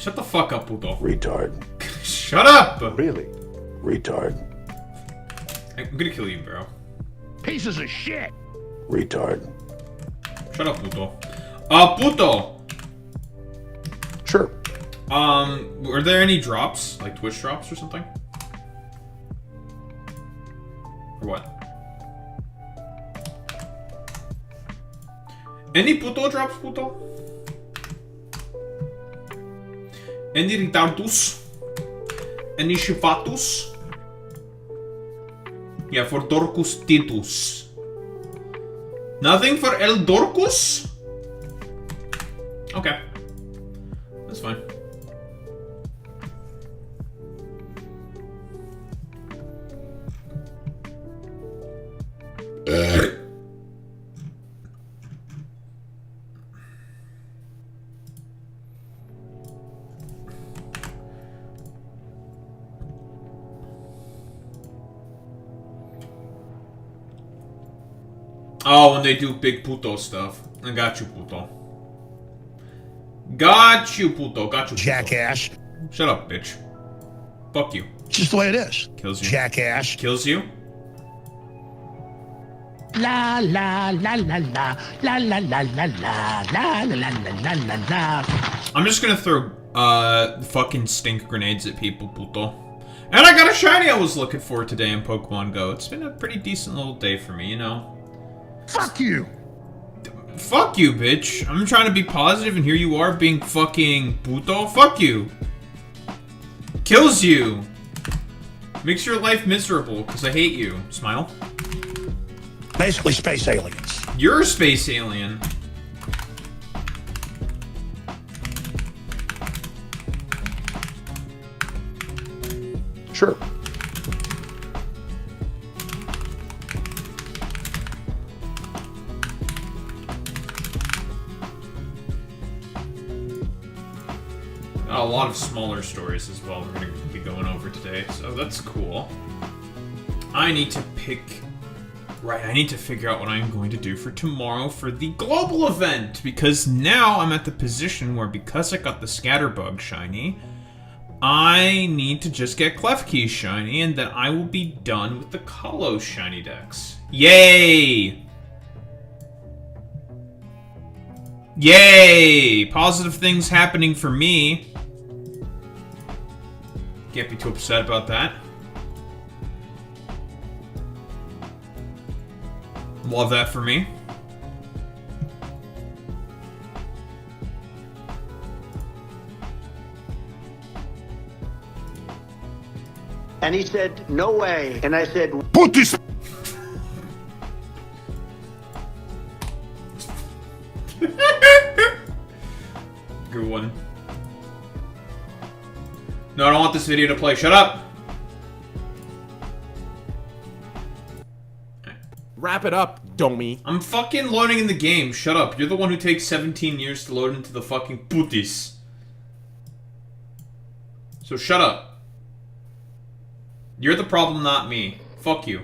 Shut the fuck up, puto. Retard. Shut up! Really? Retard. I'm gonna kill you, bro. Pieces of shit. Retard. Shut up, puto. Puto! Sure. Were there any drops? Like Twitch drops or something? Or what? Any puto drops, puto? Any retardus? Any shifatus? Yeah, for Dorcus Titus. Nothing for El Dorcus? Okay. That's fine. Oh, when they do big puto stuff. I got you, puto. Got you, puto. Got you, puto. Jackass. Shut up, bitch. Fuck you. It's just the way it is. Kills you. Jackass. Kills you. La la la la la la la la la la la la la la la. I'm just gonna throw fucking stink grenades at people, puto. And I got a shiny I was looking for today in Pokemon Go. It's been a pretty decent little day for me, you know. Fuck you. Fuck you, bitch. I'm trying to be positive and here you are being fucking puto. Fuck you. Kills you. Makes your life miserable because I hate you. Smile. Basically space aliens. You're a space alien. Sure. A lot of smaller stories as well we're going to be going over today, so that's cool. I need to pick... Right, I need to figure out what I'm going to do for tomorrow for the global event, because now I'm at the position where, because I got the Scatterbug shiny, I need to just get Klefki shiny, and then I will be done with the Kalos shiny decks. Yay! Yay! Positive things happening for me. Can't be too upset about that. Love that for me. And he said, no way. And I said, Put this. Good one. No, I don't want this video to play. Shut up! Wrap it up, dummy. I'm fucking loading in the game. Shut up. You're the one who takes 17 years to load into the fucking putis. So shut up. You're the problem, not me. Fuck you.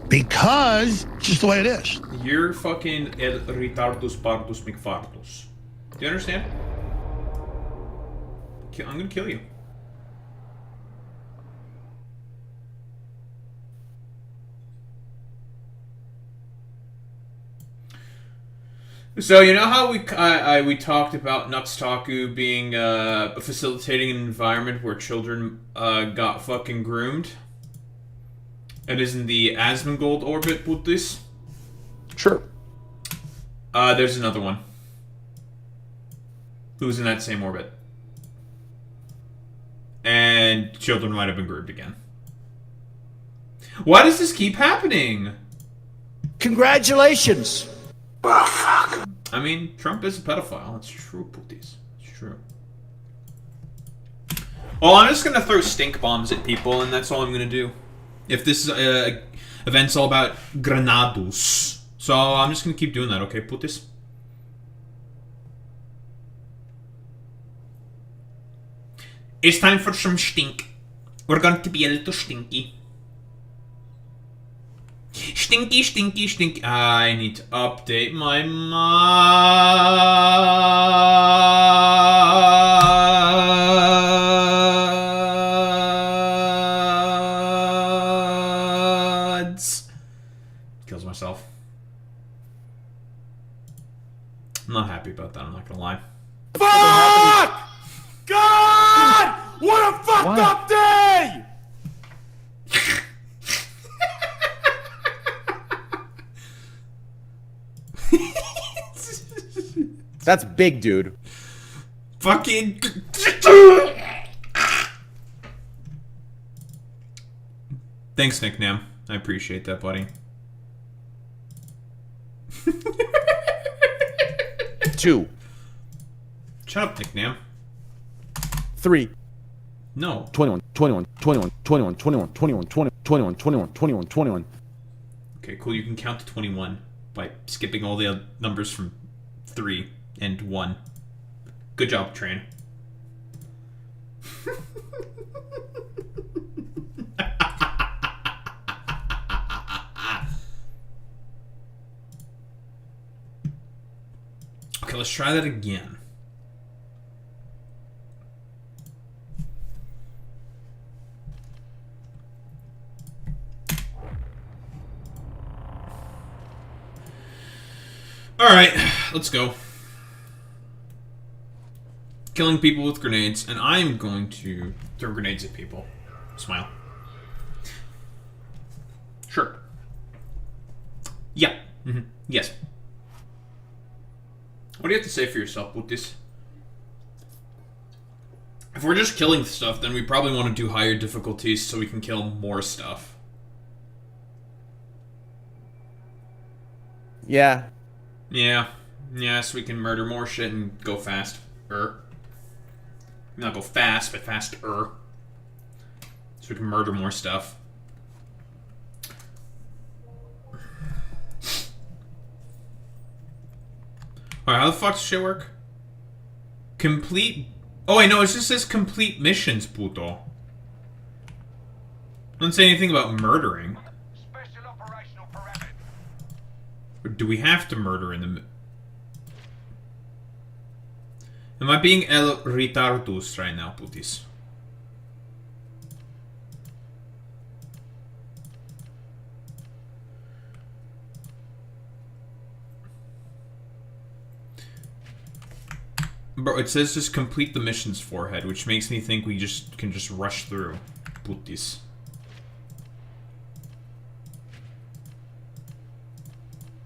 Because it's just the way it is. You're fucking el retardus pardus mcfartus. Do you understand? I'm gonna kill you. So you know how we talked about Nuxtaku being facilitating an environment where children got fucking groomed? It is in the Asmongold orbit, putis. Sure. There's another one. Who's in that same orbit. And children might have been groomed again. Why does this keep happening? congratulations. Oh, fuck. I mean, Trump is a pedophile. It's true, putis. It's true. Well, I'm just gonna throw stink bombs at people, and that's all I'm gonna do. If this event's all about granados. So I'm just gonna keep doing that, okay, putis? It's time for some stink. We're going to be a little stinky. Stinky, stinky, stinky. I need to update my happy about that, I'm not gonna lie. Fuck! God! What a fucked up day! That's big, dude. Fucking... Thanks, Nicknam. I appreciate that, buddy. 2. Shut up, Nicknam. 3. No. 21, 21, 21, 21, 21, 21, 20, 21, 21, 21, 21. Okay, cool. You can count to 21 by skipping all the other numbers from 3 and 1. Good job, train. Okay, let's try that again. Alright, let's go. Killing people with grenades, and I'm going to throw grenades at people. Smile. Sure. Yeah. Mm-hmm. Yes. What do you have to say for yourself with this? If we're just killing stuff, then we probably want to do higher difficulties so we can kill more stuff. Yeah. Yeah. Yeah, so we can murder more shit and go fast. Not go fast, but faster. So we can murder more stuff. Alright, how the fuck does shit work? Complete... Oh, wait, no, it just says complete missions, puto. Doesn't say anything about murdering. Special operational parameter. Or do we have to murder in the... Am I being el retardus right now, putis? Bro, it says just complete the missions forehead, which makes me think we can just rush through. Putis.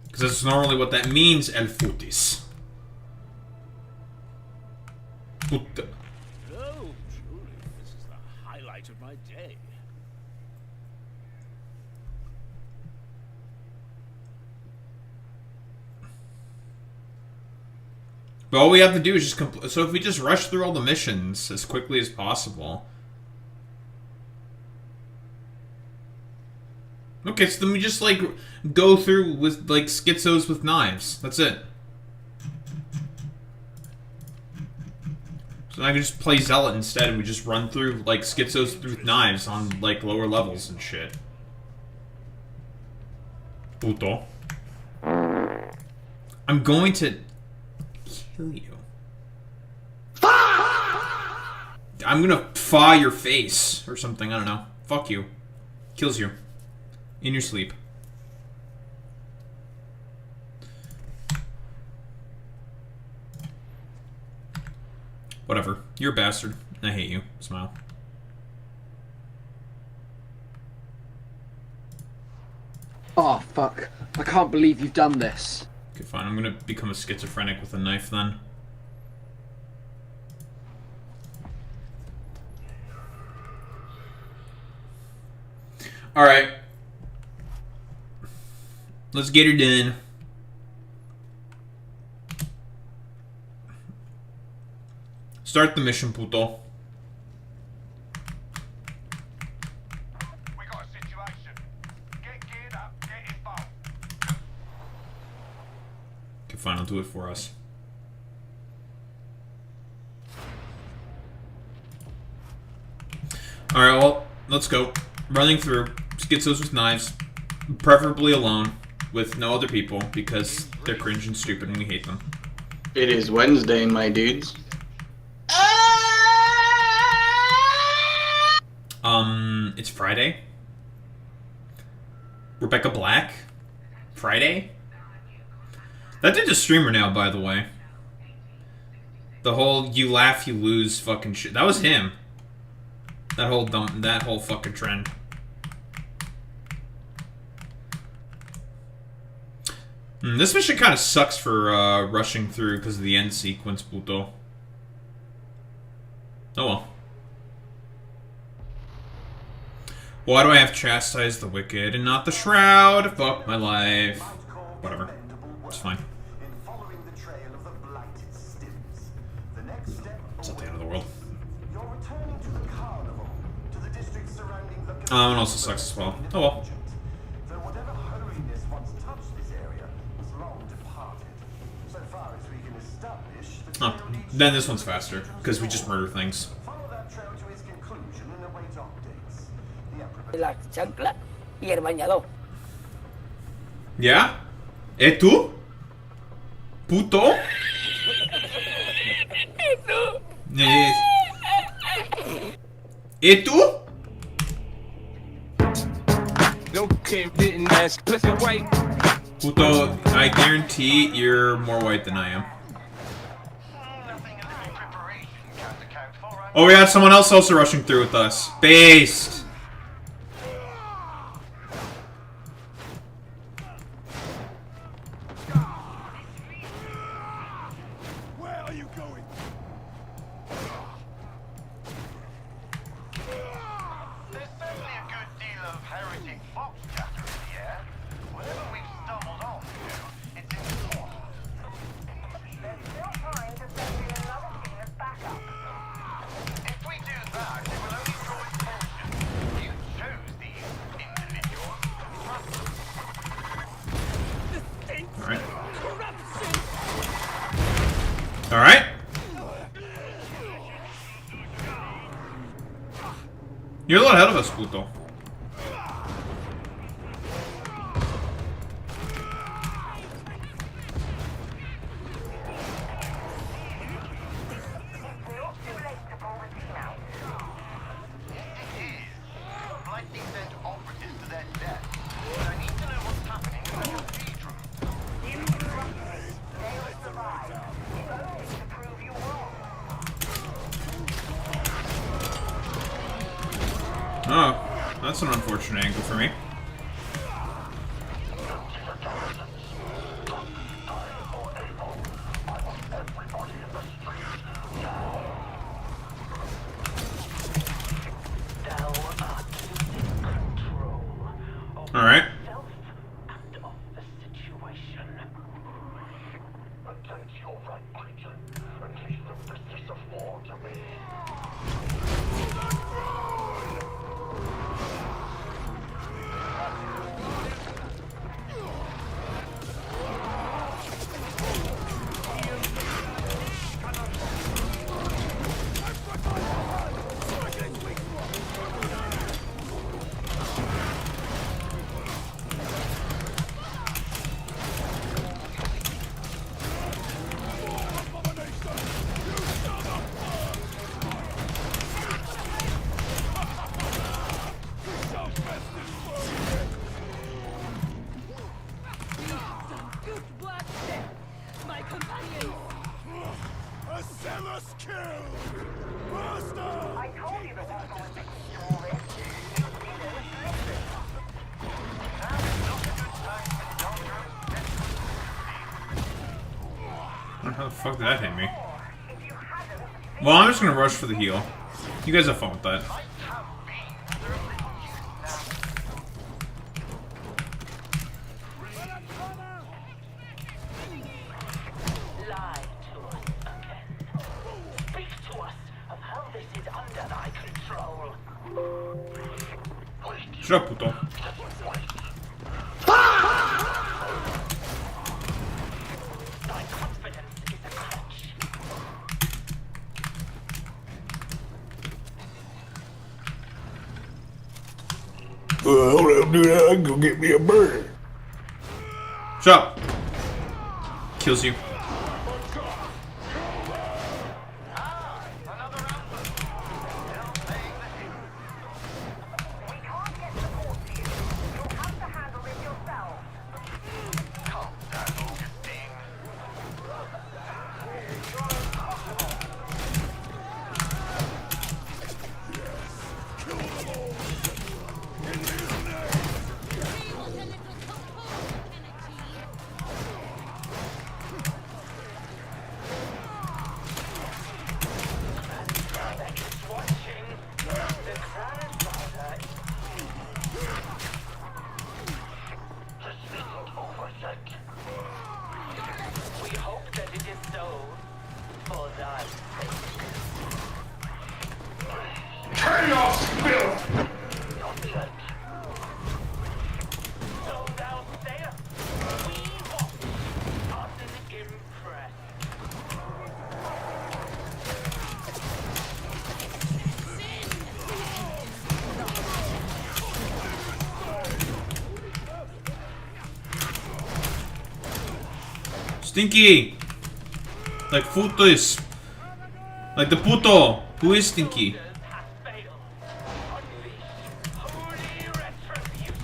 Because that's normally what that means, el futis. Puta. Oh, truly, this is the highlight of my day. But all we have to do is just so if we just rush through all the missions as quickly as possible. Okay, so then we just, like, go through with, like, schizos with knives. That's it. So I can just play Zealot instead, and we just run through, like, schizos with knives on, like, lower levels and shit. Puto. I'm going to kill you. I'm gonna fa your face, or something, I don't know. Fuck you. Kills you. In your sleep. Whatever. You're a bastard. I hate you. Smile. Oh, fuck. I can't believe you've done this. Okay, fine. I'm gonna become a schizophrenic with a knife then. Alright. Let's get her done. Start the mission, puto. We got a situation. Get geared up, get involved. Okay, fine. I'll do it for us. Alright, well, let's go. Running through. Schizos with knives. Preferably alone. With no other people, because they're cringe and stupid and we hate them. It is Wednesday, my dudes. It's Friday. Rebecca Black? Friday? That dude's a streamer now, by the way. The whole you laugh, you lose fucking shit. That was him. That whole fucking trend. This mission kind of sucks for rushing through because of the end sequence, puto. Oh well. Why do I have chastised the wicked and not the shroud? Fuck my life. Whatever. It's fine. It's not the end of the world. And also sucks as well. Oh well. Oh, then this one's faster, because we just murder things. La chancla y el bañador. ¿Ya? ¿Tú? ¿Puto? ¿Y tú? Puto, I guarantee you're more white than I am. Oh, we got someone else also rushing through with us. Based. Where are you going? There's certainly a good deal of heretic fox chatter in the air. Whatever we've stumbled on to, it's important. There's still time to send in another team of backup. If we do that, it will only draw attention. You chose these individuals. Alright. Alright. You're a lot ahead of us, puto. Lightning sent operatives to their death. But I need to know what's happening in the cathedral. They'll survive. If only to prove you wrong. Oh, that's an unfortunate angle for me. Alright. How the fuck did that hit me? Well, I'm just gonna rush for the heal. You guys have fun with that. Shut up, puto. Hold up, dude. I can go get me a bird. Shut up. Kills you. Chaos filth! So thou sayest, we walk, unimpressed. Stinky! Like Futus. Like the puto. Who is Stinky? Has failed. Unleash holy retribution.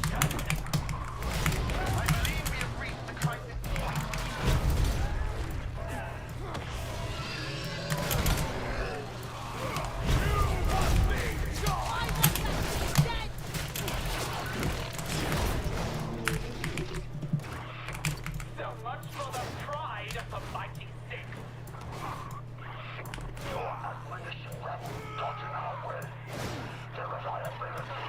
I believe we have reached the crisis point. So much for the pride of the mighty six. Your admonition level not in our way. The reliability.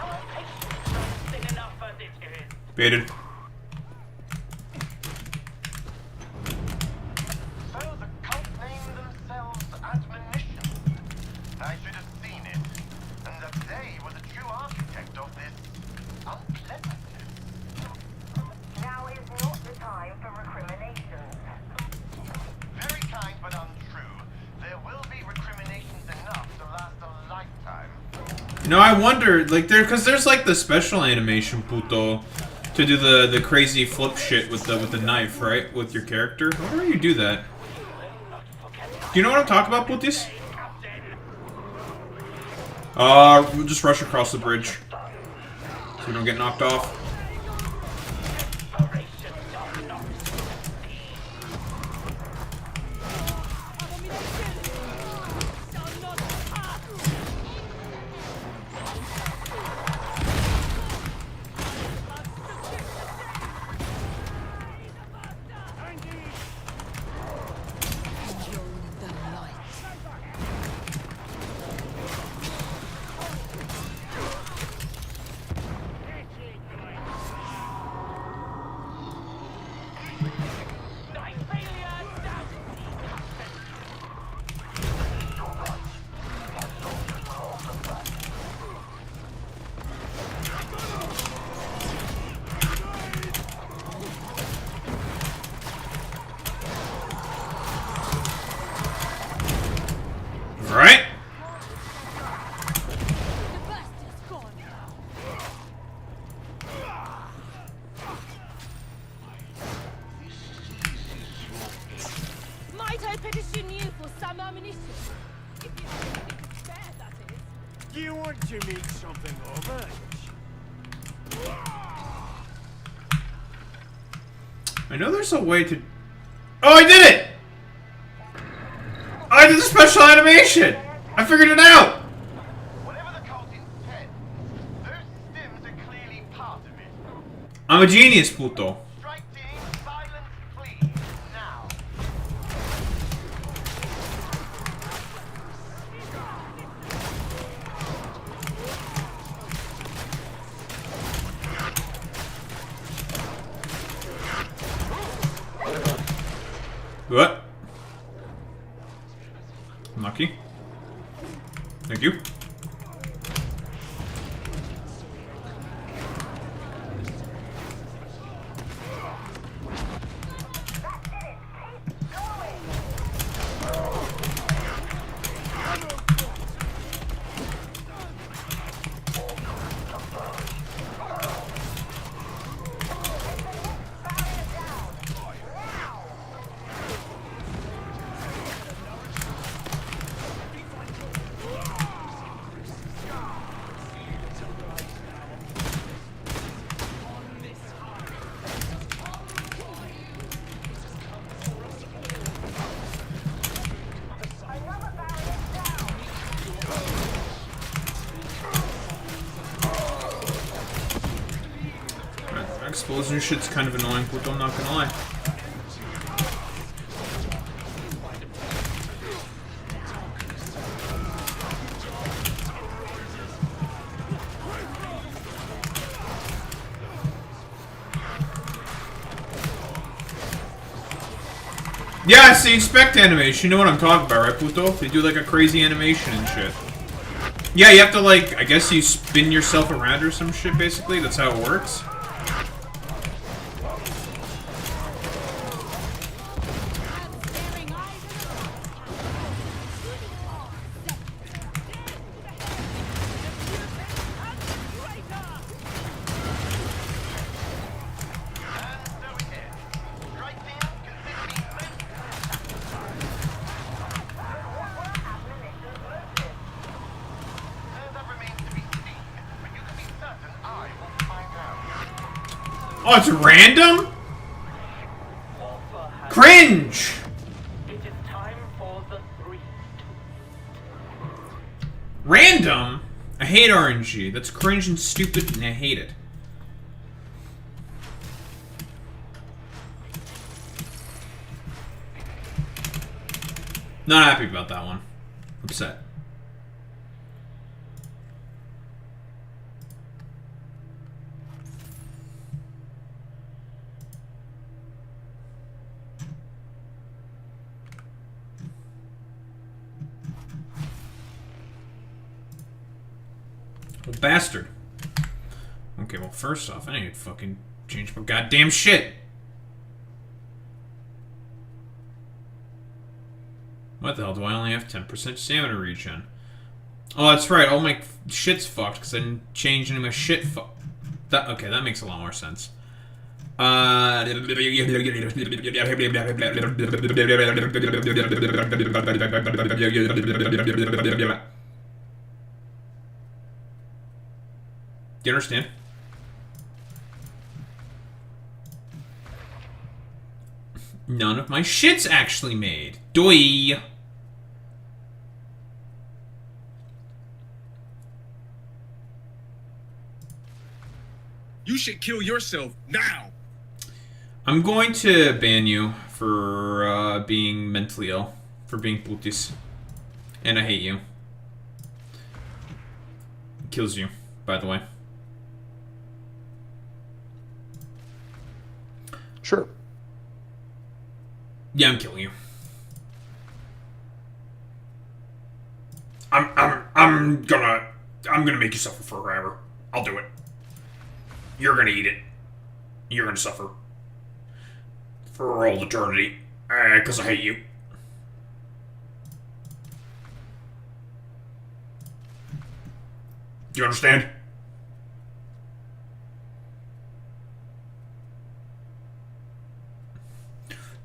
Our patience is thin enough as it is. Baited. So the cult named themselves Admonition. I should have seen it, and that they were the true architect of this unpleasantness. Now is not the time for recriminations. Very kind but untrue. There will be recriminations enough to last a lifetime. You know, I wonder, like, because there's like the special animation puto to do the crazy flip shit with the knife, right? With your character. How do you do that? Do you know what I'm talking about, putis? We'll just rush across the bridge so we don't get knocked off. Right? Might I petition you for some ammunition? If you have anything to spare, that is. Do you want to meet something of it? I know there's a way to... Oh, I did it! I did the special animation! I figured it out! Whatever the cult intends, those stims are clearly part of it. I'm a genius, puto. Strike team, silence, please, now. What? Lucky. Thank you. Explosion shit's kind of annoying, but I'm not gonna lie. Yeah, see, expect animation. You know what I'm talking about, right, Puto? They do like a crazy animation and shit. Yeah, you have to like, I guess you spin yourself around or some shit, basically. That's how it works. Oh, it's random? Cringe! It is time for the three. Random? I hate RNG. That's cringe and stupid, and I hate it. Not happy about that one. Upset. Well, bastard. Okay, well, first off, I need to fucking change my goddamn shit. What the hell, do I only have 10% stamina regen? Oh, that's right, all my shit's fucked because I didn't change any of my shit okay, that makes a lot more sense. Do you understand? None of my shit's actually made. Doi. You should kill yourself now. I'm going to ban you for being mentally ill, for being putis. And I hate you. It kills you, by the way. Sure. Yeah, I'm killing you. I'm gonna make you suffer forever. I'll do it. You're gonna eat it. You're gonna suffer. For all eternity. Because I hate you. Do you understand?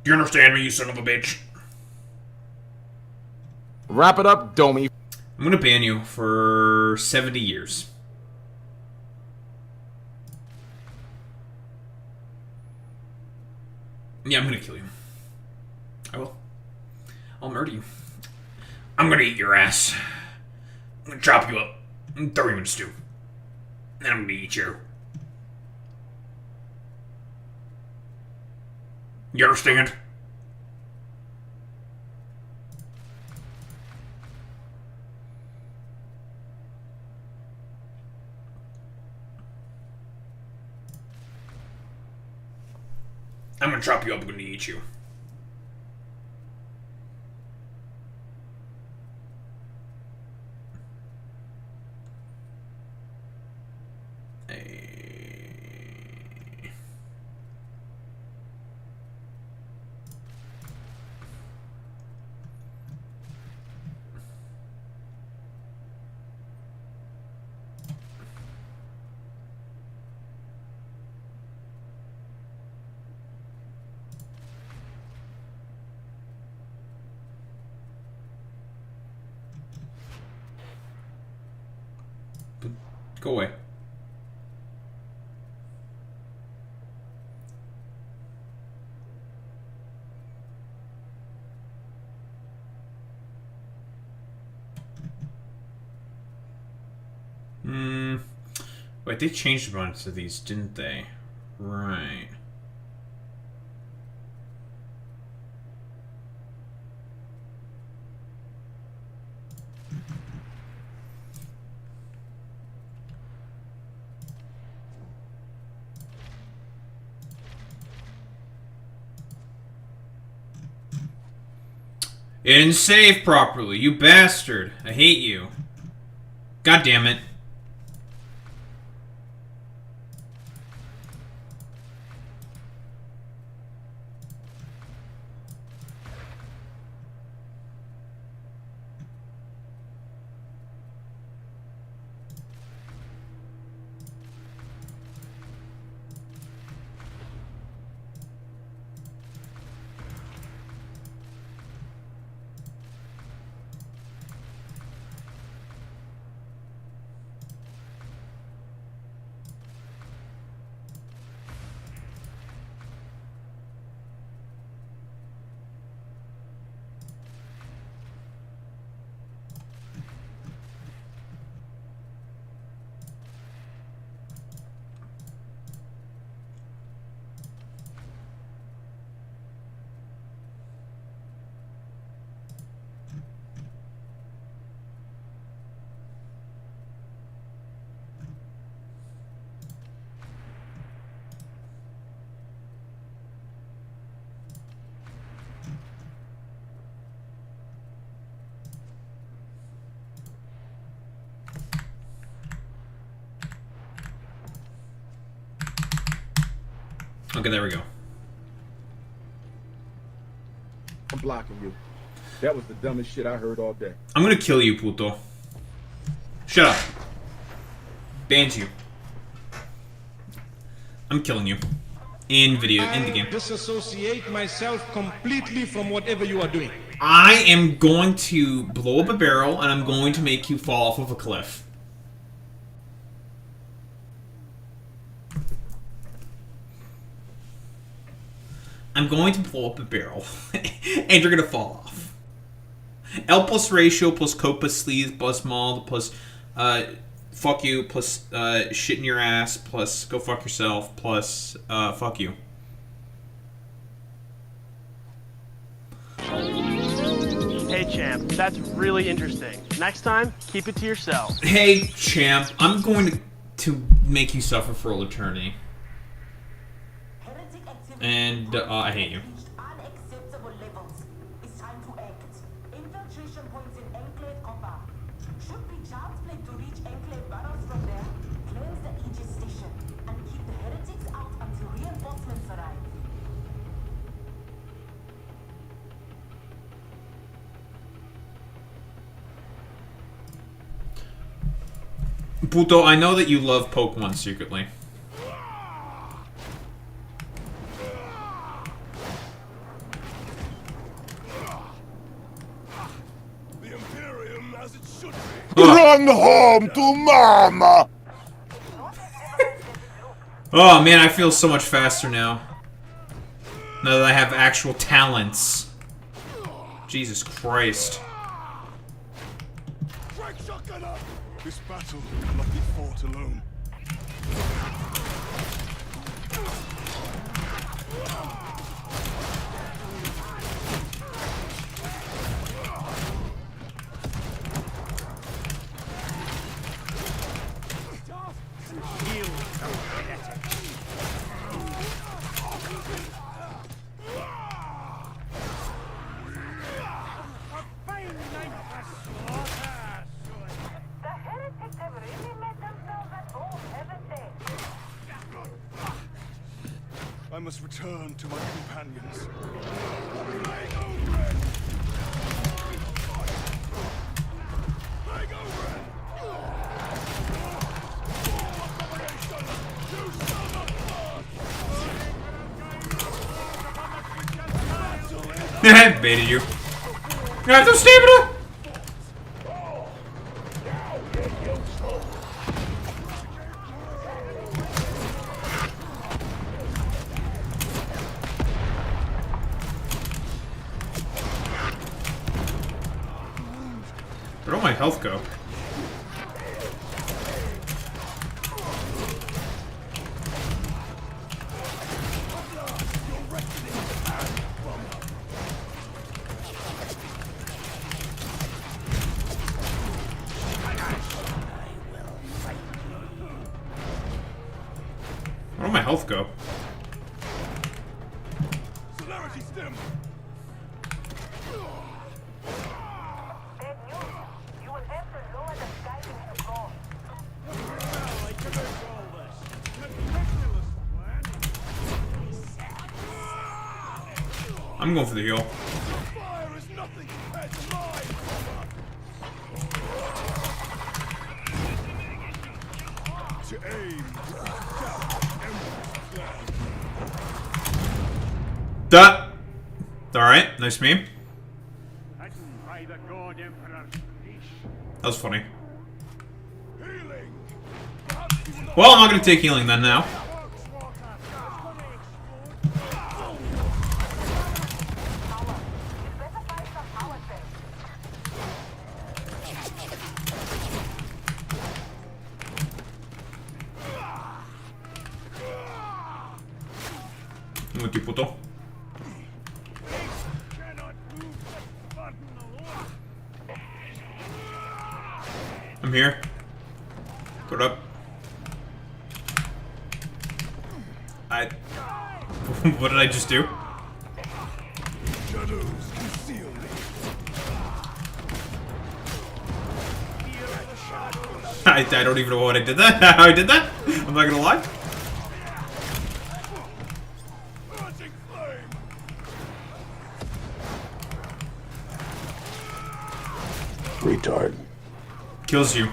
Do you understand me, you son of a bitch? Wrap it up, Domi. I'm gonna ban you for 70 years. Yeah, I'm gonna kill you. I will. I'll murder you. I'm gonna eat your ass. I'm gonna chop you up and throw you in stew. Then I'm gonna eat you. You understand? I'm gonna chop you up, I'm gonna eat you. Go away. Wait, they changed a bunch of these, didn't they? Right. You didn't save properly, you bastard. I hate you. God damn it. Okay, there we go. I'm blocking you. That was the dumbest shit I heard all day. I'm gonna kill you, puto. Shut up. Bans you. I'm killing you. In the game. Disassociate myself completely from whatever you are doing. I am going to blow up a barrel and I'm going to make you fall off of a cliff. I'm going to blow up a barrel and you're gonna fall off. L plus ratio plus cope plus sleaze plus maul plus fuck you plus shit in your ass plus go fuck yourself plus fuck you. Hey champ, that's really interesting. Next time, keep it to yourself. Hey champ, I'm going to make you suffer for all eternity. And I hate you. Unacceptable levels. It's time to act. Infiltration points in Enclave Copper. Should be chance plate to reach Enclave barrels from there. Cleanse the Aegis station and keep the heretics out until reinforcements arrive. Puto, I know that you love Pokemon secretly. Run home to mama! Oh man, I feel so much faster now. Now that I have actual talents. Jesus Christ. This battle cannot be fought alone. I must return to my companions. Baited you. I have no stamina! Where'd all my health go? Where'd all my health go? I'm going for the heal. Fire is nothing compared to mine. To aim. That. All right, nice meme. That was funny. Well, I'm not gonna take healing then now. Muti puto. I'm here. Put up. What did I just do? Shadows conceal me. I don't even know what I did that. How I did that? I'm not gonna lie. Retard. Kills you.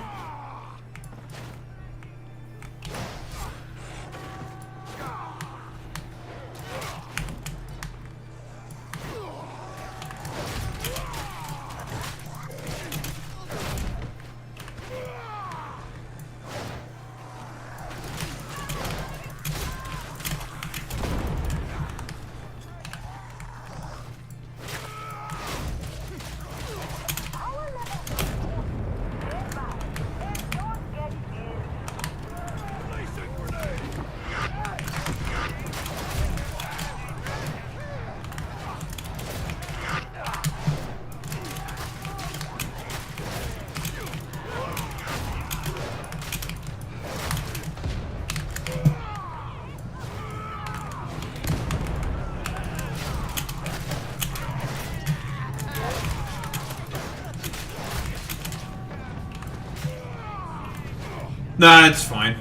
Nah, it's fine.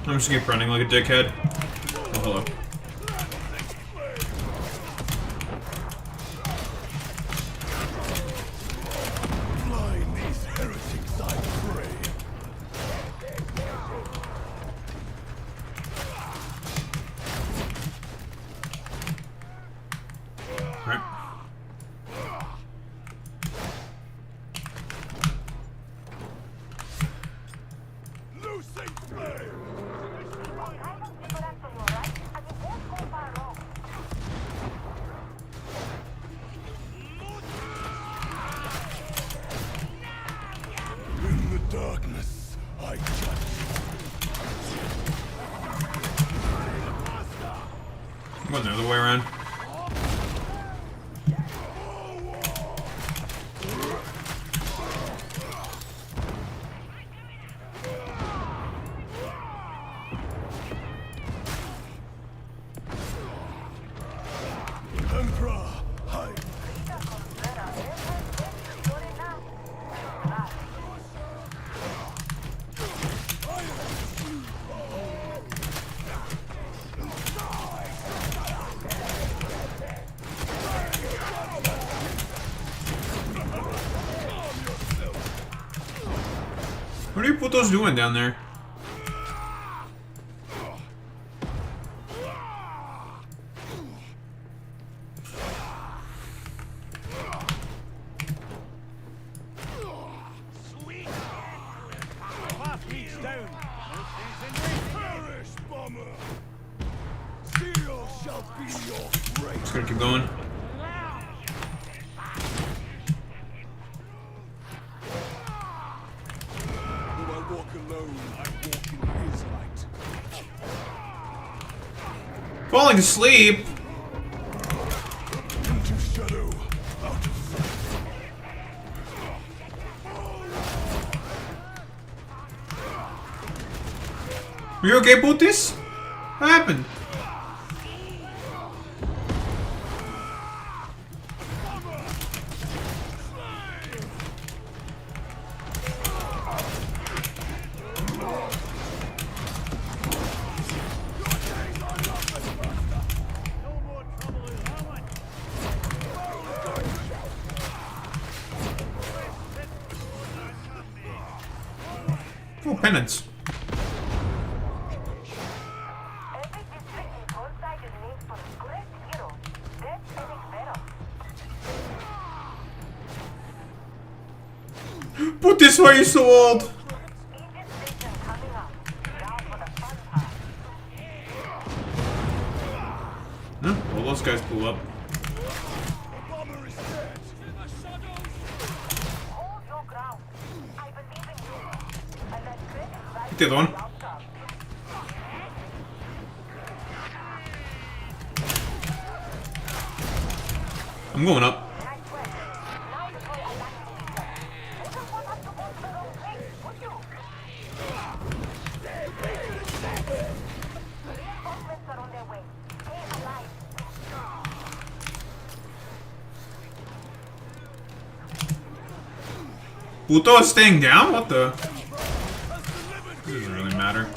I'm just gonna keep running like a dickhead. Oh, hello. Blind these heretics, I pray. Right. Loosing flame! Went the other way around. What are you putos doing down there? Just gonna keep going. Falling asleep. Are you okay, Putis? What happened? Oh, penance. Put this why you're so old. No, well those guys blew up. The other one. I'm going up. Puto is staying down? What the? This doesn't really matter.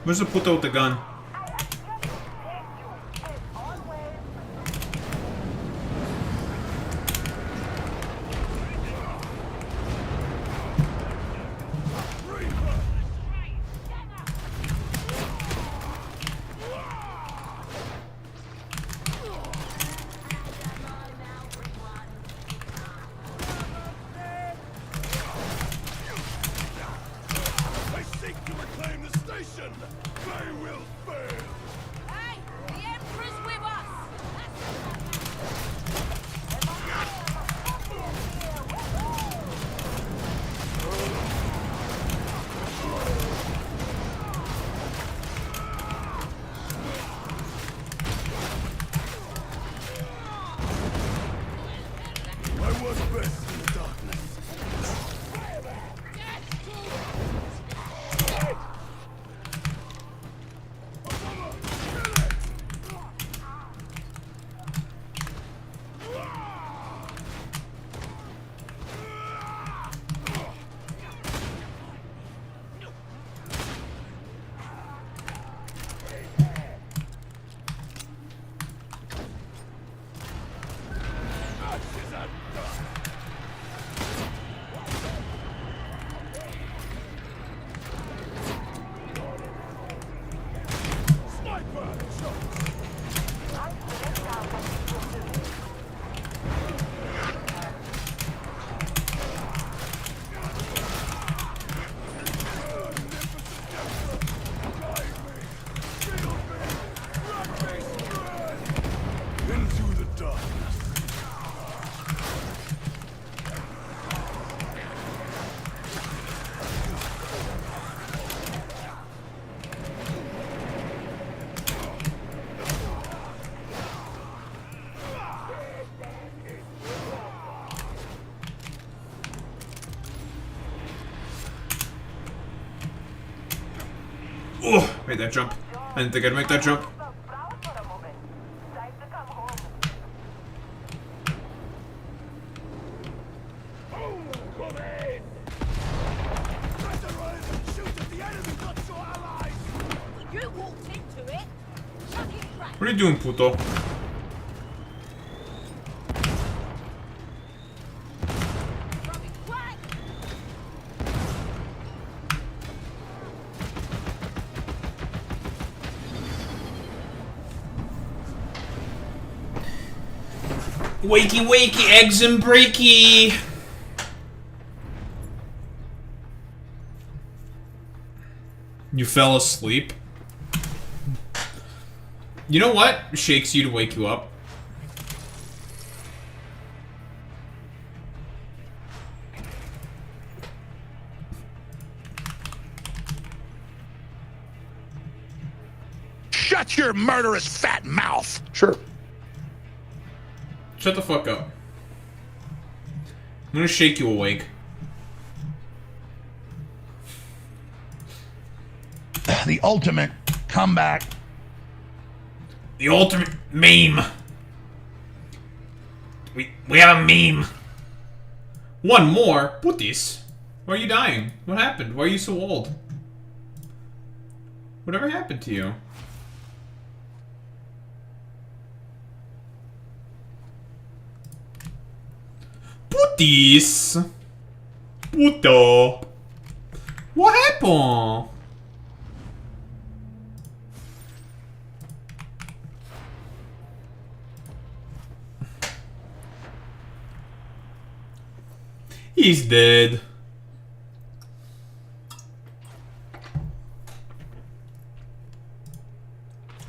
Where's the puto with the gun? They seek to reclaim the station. They will Oh, made that jump. I didn't think I'd make that jump. You walked into it. Chuck it back. What are you doing, puto? Wakey, wakey, eggs and breaky! You fell asleep? You know what shakes you to wake you up? Shut your murderous fat mouth! Sure. Shut the fuck up. I'm gonna shake you awake. The ultimate comeback. The ultimate meme. We have a meme. One more? Put this. Why are you dying? What happened? Why are you so old? Whatever happened to you? Putis! Puto! What happened? He's dead.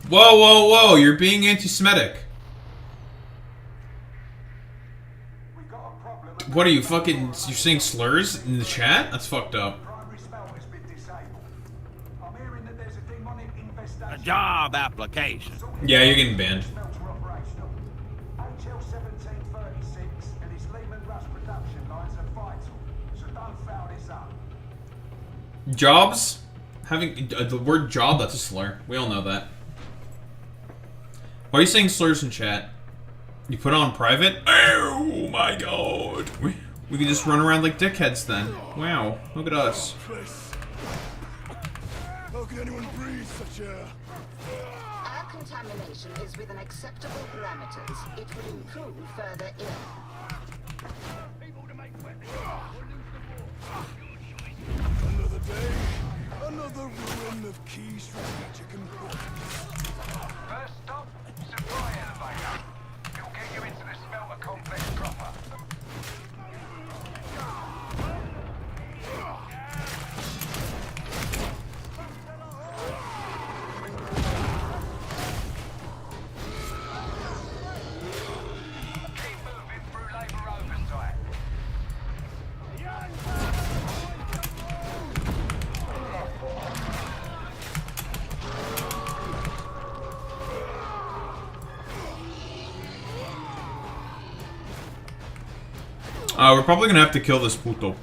Whoa, whoa, whoa, you're being anti-Semitic. What are you fucking, you're saying slurs in the chat? That's fucked up. A job application. Yeah, you're getting banned. Jobs? Having the word job, that's a slur. We all know that. Why are you saying slurs in chat? You put it on private? Oh my god. We can just run around like dickheads then. Wow, look at us. How can anyone breathe such air? Air contamination is within acceptable parameters. It will improve further in. Another day, another ruin of key strategic importance. First stop, supply elevator. It'll get you into the smelter complex proper. Keep moving through labor oversight. We're probably gonna have to kill this puto.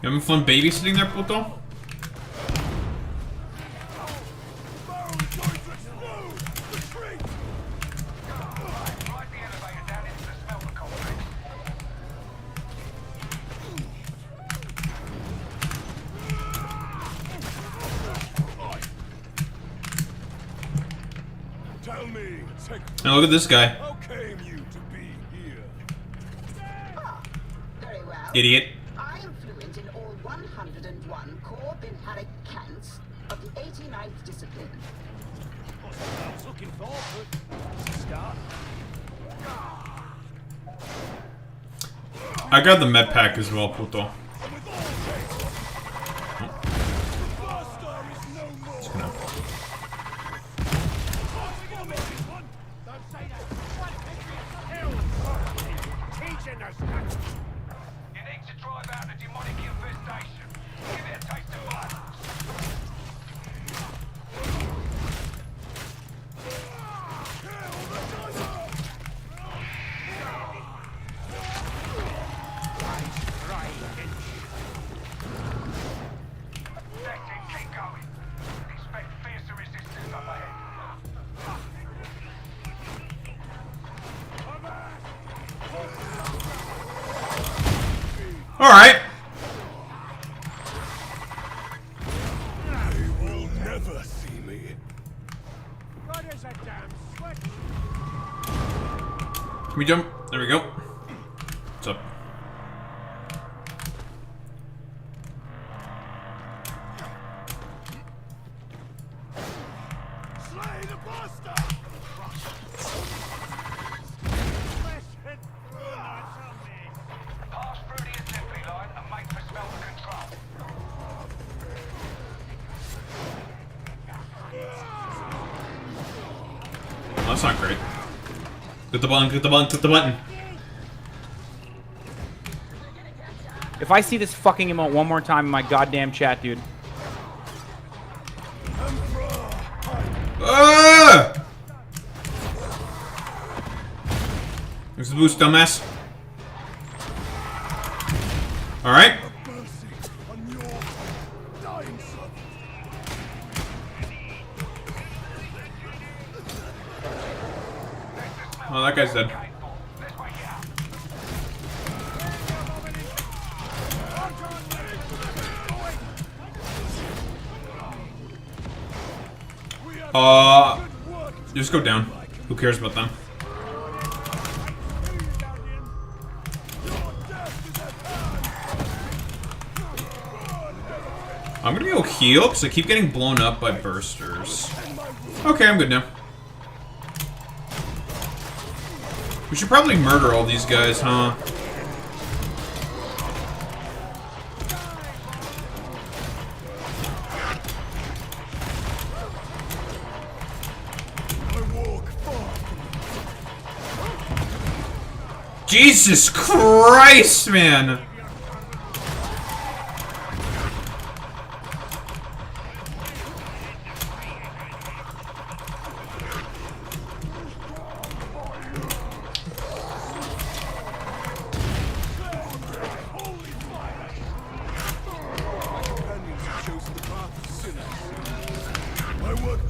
You having fun babysitting there, puto? Tell me, Now look at this guy. how came you to be here? Very well. Idiot. I am fluent in all 101 core Binharic cants of the 89th discipline. I was looking forward to start. I got the med pack as well, puto. Just gonna... You need to drive out a demonic infestation. Give it a taste of violence. That's it, keep going. Expect fiercer resistance up ahead. Alright. They will never see me. Right as a damn sweat. Can we jump? There we go. What's up? Slay the blaster! Flesh and blood on me. Pass through the assembly line and make for smelter control. Well, that's not great. Click the button, click the button, click the button. If I see this fucking emote one more time in my goddamn chat, dude. Ah! There's the boost, dumbass. Alright. Oh, that guy's dead. Just go down. Who cares about them? I'm gonna go heal, because I keep getting blown up by bursters. Okay, I'm good now. We should probably murder all these guys, huh? Jesus Christ, man!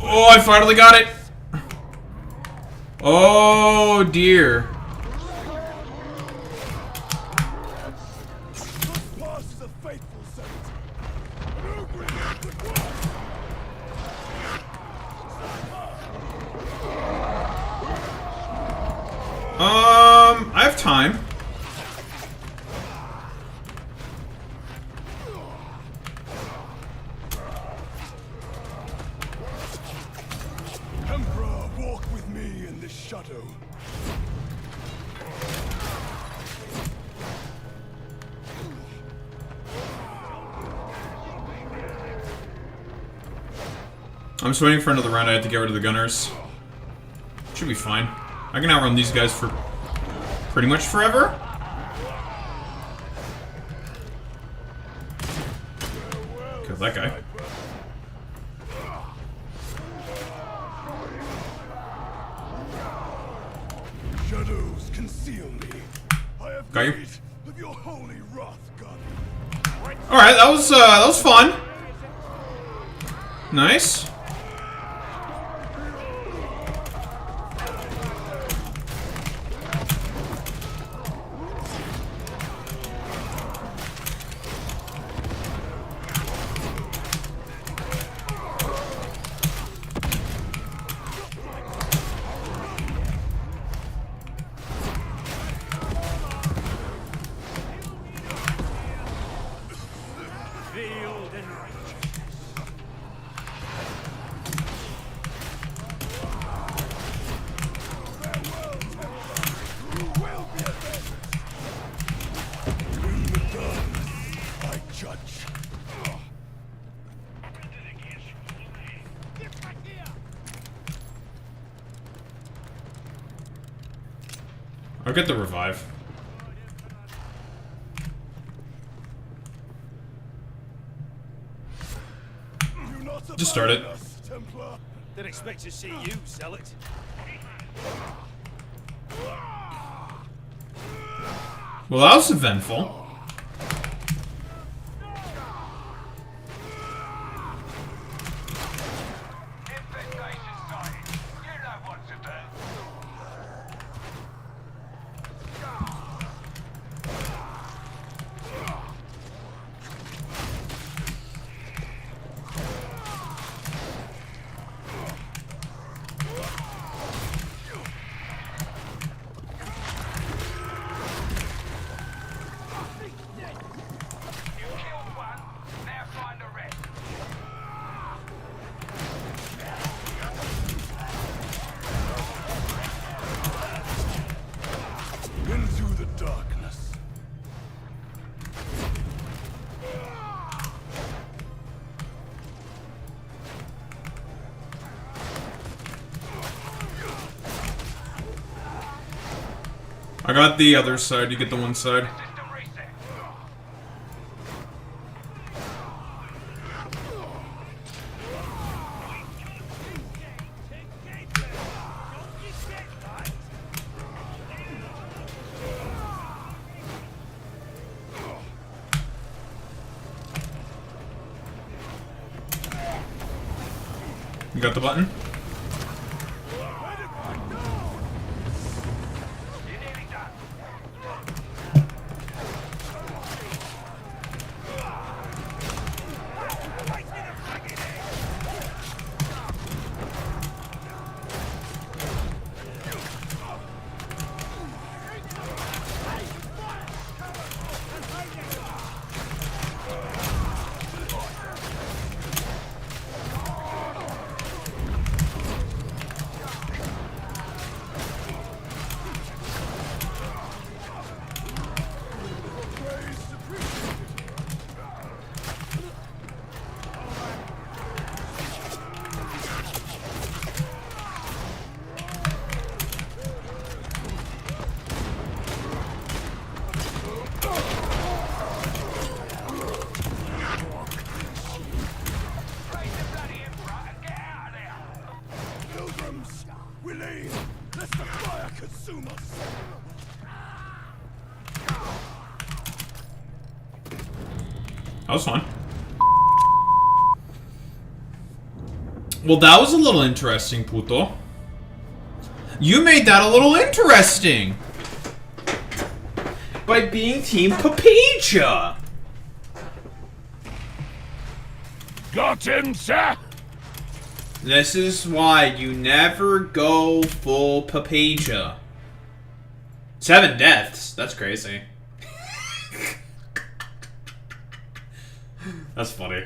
Oh, I finally got it! Oh, dear. I have time. Emperor, walk with me in this shadow. I'm just waiting for another round. I have to get rid of the gunners. Should be fine. I can outrun these guys for pretty much forever. Kill that guy. Shadows conceal me. I have Got you. need of your holy wrath, God. Alright, that was fun. Nice. I'll get the revive. Just start it. Didn't expect to see you sell it. Well, that was eventful. Into the darkness. I got the other side, you get the one side. You got the button? That was fun. Well, that was a little interesting, Puto. You made that a little interesting! By being Team Papeja! Got him, sir! This is why you never go full Papeja. 7 deaths. That's crazy. That's funny.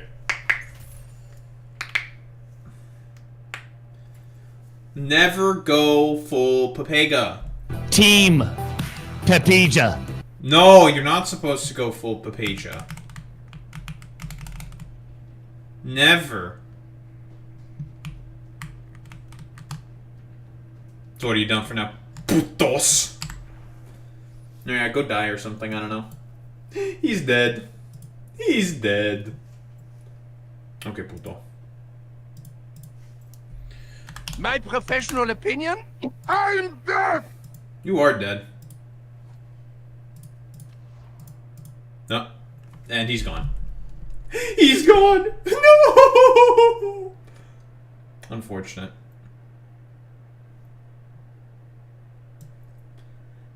Never go full Papeja. Team Papeja. No, you're not supposed to go full Papeja. Never. So what are you done for now? Putos! Yeah, go die or something, I don't know. He's dead. He's dead. Okay, puto. My professional opinion? I'm dead! You are dead. No. And he's gone. He's gone! No! Unfortunate.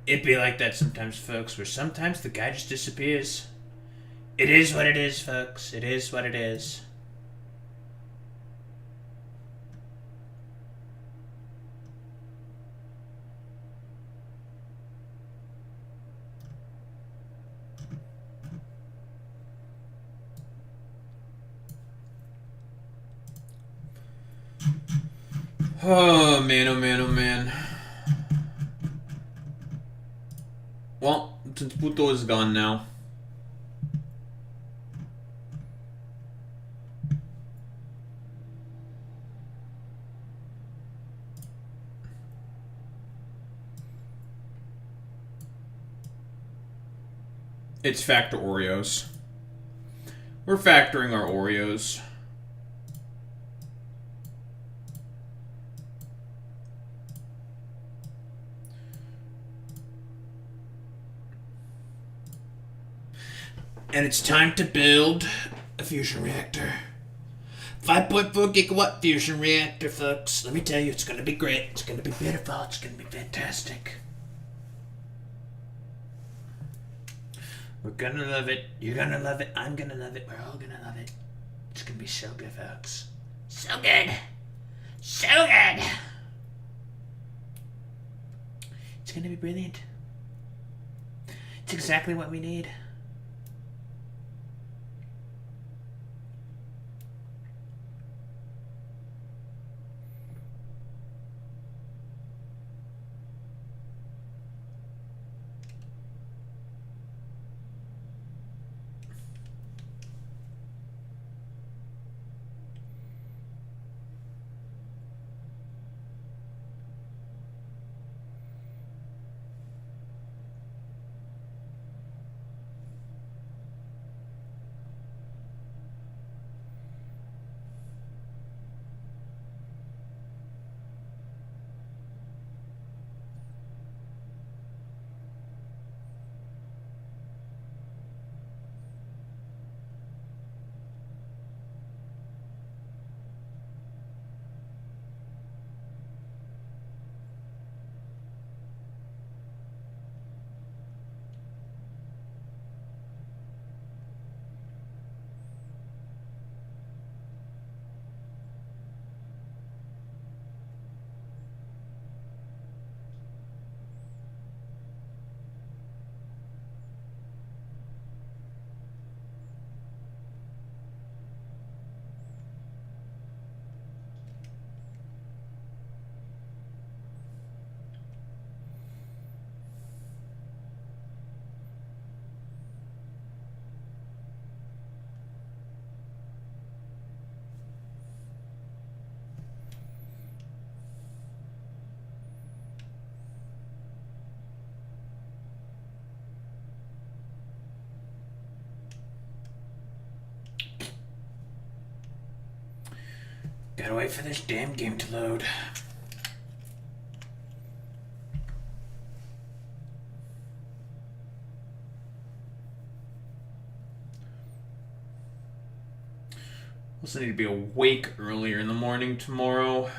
It be like that sometimes, folks, where sometimes the guy just disappears. It is what it is, folks. It is what it is. Oh man, oh man, oh man. Well, since Puto is gone now. It's factor Oreos. We're factoring our Oreos. And it's time to build a fusion reactor. 5.4 gigawatt fusion reactor, folks. Let me tell you, it's gonna be great. It's gonna be beautiful. It's gonna be fantastic. We're gonna love it. You're gonna love it. I'm gonna love it. We're all gonna love it. It's gonna be so good, folks. So good. So good. It's gonna be brilliant. It's exactly what we need. Gotta wait for this damn game to load. Also need to be awake earlier in the morning tomorrow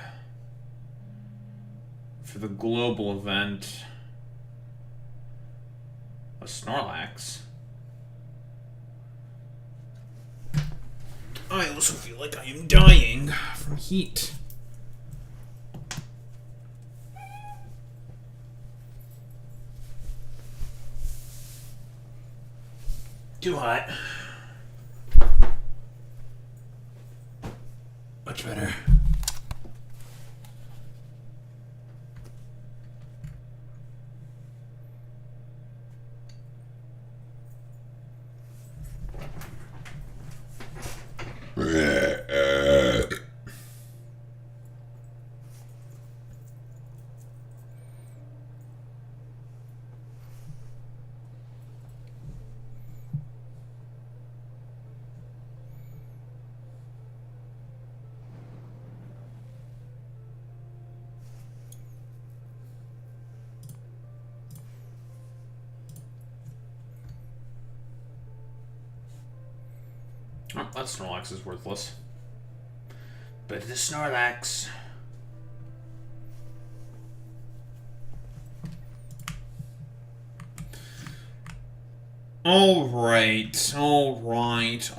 for the global event of Snorlax. I also feel like I am dying from heat. Too hot. Much better. Oh, that Snorlax is worthless. But the Snorlax. Alright, alright.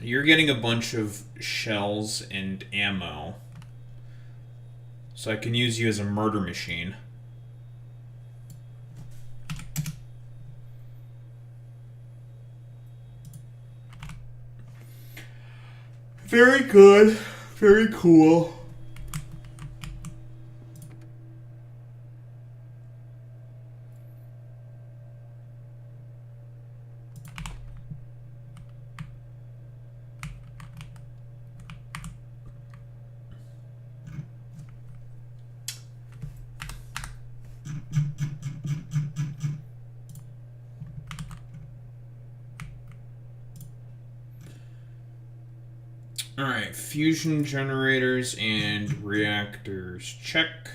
You're getting a bunch of shells and ammo. So I can use you as a murder machine. Very good. Very cool. Alright, fusion generators and reactors, check.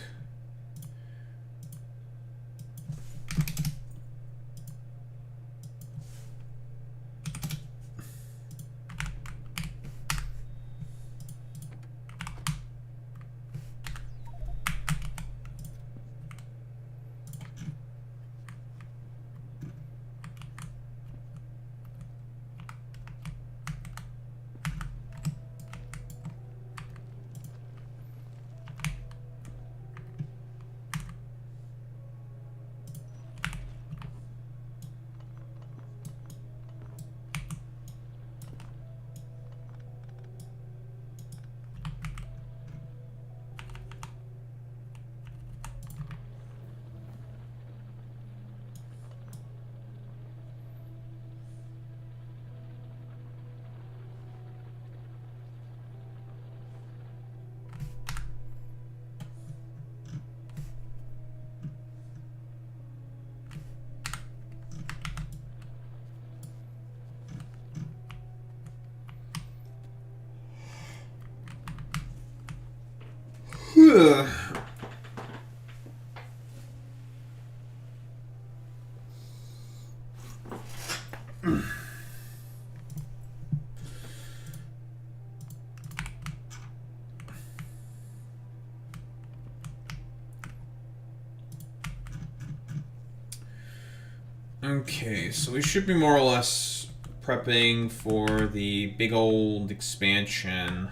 Okay, so we should be more or less prepping for the big old expansion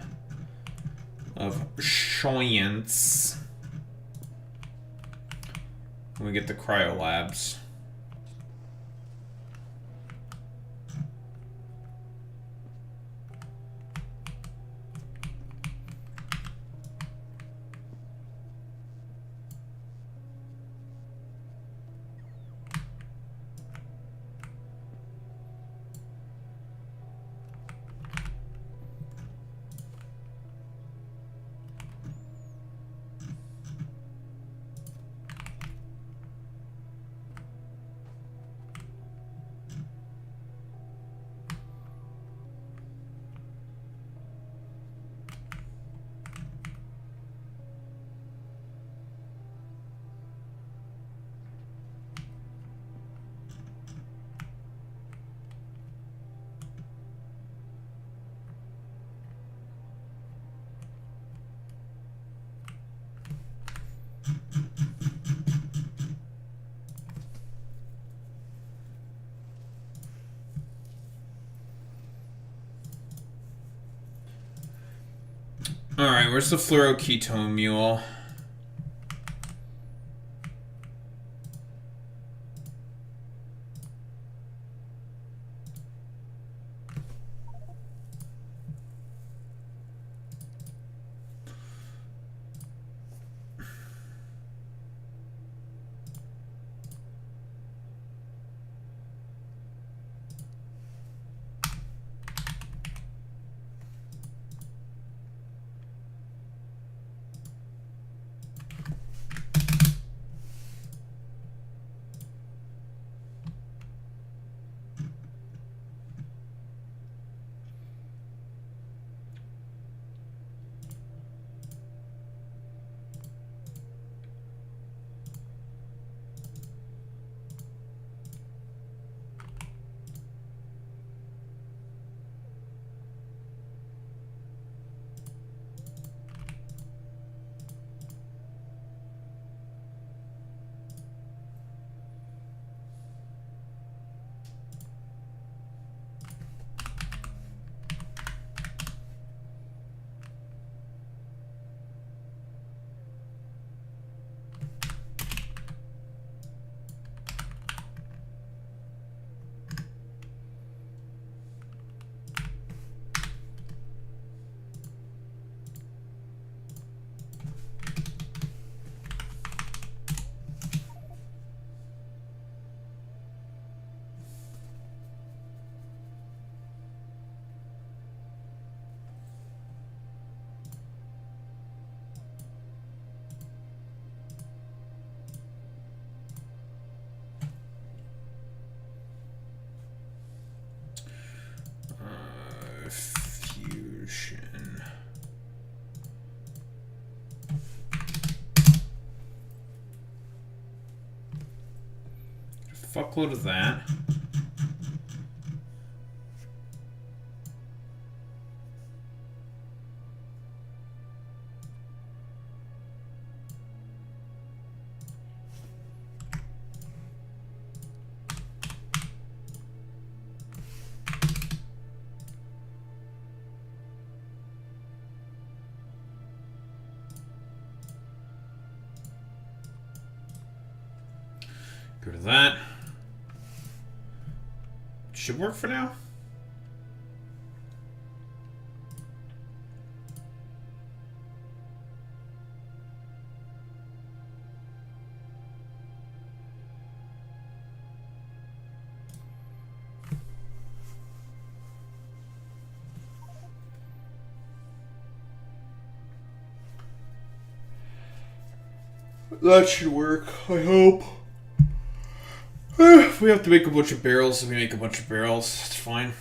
of Shoyance when we get the cryo labs. Alright, where's the fluoroketone mule? fuckload of that. Go to that. Should work for now. That should work, I hope. If we have to make a bunch of barrels, then we make a bunch of barrels. It's fine.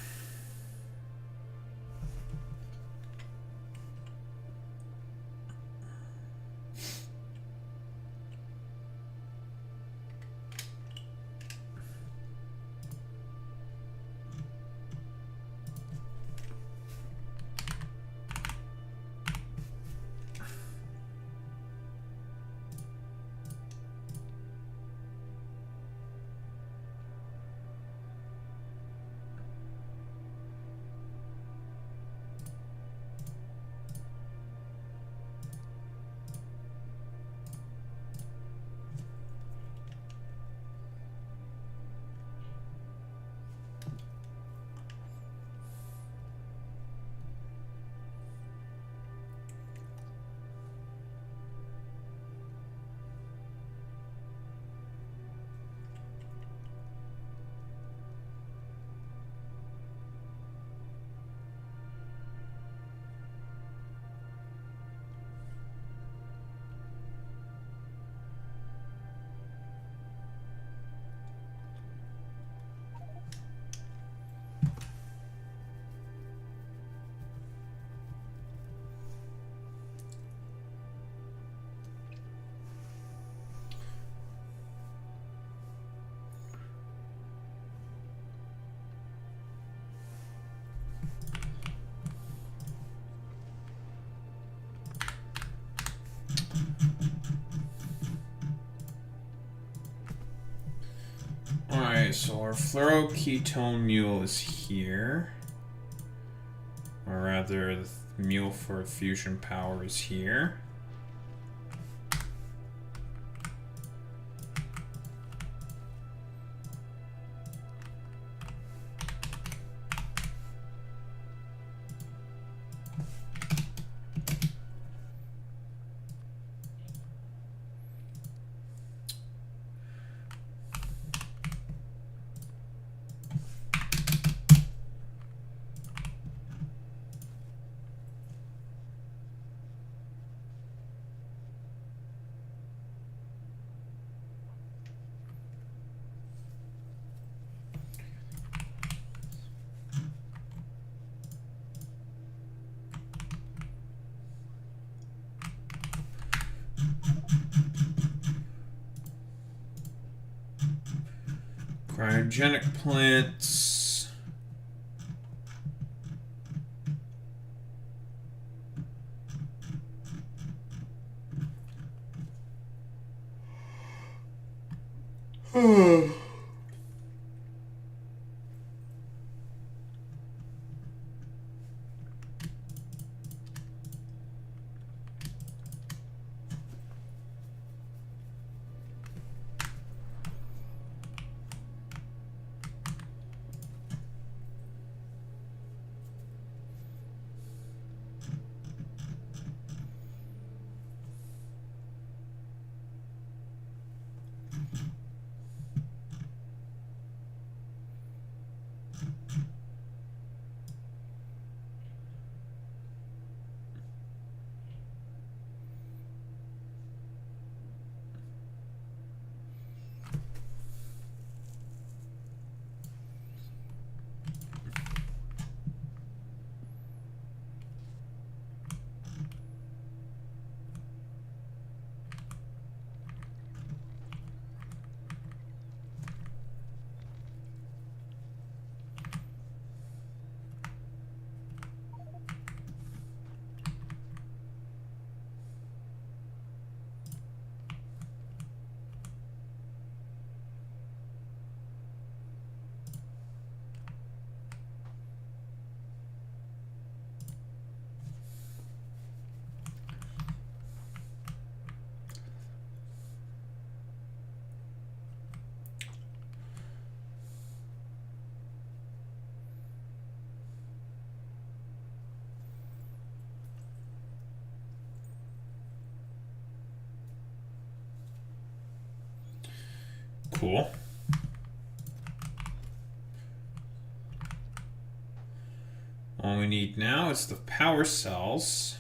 Alright, so our fluoroketone mule is here. Or rather, the mule for fusion power is here. Cryogenic plants. cool. All we need now is the power cells.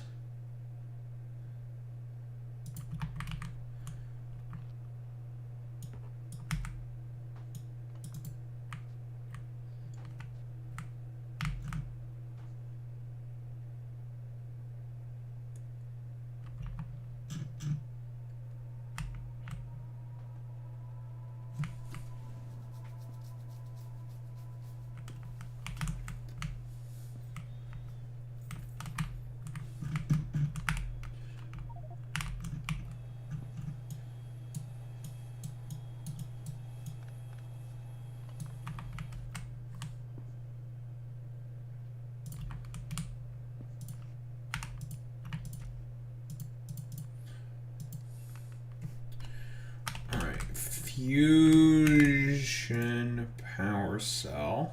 Fusion power cell.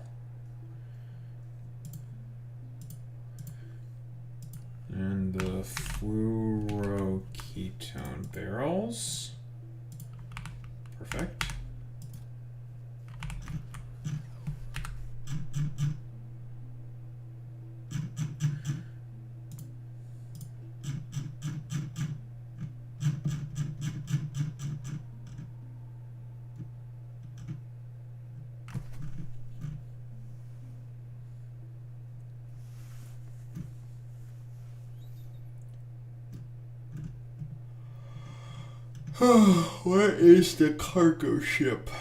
And the fluoroketone barrels. Perfect. Where is the cargo ship?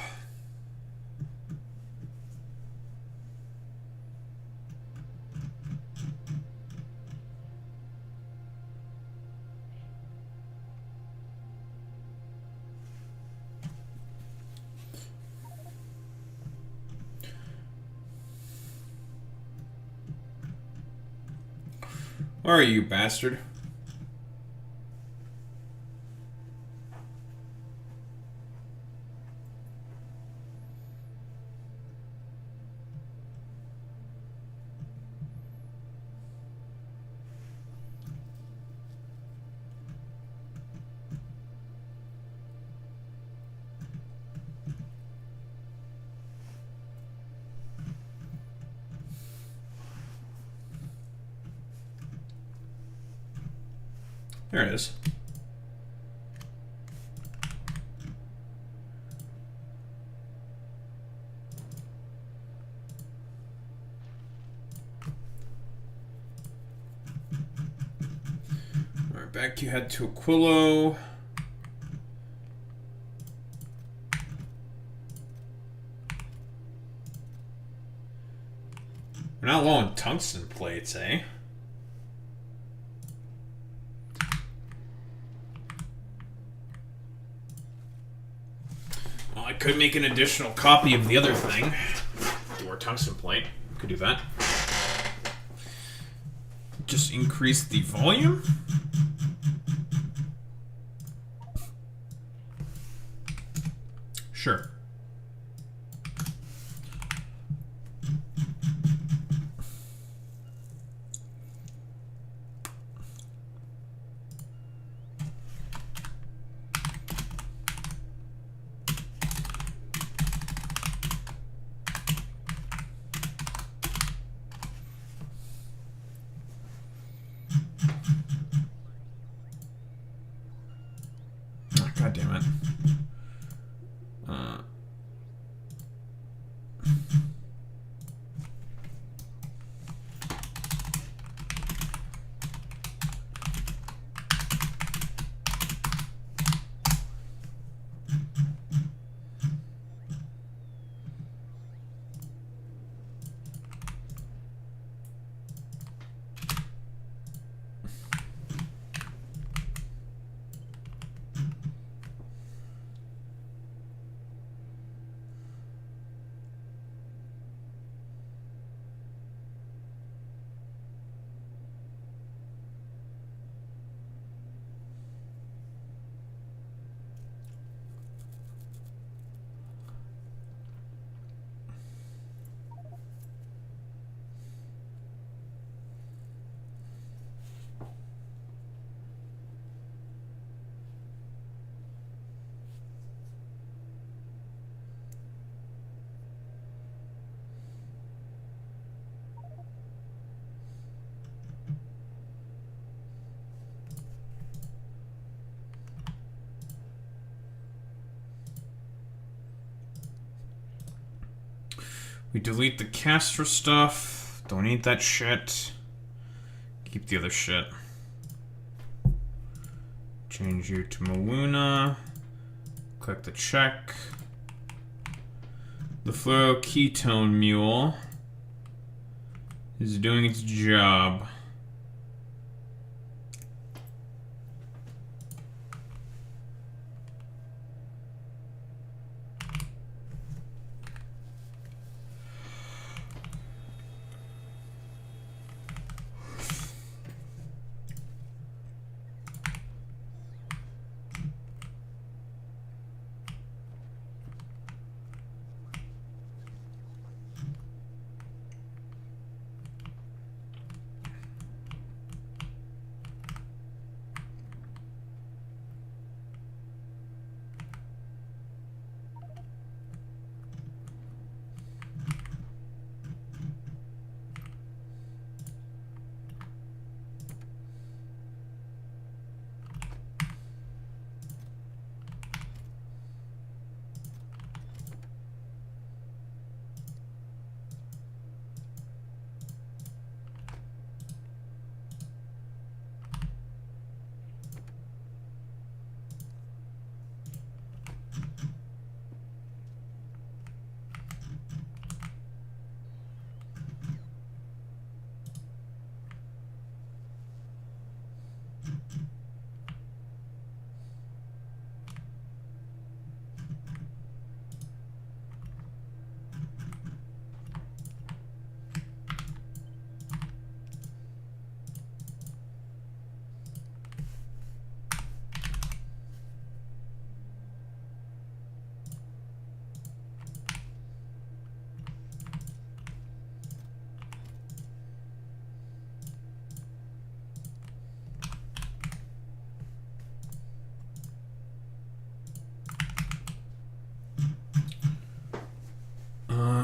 Where are you, bastard? There it is. Alright, back you head to Aquilo. We're not low on tungsten plates, eh? I could make an additional copy of the other thing. Or tungsten plate. Could do that. Just increase the volume. Sure. God damn it. We delete the Castra stuff. Don't eat that shit. Keep the other shit. Change you to Maluna. Click the check. The fluoroketone mule is doing its job.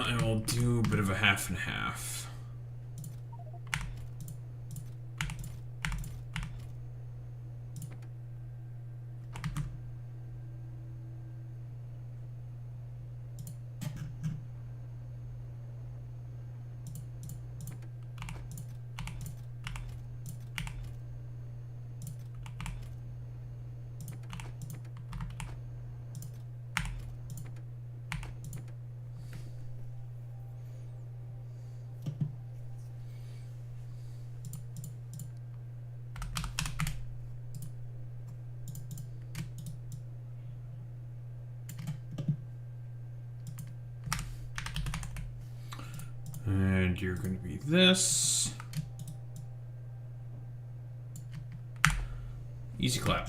And we'll do a bit of a half and half. And you're going to be this. Easy clap.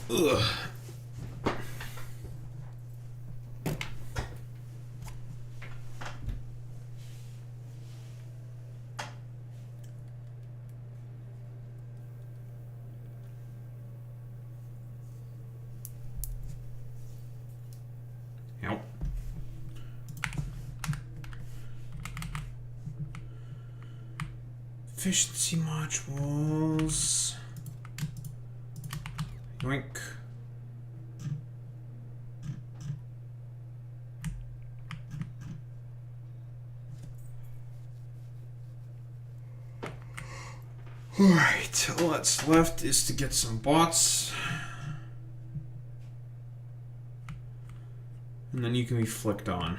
Ugh. Yep. Efficiency modules. Yoink. Alright, all that's left is to get some bots. And then you can be flicked on.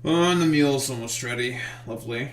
Oh, and the meal's almost ready. Lovely.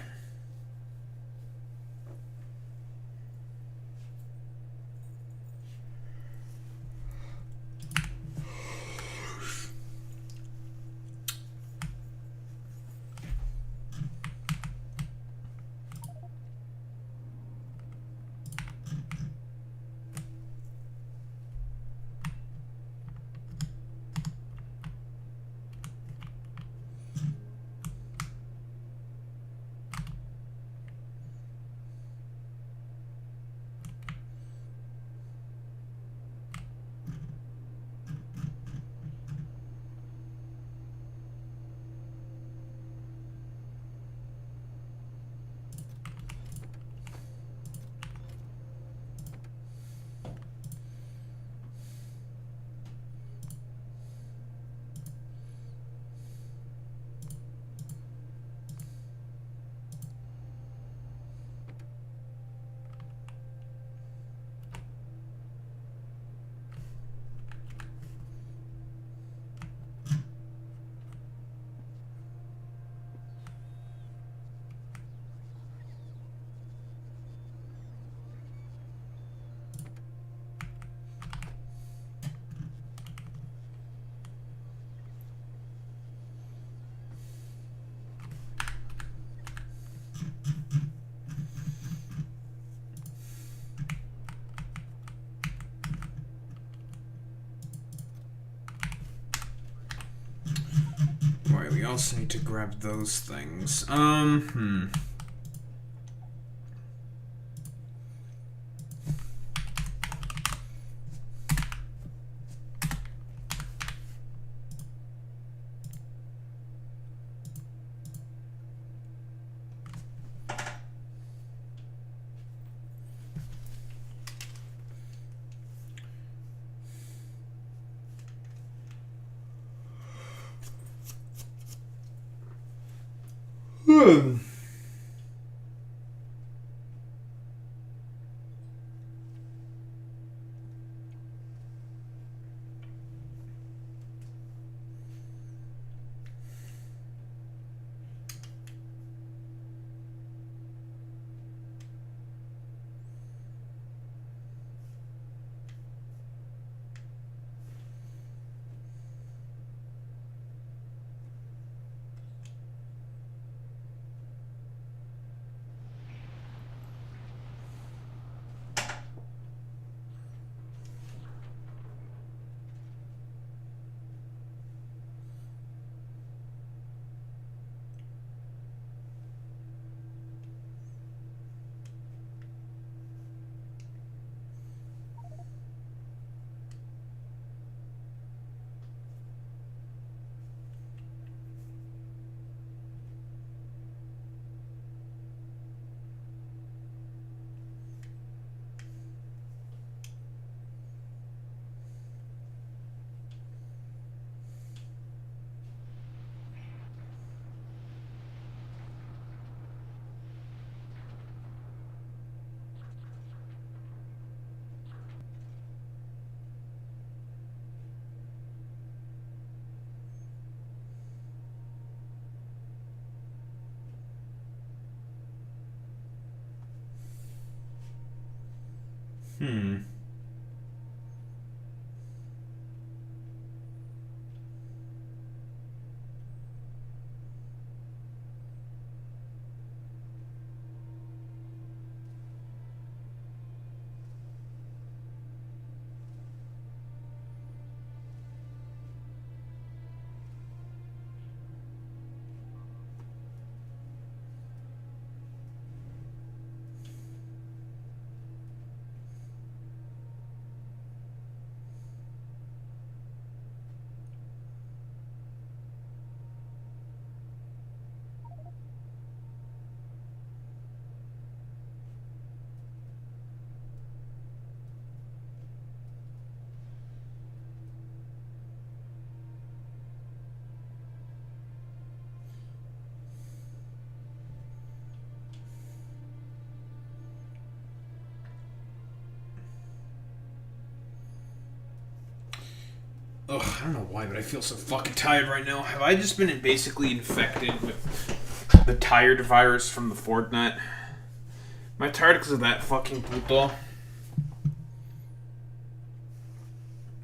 Right, we also need to grab those things. Ugh, I don't know why, but I feel so fucking tired right now. Have I just been basically infected with the tired virus from the Fortnite? Am I tired because of that fucking puto?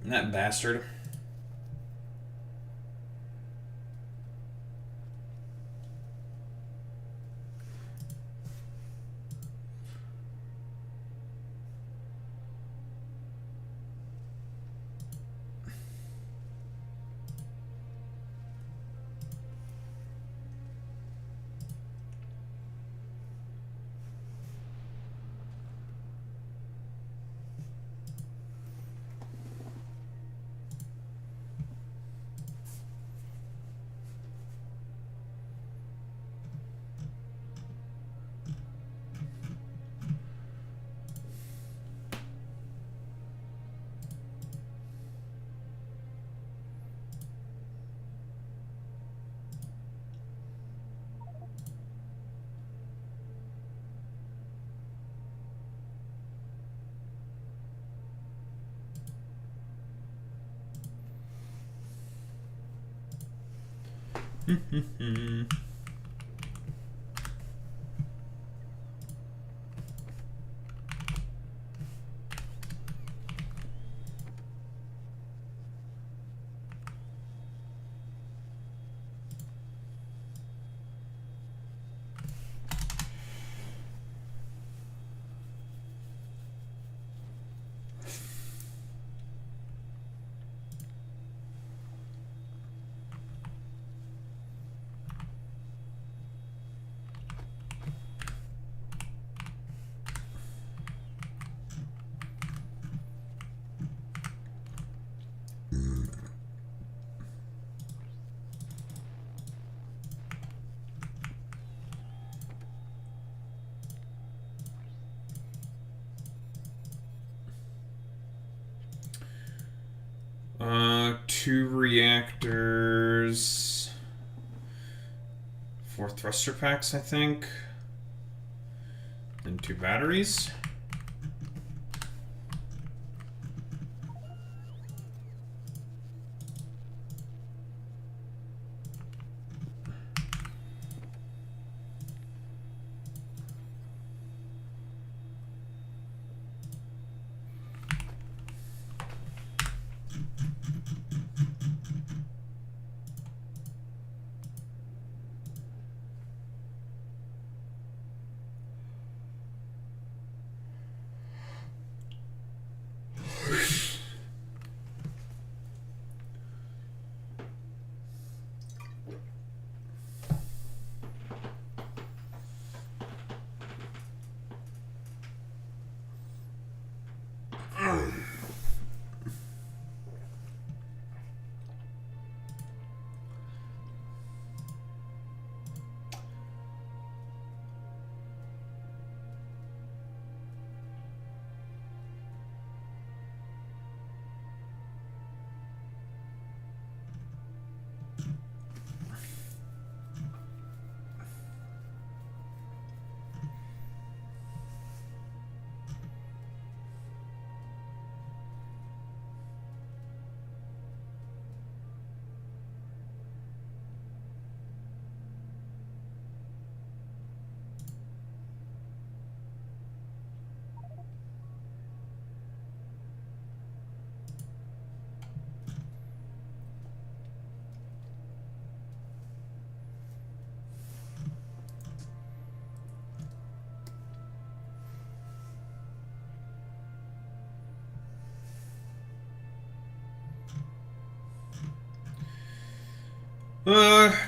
That bastard. Two reactors, 4 thruster packs, I think, and 2 batteries.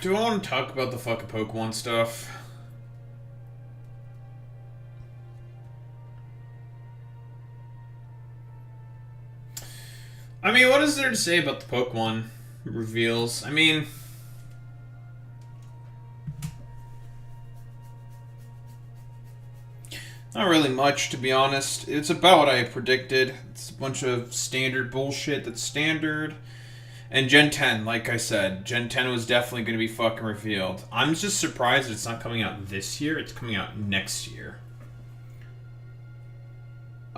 Do I want to talk about the fucking Pokemon stuff? I mean, what is there to say about the Pokemon reveals? I mean, not really much, to be honest. It's about what I predicted. It's a bunch of standard bullshit that's standard. And Gen 10, like I said, Gen 10 was definitely going to be fucking revealed. I'm just surprised it's not coming out this year. It's coming out next year.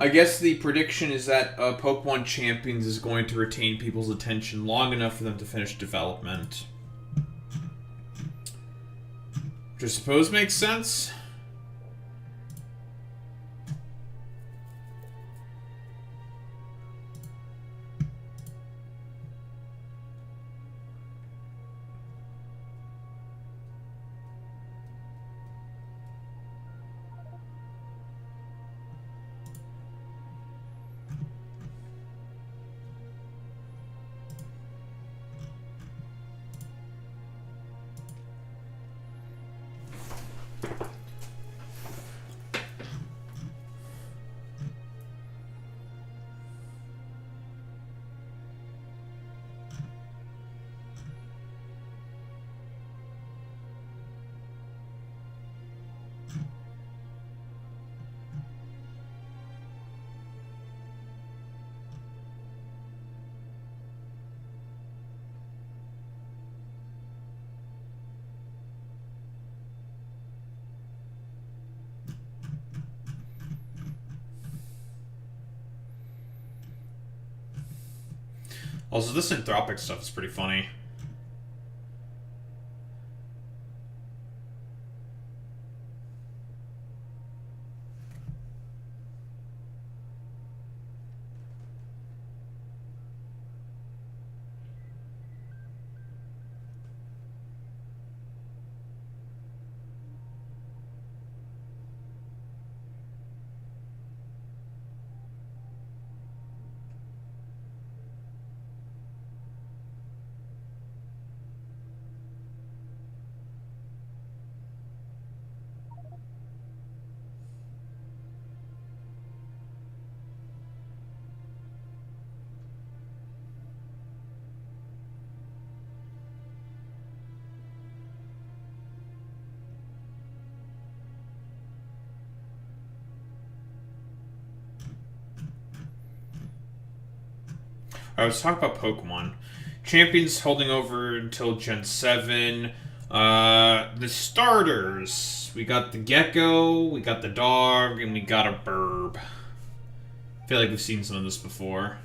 I guess the prediction is that Pokemon Champions is going to retain people's attention long enough for them to finish development. Which I suppose makes sense. Also, this anthropic stuff is pretty funny. I was talking about Pokemon. Champions holding over until Gen 7. The starters. We got the Gecko, we got the dog, and we got a Burb. I feel like we've seen some of this before.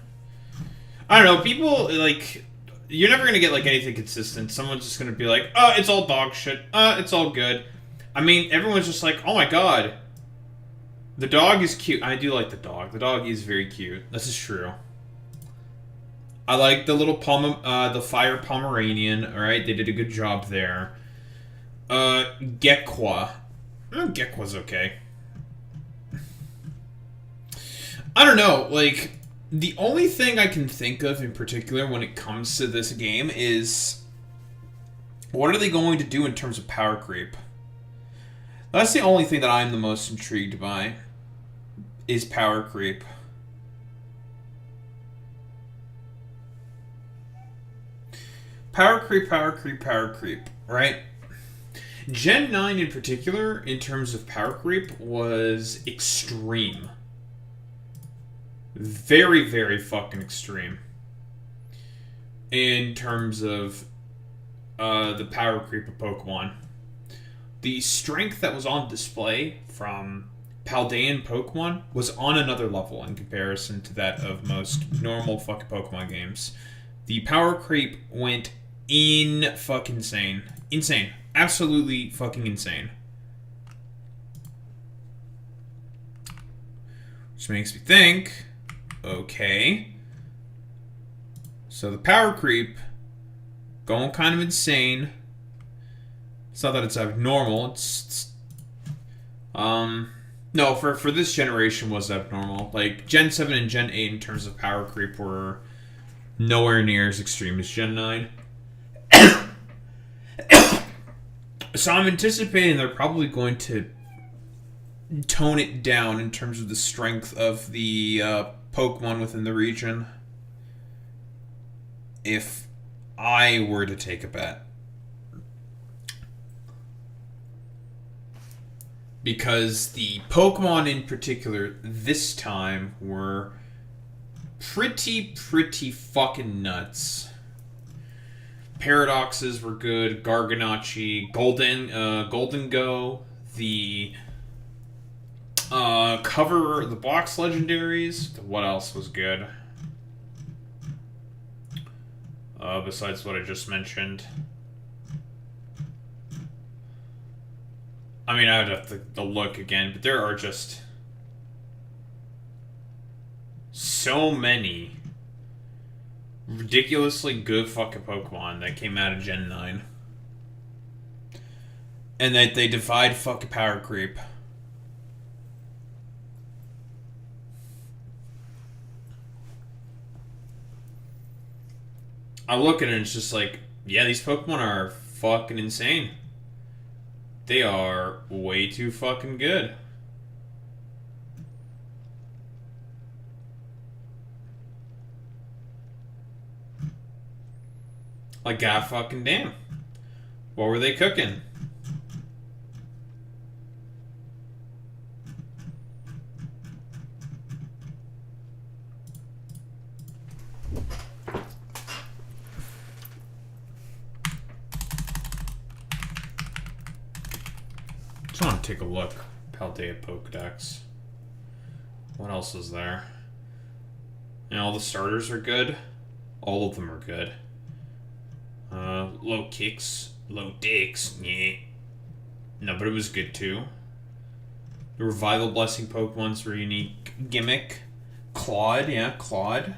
I don't know, people, like, you're never gonna get, like, anything consistent. Someone's just gonna be like, oh, it's all dog shit. It's all good. I mean, everyone's just like, oh my god. The dog is cute. I do like the dog. The dog is very cute. This is true. I like the little the fire Pomeranian. Alright, they did a good job there. Gekwa. Gekwa's okay. I don't know, like, the only thing I can think of in particular when it comes to this game is, what are they going to do in terms of power creep? That's the only thing that I'm the most intrigued by, is power creep. Power creep, power creep, power creep, right? Gen 9 in particular, in terms of power creep, was extreme. Very, very fucking extreme. In terms of the power creep of Pokemon. The strength that was on display from Paldean Pokemon was on another level in comparison to that of most normal fucking Pokemon games. The power creep went fucking insane. Insane. Absolutely fucking insane. Which makes me think, okay. So the power creep going kind of insane. It's not that it's abnormal, it's no, for this generation was abnormal. Like, Gen 7 and Gen 8 in terms of power creep were nowhere near as extreme as Gen 9. So I'm anticipating they're probably going to tone it down in terms of the strength of the Pokemon within the region. If I were to take a bet. Because the Pokemon in particular this time were pretty fucking nuts. Paradoxes were good, Garganacci, Golden Go, the Cover the box legendaries. What else was good? Besides what I just mentioned. I mean, I would have to look again, but there are just so many ridiculously good fucking Pokemon that came out of Gen 9. And that they defied fucking power creep. I look at it and it's just like, yeah, these Pokemon are fucking insane. They are way too fucking good. Like, god fucking damn. What were they cooking? Just want to take a look. Paldea Pokedex. What else is there? And all the starters are good. All of them are good. Low kicks, low dicks, yeah. No, but it was good too. The Revival Blessing Pokemons were unique gimmick. Claude, yeah, Claude.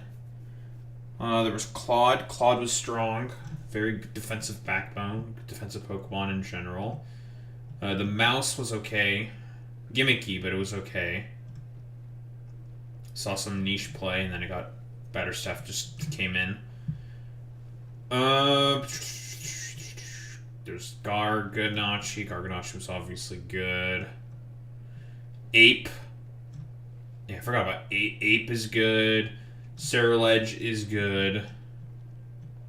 There was Claude. Claude was strong. Very good defensive backbone. Defensive Pokemon in general. The Mouse was okay. Gimmicky, but it was okay. Saw some niche play, and then it got better stuff just came in. There's Garganachi. Garganachi was obviously good. Ape. Yeah, I forgot about Ape. Ape is good. Ceruledge is good.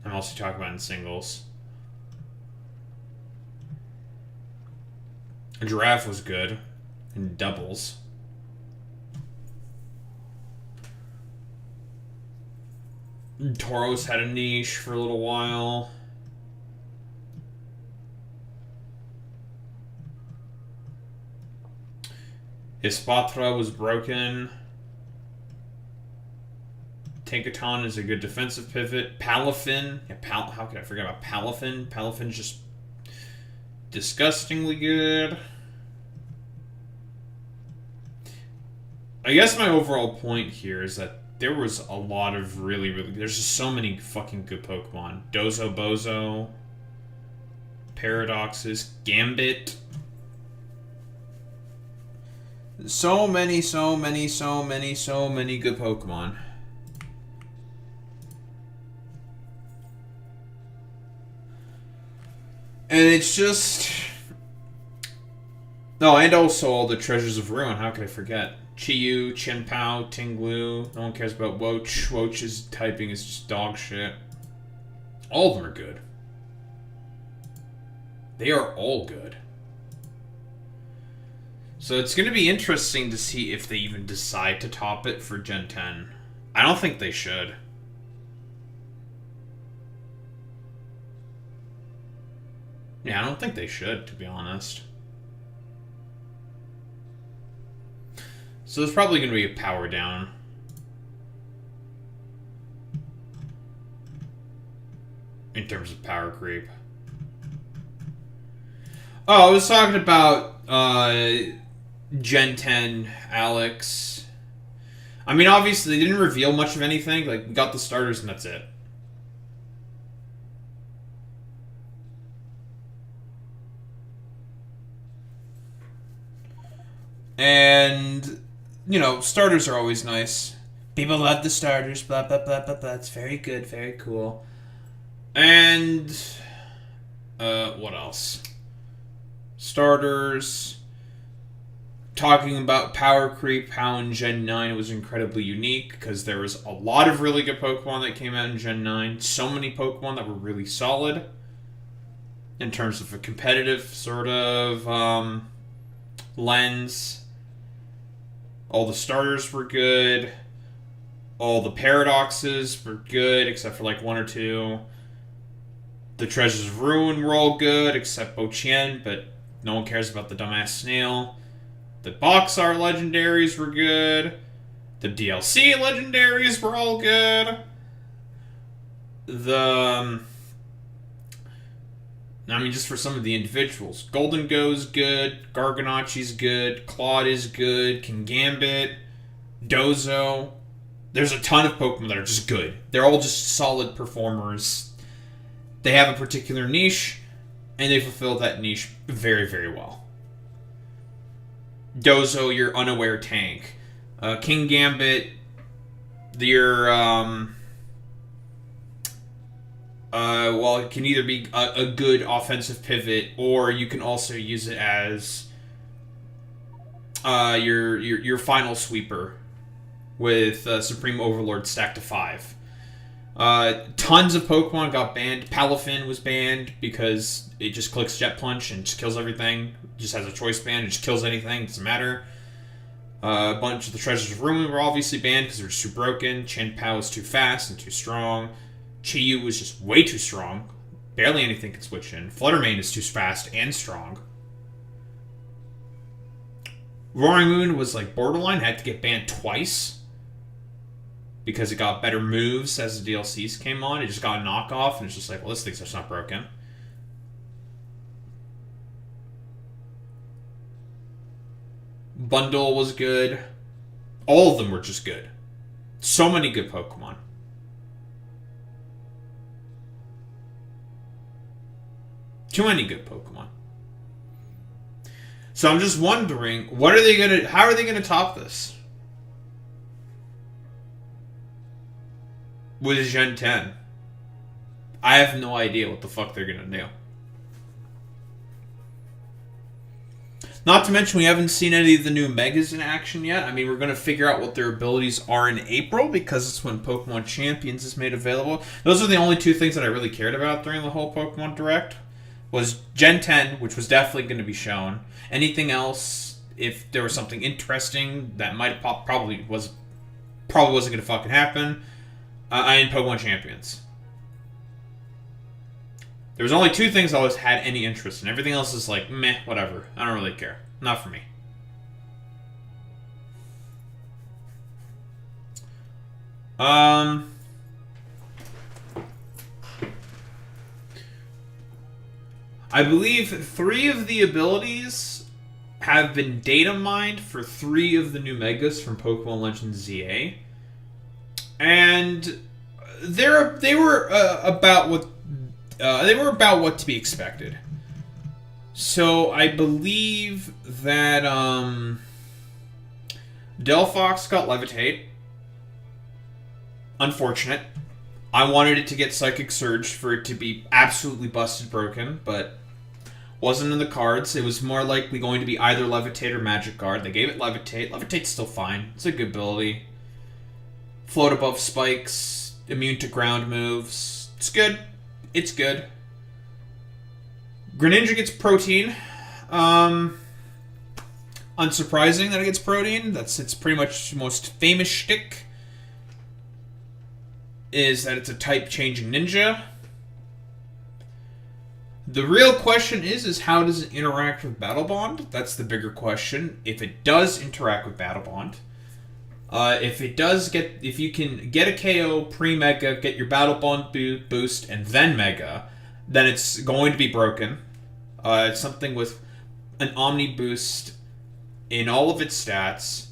I'm also talking about in singles. A Giraffe was good. In doubles. Tauros had a niche for a little while. Ispatra was broken. Tankaton is a good defensive pivot. Palafin. Yeah, how could I forget about Palafin? Palafin's just disgustingly good. I guess my overall point here is that there was a lot of really... There's just so many fucking good Pokemon. Dozo Bozo. Paradoxes. Gambit. So many good Pokemon. And it's just... No, and also all the Treasures of Ruin. How could I forget? Chiyu, Chenpao, Tinglu. No one cares about Woach. Woach's typing is just dog shit. All of them are good. They are all good. So it's going to be interesting to see if they even decide to top it for Gen 10. I don't think they should. Yeah, I don't think they should, to be honest. So there's probably going to be a power down. In terms of power creep. Oh, I was talking about Gen 10 Alex. I mean, obviously, they didn't reveal much of anything. Like, we got the starters and that's it. And, you know, starters are always nice. People love the starters, blah, blah, blah, blah, blah. It's very good, very cool. And, what else? Starters. Talking about power creep, how in Gen 9 it was incredibly unique, because there was a lot of really good Pokemon that came out in Gen 9. So many Pokemon that were really solid. In terms of a competitive sort of, lens. All the starters were good. All the paradoxes were good, except for like one or two. The Treasures of Ruin were all good, except Bochien, but no one cares about the dumbass snail. The box art legendaries were good. The DLC legendaries were all good. Just for some of the individuals. Golden Go's good. Garganacci's good. Claude is good. Kingambit. Dozo. There's a ton of Pokemon that are just good. They're all just solid performers. They have a particular niche, and they fulfill that niche very, very well. Dozo, your unaware tank. Kingambit, your, it can either be a good offensive pivot, or you can also use it as your final sweeper with Supreme Overlord stacked to 5. Tons of Pokemon got banned. Palafin was banned because it just clicks Jet Punch and just kills everything. It just has a choice band. It just kills anything. It doesn't matter. A bunch of the Treasures of Ruin were obviously banned because they're just too broken. Chien-Pao was too fast and too strong. Chi-Yu was just way too strong. Barely anything could switch in. Fluttermane is too fast and strong. Roaring Moon was like borderline. Had to get banned twice because it got better moves as the DLCs came on. It just got a knockoff, and it's just like, well, this thing's just not broken. Bundle was good. All of them were just good. So many good Pokemon. Too many good Pokemon. So I'm just wondering, how are they gonna top this? With Gen 10. I have no idea what the fuck they're gonna do. Not to mention, we haven't seen any of the new Megas in action yet. I mean, we're going to figure out what their abilities are in April, because it's when Pokemon Champions is made available. Those are the only two things that I really cared about during the whole Pokemon Direct. Was Gen 10, which was definitely going to be shown. Anything else, if there was something interesting that might have popped, probably wasn't going to fucking happen. And Pokemon Champions. There was only two things I always had any interest in. Everything else is like, meh, whatever. I don't really care. Not for me. I believe 3 of the abilities have been data mined for 3 of the new Megas from Pokemon Legends ZA. And they were about what to be expected. So I believe that Delphox got Levitate. Unfortunate. I wanted it to get Psychic Surge for it to be absolutely busted broken, but wasn't in the cards. It was more likely going to be either Levitate or Magic Guard. They gave it Levitate. Levitate's still fine. It's a good ability. Float above spikes. Immune to ground moves. It's good. It's good. Greninja gets Protein. Unsurprising that it gets Protein. That's its pretty much most famous shtick. Is that it's a type-changing ninja. The real question is how does it interact with Battle Bond? That's the bigger question. If it does interact with Battle Bond, if you can get a KO pre-Mega, get your Battle Bond boost, and then Mega, then it's going to be broken. It's something with an Omni boost in all of its stats,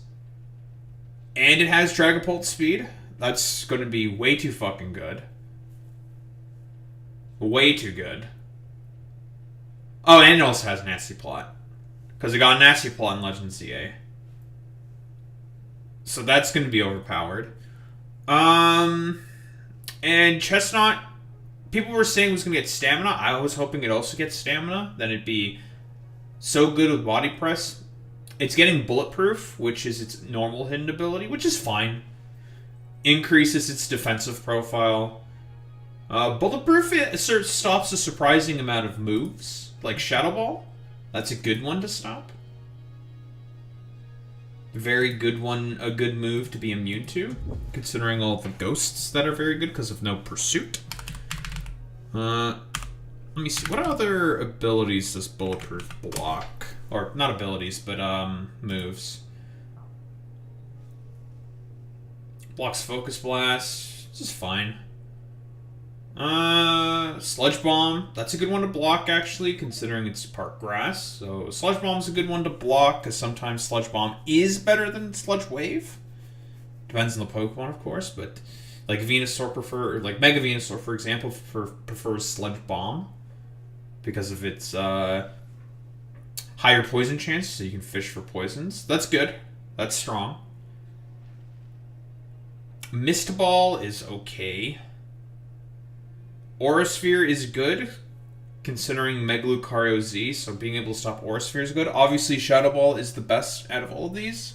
and it has Dragapult speed. That's going to be way too fucking good. Way too good. Oh, and it also has Nasty Plot. Because it got a Nasty Plot in Legends ZA. So that's going to be overpowered. And Chestnut, people were saying it was going to get Stamina. I was hoping it also gets Stamina. Then it'd be so good with Body Press. It's getting Bulletproof, which is its normal hidden ability, which is fine. Increases its defensive profile. Bulletproof stops a surprising amount of moves, like Shadow Ball. That's a good one to stop. Very good one, a good move to be immune to, considering all the ghosts that are very good because of no pursuit. Let me see, what other abilities does Bulletproof block? Or, not abilities, but, moves. Blocks Focus Blast. This is fine. Sludge Bomb. That's a good one to block, actually, considering it's part grass. So, Sludge Bomb's a good one to block, because sometimes Sludge Bomb is better than Sludge Wave. Depends on the Pokemon, of course, but... Like, Venusaur like, Mega Venusaur, for example, prefers Sludge Bomb. Because of its, higher poison chance, so you can fish for poisons. That's good. That's strong. Mist Ball is okay. Aura Sphere is good, considering Mega Lucario Z, so being able to stop Aura Sphere is good. Obviously, Shadow Ball is the best out of all of these,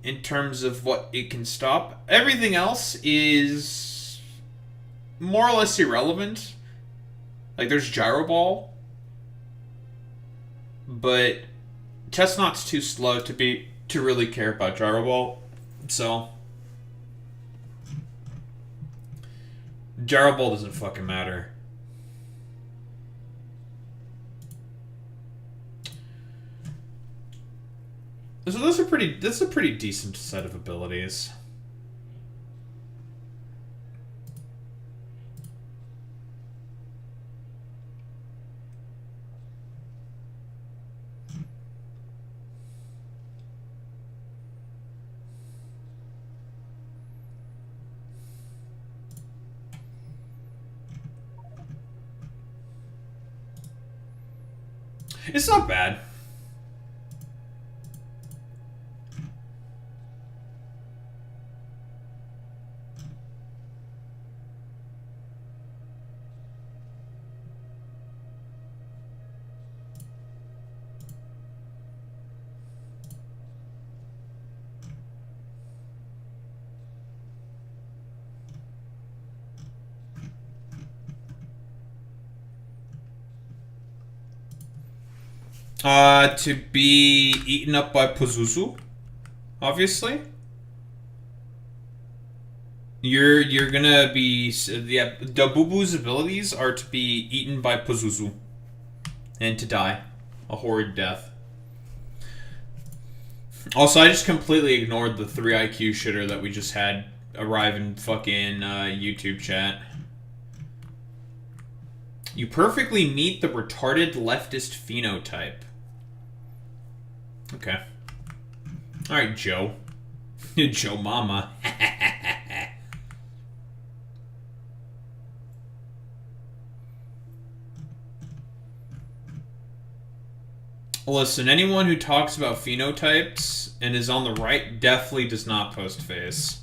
in terms of what it can stop. Everything else is more or less irrelevant. Like, there's Gyro Ball, but Chestnut's too slow to really care about Gyro Ball, so... Gyro Ball doesn't fucking matter. So this is a pretty decent set of abilities. It's not bad. To be eaten up by Pazuzu, obviously. You're gonna be... Yeah, Dabubu's abilities are to be eaten by Pazuzu. And to die. A horrid death. Also, I just completely ignored the 3 IQ shitter that we just had arrive in fucking YouTube chat. You perfectly meet the retarded leftist phenotype. Okay. Alright, Joe. Joe Mama. Listen, anyone who talks about phenotypes and is on the right definitely does not post face.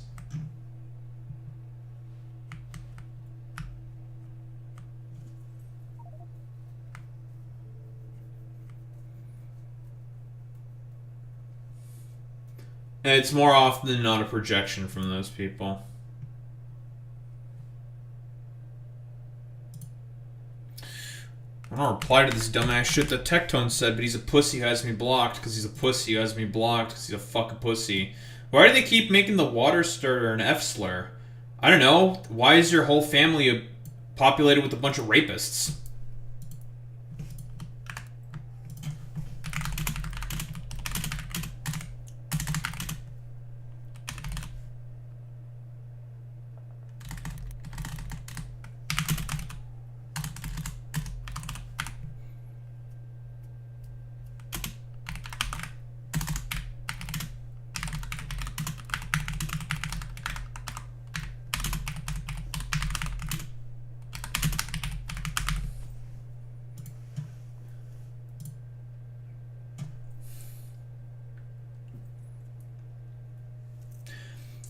It's more often than not a projection from those people. I don't reply to this dumbass shit that Tectone said, but he's a pussy who has me blocked because he's a pussy who has me blocked because he's a fucking pussy. Why do they keep making the water starter an F slur? I don't know. Why is your whole family populated with a bunch of rapists?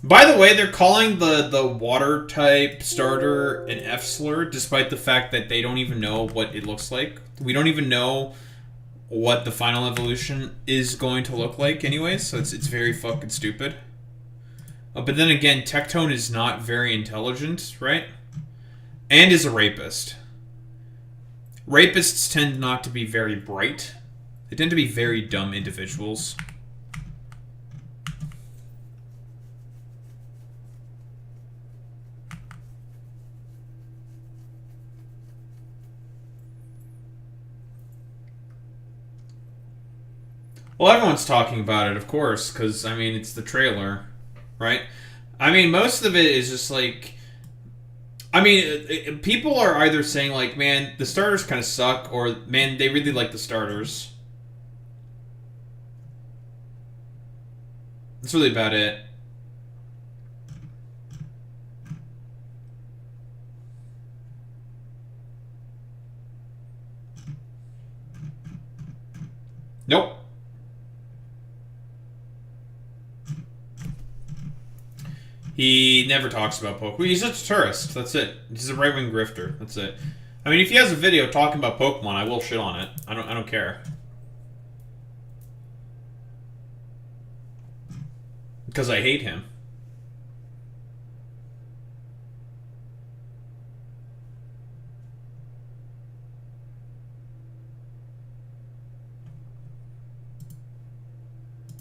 By the way, they're calling the water type starter an F slur, despite the fact that they don't even know what it looks like. We don't even know what the final evolution is going to look like anyways, so it's very fucking stupid. But then again, Tectone is not very intelligent, right? And is a rapist. Rapists tend not to be very bright. They tend to be very dumb individuals. Well, everyone's talking about it, of course, because, I mean, it's the trailer, right? I mean, most of it is just like... I mean, people are either saying, like, man, the starters kind of suck, or, man, they really like the starters. That's really about it. Nope. He never talks about Pokemon. He's just a tourist. That's it. He's a right-wing grifter. That's it. I mean, if he has a video talking about Pokemon, I will shit on it. I don't care. Because I hate him.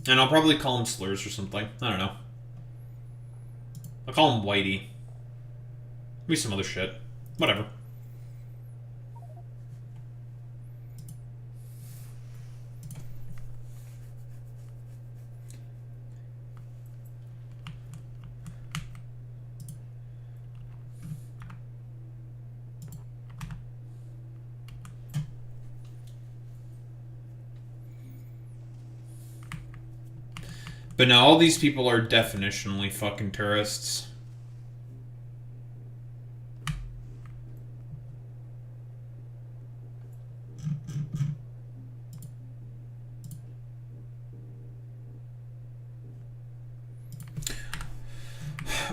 And I'll probably call him slurs or something. I don't know. I'll call him Whitey. Maybe some other shit. Whatever. But no, all these people are definitionally fucking tourists.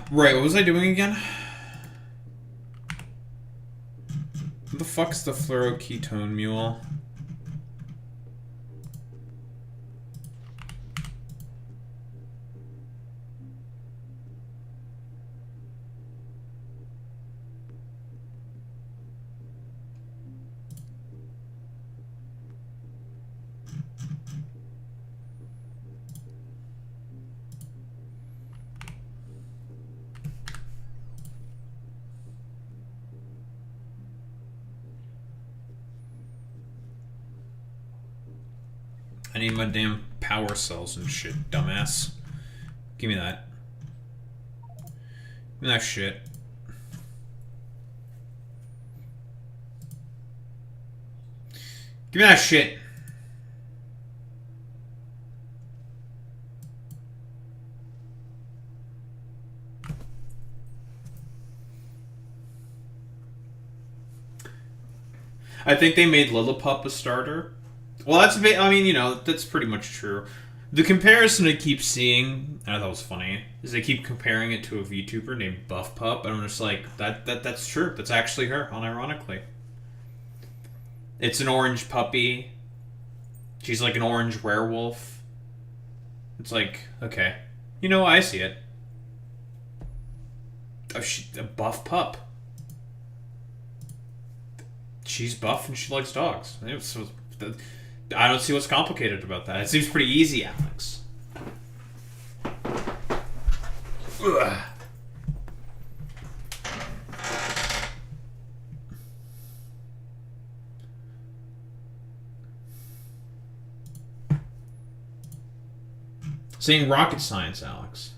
Right, what was I doing again? What the fuck's the fluoroketone mule? I need my damn power cells and shit, dumbass. Give me that. Give me that shit. Give me that shit. I think they made Lillipup a starter. Well, that's a bit, I mean, you know, that's pretty much true. The comparison I keep seeing, I thought was funny, is they keep comparing it to a VTuber named Buff Pup, and I'm just like, that's true. That's actually her, unironically. It's an orange puppy. She's like an orange werewolf. It's like, okay. You know, I see it. Oh, a buff pup. She's buff and she likes dogs. I don't see what's complicated about that. It seems pretty easy, Alex. Ugh. Saying rocket science, Alex.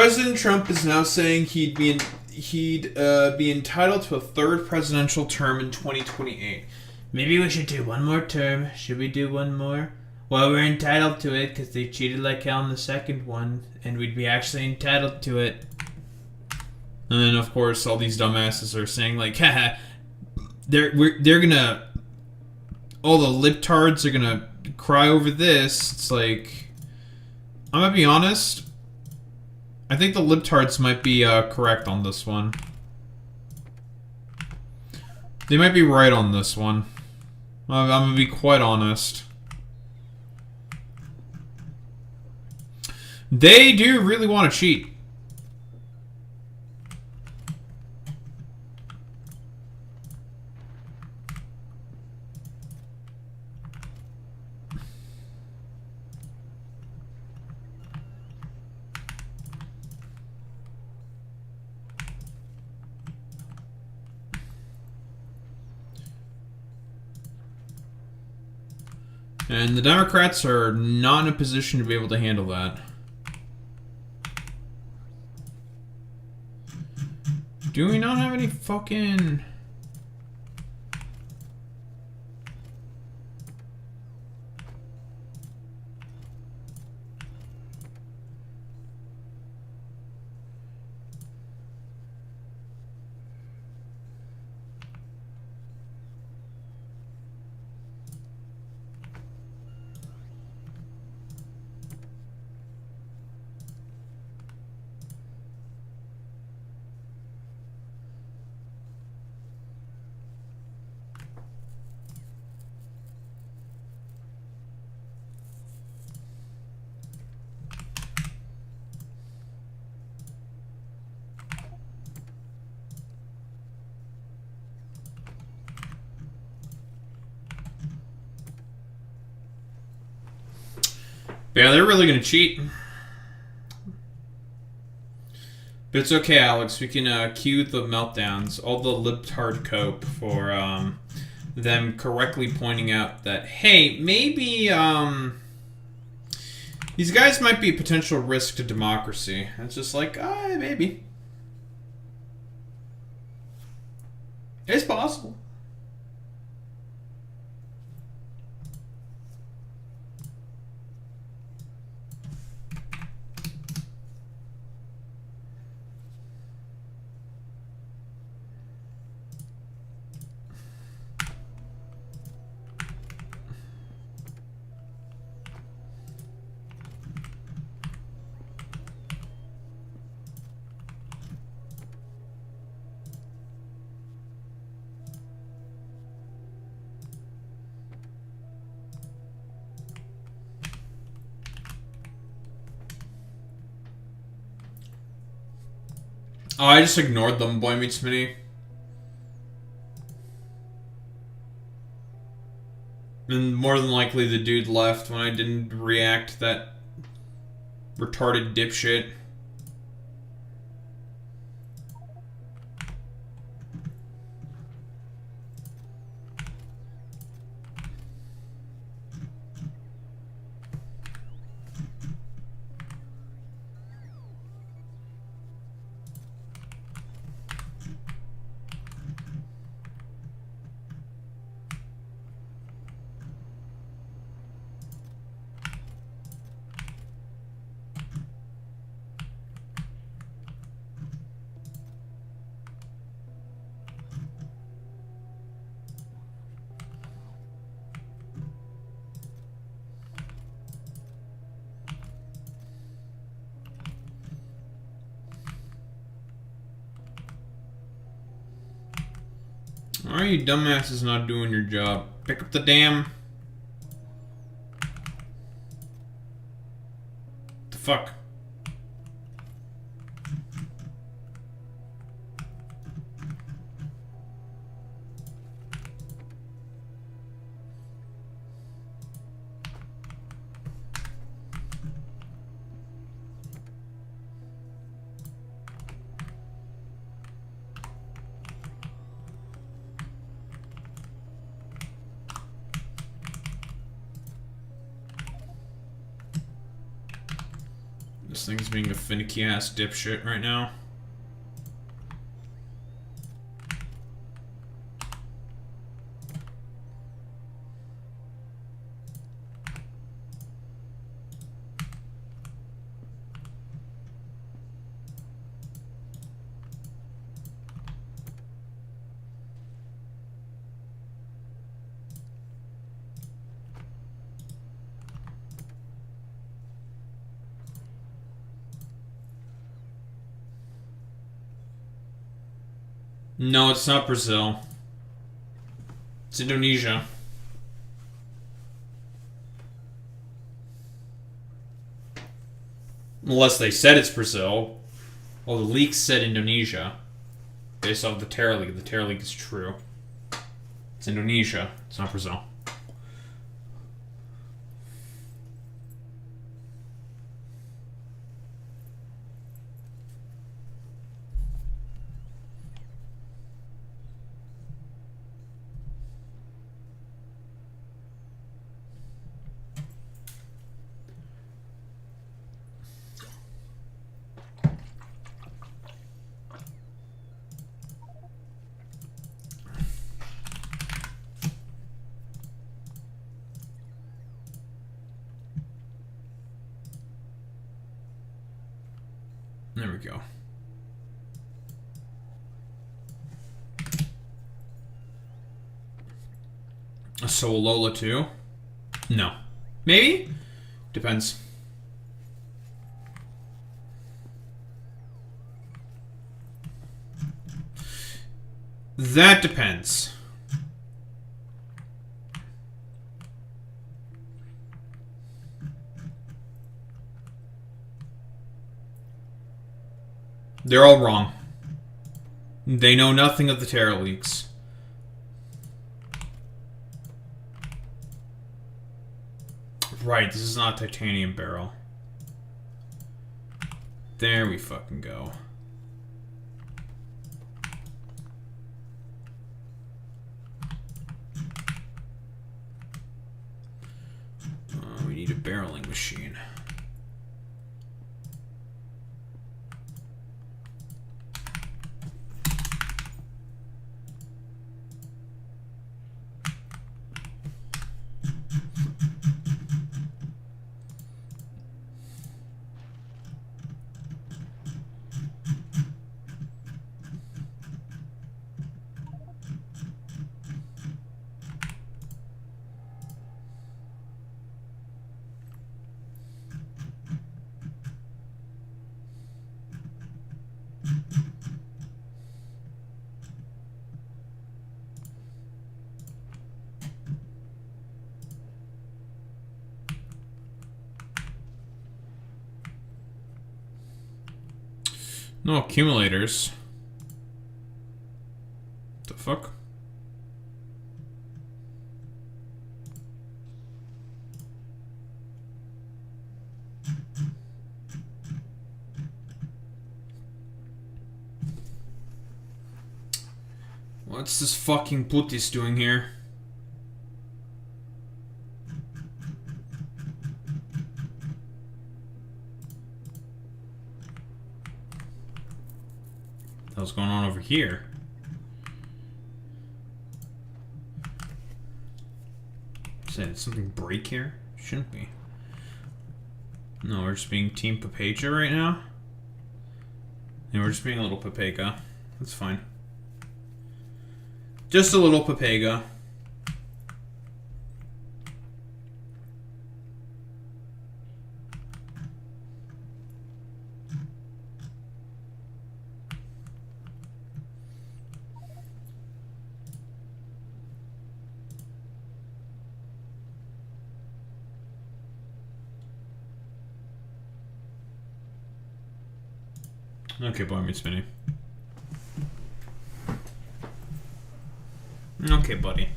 President Trump is now saying he'd be entitled to a third presidential term in 2028. Maybe we should do one more term. Should we do one more? Well, we're entitled to it because they cheated like hell in the second one, and we'd be actually entitled to it. And then, of course, all these dumbasses are saying like, haha, they're gonna, all the libtards are gonna cry over this. It's like, I'm gonna be honest. I think the libtards might be correct on this one. They might be right on this one. I'm gonna be quite honest. They do really want to cheat. And the Democrats are not in a position to be able to handle that. Do we not have any fucking... Yeah, they're really gonna cheat. But it's okay, Alex. We can cue the meltdowns, all the libtard cope for them correctly pointing out that, hey, maybe these guys might be a potential risk to democracy. It's just like, maybe. It's possible. Oh, I just ignored them, Boy Meets Mini. And more than likely the dude left when I didn't react to that retarded dipshit. Why are you dumbasses not doing your job? Pick up the damn... The fuck? This thing's being a finicky ass dipshit right now. No, it's not Brazil. It's Indonesia. Unless they said it's Brazil. Well, the leaks said Indonesia. Based off the Terror League. The Terror League is true. It's Indonesia. It's not Brazil. There we go. So Lola too? No. Maybe? Depends. That depends. They're all wrong. They know nothing of the Terror Leaks. Right, this is not a titanium barrel. There we fucking go. We need a barreling machine. No accumulators. The fuck? What's this fucking putis doing here? What's going on over here? Did something break here? Shouldn't be. No, we're just being Team Papeja right now. And we're just being a little Papega. That's fine. Just a little Papega. Okay, boy, meat spinning. Okay, buddy.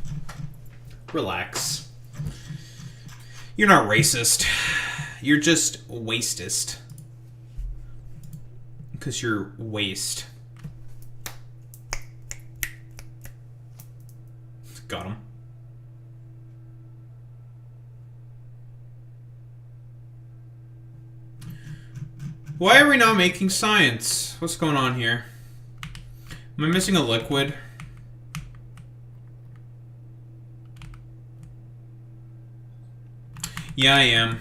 Relax. You're not racist. You're just wastist. Because you're waste. Got him. Why are we not making science? What's going on here? Am I missing a liquid? Yeah, I am.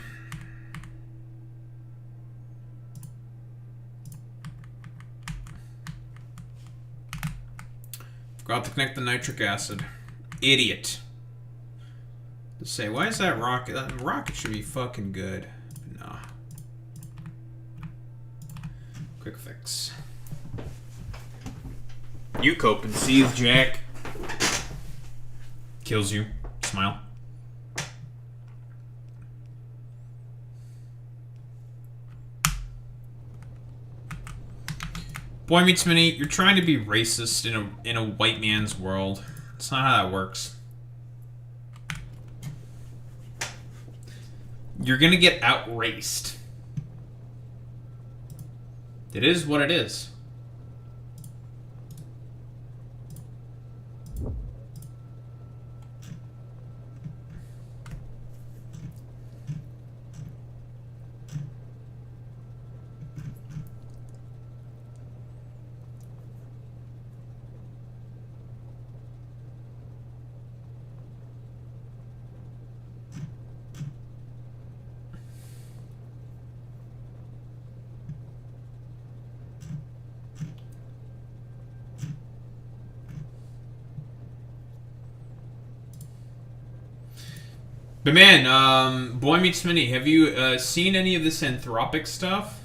Forgot to connect the nitric acid. Idiot. To say, why is that rocket? That rocket should be fucking good. But nah. Quick fix. You cope and seethe, Jack. Kills you. Smile. Boy Meets Mini, you're trying to be racist in a white man's world. It's not how that works. You're gonna get outraced. It is what it is. But man, Boy Meets Mini, have you seen any of this anthropic stuff?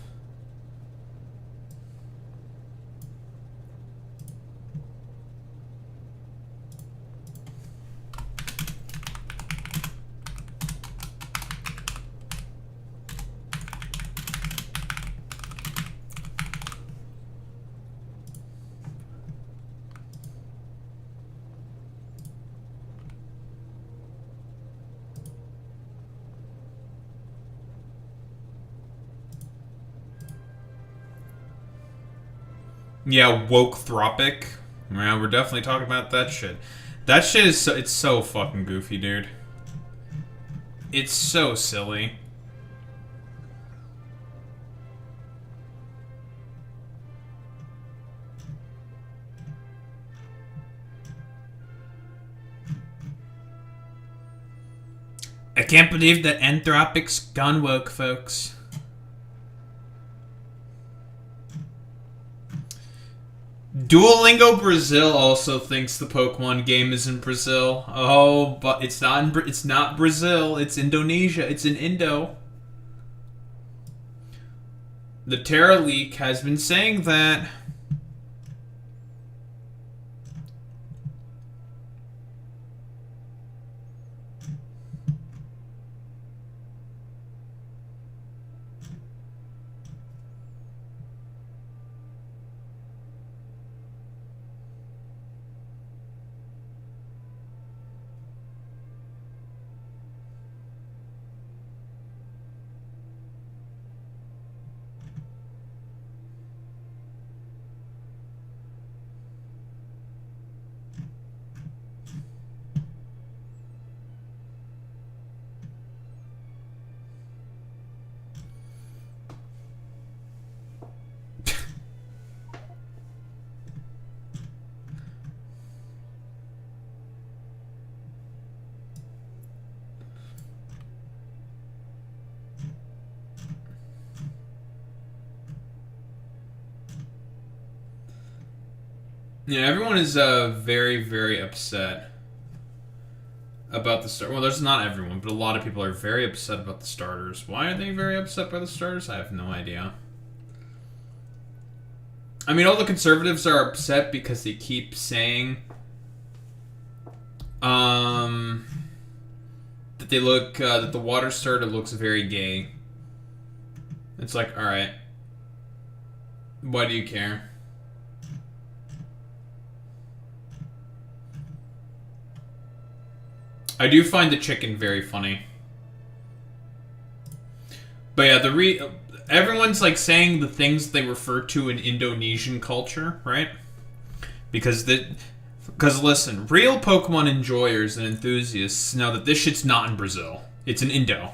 Yeah, woke-thropic. Yeah, we're definitely talking about that shit. That shit is so, it's so fucking goofy, dude. It's so silly. I can't believe that anthropic's gone woke, folks. Duolingo Brazil also thinks the Pokemon game is in Brazil. Oh, but it's not in it's not Brazil. It's Indonesia. It's in Indo. The Terra Leak has been saying that. Yeah, everyone is very, very upset about the start. Well, there's not everyone, but a lot of people are very upset about the starters. Why are they very upset by the starters? I have no idea. I mean, all the conservatives are upset because they keep saying that they look that the water starter looks very gay. It's like, all right, why do you care? I do find the chicken very funny. But yeah, everyone's like saying the things they refer to in Indonesian culture, right? Because listen, real Pokemon enjoyers and enthusiasts know that this shit's not in Brazil. It's in Indo,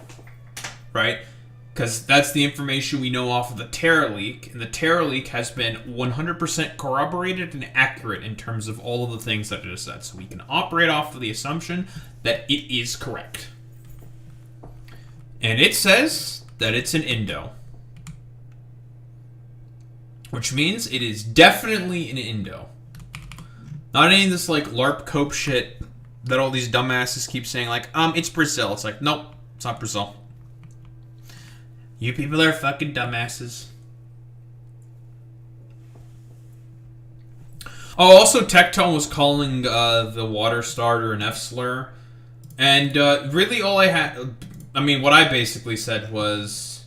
right? Because that's the information we know off of the Terra leak, and the Terra leak has been 100% corroborated and accurate in terms of all of the things that it has said. So we can operate off of the assumption that it is correct. And it says that it's an Indo. Which means it is definitely an Indo. Not any of this, like, LARP cope shit that all these dumbasses keep saying, like, it's Brazil. It's like, nope, it's not Brazil. You people are fucking dumbasses. Oh, also, Tectone was calling the water starter an F-slur. And really all I had... I mean, what I basically said was...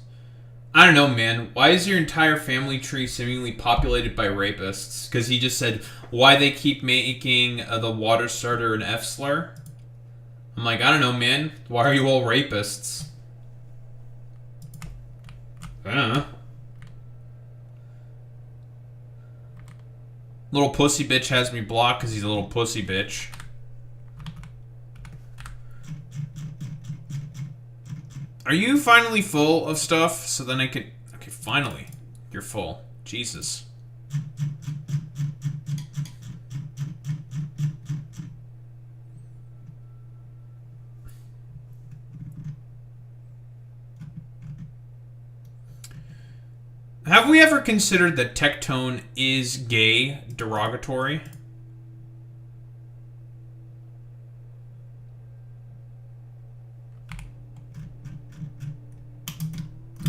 I don't know, man. Why is your entire family tree seemingly populated by rapists? Because he just said, why they keep making the water starter an F-slur? I'm like, I don't know, man. Why are you all rapists? I don't know. Little pussy bitch has me blocked because he's a little pussy bitch. Are you finally full of stuff? So then I can... Okay, finally. You're full. Jesus. Have we ever considered that Tectone is gay derogatory?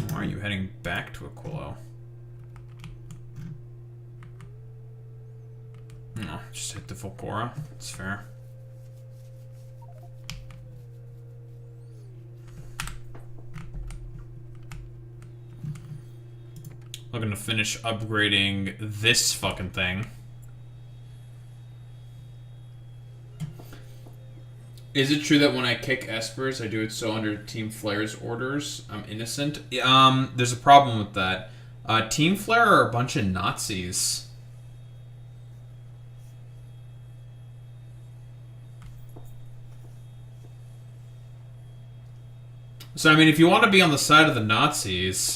Why are you heading back to Aquilo? No, just hit the Volcora. It's fair. Looking to finish upgrading this fucking thing. Is it true that when I kick Espers, I do it so under Team Flare's orders? I'm innocent? There's a problem with that. Team Flare are a bunch of Nazis. So, I mean, if you want to be on the side of the Nazis,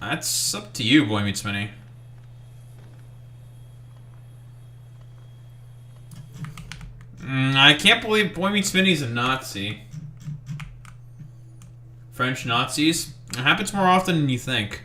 that's up to you, Boy Meets Mini. I can't believe Boy Meets Mini's a Nazi. French Nazis? It happens more often than you think.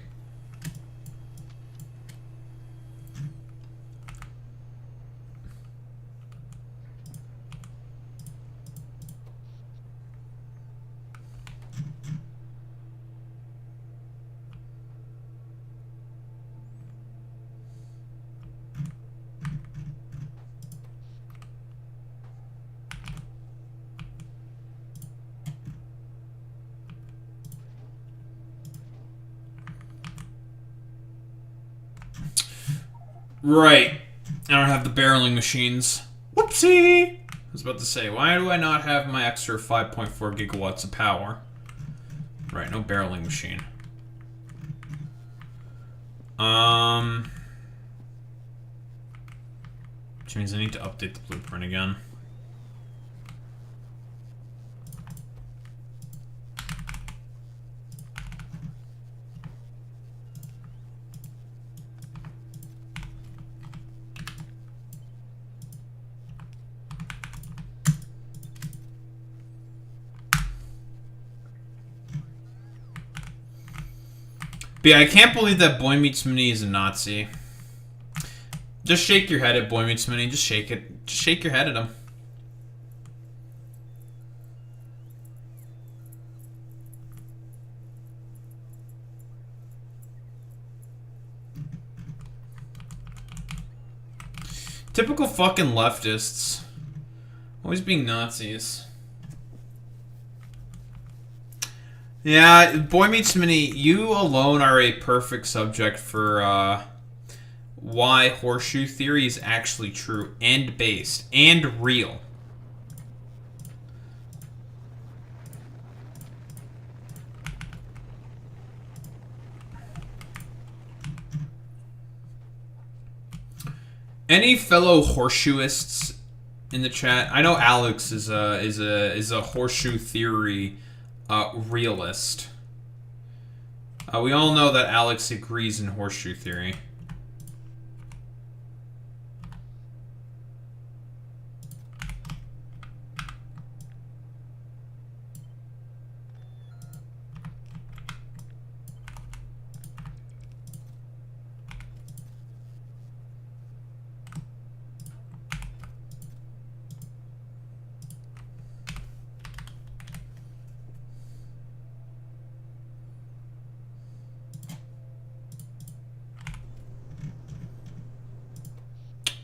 Right. I don't have the barreling machines. Whoopsie! I was about to say, why do I not have my extra 5.4 gigawatts of power? Right, no barreling machine. Which means I need to update the blueprint again. But yeah, I can't believe that Boy Meets Mini is a Nazi. Just shake your head at Boy Meets Mini. Just shake it. Just shake your head at him. Typical fucking leftists. Always being Nazis. Yeah, Boy Meets Mini, you alone are a perfect subject for why horseshoe theory is actually true and based and real. Any fellow horseshoeists in the chat? I know Alex is a horseshoe theory realist. We all know that Alex agrees in horseshoe theory.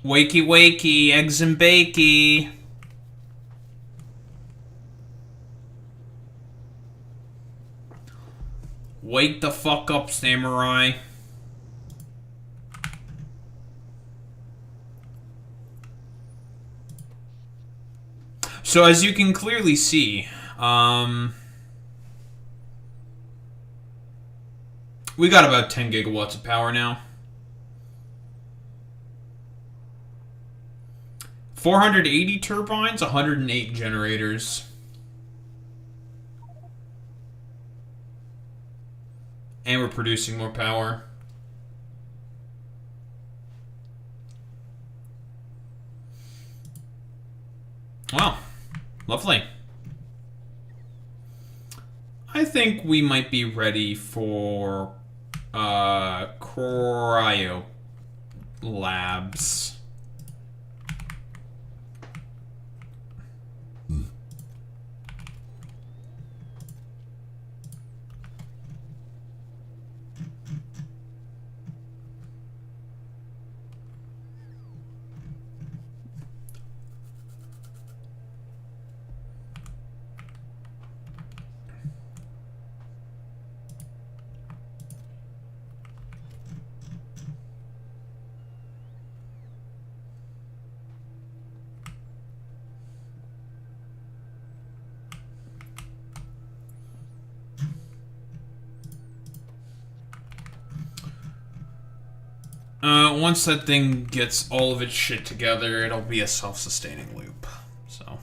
Wakey wakey, eggs and bakey. Wake the fuck up, samurai. So as you can clearly see, we got about 10 gigawatts of power now. 480 turbines, 108 generators. And we're producing more power. Wow. Lovely. I think we might be ready for cryo labs. Once that thing gets all of its shit together, it'll be a self-sustaining loop. So.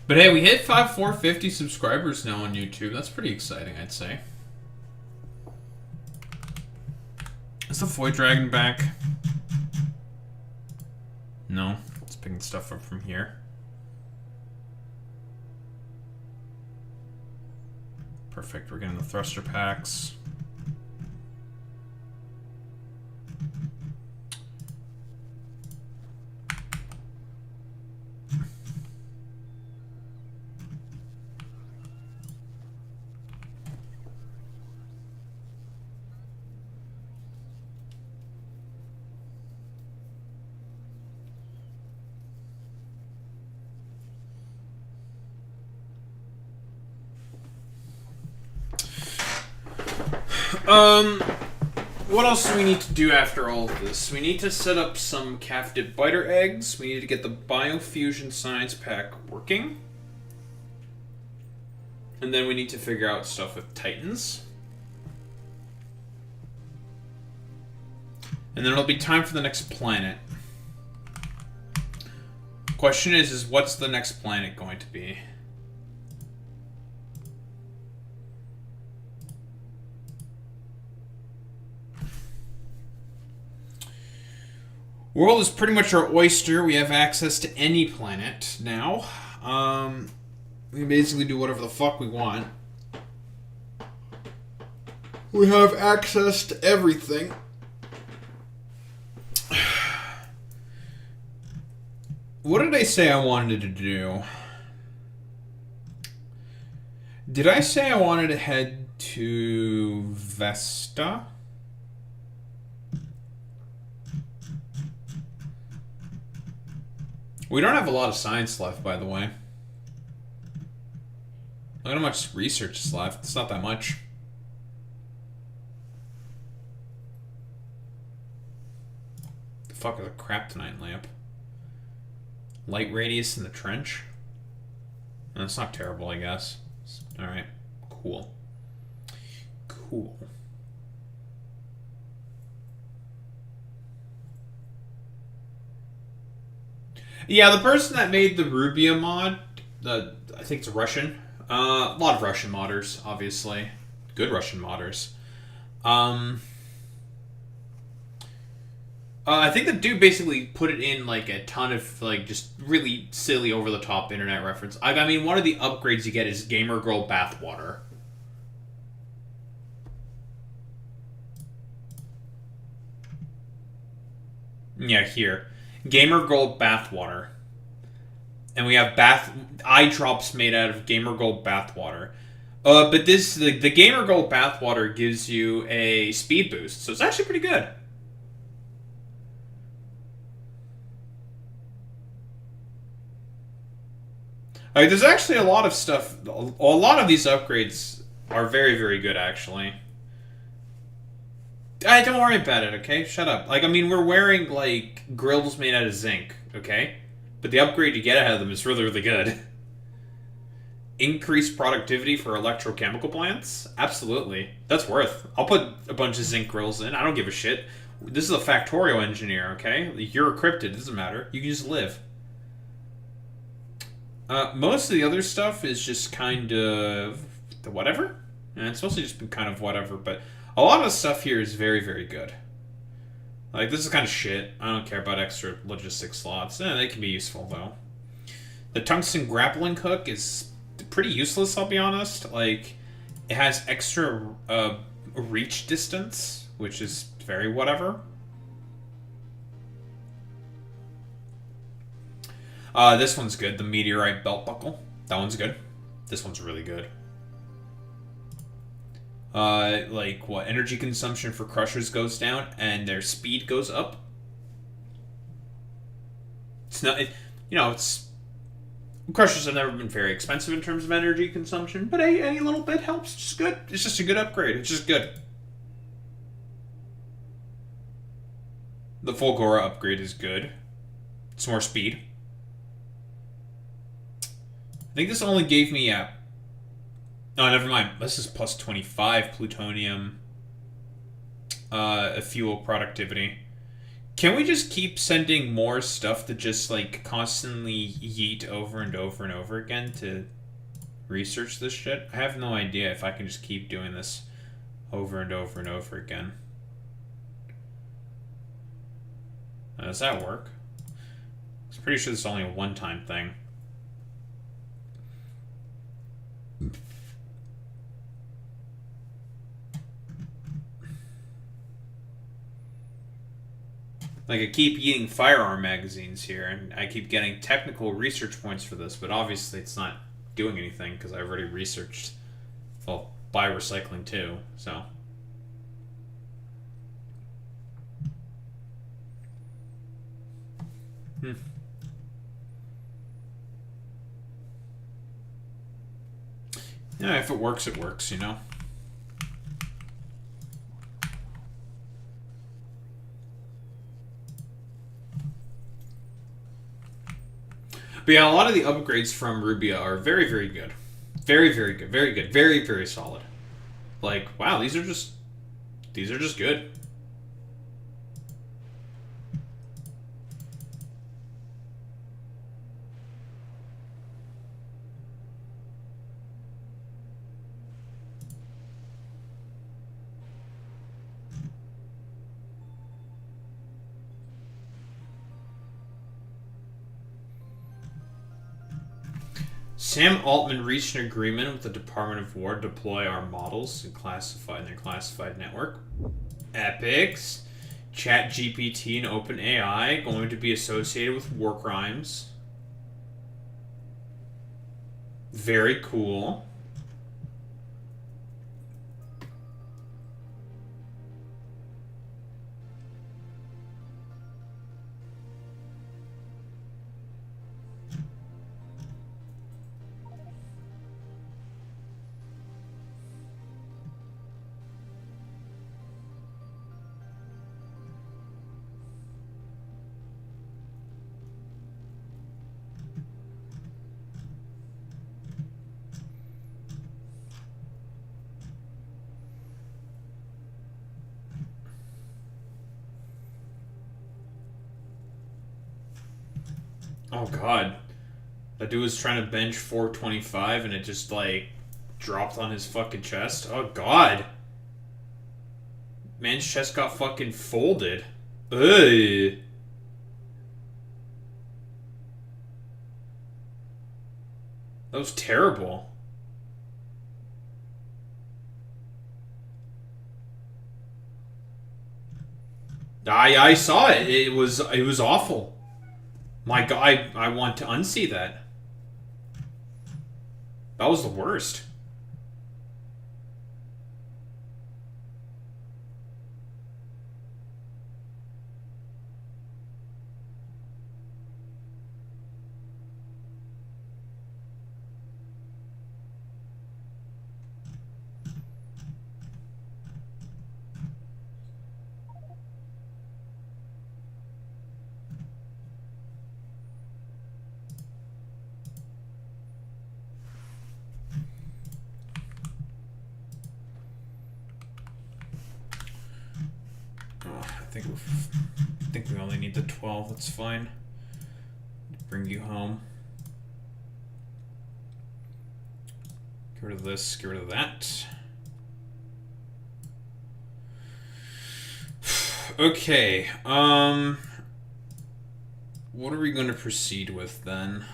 But hey, we hit 450 subscribers now on YouTube. That's pretty exciting, I'd say. Is the Void Dragon back? No, it's picking stuff up from here. Perfect, we're getting the thruster packs. What else do we need to do after all of this? We need to set up some calf-dip biter eggs. We need to get the biofusion science pack working. And then we need to figure out stuff with Titans. And then it'll be time for the next planet. Question is what's the next planet going to be? World is pretty much our oyster. We have access to any planet now. We can basically do whatever the fuck we want. We have access to everything. What did I say I wanted to do? Did I say I wanted to head to Vesta? We don't have a lot of science left, by the way. Look at how much research is left. It's not that much. The fuck is a kryptonite lamp? Light radius in the trench? That's not terrible, I guess. Alright. Cool. Cool. Yeah, the person that made the Rubia mod, I think it's Russian. A lot of Russian modders, obviously. Good Russian modders. I think the dude basically put it in like a ton of like just really silly over the top internet reference. I mean, one of the upgrades you get is Gamer Girl Bathwater. Yeah, here. Gamer Girl Bathwater. And we have eye drops made out of Gamer Girl Bathwater. But this the Gamer Girl Bathwater gives you a speed boost, so it's actually pretty good. Like, there's actually a lot of stuff. A lot of these upgrades are very, very good, actually. Don't worry about it, okay? Shut up. Like, I mean, we're wearing, like, grills made out of zinc, okay? But the upgrade you get out of them is really, really good. Increased productivity for electrochemical plants? Absolutely. That's worth. I'll put a bunch of zinc grills in. I don't give a shit. This is a Factorio engineer, okay? You're a cryptid. It doesn't matter. You can just live. Most of the other stuff is just kind of the whatever. And it's mostly just been kind of whatever, but a lot of the stuff here is very, very good. Like, this is kind of shit. I don't care about extra logistic slots. They can be useful, though. The tungsten grappling hook is pretty useless, I'll be honest. Like, it has extra reach distance, which is very whatever. This one's good. The meteorite belt buckle. That one's good. This one's really good. Like, what? Energy consumption for crushers goes down, and their speed goes up. It's not... it's... Crushers have never been very expensive in terms of energy consumption, but hey, any little bit helps. It's just good. It's just a good upgrade. It's just good. The Fulgora upgrade is good. It's more speed. I think this only gave me a... Oh, never mind. This is plus 25 plutonium fuel productivity. Can we just keep sending more stuff that just, like, constantly yeet over and over and over again to research this shit? I have no idea if I can just keep doing this over and over and over again. Does that work? I'm pretty sure this is only a one-time thing. Like, I keep eating firearm magazines here, and I keep getting technical research points for this, but obviously it's not doing anything because I've already researched, well, by recycling too, so. Yeah, if it works, it works, you know? But yeah, a lot of the upgrades from Rubia are very, very good. Very, very good. Very good. Very, very solid. Like, wow, these are just good. Sam Altman reached an agreement with the Department of War to deploy our models in their classified network. Epics, ChatGPT, and OpenAI going to be associated with war crimes. Very cool. Oh god. That dude was trying to bench 425 and it just, like, dropped on his fucking chest. Oh god. Man's chest got fucking folded. Ugh. That was terrible. I saw it. It was awful. My god, I want to unsee that. That was the worst. I think we only need the 12. That's fine. Bring you home. Get rid of this. Get rid of that. Okay. What are we going to proceed with then?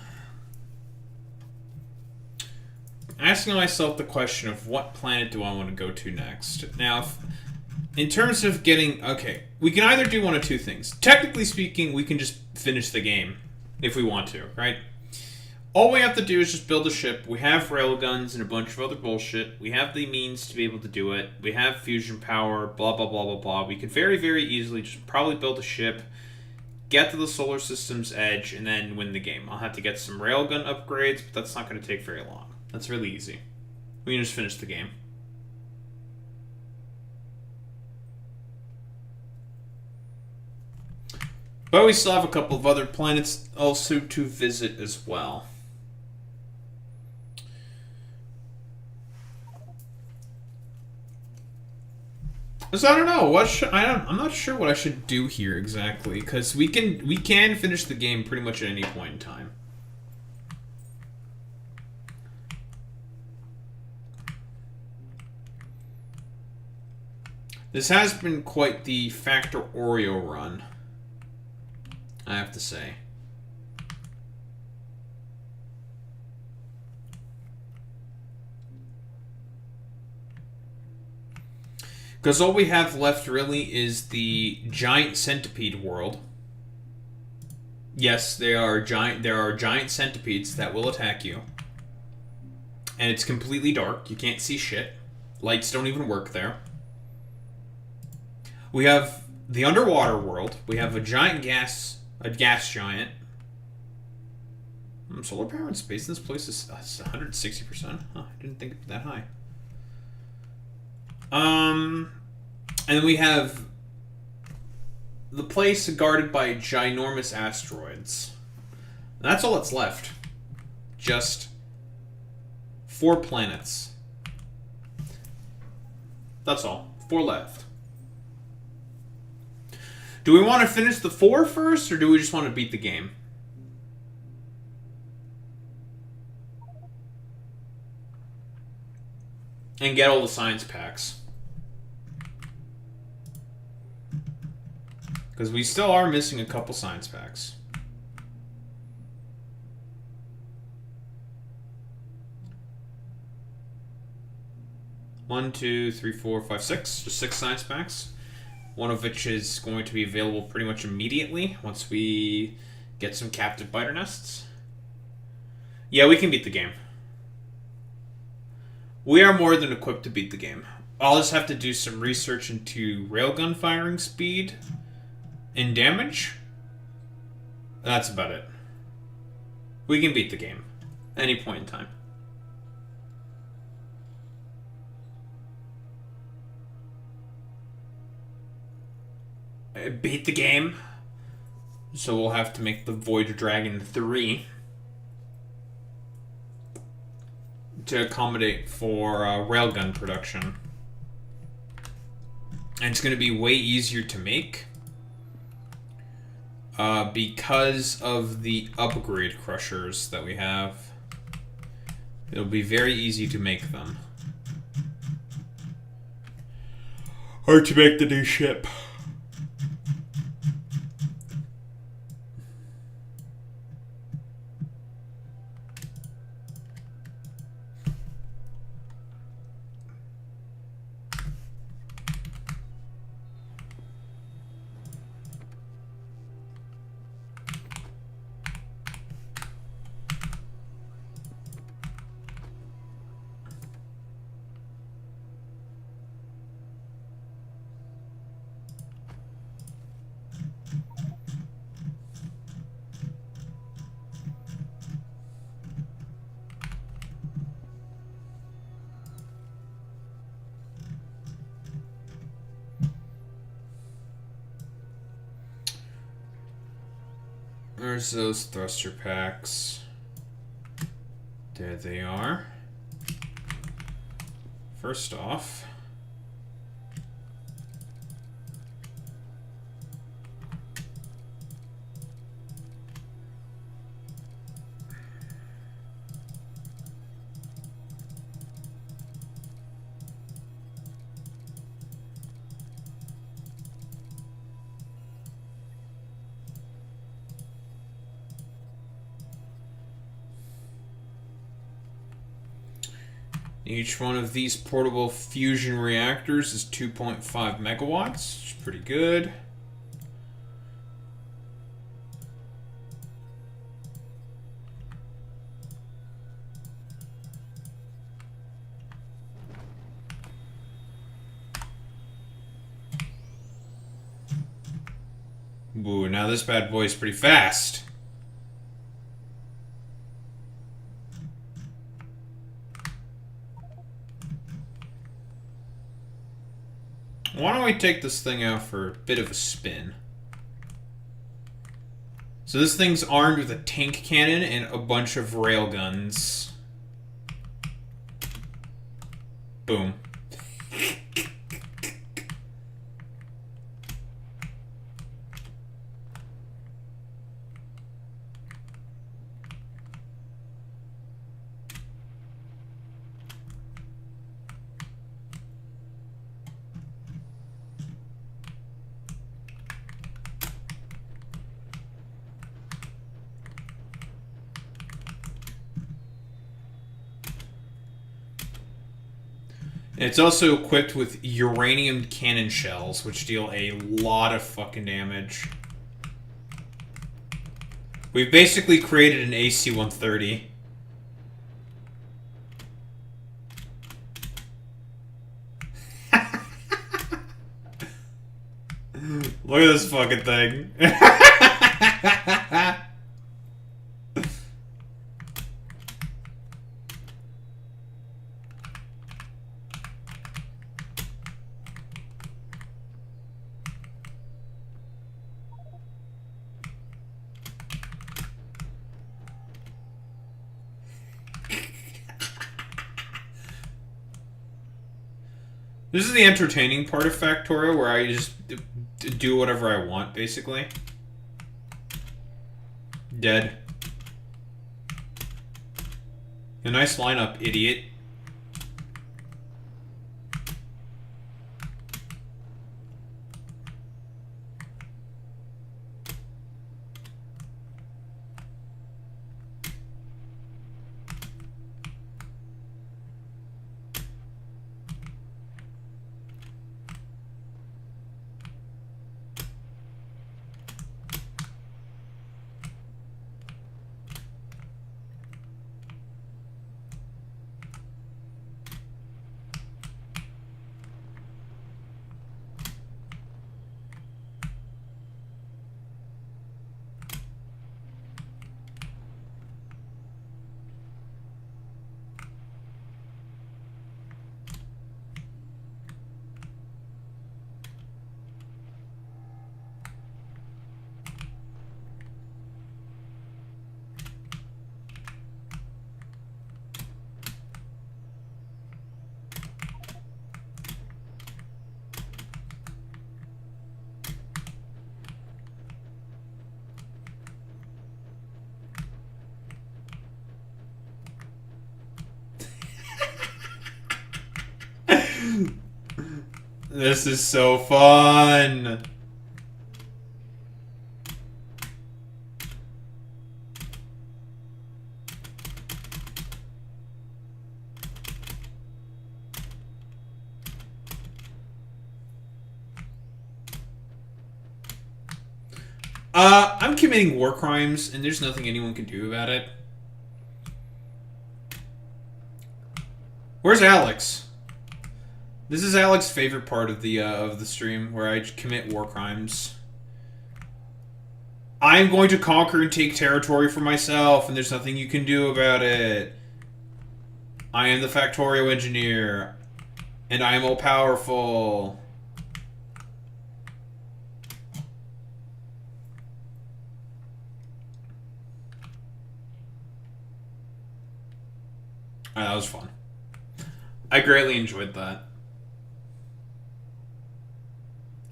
Asking myself the question of what planet do I want to go to next. Now, in terms of getting... Okay, we can either do one of two things. Technically speaking, we can just finish the game if we want to, right? All we have to do is just build a ship. We have railguns and a bunch of other bullshit. We have the means to be able to do it. We have fusion power, blah, blah, blah, blah, blah. We could very, very easily just probably build a ship, get to the solar system's edge, and then win the game. I'll have to get some railgun upgrades, but that's not going to take very long. That's really easy. We can just finish the game. But we still have a couple of other planets also to visit as well. So I don't know. I'm not sure what I should do here exactly, because we can finish the game pretty much at any point in time. This has been quite the Factor Oreo run, I have to say. Because all we have left really is the giant centipede world. Yes, there are giant centipedes that will attack you. And it's completely dark. You can't see shit. Lights don't even work there. We have the underwater world. We have a gas giant. Solar power in space in this place is 160%. Huh, I didn't think it was that high. And then we have the place guarded by ginormous asteroids. That's all that's left. Just 4 planets. That's all. 4 left. Do we want to finish the 4 first, or do we just want to beat the game? And get all the science packs. Because we still are missing a couple science packs. One, 2, 3, 4, 5, 6. Just 6 science packs. One of which is going to be available pretty much immediately once we get some captive biter nests. Yeah, we can beat the game. We are more than equipped to beat the game. I'll just have to do some research into railgun firing speed and damage. That's about it. We can beat the game. Any point in time. Beat the game. So we'll have to make the Voyager Dragon 3 to accommodate for railgun production. And it's going to be way easier to make. because of the upgrade crushers that we have, it'll be very easy to make them. Or to make the new ship. There's those thruster packs. There they are. First off, each one of these portable fusion reactors is 2.5 megawatts, which is pretty good. Ooh, now this bad boy is pretty fast. Why don't we take this thing out for a bit of a spin? So this thing's armed with a tank cannon and a bunch of railguns. Boom. It's also equipped with uranium cannon shells, which deal a lot of fucking damage. We've basically created an AC-130. Look at this fucking thing. This is the entertaining part of Factorio, where I just do whatever I want, basically. Dead. A nice lineup, idiot. This is so fun. I'm committing war crimes, and there's nothing anyone can do about it. Where's Alex? This is Alex's favorite part of the stream, where I commit war crimes. I am going to conquer and take territory for myself, and there's nothing you can do about it. I am the Factorio engineer, and I am all powerful. That was fun. I greatly enjoyed that.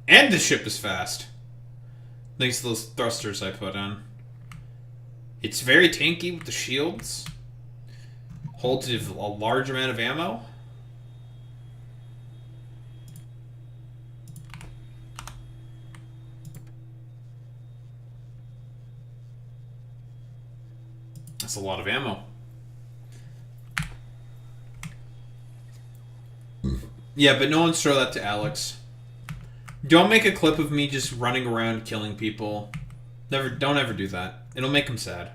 And the ship is fast. Thanks to those thrusters I put on. It's very tanky with the shields. Holds a large amount of ammo. That's a lot of ammo. Yeah, but no one's throw that to Alex. Don't make a clip of me just running around killing people. Don't ever do that. It'll make him sad.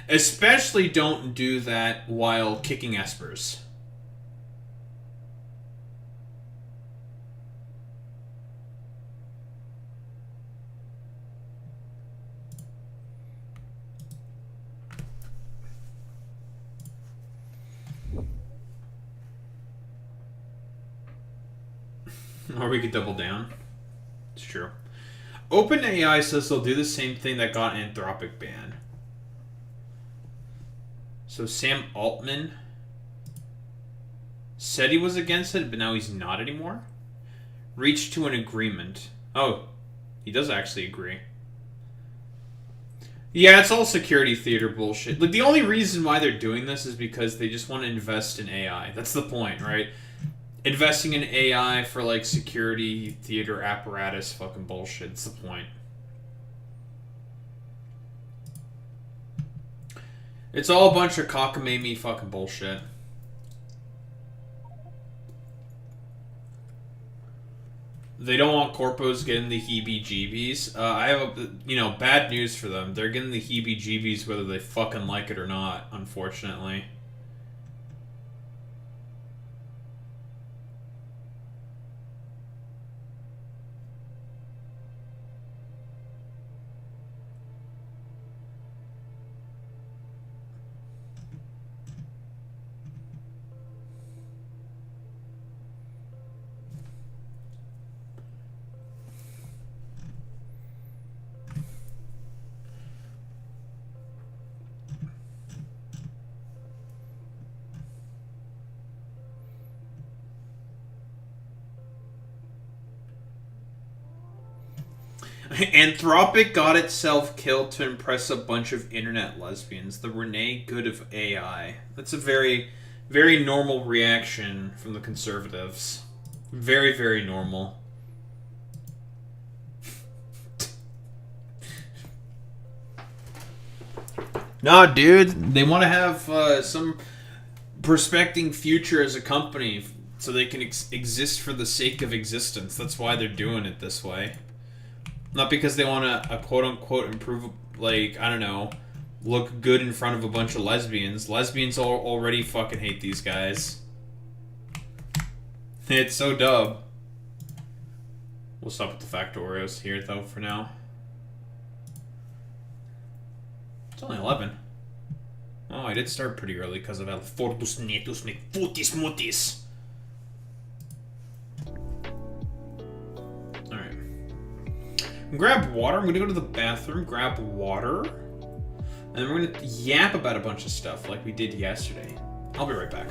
Especially don't do that while kicking espers. Or we could double down. It's true. OpenAI says they'll do the same thing that got Anthropic banned. So Sam Altman said he was against it, but now he's not anymore. Reached to an agreement. Oh, he does actually agree. Yeah, it's all security theater bullshit. Like, the only reason why they're doing this is because they just want to invest in AI. That's the point, right? Investing in AI for, like, security theater apparatus fucking bullshit. It's the point. It's all a bunch of cockamamie fucking bullshit. They don't want corpos getting the heebie-jeebies. I have bad news for them. They're getting the heebie-jeebies whether they fucking like it or not, unfortunately. Anthropic got itself killed to impress a bunch of internet lesbians. The Renee Good of AI. That's a very, very normal reaction from the conservatives. Very, very normal. Nah, dude. They want to have some prospecting future as a company so they can exist for the sake of existence. That's why they're doing it this way. Not because they want to, quote-unquote, improve, like, I don't know, look good in front of a bunch of lesbians. Lesbians already fucking hate these guys. It's so dumb. We'll stop with the Factorios here, though, for now. It's only 11. Oh, I did start pretty early because of Fortus Netus McFootis Mutis. Grab water. I'm gonna go to the bathroom, grab water, and then we're gonna yap about a bunch of stuff like we did yesterday. I'll be right back.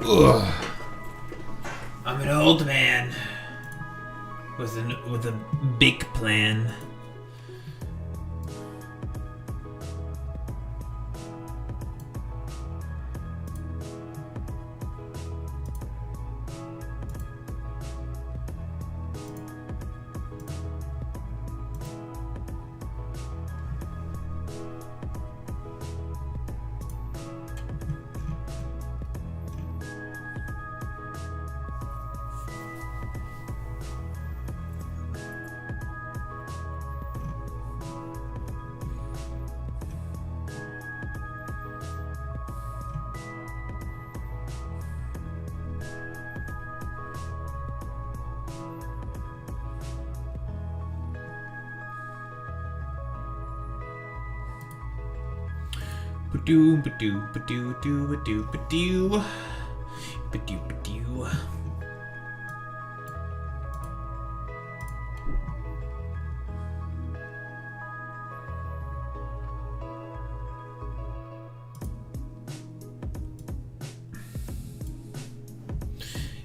Ugh. I'm an old man with a big plan. Ba-doo, ba-doo, ba-doo, doo, ba-doo, ba-doo. Ba-doo, ba-doo.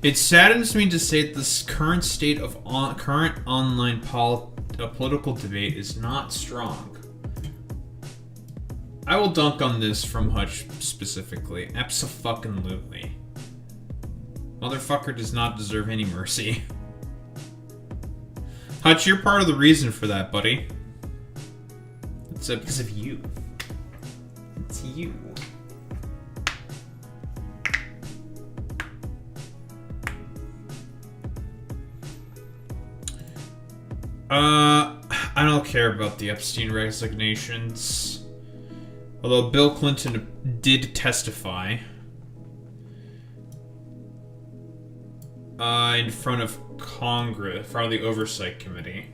It saddens me to say that this current state of current online political debate is not strong. I will dunk on this from Hutch specifically. Abso-fucking-lutely. Motherfucker does not deserve any mercy. Hutch, you're part of the reason for that, buddy. It's because of you. It's you. I don't care about the Epstein resignations. Although Bill Clinton did testify in front of Congress, in front of the Oversight Committee.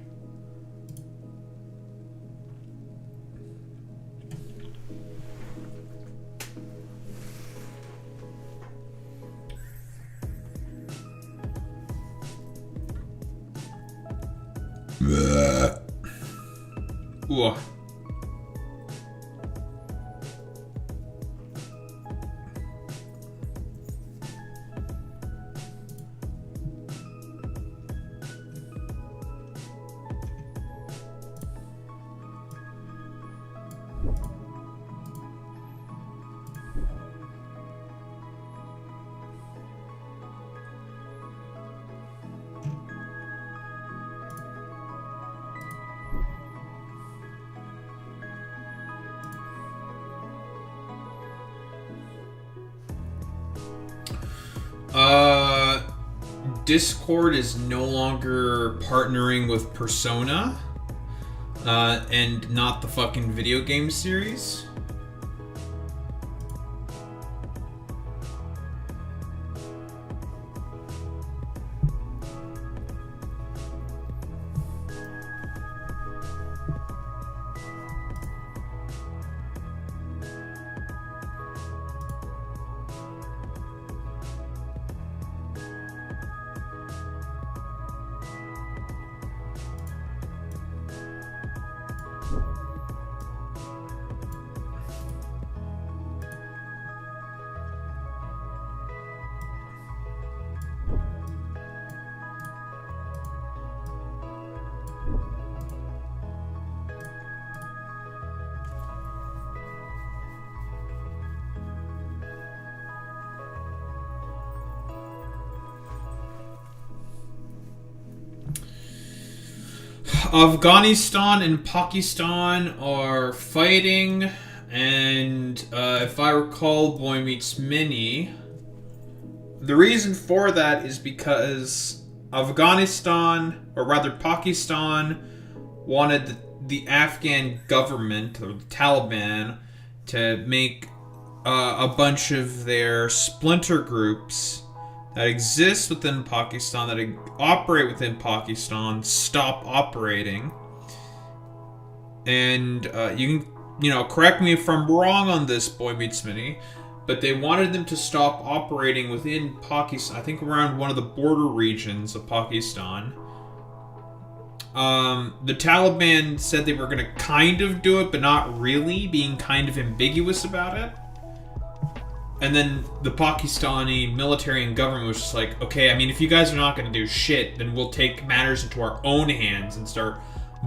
Ooh. Discord is no longer partnering with Persona, and not the fucking video game series. Afghanistan and Pakistan are fighting, and if I recall Boy Meets Mini, the reason for that is because Afghanistan, or rather Pakistan, wanted the Afghan government, or the Taliban, to make a bunch of their splinter groups that exist within Pakistan, that operate within Pakistan, stop operating. And you can, correct me if I'm wrong on this, Boy Meets Mini, but they wanted them to stop operating within Pakistan, I think around one of the border regions of Pakistan. The Taliban said they were going to kind of do it, but not really, being kind of ambiguous about it. And then the Pakistani military and government was just like, okay, I mean, if you guys are not going to do shit, then we'll take matters into our own hands and start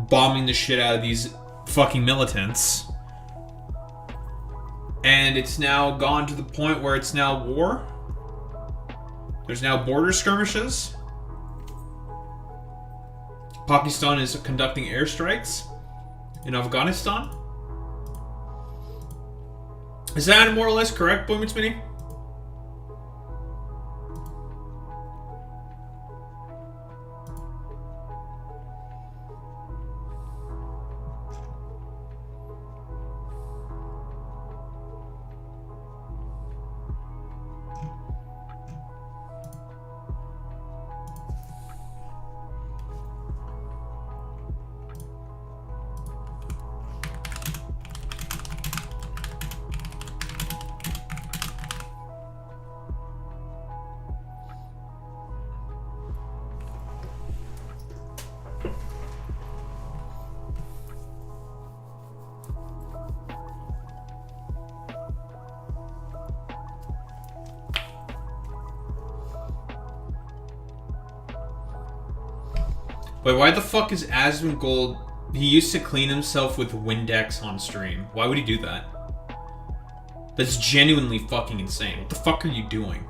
bombing the shit out of these fucking militants. And it's now gone to the point where it's now war. There's now border skirmishes. Pakistan is conducting airstrikes in Afghanistan. Is that more or less correct, Boy Meets Mini? Wait, why the fuck is Asmongold... He used to clean himself with Windex on stream. Why would he do that? That's genuinely fucking insane. What the fuck are you doing?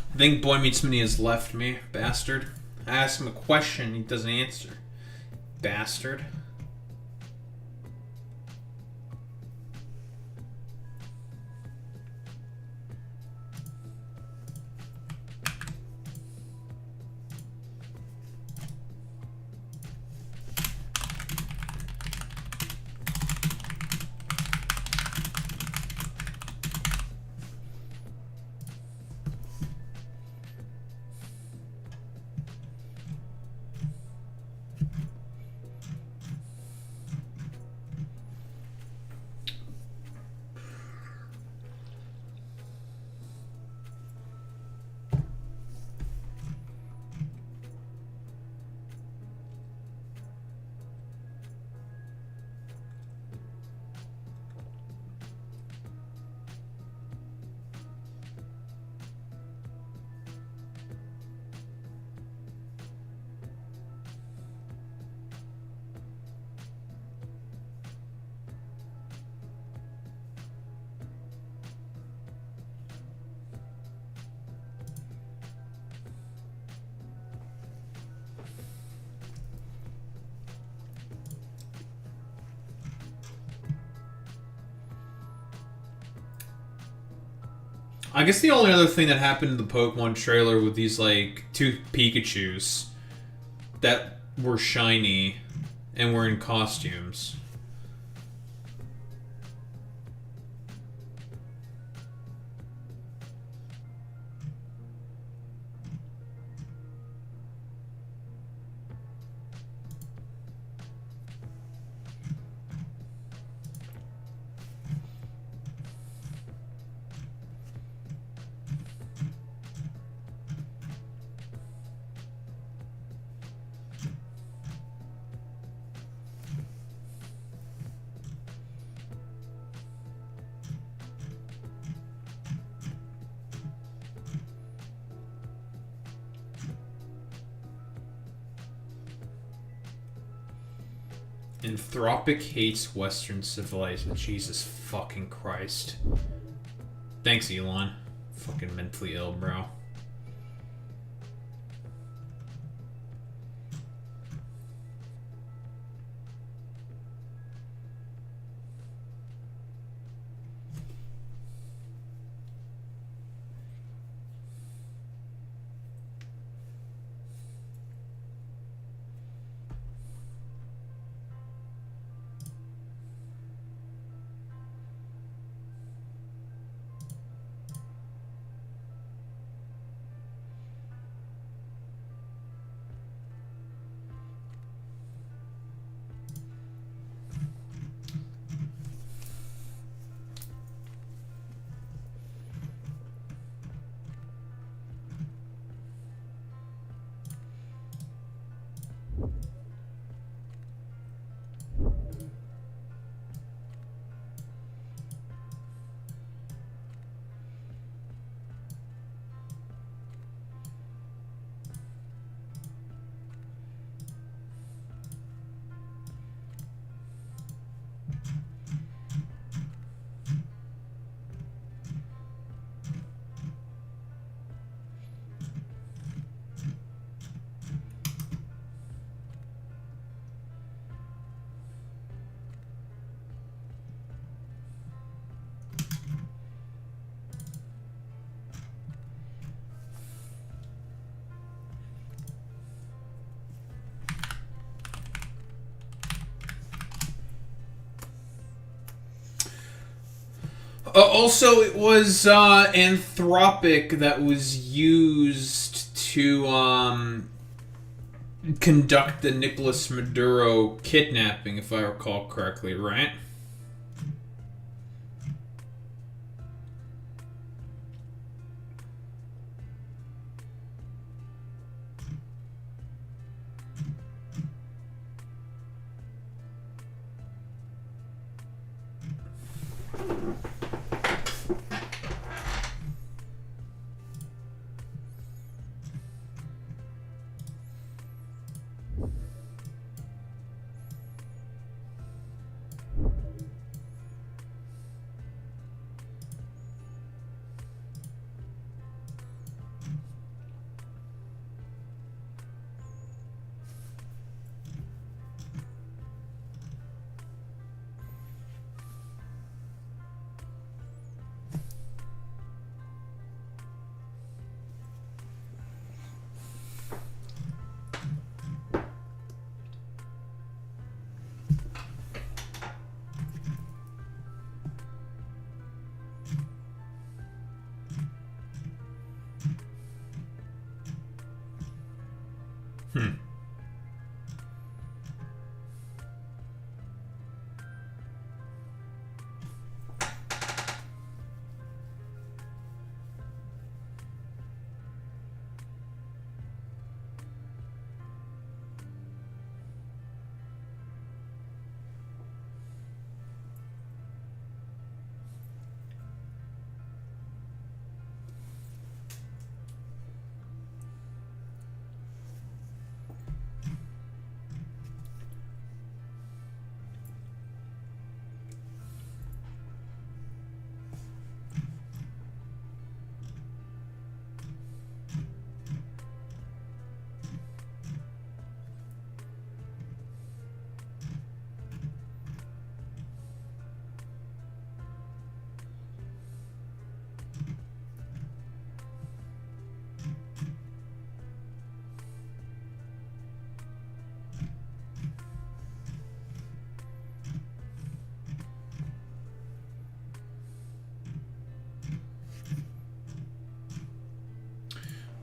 I think Boy Meets Mini has left me, bastard. I asked him a question, he doesn't answer. Bastard. I guess the only other thing that happened in the Pokemon trailer with these, like, 2 Pikachus that were shiny and were in costumes. Anthropic hates Western civilization. Jesus fucking Christ. Thanks, Elon. Fucking mentally ill, bro. Also, it was anthropic that was used to conduct the Nicolas Maduro kidnapping, if I recall correctly, right?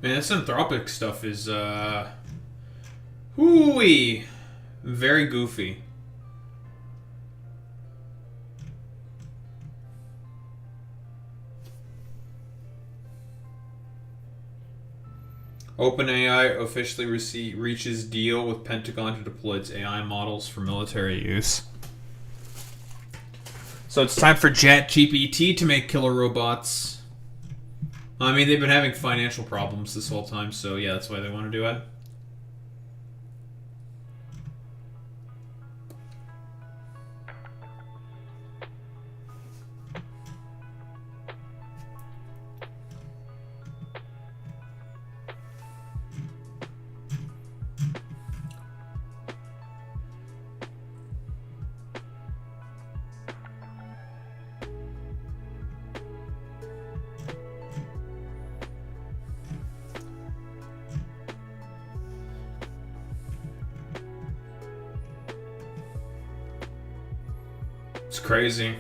Man, this anthropic stuff is, hooey, very goofy. OpenAI officially reaches deal with Pentagon to deploy its AI models for military use. So it's time for ChatGPT to make killer robots. I mean, they've been having financial problems this whole time, so yeah, that's why they want to do it. It's crazy.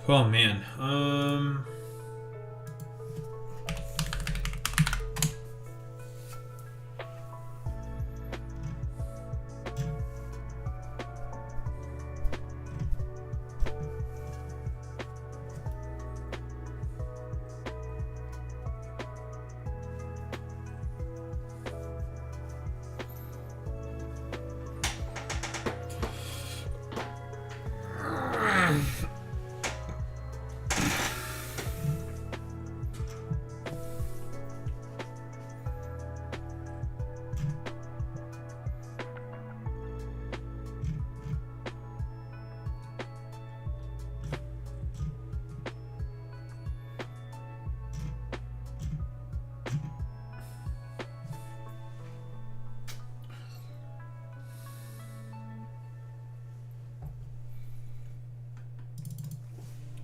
Oh man.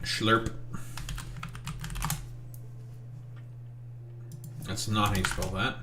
Schlurp. That's not how you spell that.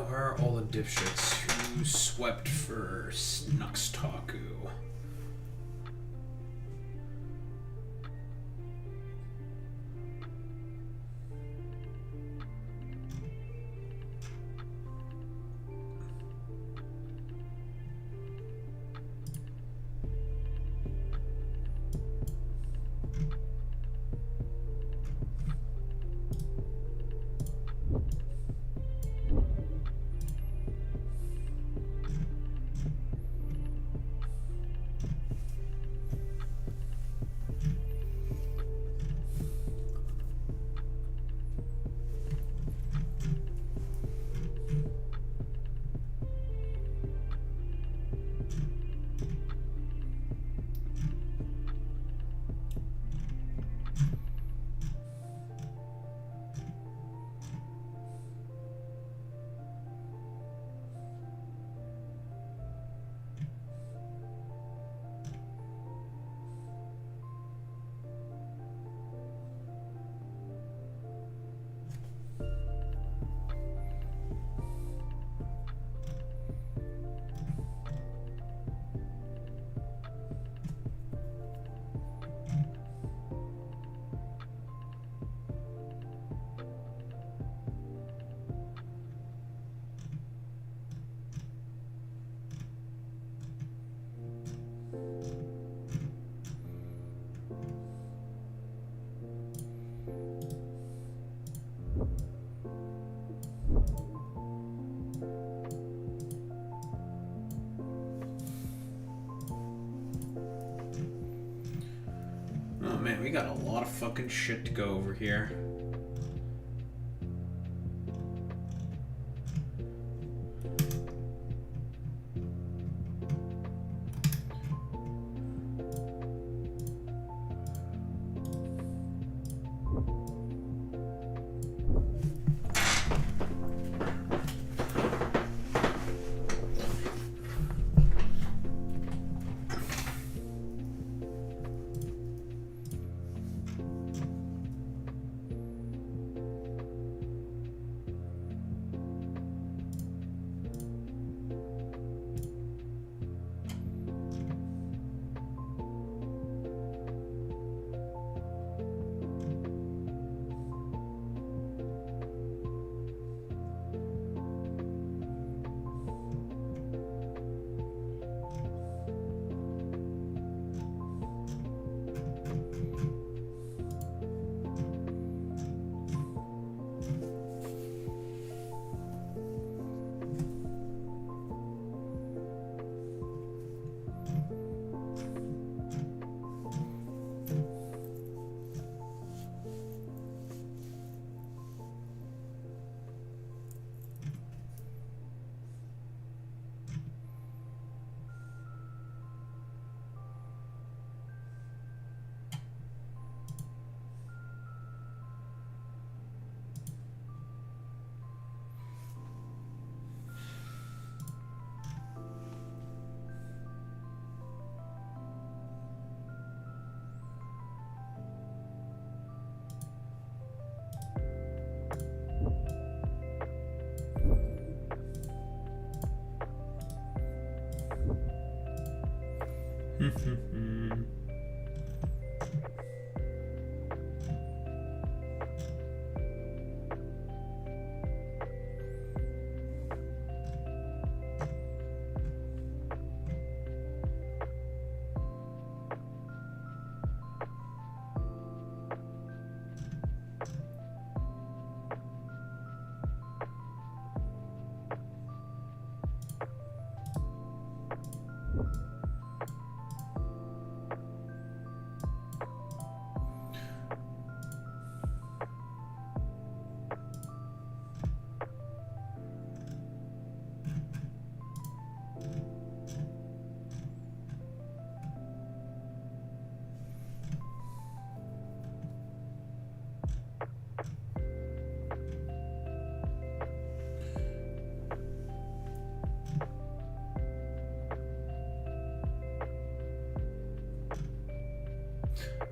Where are all the dipshits who swept for Nuxtaku? Oh man, we got a lot of fucking shit to go over here.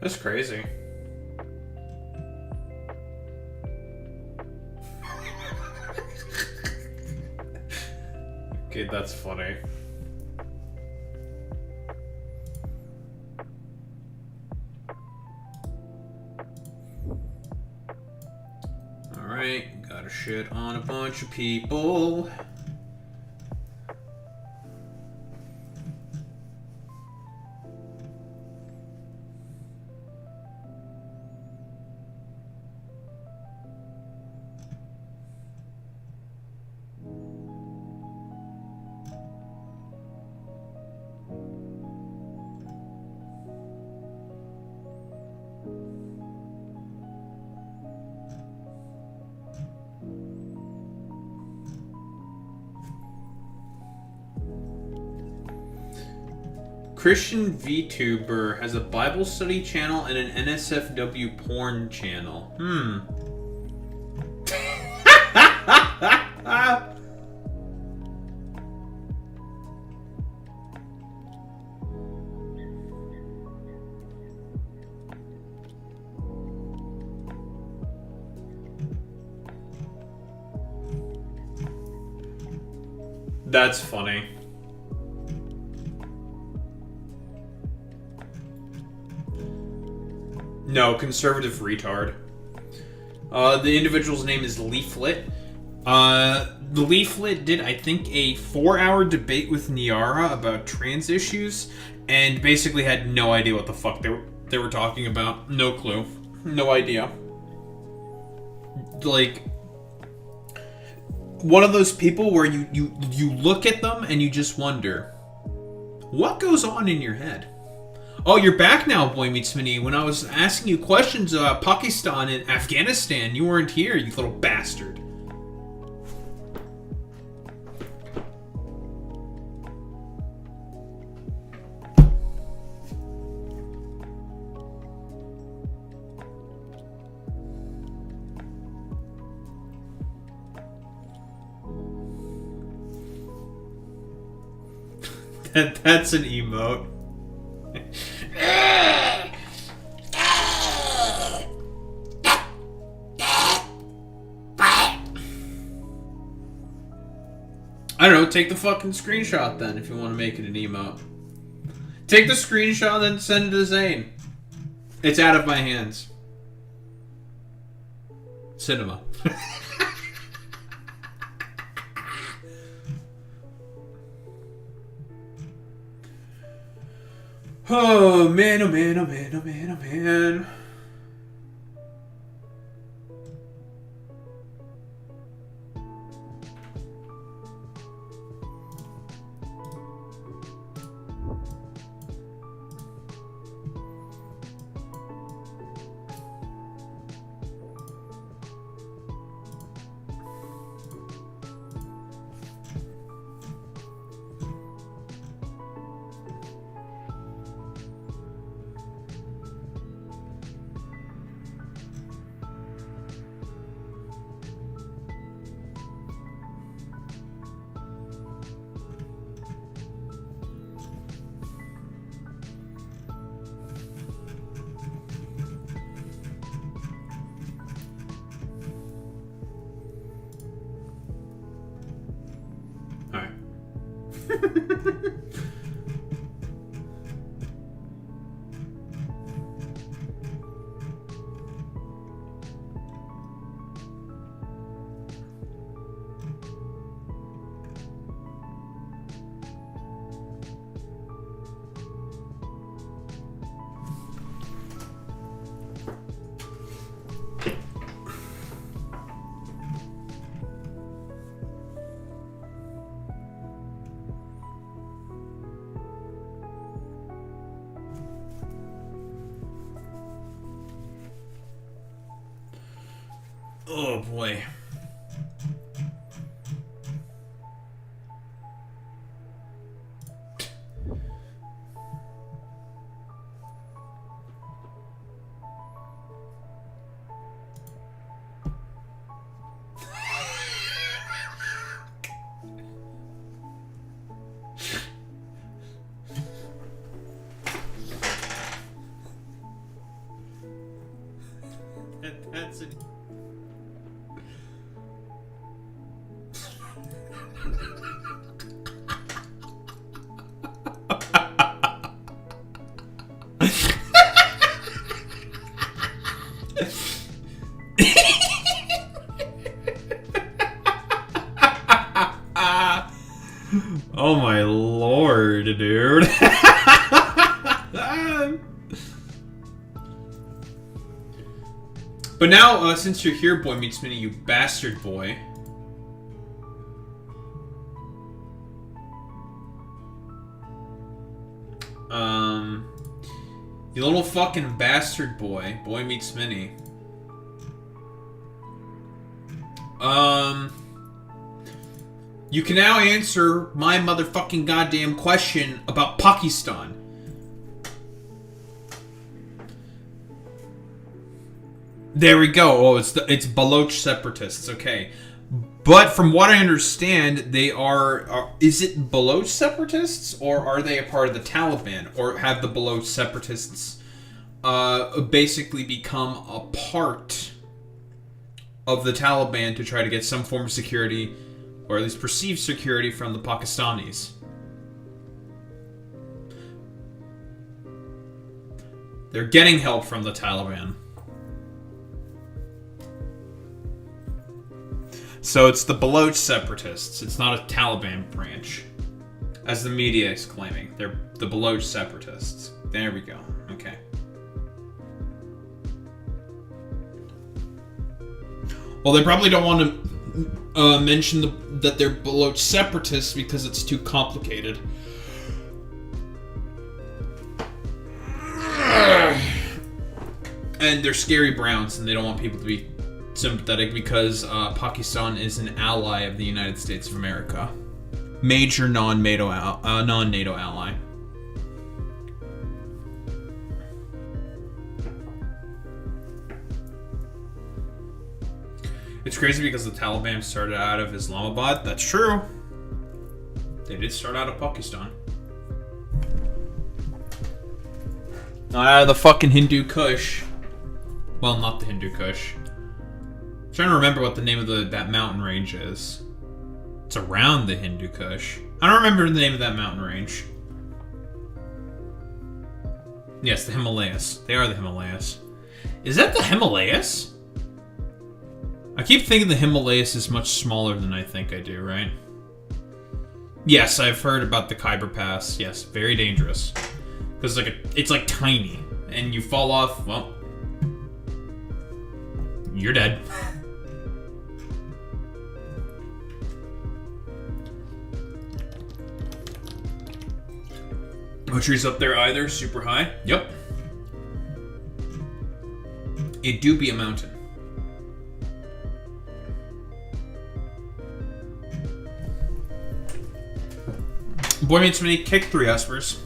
That's crazy. Okay, that's funny. Alright, gotta shit on a bunch of people. Christian VTuber has a Bible study channel and an NSFW porn channel. That's funny. No, conservative retard. The individual's name is Leaflet. The Leaflet did, I think, a 4-hour debate with Niara about trans issues, and basically had no idea what the fuck they were talking about. No clue. No idea. Like, one of those people where you look at them and you just wonder, what goes on in your head? Oh, you're back now, Boy Meets Mini. When I was asking you questions about Pakistan and Afghanistan, you weren't here, you little bastard. That's an emote. I don't know, take the fucking screenshot then if you want to make it an emote. Take the screenshot and send it to Zane. It's out of my hands. Cinema. Oh man, oh man, oh man, oh man, oh man. Oh boy. That's it. Oh my lord, dude. But now, since you're here, Boy Meets Minnie, you bastard boy. You little fucking bastard boy. Boy Meets Minnie. You can now answer my motherfucking goddamn question about Pakistan. There we go. Oh, it's Baloch separatists. Okay. But from what I understand, they are is it Baloch separatists, or are they a part of the Taliban, or have the Baloch separatists basically become a part of the Taliban to try to get some form of security, or at least perceived security, from the Pakistanis? They're getting help from the Taliban. So it's the Baloch separatists. It's not a Taliban branch, as the media is claiming. They're the Baloch separatists. There we go. Okay. Well, they probably don't want to mention that they're Baloch separatists because it's too complicated. And they're scary browns, and they don't want people to be sympathetic because Pakistan is an ally of the United States of America. Major non-NATO ally. It's crazy because the Taliban started out of Islamabad. That's true. They did start out of Pakistan. Not out of the fucking Hindu Kush. Well, not the Hindu Kush. I'm trying to remember what the name of that mountain range is. It's around the Hindu Kush. I don't remember the name of that mountain range. Yes, the Himalayas. They are the Himalayas. Is that the Himalayas? I keep thinking the Himalayas is much smaller than I think I do, right? Yes, I've heard about the Khyber Pass. Yes, very dangerous. Because it's like tiny. And you fall off, well, you're dead. No trees up there either, super high. Yep. It do be a mountain. Boy Meets Minnie, kick 3 espers.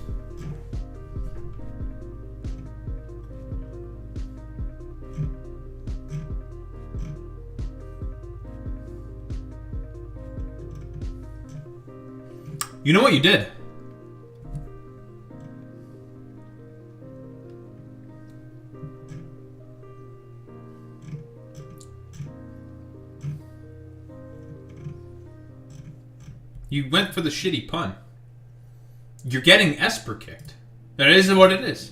You know what you did? You went for the shitty pun. You're getting Esper kicked. That is what it is.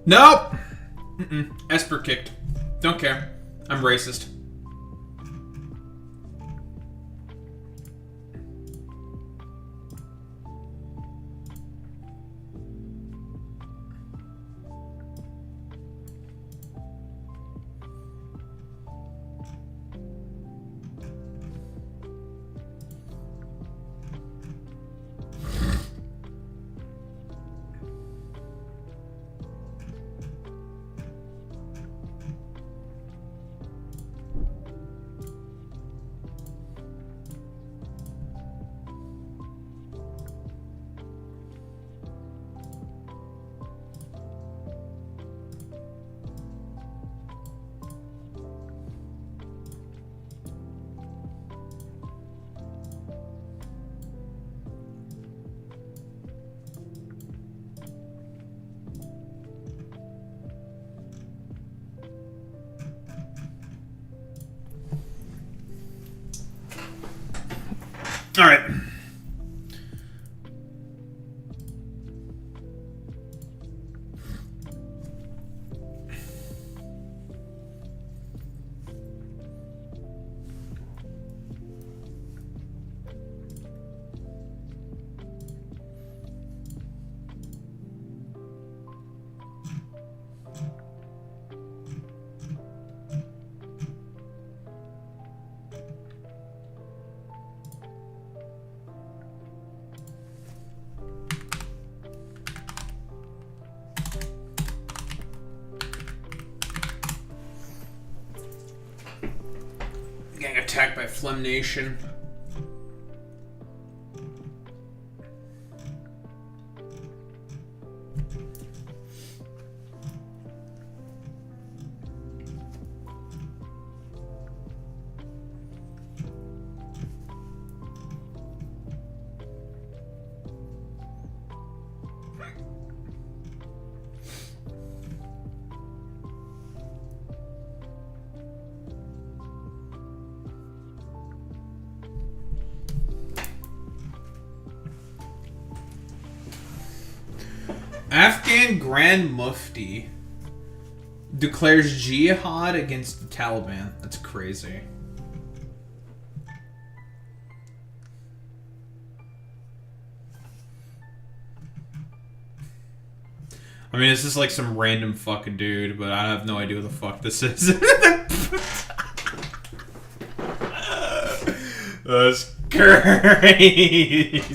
Nope! Esper kicked. Don't care. I'm racist. Phlegm Nation. Afghan Grand Mufti declares jihad against the Taliban. That's crazy. I mean, this is like some random fucking dude, but I have no idea what the fuck this is. That's crazy.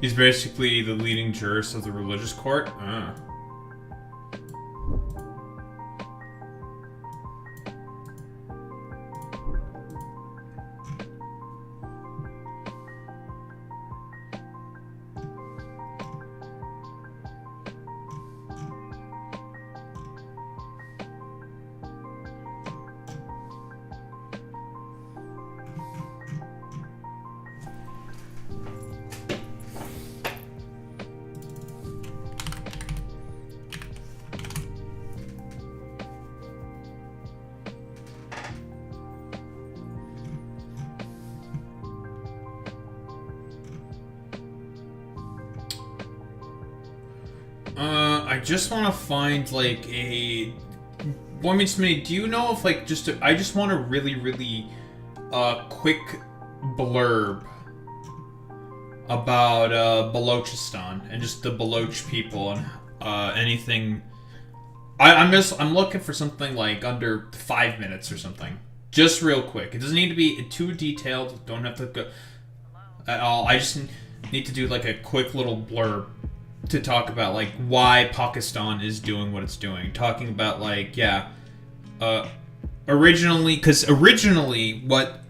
He's basically the leading jurist of the religious court. I just want to find like a. One minute, do you know if like I just want a really quick blurb about Balochistan and just the Baloch people and anything. I'm looking for something like under 5 minutes or something. Just real quick. It doesn't need to be too detailed. Don't have to go at all. I just need to do like a quick little blurb to talk about like why Pakistan is doing what it's doing. Talking about like originally what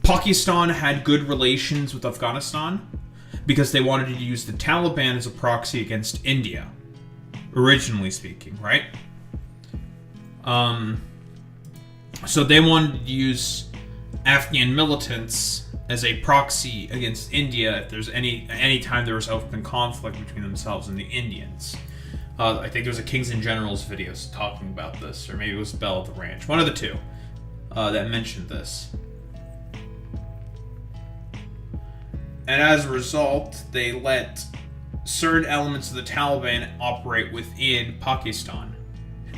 Pakistan had good relations with Afghanistan because they wanted to use the Taliban as a proxy against India. Originally speaking, right? So they wanted to use Afghan militants as a proxy against India if there's any time there was open conflict between themselves and the Indians. I think there was a Kings and Generals video talking about this, or maybe it was Bell of the Ranch, one of the two, that mentioned this. And as a result, they let certain elements of the Taliban operate within Pakistan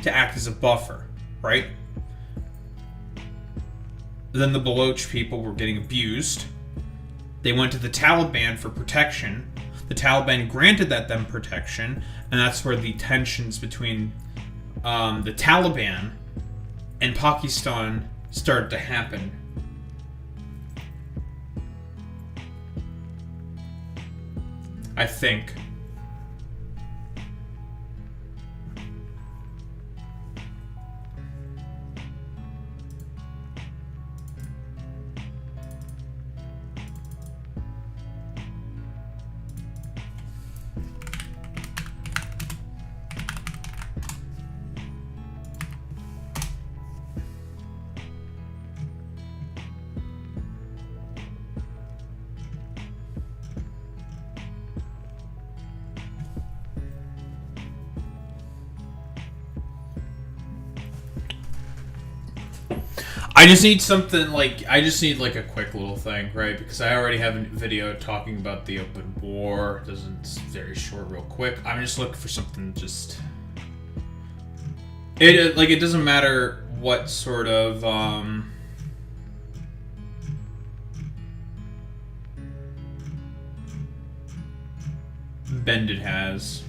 to act as a buffer, right? Then the Baloch people were getting abused. They went to the Taliban for protection. The Taliban granted them protection, and that's where the tensions between the Taliban and Pakistan started to happen. I think. I just need something like a quick little thing, right? Because I already have a video talking about the open war. It's very short, real quick. I'm just looking for something just. It doesn't matter what sort of bend it has.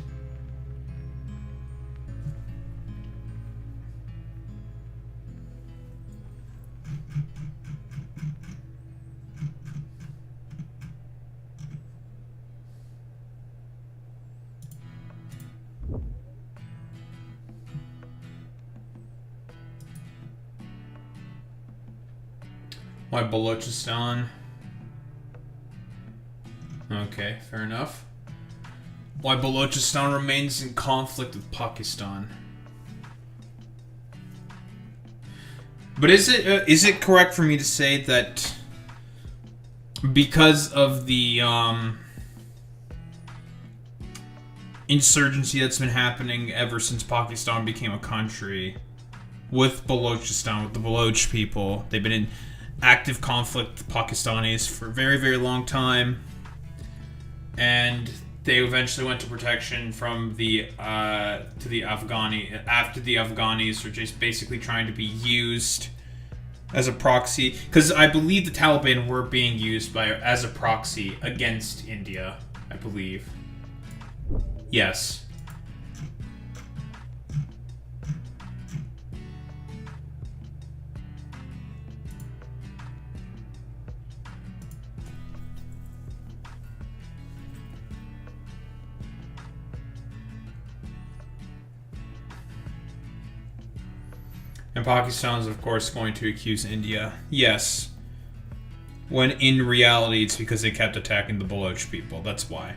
Why Balochistan? Okay, fair enough. Why Balochistan remains in conflict with Pakistan? But is it correct for me to say that because of the insurgency that's been happening ever since Pakistan became a country with Balochistan, with the Baloch people, they've been in active conflict with Pakistanis for a very, very long time, and they eventually went to protection from the to the Afghani after the Afghanis were just basically trying to be used as a proxy, because I believe the Taliban were being used as a proxy against India, I believe. Yes. And Pakistan is, of course, going to accuse India. Yes. When in reality, it's because they kept attacking the Baloch people. That's why.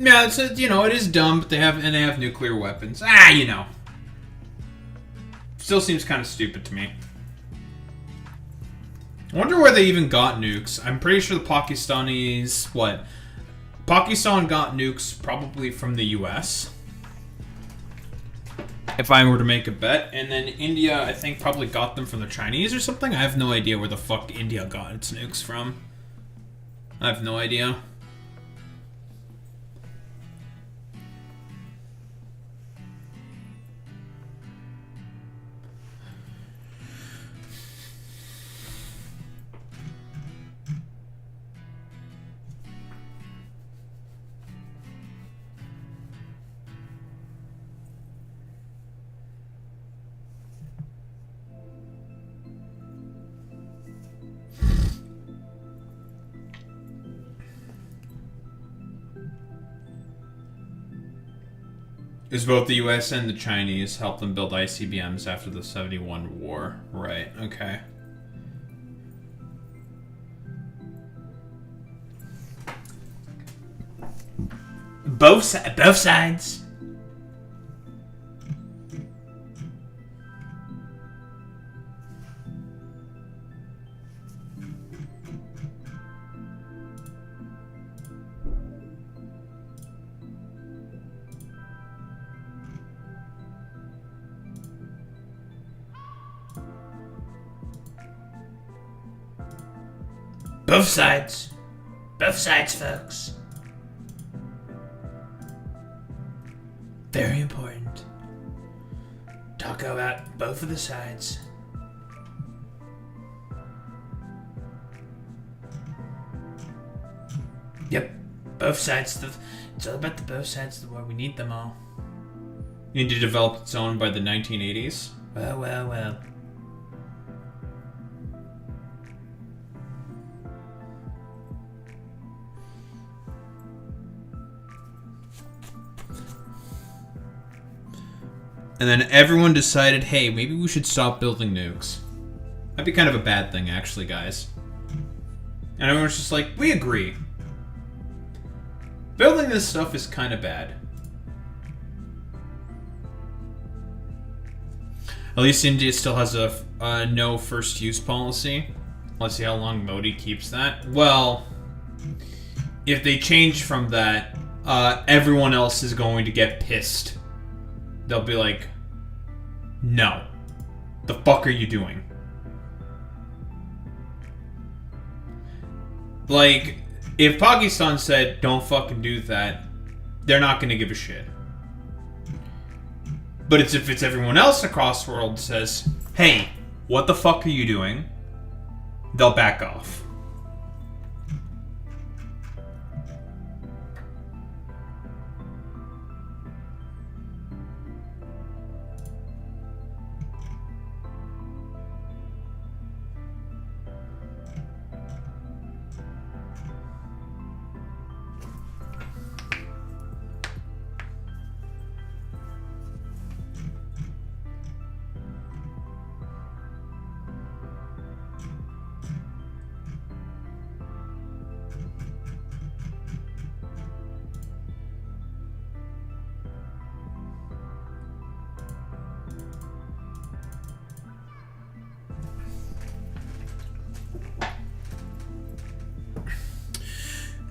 Yeah, it's it is dumb, but they have nuclear weapons. Still seems kind of stupid to me. I wonder where they even got nukes. I'm pretty sure the Pakistanis Pakistan got nukes probably from the US. If I were to make a bet, and then India, I think, probably got them from the Chinese or something. I have no idea where the fuck India got its nukes from. I have no idea. Is both the US and the Chinese helped them build ICBMs after the 71 war. Right, okay. Both sides. Both sides. Both sides, folks. Very important. Talk about both of the sides. Yep, both sides. It's all about the both sides of the war. We need them all. India developed its own by the 1980s. Well. And then everyone decided, hey, maybe we should stop building nukes. That'd be kind of a bad thing, actually, guys. And everyone's just like, we agree. Building this stuff is kind of bad. At least India still has a no first use policy. Let's see how long Modi keeps that. Well, if they change from that, everyone else is going to get pissed. They'll be like, no. The fuck are you doing? Like, if Pakistan said, don't fucking do that, they're not gonna give a shit. But if it's everyone else across the world says, hey, what the fuck are you doing? They'll back off.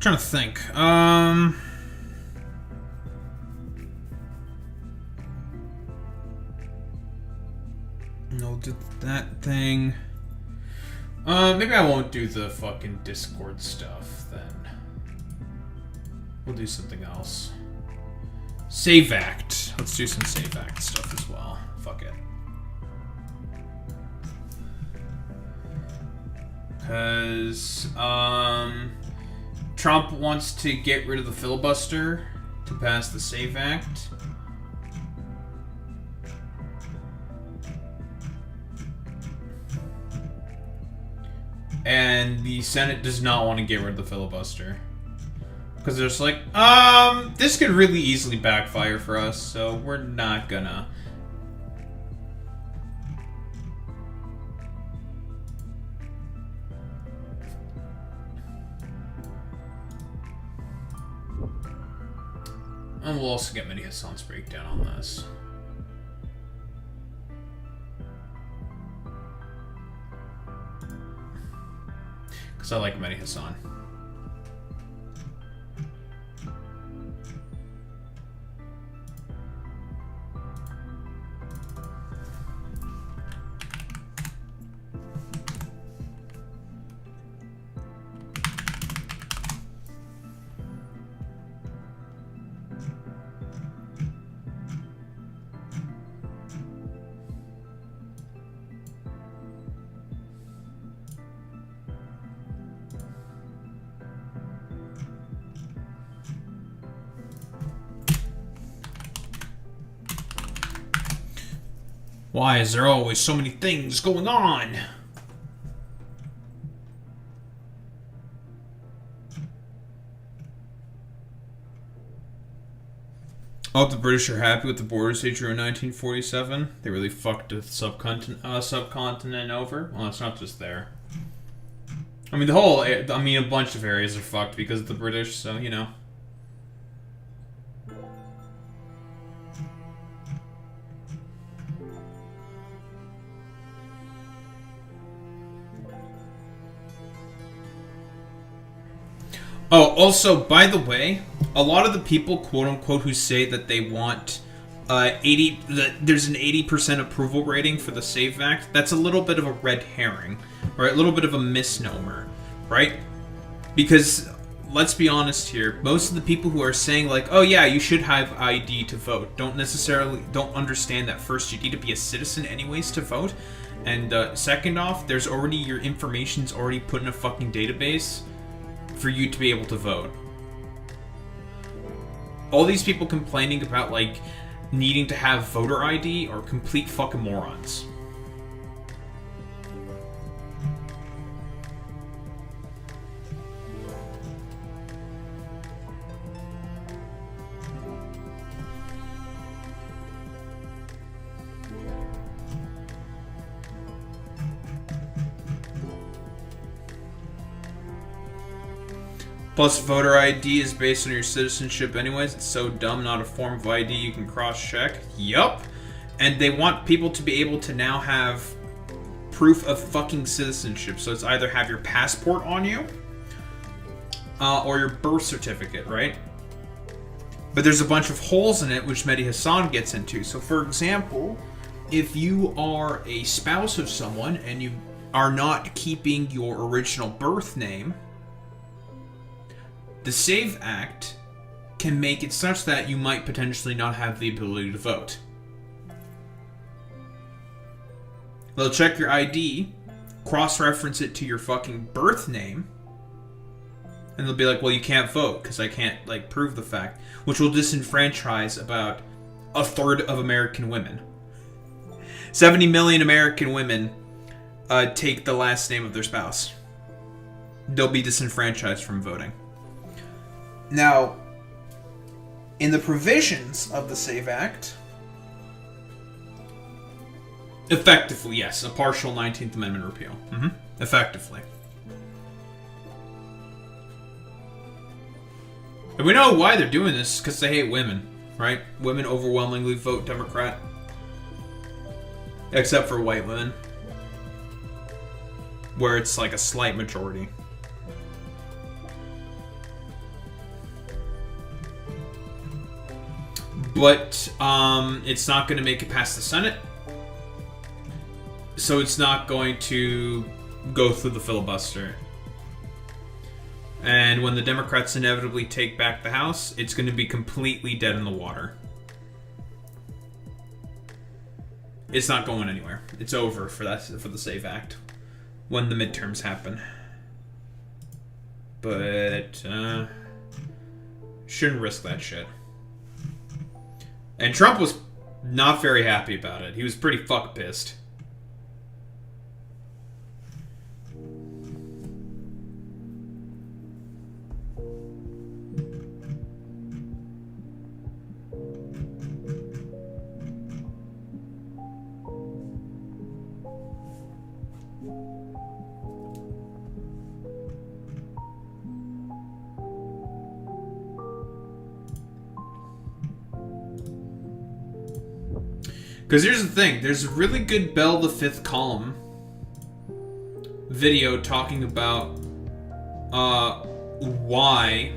Trying to think. No, did that thing. Maybe I won't do the fucking Discord stuff then. We'll do something else. Save Act. Let's do some Save Act stuff as well. Fuck it. Because, Trump wants to get rid of the filibuster to pass the Save Act. And the Senate does not want to get rid of the filibuster. Because they're just like, this could really easily backfire for us, so we're not gonna. And we'll also get Mehdi Hassan's breakdown on this. Because I like Mehdi Hassan. Why is there always so many things going on? Oh, the British are happy with the borders they drew in 1947. They really fucked the subcontinent over. Well, it's not just there. I mean, a bunch of areas are fucked because of the British, so, you know. Oh, also, by the way, a lot of the people, quote-unquote, who say that they want there's an 80% approval rating for the SAVE Act, that's a little bit of a red herring, right? A little bit of a misnomer, right? Because, let's be honest here, most of the people who are saying, like, oh yeah, you should have ID to vote, don't understand that first, you need to be a citizen anyways to vote, and second off, your information's already put in a fucking database for you to be able to vote. All these people complaining about, like, needing to have voter ID are complete fucking morons. Plus, voter ID is based on your citizenship anyways. It's so dumb, not a form of ID you can cross-check. Yup. And they want people to be able to now have proof of fucking citizenship. So it's either have your passport on you, or your birth certificate, right? But there's a bunch of holes in it, which Mehdi Hassan gets into. So, for example, if you are a spouse of someone and you are not keeping your original birth name, the SAVE Act can make it such that you might potentially not have the ability to vote. They'll check your ID, cross-reference it to your fucking birth name, and they'll be like, well, you can't vote because I can't, like, prove the fact, which will disenfranchise about a third of American women. 70 million American women take the last name of their spouse. They'll be disenfranchised from voting. Now, in the provisions of the SAVE Act, effectively, yes, a partial 19th Amendment repeal. Effectively. And we know why they're doing this, because they hate women, right? Women overwhelmingly vote Democrat. Except for white women. Where it's like a slight majority. But, it's not going to make it past the Senate. So it's not going to go through the filibuster. And when the Democrats inevitably take back the House, it's going to be completely dead in the water. It's not going anywhere. It's over for the SAVE Act when the midterms happen. But shouldn't risk that shit. And Trump was not very happy about it. He was pretty fuck pissed. Because here's the thing, there's a really good Bell the Fifth Column video talking about why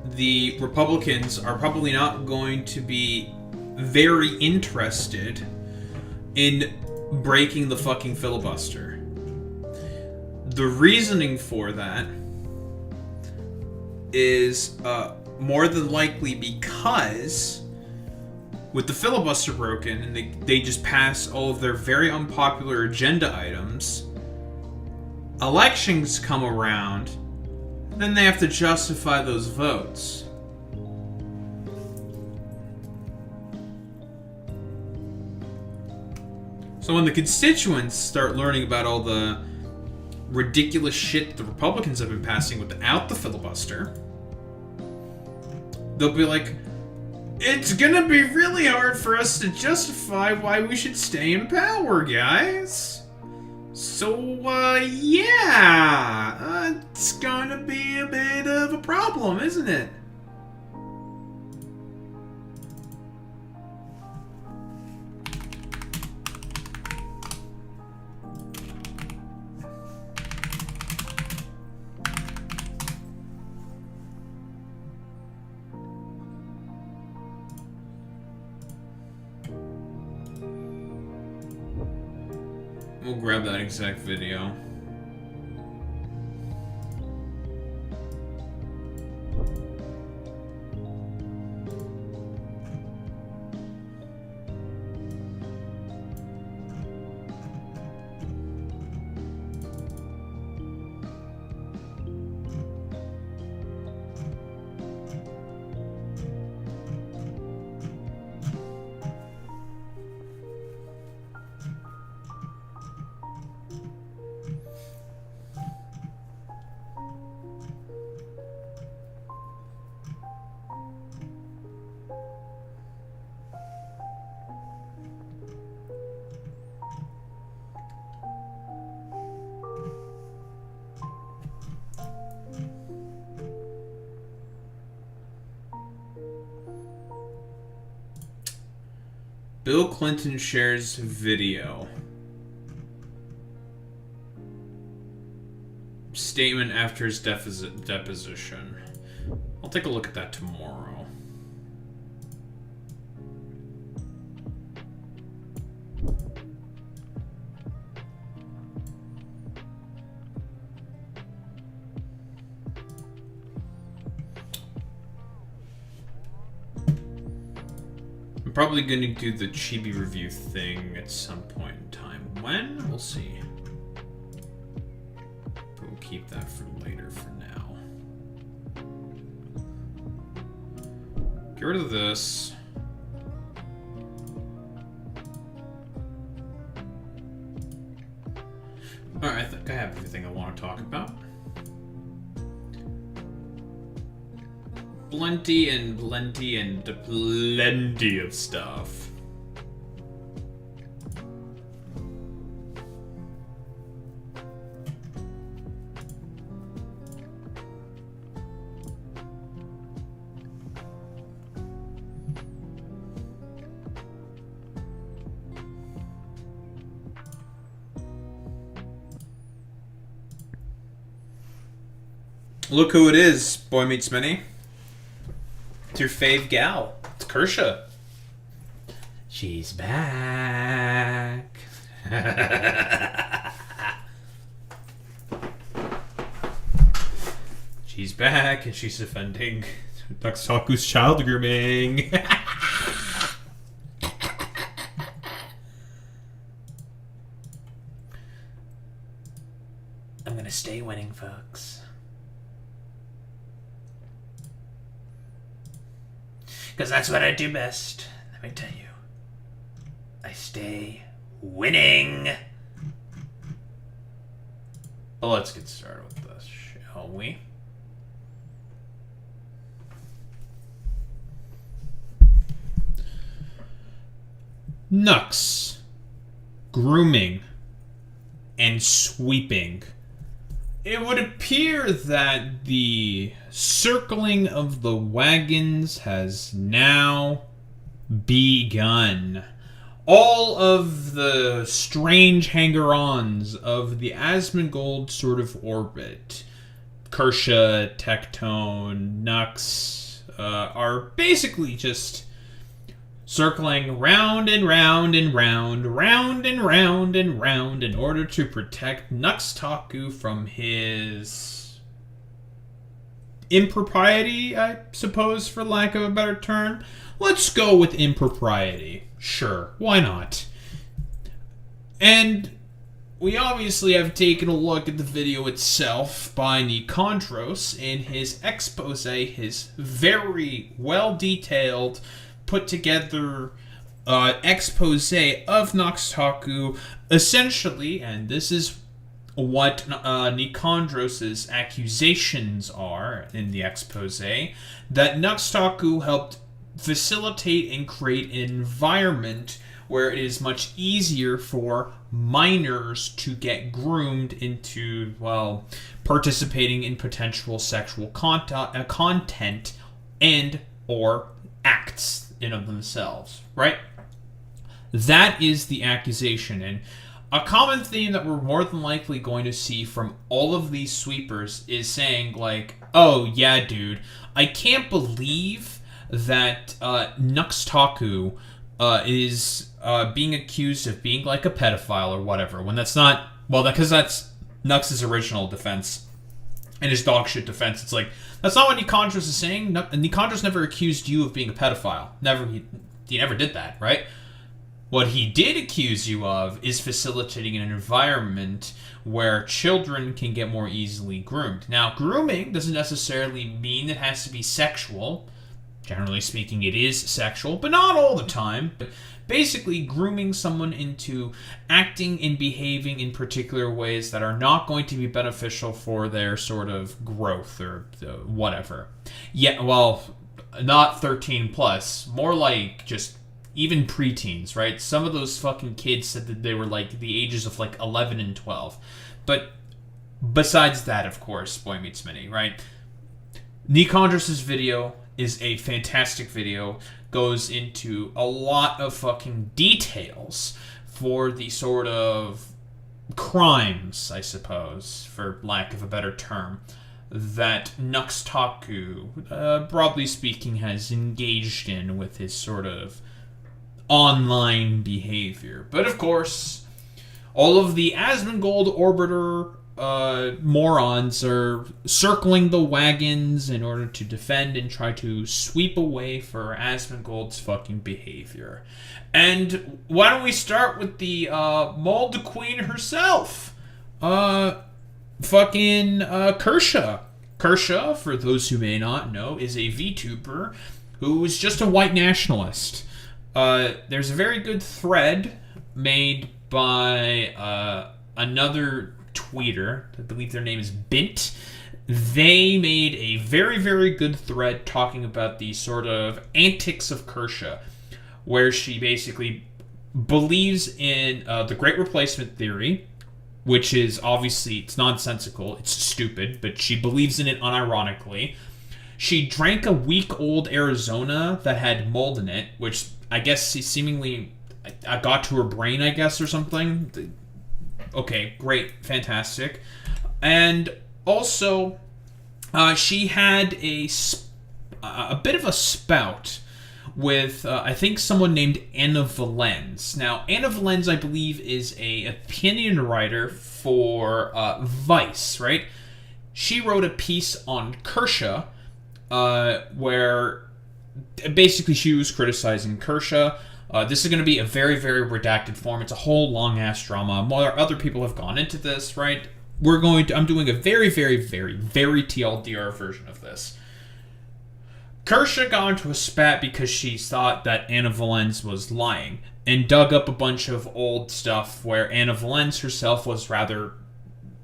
the Republicans are probably not going to be very interested in breaking the fucking filibuster. The reasoning for that is more than likely because with the filibuster broken and they just pass all of their very unpopular agenda items, elections come around, then they have to justify those votes. So when the constituents start learning about all the ridiculous shit the Republicans have been passing without the filibuster, they'll be like, it's gonna be really hard for us to justify why we should stay in power, guys. So, yeah, it's gonna be a bit of a problem, isn't it? We'll grab that exact video. Bill Clinton shares video. Statement after his deposition. I'll take a look at that tomorrow. I'm probably going to do the chibi review thing at some point in time. When? We'll see. But we'll keep that for later for now. Get rid of this. Alright, I think I have everything I want to talk about. Plenty of stuff. Look who it is, Boy Meets Mini. It's your fave gal. It's Kersha. She's back. She's back and she's defending Nuxtaku's child grooming. I'm gonna stay winning, folks. Because that's what I do best. Let me tell you. I stay winning. Well, let's get started with this, shall we? Nux. Grooming. And sweeping. It would appear that the circling of the wagons has now begun. All of the strange hanger-ons of the Asmongold sort of orbit, Kersha, Tectone, Nux, are basically just circling round and round and round, round and round and round in order to protect Nuxtaku from his impropriety, I suppose, for lack of a better term. Let's go with impropriety. Sure, why not? And we obviously have taken a look at the video itself by Nicandros in his expose, his very well-detailed, put-together expose of Nuxtaku, essentially, and this is what Nicandros' accusations are in the expose, that Nuxtaku helped facilitate and create an environment where it is much easier for minors to get groomed into, well, participating in potential sexual content and or acts in of themselves, right? That is the accusation, and a common theme that we're more than likely going to see from all of these sweepers is saying, like, oh yeah, dude, I can't believe that Nuxtaku is being accused of being like a pedophile or whatever, when that's not, well, because that's Nux's original defense and his dogshit defense. It's like, that's not what Nicandros is saying. Nicandros never accused you of being a pedophile. Never, he never did that, right? What he did accuse you of is facilitating an environment where children can get more easily groomed. Now, grooming doesn't necessarily mean it has to be sexual. Generally speaking, it is sexual, but not all the time. But basically, grooming someone into acting and behaving in particular ways that are not going to be beneficial for their sort of growth or whatever. Yeah, well, not 13 plus, more like just even preteens, right? Some of those fucking kids said that they were like the ages of like 11 and 12. But besides that, of course, Boy Meets Mini, right? Nicandros' video is a fantastic video. Goes into a lot of fucking details for the sort of crimes, I suppose, for lack of a better term, that Nuxtaku, broadly speaking, has engaged in with his sort of online behavior. But of course, all of the Asmongold Orbiter morons are circling the wagons in order to defend and try to sweep away for Asmongold's fucking behavior. And why don't we start with the Mold Queen herself? Kersha. Kersha, for those who may not know, is a VTuber who is just a white nationalist. There's a very good thread made by another tweeter. I believe their name is Bint. They made a very, very good thread talking about the sort of antics of Kersha, where she basically believes in the Great Replacement theory, which is obviously, it's nonsensical, it's stupid, but she believes in it unironically. She drank a week-old Arizona that had mold in it, which I guess seemingly got to her brain, I guess, or something. Okay, great, fantastic. And also, she had a bit of a spout with, I think, someone named Anna Valens. Now, Anna Valens, I believe, is a opinion writer for Vice, right? She wrote a piece on Kersha, where basically she was criticizing Kersha. This is going to be a very, very redacted form. It's a whole long-ass drama. More other people have gone into this, right? I'm doing a very, very, very, very TLDR version of this. Kersha got into a spat because she thought that Anna Valens was lying and dug up a bunch of old stuff where Anna Valens herself was rather,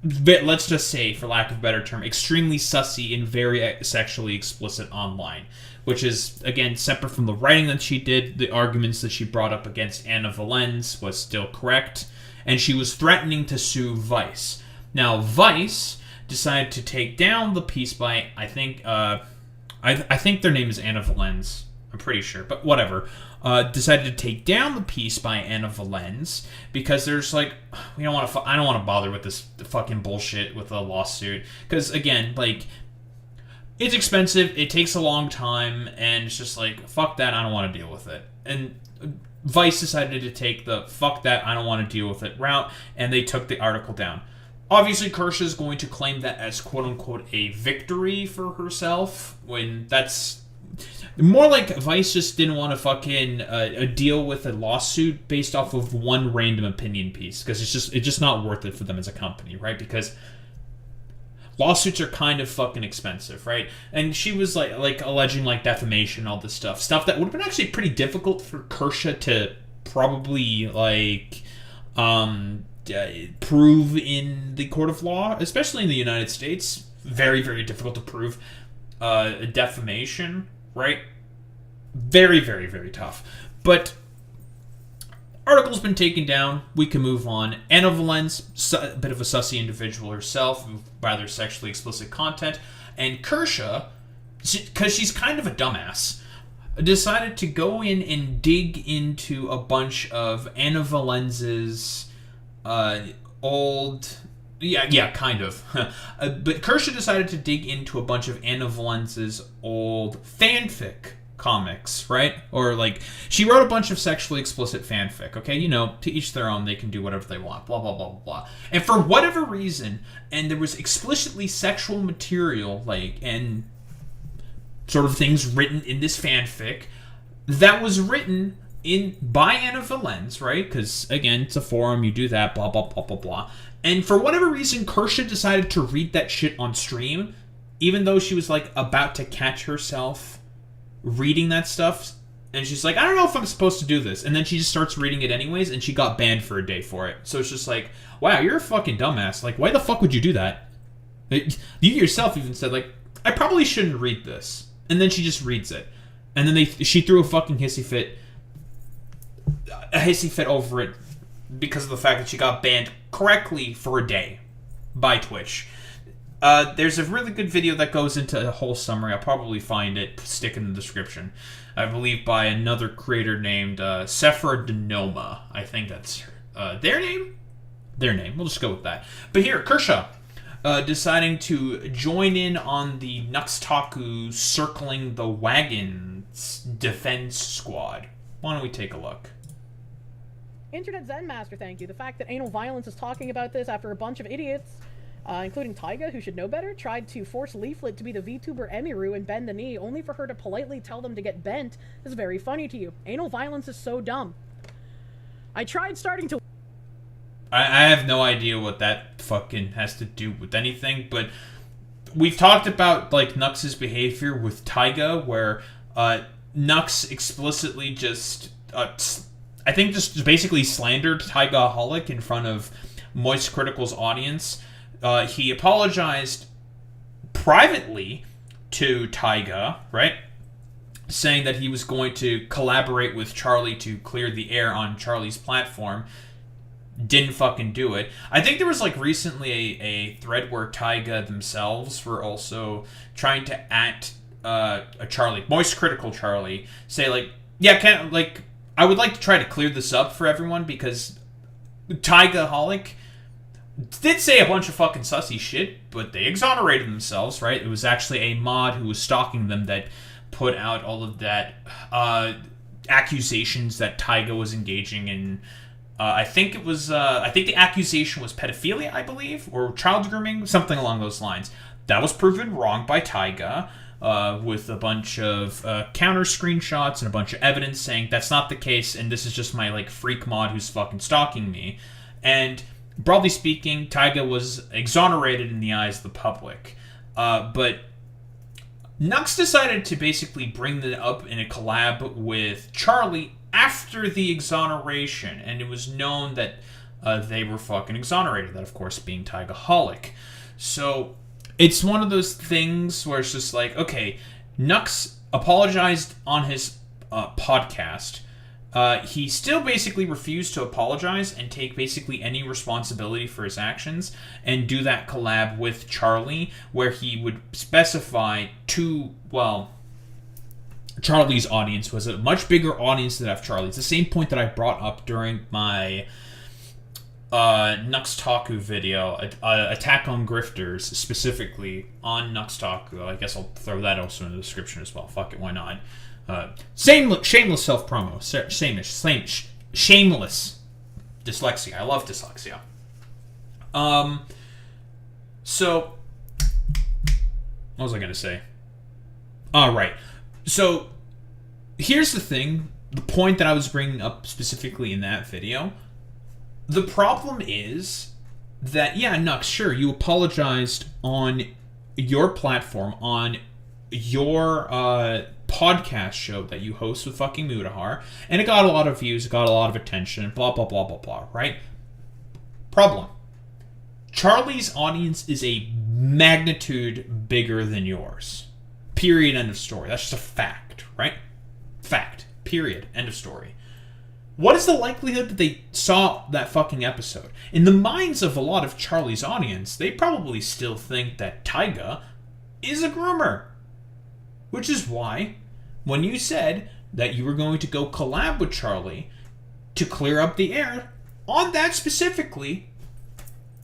let's just say, for lack of a better term, extremely sussy and very sexually explicit online. Which is, again, separate from the writing that she did. The arguments that she brought up against Anna Valens was still correct. And she was threatening to sue Vice. Now, Vice decided to take down the piece by, I think their name is Anna Valens. I'm pretty sure, but whatever. Decided to take down the piece by Anna Valens because there's like, I don't want to bother with this fucking bullshit with a lawsuit. Because, again, like, it's expensive, it takes a long time, and it's just like, fuck that, I don't want to deal with it. And Vice decided to take the fuck that, I don't want to deal with it route, and they took the article down. Obviously, Kersha is going to claim that as quote-unquote a victory for herself, when that's more like Vice just didn't want to fucking deal with a lawsuit based off of one random opinion piece, because it's just not worth it for them as a company, right? Because lawsuits are kind of fucking expensive, right? And she was like alleging like defamation, all this stuff that would have been actually pretty difficult for Kersha to probably like prove in the court of law, especially in the United States. Very, very difficult to prove defamation, right? Very, very, very tough. But article's been taken down. We can move on. Anna Valens, a bit of a sussy individual herself, rather sexually explicit content. And Kersha, because she's kind of a dumbass, decided to go in and dig into a bunch of Anna Valens's old... Yeah, kind of. But Kersha decided to dig into a bunch of Anna Valens's old fanfic comics, right? Or like, she wrote a bunch of sexually explicit fanfic, okay? You know, to each their own, they can do whatever they want, blah, blah, blah, blah, blah. And for whatever reason, and there was explicitly sexual material, like, and sort of things written in this fanfic, that was written by Anna Valens, right? Because, again, it's a forum, you do that, blah, blah, blah, blah, blah. And for whatever reason, Kersha decided to read that shit on stream, even though she was, like, about to catch herself reading that stuff, and she's like, I don't know if I'm supposed to do this, and then she just starts reading it anyways, and she got banned for a day for it. So it's just like, wow, you're a fucking dumbass. Like, why the fuck would you do that? You yourself even said, like, I probably shouldn't read this, and then she just reads it, and then she threw a fucking hissy fit over it because of the fact that she got banned correctly for a day by Twitch. There's a really good video that goes into a whole summary. I'll probably find it, stick it in the description. I believe by another creator named Sephora Denoma. I think that's their name? Their name. We'll just go with that. But here, Kershaw, deciding to join in on the Nuxtaku circling the wagons defense squad. Why don't we take a look? Internet Zen Master, thank you. The fact that Anal Violence is talking about this after a bunch of idiots, including Taiga, who should know better, tried to force Leaflet to be the VTuber Emiru and bend the knee, only for her to politely tell them to get bent, is very funny to you. Anal Violence is so dumb. I tried starting to... I have no idea what that fucking has to do with anything, but we've talked about, like, Nux's behavior with Taiga, where Nux explicitly just... I think just basically slandered Taigaholic in front of Moist Critical's audience. He apologized privately to Taiga, right? Saying that he was going to collaborate with Charlie to clear the air on Charlie's platform. Didn't fucking do it. I think there was, like, recently a thread where Taiga themselves were also trying to a Charlie, Moist Critical Charlie, say, like, yeah, I would like to try to clear this up for everyone, because Taigaholic did say a bunch of fucking sussy shit, but they exonerated themselves, right? It was actually a mod who was stalking them that put out all of that accusations that Taiga was engaging in. I think the accusation was pedophilia, I believe, or child grooming, something along those lines. That was proven wrong by Taiga. With a bunch of counter screenshots and a bunch of evidence saying that's not the case, and this is just my, like, freak mod who's fucking stalking me. And broadly speaking, Taiga was exonerated in the eyes of the public. But Nux decided to basically bring that up in a collab with Charlie after the exoneration, and it was known that they were fucking exonerated, that of course being Taigaholic. So it's one of those things where it's just like, okay, Nux apologized on his podcast. He still basically refused to apologize and take basically any responsibility for his actions, and do that collab with Charlie where he would specify Charlie's audience was a much bigger audience than of Charlie. It's the same point that I brought up during my Nuxtaku video, Attack on Grifters, specifically on Nuxtaku. I guess I'll throw that also in the description as well. Fuck it, why not? Shameless self-promo. Shameless. Dyslexia. I love dyslexia. So, what was I going to say? Right. So, here's the thing. The point that I was bringing up specifically in that video. The problem is that, yeah, Nux, sure, you apologized on your platform, on your podcast show that you host with fucking Mudahar, and it got a lot of views, it got a lot of attention, blah, blah, blah, blah, blah, right? Problem. Charlie's audience is a magnitude bigger than yours. Period, end of story. That's just a fact, right? Fact. Period, end of story. What is the likelihood that they saw that fucking episode? In the minds of a lot of Charlie's audience, they probably still think that Taiga is a groomer. Which is why, when you said that you were going to go collab with Charlie to clear up the air, on that specifically,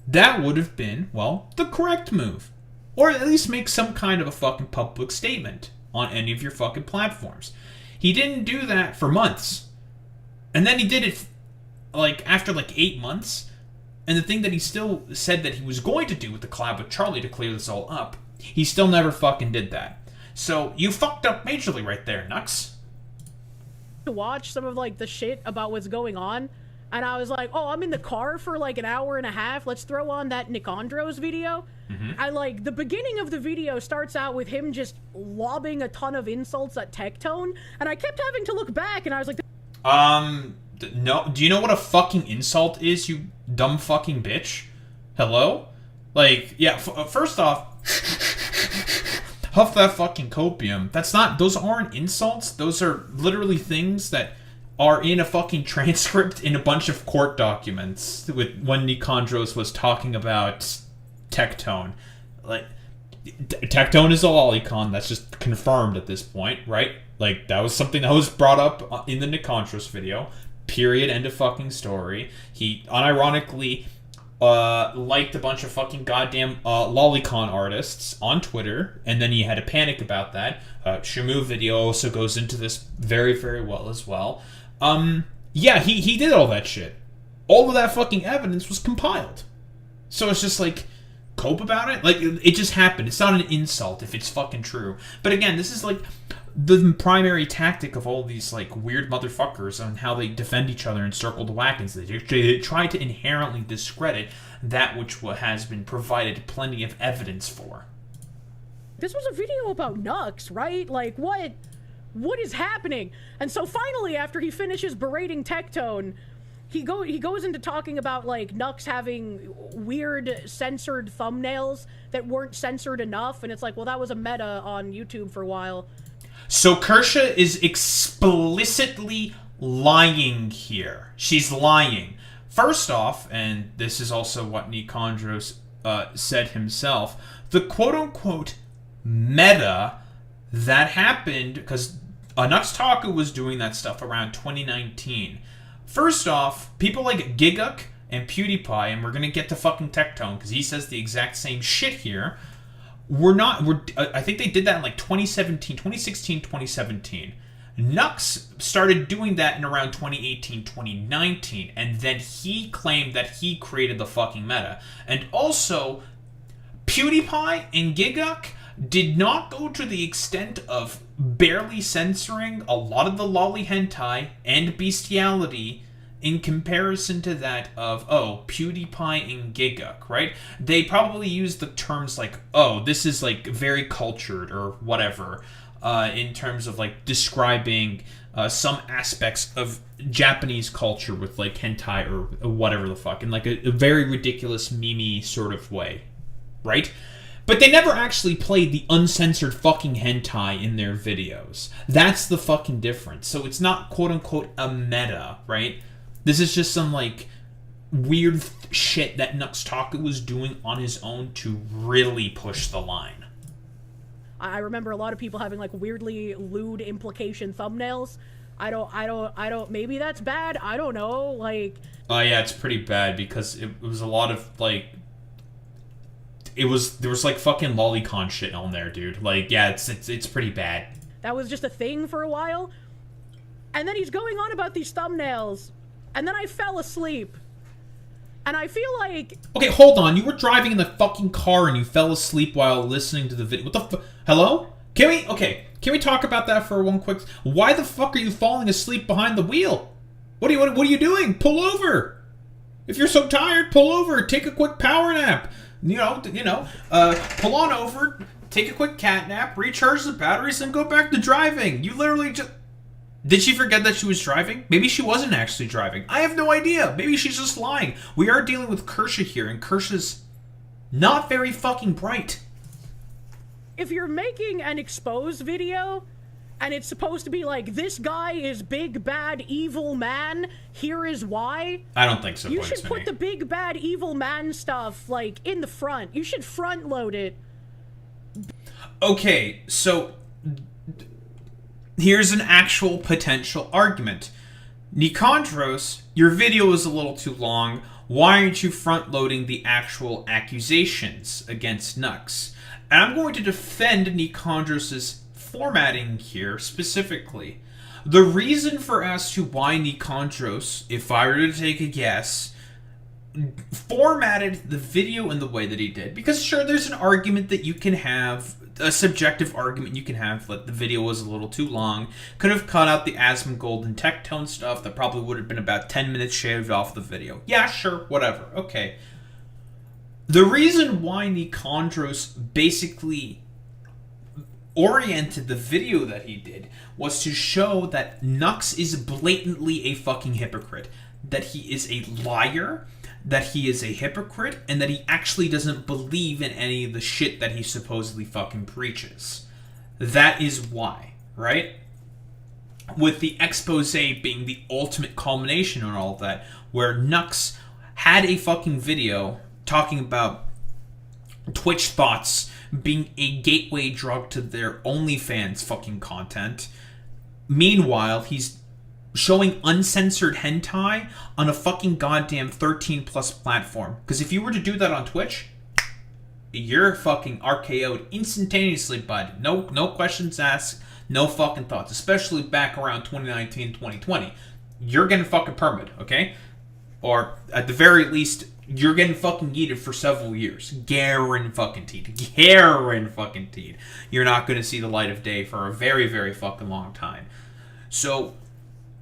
that would have been, well, the correct move. Or at least make some kind of a fucking public statement on any of your fucking platforms. He didn't do that for months. And then he did it, like, after, like, 8 months. And the thing that he still said that he was going to do with the collab with Charlie to clear this all up, he still never fucking did that. So, you fucked up majorly right there, Nux. To watch some of, like, the shit about what's going on, and I was like, oh, I'm in the car for, like, an hour and a half, let's throw on that Nicandros video. And, like, the beginning of the video starts out with him just lobbing a ton of insults at Tectone, and I kept having to look back, and I was like... No, do you know what a fucking insult is, you dumb fucking bitch? Hello? Like, yeah, first off, huff that fucking copium. Those aren't insults, those are literally things that are in a fucking transcript in a bunch of court documents with when Nicandros was talking about Tectone. like, Tectone is a lolicon. That's just confirmed at this point, right? Like, that was something that was brought up in the Nicantros video. Period. End of fucking story. He unironically liked a bunch of fucking goddamn lolicon artists on Twitter, and then he had a panic about that. Shamu video also goes into this very, very well as well. Yeah, he did all that shit. All of that fucking evidence was compiled. So it's just like, cope about it? Like, it just happened. It's not an insult if it's fucking true. But again, this is like the primary tactic of all these like weird motherfuckers on how they defend each other in circled wagons. They try to inherently discredit that which has been provided plenty of evidence for. This was a video about Nux, right? Like, what is happening? And so finally, after he finishes berating Tectone, he goes into talking about, like, Nux having weird censored thumbnails that weren't censored enough, and it's like, well, that was a meta on YouTube for a while. So Kersha is explicitly lying here. She's lying. First off, and this is also what Nicandros said himself, the quote-unquote meta that happened, because Nuxtaku was doing that stuff around 2019. First off, people like Giguk and PewDiePie, and we're going to get to fucking Tectone, because he says the exact same shit here, I think they did that in like 2016, 2017. Nux started doing that in around 2018, 2019, and then he claimed that he created the fucking meta. And also, PewDiePie and Giguk did not go to the extent of barely censoring a lot of the lolly hentai and bestiality in comparison to that of, oh, PewDiePie and Giguk, right? They probably use the terms like, oh, this is like very cultured or whatever, in terms of like describing some aspects of Japanese culture with like hentai or whatever the fuck, in like a very ridiculous meme sort of way, right? But they never actually played the uncensored fucking hentai in their videos. That's the fucking difference. So it's not quote-unquote a meta, right? This is just some, like, weird shit that Nuxtaku was doing on his own to really push the line. I remember a lot of people having, like, weirdly lewd implication thumbnails. I don't, maybe that's bad, I don't know, like... Yeah, it's pretty bad, because it was a lot of, like... there was, like, fucking lolicon shit on there, dude. Like, yeah, it's pretty bad. That was just a thing for a while. And then he's going on about these thumbnails. And then I fell asleep. And I feel like... Okay, hold on. You were driving in the fucking car and you fell asleep while listening to the video. What the hello? Can we talk about that for one quick... Why the fuck are you falling asleep behind the wheel? What are you doing? Pull over. If you're so tired, pull over. Take a quick power nap. Pull on over, take a quick cat nap, recharge the batteries, and go back to driving. You literally just... Did she forget that she was driving? Maybe she wasn't actually driving. I have no idea. Maybe she's just lying. We are dealing with Kersha here, and Kersha's not very fucking bright. If you're making an expose video, and it's supposed to be like, this guy is big, bad, evil man, here is why. I don't think so. You should put the big, bad, evil man stuff, like, in the front. You should front load it. Okay, so... here's an actual potential argument. Nicandros, your video is a little too long. Why aren't you front-loading the actual accusations against Nux? And I'm going to defend Nicandros' formatting here specifically. The reason for as to why Nicandros, if I were to take a guess, formatted the video in the way that he did, because sure, there's an argument that you can have, a subjective argument you can have that the video was a little too long, could have cut out the Asmongold and Tectone stuff, that probably would have been about 10 minutes shaved off the video. Yeah, sure, whatever, okay. The reason why Nicandros basically oriented the video that he did was to show that Nux is blatantly a fucking hypocrite, that he is a liar, that he is a hypocrite, and that he actually doesn't believe in any of the shit that he supposedly fucking preaches. That is why, right? With the expose being the ultimate culmination on all of that, where Nux had a fucking video talking about Twitch thoughts being a gateway drug to their OnlyFans fucking content. Meanwhile, he's showing uncensored hentai on a fucking goddamn 13 plus platform. Because if you were to do that on Twitch, you're fucking RKO'd instantaneously, bud. No questions asked, no fucking thoughts. Especially back around 2019, 2020. You're getting fucking permit, okay? Or at the very least, you're getting fucking yeeted for several years. Guaranteed. Guaranteed. You're not going to see the light of day for a very, very fucking long time. So,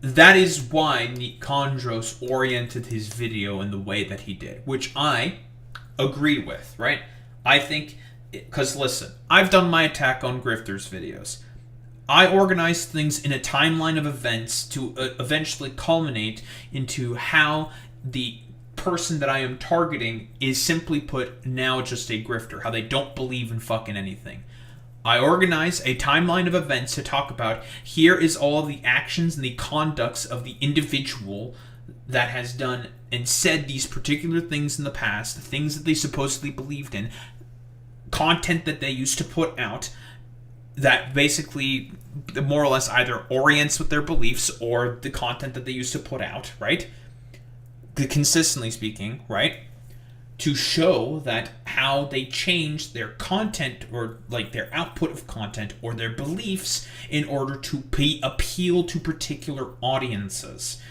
that is why Nicandros oriented his video in the way that he did. Which I agree with, right? I think, because listen, I've done my Attack on Grifters videos. I organize things in a timeline of events to eventually culminate into how the person that I am targeting is, simply put, now just a grifter. How they don't believe in fucking anything. I organize a timeline of events to talk about, here is all of the actions and the conducts of the individual that has done and said these particular things in the past, the things that they supposedly believed in, content that they used to put out, that basically more or less either orients with their beliefs or the content that they used to put out, right? Consistently speaking, right? To show that how they change their content, or like their output of content, or their beliefs in order to appeal to particular audiences.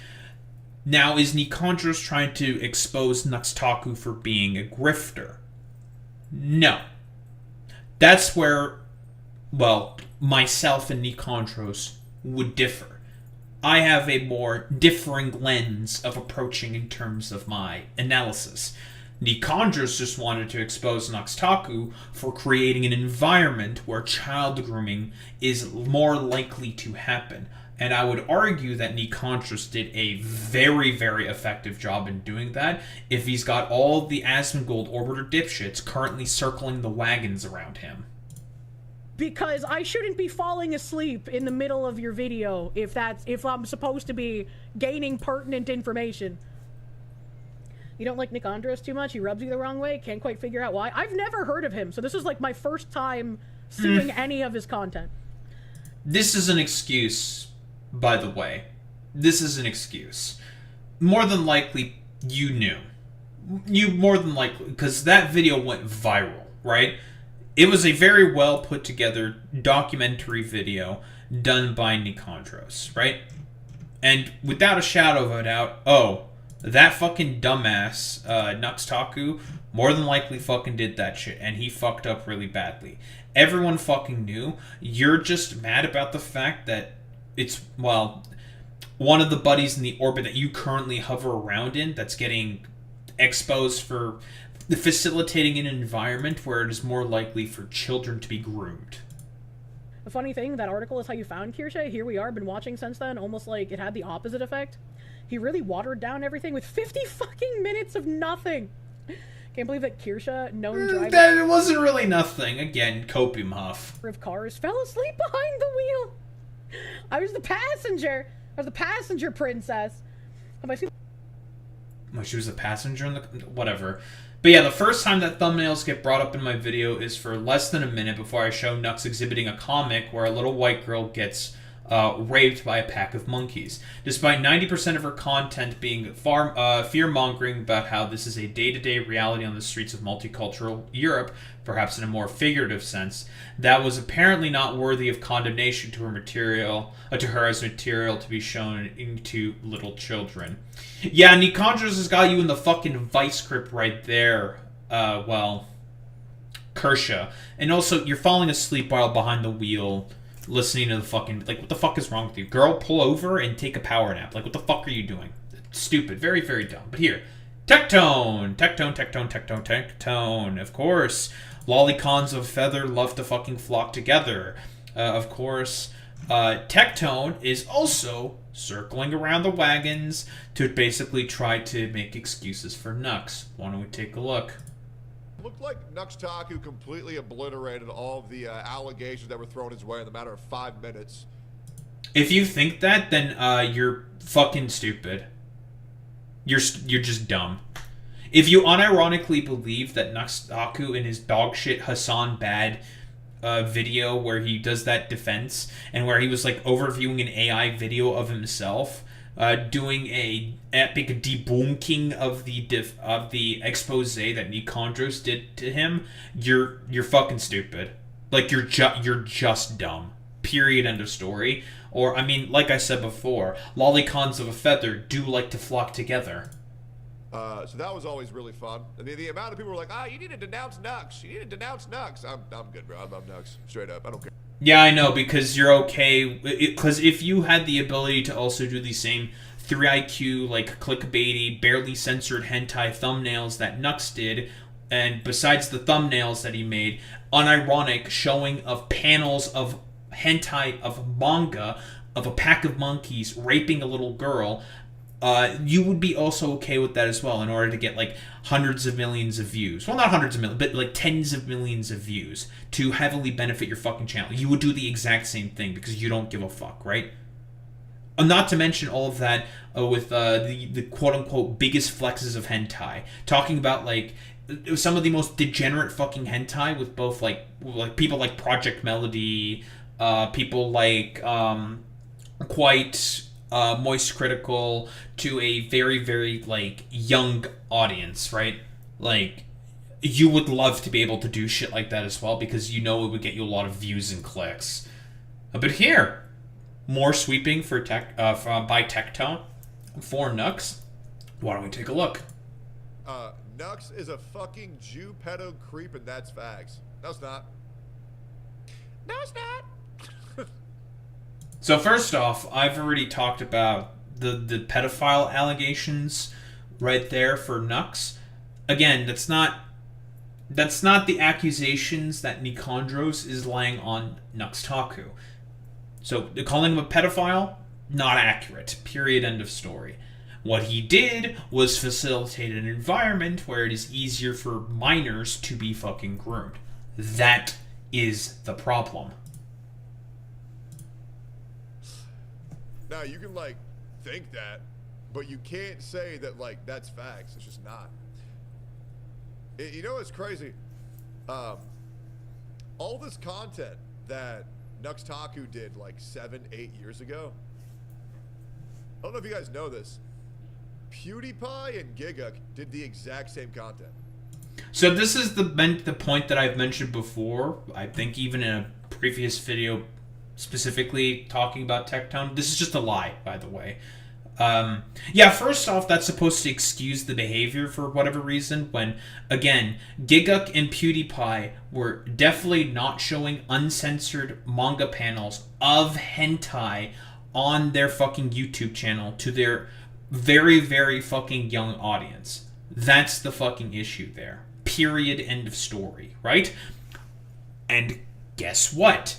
Now, is Nicandros trying to expose Nuxtaku for being a grifter? No. That's where, well, myself and Nicandros would differ. I have a more differing lens of approaching in terms of my analysis. Nicandros just wanted to expose Nuxtaku for creating an environment where child grooming is more likely to happen. And I would argue that Nicandros did a very, very effective job in doing that if he's got all of the Asmongold Orbiter dipshits currently circling the wagons around him. Because I shouldn't be falling asleep in the middle of your video if I'm supposed to be gaining pertinent information. You don't like Nicandros too much? He rubs you the wrong way? Can't quite figure out why? I've never heard of him, so this is like my first time seeing any of his content. This is an excuse, by the way. This is an excuse. More than likely, you knew. You more than likely, because that video went viral, right? It was a very well put together documentary video done by Nicandros, right? And without a shadow of a doubt, that fucking dumbass, Nuxtaku, more than likely fucking did that shit, and he fucked up really badly. Everyone fucking knew. You're just mad about the fact that it's, well, one of the buddies in the orbit that you currently hover around in that's getting exposed for facilitating an environment where it is more likely for children to be groomed. The funny thing, that article is how you found Kirsche. Here we are, been watching since then, almost like it had the opposite effect. He really watered down everything with 50 fucking minutes of nothing. Can't believe that Kirsche, known driver... That wasn't really nothing. Again, copium huff. ...of cars fell asleep behind the wheel. I was the passenger. I was the passenger princess. Well, she was the passenger in the... Whatever. But yeah, the first time that thumbnails get brought up in my video is for less than a minute before I show Nux exhibiting a comic where a little white girl gets raped by a pack of monkeys. Despite 90% of her content being fear-mongering about how this is a day-to-day reality on the streets of multicultural Europe, perhaps in a more figurative sense, that was apparently not worthy of condemnation to her as material to be shown into little children. Yeah, Nicandros has got you in the fucking vice grip right there. Kirsche. And also, you're falling asleep while behind the wheel, listening to the fucking... Like, what the fuck is wrong with you? Girl, pull over and take a power nap. Like, what the fuck are you doing? Stupid. Very, very dumb. But here. Tectone! Tectone. Of course. Lolicons of feather love to fucking flock together. Of course. Tectone is also circling around the wagons to basically try to make excuses for Nux. Why don't we take a look? Looked like Nuxtaku completely obliterated all of the allegations that were thrown his way in the matter of 5 minutes. If you think that, then you're fucking stupid. You're just dumb. If you unironically believe that Nuxtaku in his dogshit Hassan Bad video where he does that defense and where he was like overviewing an AI video of himself, doing a epic debunking of the expose that Nicandros did to him, you're fucking stupid. Like you're just dumb. Period. End of story. Or I mean, like I said before, lolicons of a feather do like to flock together. So that was always really fun. I mean, the amount of people were like, you need to denounce Nux. You need to denounce Nux. I'm good, bro. I'm Nux. Straight up. I don't care. Yeah, I know, because you're okay. Because if you had the ability to also do the same 3IQ, like, clickbaity, barely censored hentai thumbnails that Nux did, and besides the thumbnails that he made, unironic showing of panels of hentai, of manga, of a pack of monkeys raping a little girl, you would be also okay with that as well in order to get like hundreds of millions of views. Well, not hundreds of millions, but like tens of millions of views to heavily benefit your fucking channel. You would do the exact same thing because you don't give a fuck, right? Not to mention all of that with the quote-unquote biggest flexes of hentai. Talking about like some of the most degenerate fucking hentai with both like people like Project Melody, people like quite... Moist Critical to a very, very, like, young audience, right? Like, you would love to be able to do shit like that as well because you know it would get you a lot of views and clicks. But here, more sweeping for by Tectone for Nux. Why don't we take a look? Nux is a fucking Jew pedo creep and that's facts. No, it's not. No, it's not. So first off, I've already talked about the pedophile allegations right there for Nux. Again, that's not the accusations that Nicandros is laying on Nuxtaku. So calling him a pedophile, not accurate. Period. End of story. What he did was facilitate an environment where it is easier for minors to be fucking groomed. That is the problem. Now, you can, like, think that, but you can't say that, like, that's facts. It's just not. You know what's crazy? All this content that Nuxtaku did, like, 7-8 years ago, I don't know if you guys know this, PewDiePie and Giguk did the exact same content. So this is the point that I've mentioned before, I think even in a previous video specifically talking about Tectone. This is just a lie, by the way. Yeah, first off, that's supposed to excuse the behavior for whatever reason, when, again, Giguk and PewDiePie were definitely not showing uncensored manga panels of hentai on their fucking YouTube channel to their very, very fucking young audience. That's the fucking issue there. Period. End of story, right? And guess what?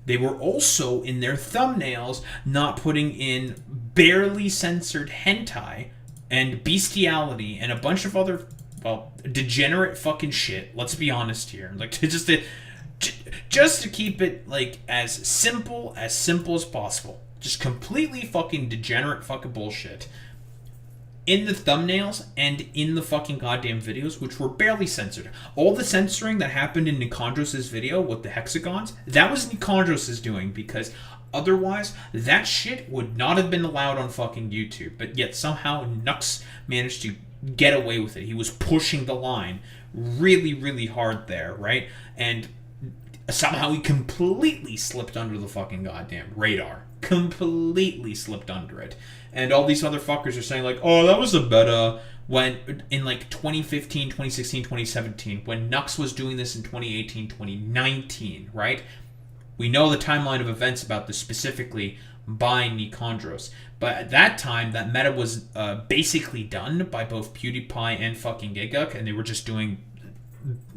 They were also, in their thumbnails, not putting in barely censored hentai and bestiality and a bunch of other, well, degenerate fucking shit. Let's be honest here. Like, just to keep it, like, as simple as possible. Just completely fucking degenerate fucking bullshit. In the thumbnails and in the fucking goddamn videos, which were barely censored. All the censoring that happened in Nicandros' video with the hexagons, that was Nicandros' doing, because otherwise, that shit would not have been allowed on fucking YouTube. But yet somehow Nux managed to get away with it. He was pushing the line really, really hard there, right? And somehow he completely slipped under the fucking goddamn radar. Completely slipped under it. And all these other fuckers are saying like, oh, that was a beta, when in like 2015, 2016, 2017, when Nux was doing this in 2018, 2019, right? We know the timeline of events about this specifically by Nicandros. But at that time, that meta was basically done by both PewDiePie and fucking Giguk, and they were just doing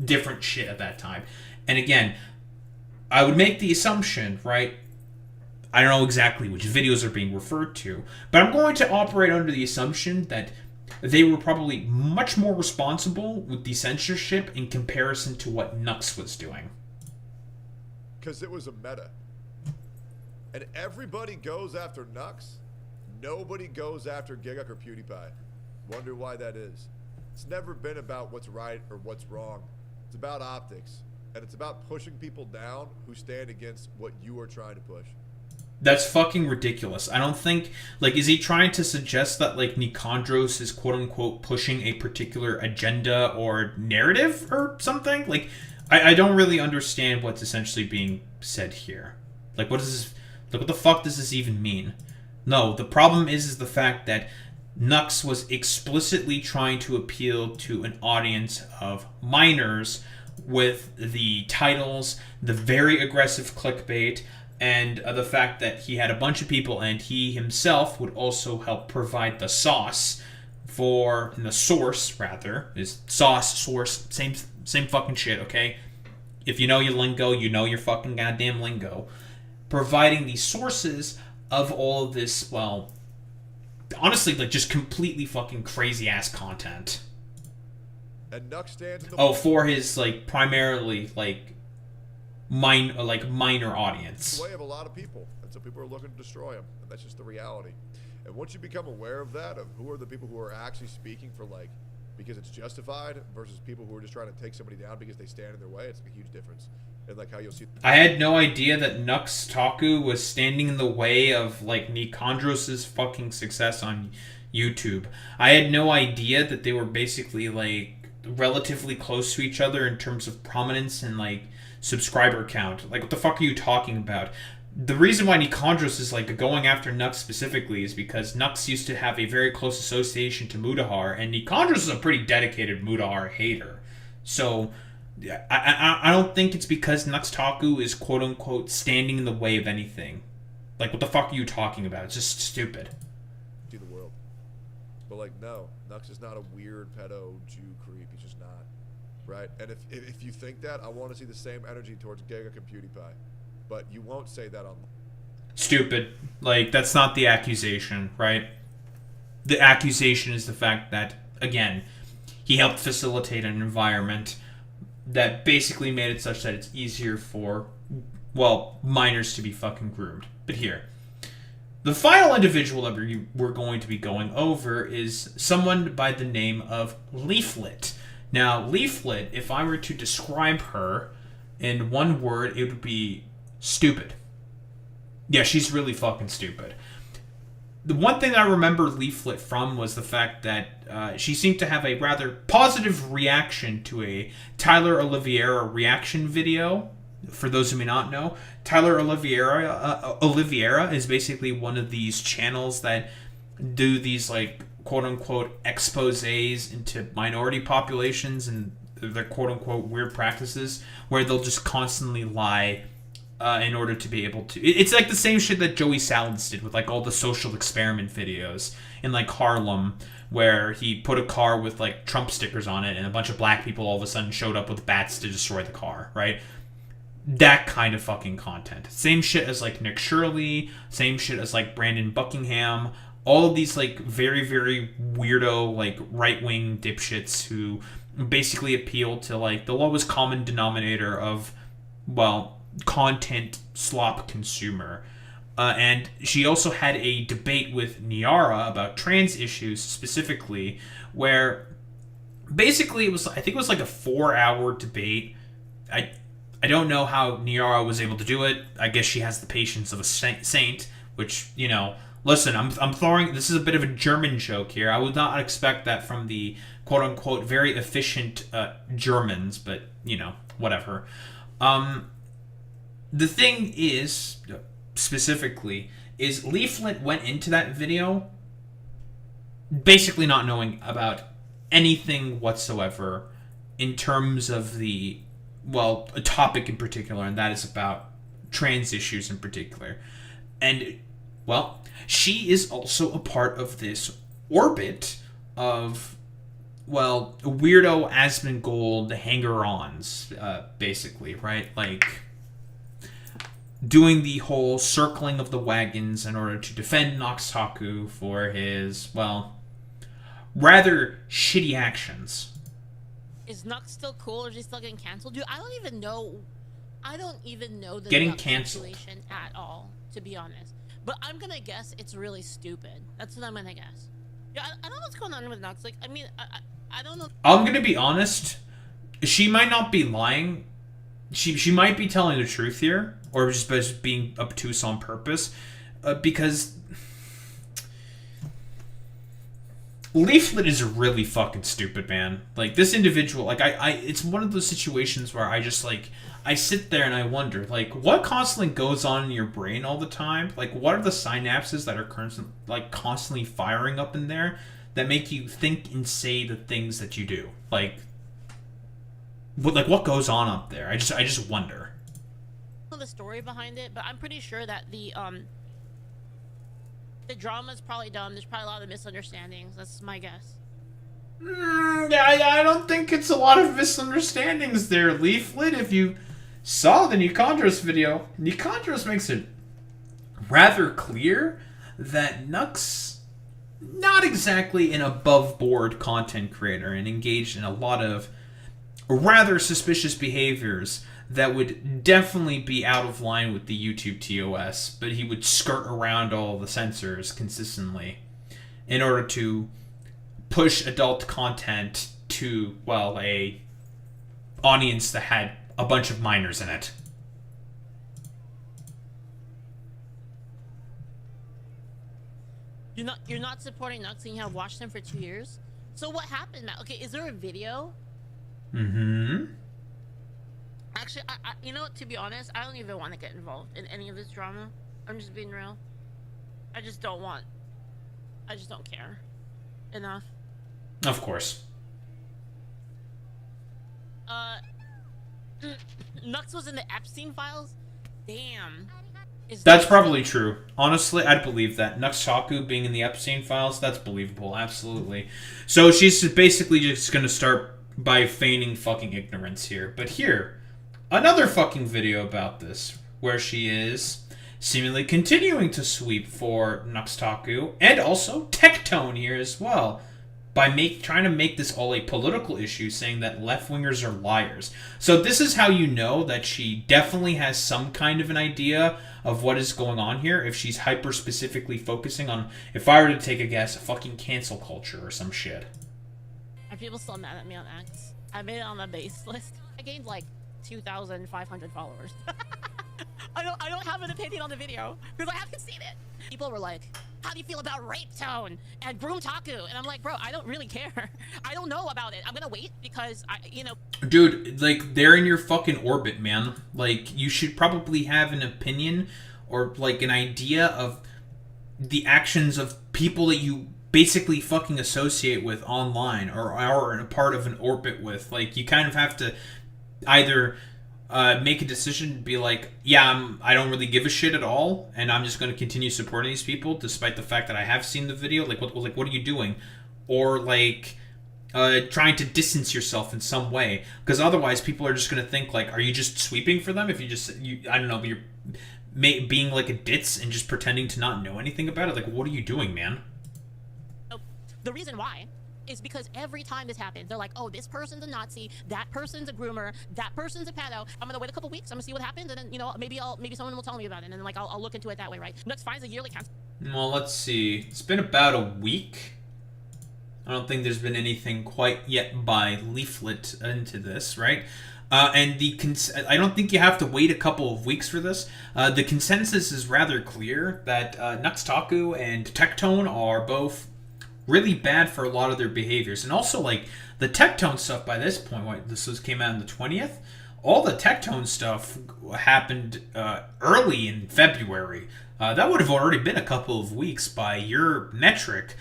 different shit at that time. And again, I would make the assumption, right? I don't know exactly which videos are being referred to, but I'm going to operate under the assumption that they were probably much more responsible with the censorship in comparison to what Nux was doing. Because it was a meta. And everybody goes after Nux. Nobody goes after Giguk or PewDiePie. Wonder why that is. It's never been about what's right or what's wrong. It's about optics. And it's about pushing people down who stand against what you are trying to push. That's fucking ridiculous. I don't think, like, is he trying to suggest that, like, Nicandros is quote-unquote pushing a particular agenda or narrative or something? Like, I don't really understand what's essentially being said here. Like, what is this, like, what the fuck does this even mean? No, the problem is the fact that Nux was explicitly trying to appeal to an audience of minors with the titles, the very aggressive clickbait, and the fact that he had a bunch of people and he himself would also help provide the sauce for, and the source, rather, is sauce, source, same fucking shit, okay? If you know your lingo, you know your fucking goddamn lingo. Providing the sources of all of this, well, honestly, like, just completely fucking crazy-ass content. And Nux stands in the for his, like, primarily, like, minor audience. way of a lot of people, and so people are looking to destroy him, and that's just the reality. And once you become aware of that, of who are the people who are actually speaking for, like, because it's justified versus people who are just trying to take somebody down because they stand in their way, it's like a huge difference. And like how you'll see. I had no idea that Nuxtaku was standing in the way of, like, Nicandros' fucking success on YouTube. I had no idea that they were basically, like, relatively close to each other in terms of prominence and, like, subscriber count. Like, what the fuck are you talking about? The reason why Nicandros is, like, going after Nux specifically is because Nux used to have a very close association to Mudahar, and Nicandros is a pretty dedicated Mudahar hater. So I don't think it's because Nuxtaku is quote-unquote standing in the way of anything. Like, what the fuck are you talking about? It's just stupid. See the world. But, like, no. Nux is not a weird pedo Jew creep. He's just not. Right? And if you think that, I want to see the same energy towards Giga and PewDiePie. But you won't say that on... Stupid. Like, that's not the accusation, right? The accusation is the fact that, again, he helped facilitate an environment that basically made it such that it's easier for, well, minors to be fucking groomed. But here, the final individual that we're going to be going over is someone by the name of Leaflet. Now, Leaflet, if I were to describe her in one word, it would be stupid. Yeah, she's really fucking stupid. The one thing I remember Leaflet from was the fact that she seemed to have a rather positive reaction to a Tyler Oliveira reaction video. For those who may not know, Tyler Oliveira is basically one of these channels that do these, like, quote-unquote exposés into minority populations and their quote-unquote weird practices, where they'll just constantly lie in order to be able to... It's like the same shit that Joey Salads did with, like, all the social experiment videos in, like, Harlem, where he put a car with, like, Trump stickers on it and a bunch of black people all of a sudden showed up with bats to destroy the car, right? That kind of fucking content. Same shit as, like, Nick Shirley, same shit as, like, Brandon Buckingham, all of these, like, very, very weirdo, like, right-wing dipshits who basically appeal to, like, the lowest common denominator of, well, content slop consumer. And she also had a debate with Niara about trans issues specifically, where basically it was, I think it was like a 4-hour debate. I don't know how Niara was able to do it. I guess she has the patience of a saint, which, you know, listen, I'm throwing, this is a bit of a German joke here. I would not expect that from the quote-unquote very efficient Germans, but, you know, whatever. The thing is, specifically, is Leaflet went into that video basically not knowing about anything whatsoever in terms of the, well, a topic in particular, and that is about trans issues in particular. And, well, she is also a part of this orbit of, well, weirdo Asmongold hanger-ons, basically, right? Like, doing the whole circling of the wagons in order to defend Nuxtaku for his, well, rather shitty actions. Is Nux still cool, or is he still getting canceled? Dude, I don't even know the getting Nux canceled situation at all, to be honest. But I'm gonna guess it's really stupid. That's what I'm gonna guess. Yeah, I don't know what's going on with Nux. Like, I mean, I don't know. I'm gonna be honest. She might not be lying. She might be telling the truth here, or just being obtuse on purpose, because Leaflet is really fucking stupid, man. Like, this individual, like, it's one of those situations where I just, like, I sit there and I wonder, like, what constantly goes on in your brain all the time? Like, what are the synapses that are constantly firing up in there that make you think and say the things that you do? Like, what goes on up there? I just wonder. I don't know the story behind it, but I'm pretty sure that the drama's probably dumb. There's probably a lot of misunderstandings. That's my guess. I don't think it's a lot of misunderstandings there, Leaflet. If you saw the Nicandros video, Nicandros makes it rather clear that Nux, not exactly an above-board content creator and engaged in a lot of rather suspicious behaviors that would definitely be out of line with the YouTube TOS, but he would skirt around all the censors consistently in order to push adult content to, well, a audience that had a bunch of minors in it. You're not supporting Nux and you have watched him for 2 years? So what happened, Matt? Okay, is there a video? Mm-hmm. Actually, you know what, to be honest, I don't even want to get involved in any of this drama. I'm just being real. I just don't care enough. Of course. Nux was in the Epstein files? Damn. That's probably true. Honestly, I'd believe that. Nuxtaku being in the Epstein files, that's believable, absolutely. So she's basically just gonna start by feigning fucking ignorance here. But here, another fucking video about this, where she is seemingly continuing to sweep for Nuxtaku, and also Tectone here as well, by trying to make this all a political issue, saying that left-wingers are liars. So this is how you know that she definitely has some kind of an idea of what is going on here, if she's hyper-specifically focusing on, if I were to take a guess, fucking cancel culture or some shit. Are people still mad at me on X? I made it on the base list. I gained like 2,500 followers. I don't have an opinion on the video because I haven't seen it. People were like, how do you feel about Rape Tone and Groomtaku? And I'm like, bro, I don't really care. I don't know about it. I'm gonna wait because Dude, like, they're in your fucking orbit, man. Like, you should probably have an opinion or, like, an idea of the actions of people that you basically fucking associate with online or are a part of an orbit with. Like, you kind of have to either make a decision to be like, yeah, I don't really give a shit at all, and I'm just going to continue supporting these people despite the fact that I have seen the video. Like, what are you doing? Or, like, trying to distance yourself in some way, because otherwise people are just going to think, like, are you just sweeping for them if I don't know, you're being like a ditz and just pretending to not know anything about it? Like, what are you doing, man? The reason why is because every time this happens, they're like, oh, this person's a Nazi, that person's a groomer, that person's a pedo. I'm gonna wait a couple weeks, I'm gonna see what happens, and then, you know, maybe someone will tell me about it, and then, like, I'll look into it that way, right? Nux finds a yearly cancel. Well, let's see. It's been about a week. I don't think there's been anything quite yet by Leaflet into this, right? And I don't think you have to wait a couple of weeks for this. The consensus is rather clear that Nuxtaku and Tectone are both really bad for a lot of their behaviors. And also, like, the Tectone stuff by this point, came out on the 20th. All the Tectone stuff happened early in February. That would have already been a couple of weeks by your metric.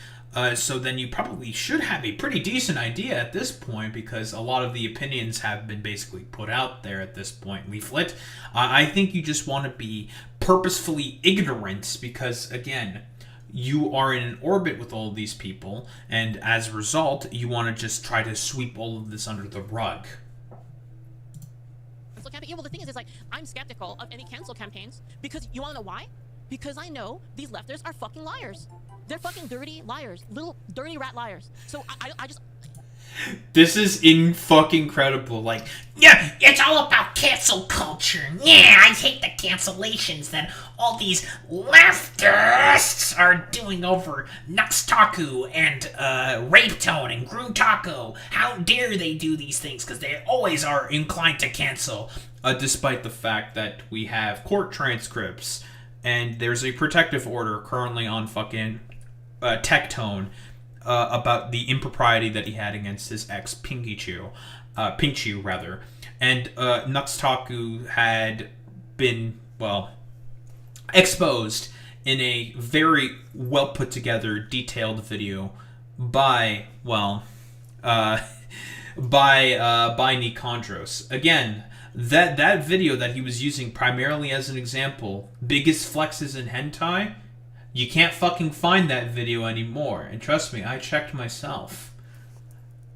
So then you probably should have a pretty decent idea at this point, because a lot of the opinions have been basically put out there at this point, Leaflet. I think you just want to be purposefully ignorant because, again, you are in an orbit with all of these people, and as a result, you want to just try to sweep all of this under the rug. Yeah, well, the thing is, like, I'm skeptical of any cancel campaigns because you want to know why? Because I know these lefters are fucking liars. They're fucking dirty liars, little dirty rat liars. So I just This is fucking incredible. Like, Yeah, it's all about cancel culture. Yeah, I hate the cancellations that all these leftists are doing over Nuxtaku and Rapetone and Grutaku. How dare they do these things? Because they always are inclined to cancel. despite the fact that we have court transcripts and there's a protective order currently on fucking Tectone about the impropriety that he had against his ex Pinkchu, rather, and Nuxtaku had been exposed in a very well put together, detailed video by Nicandros. Again, that video that he was using primarily as an example, biggest flexes in hentai. You can't fucking find that video anymore. And trust me, I checked myself.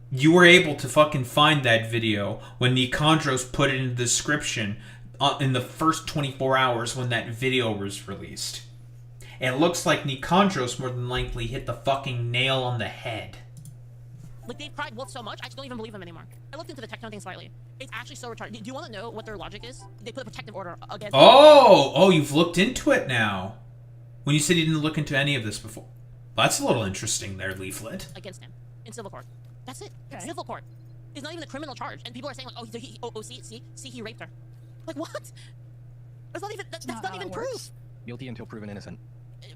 You were able to fucking find that video when Nicandros put it in the description in the first 24 hours when that video was released. It looks like Nicandros more than likely hit the fucking nail on the head. Like, they've cried wolf so much, I just don't even believe them anymore. I looked into the Tectone thing slightly. It's actually so retarded. Do you want to know what their logic is? They put a protective order against... Oh, you've looked into it now. When you said you didn't look into any of this before. That's a little interesting there, Leaflet. Against him. In civil court. That's it. Okay. Civil court. It's not even a criminal charge. And people are saying, like, see, he raped her. Like, what? That's not even, that's not even proof. Guilty until proven innocent.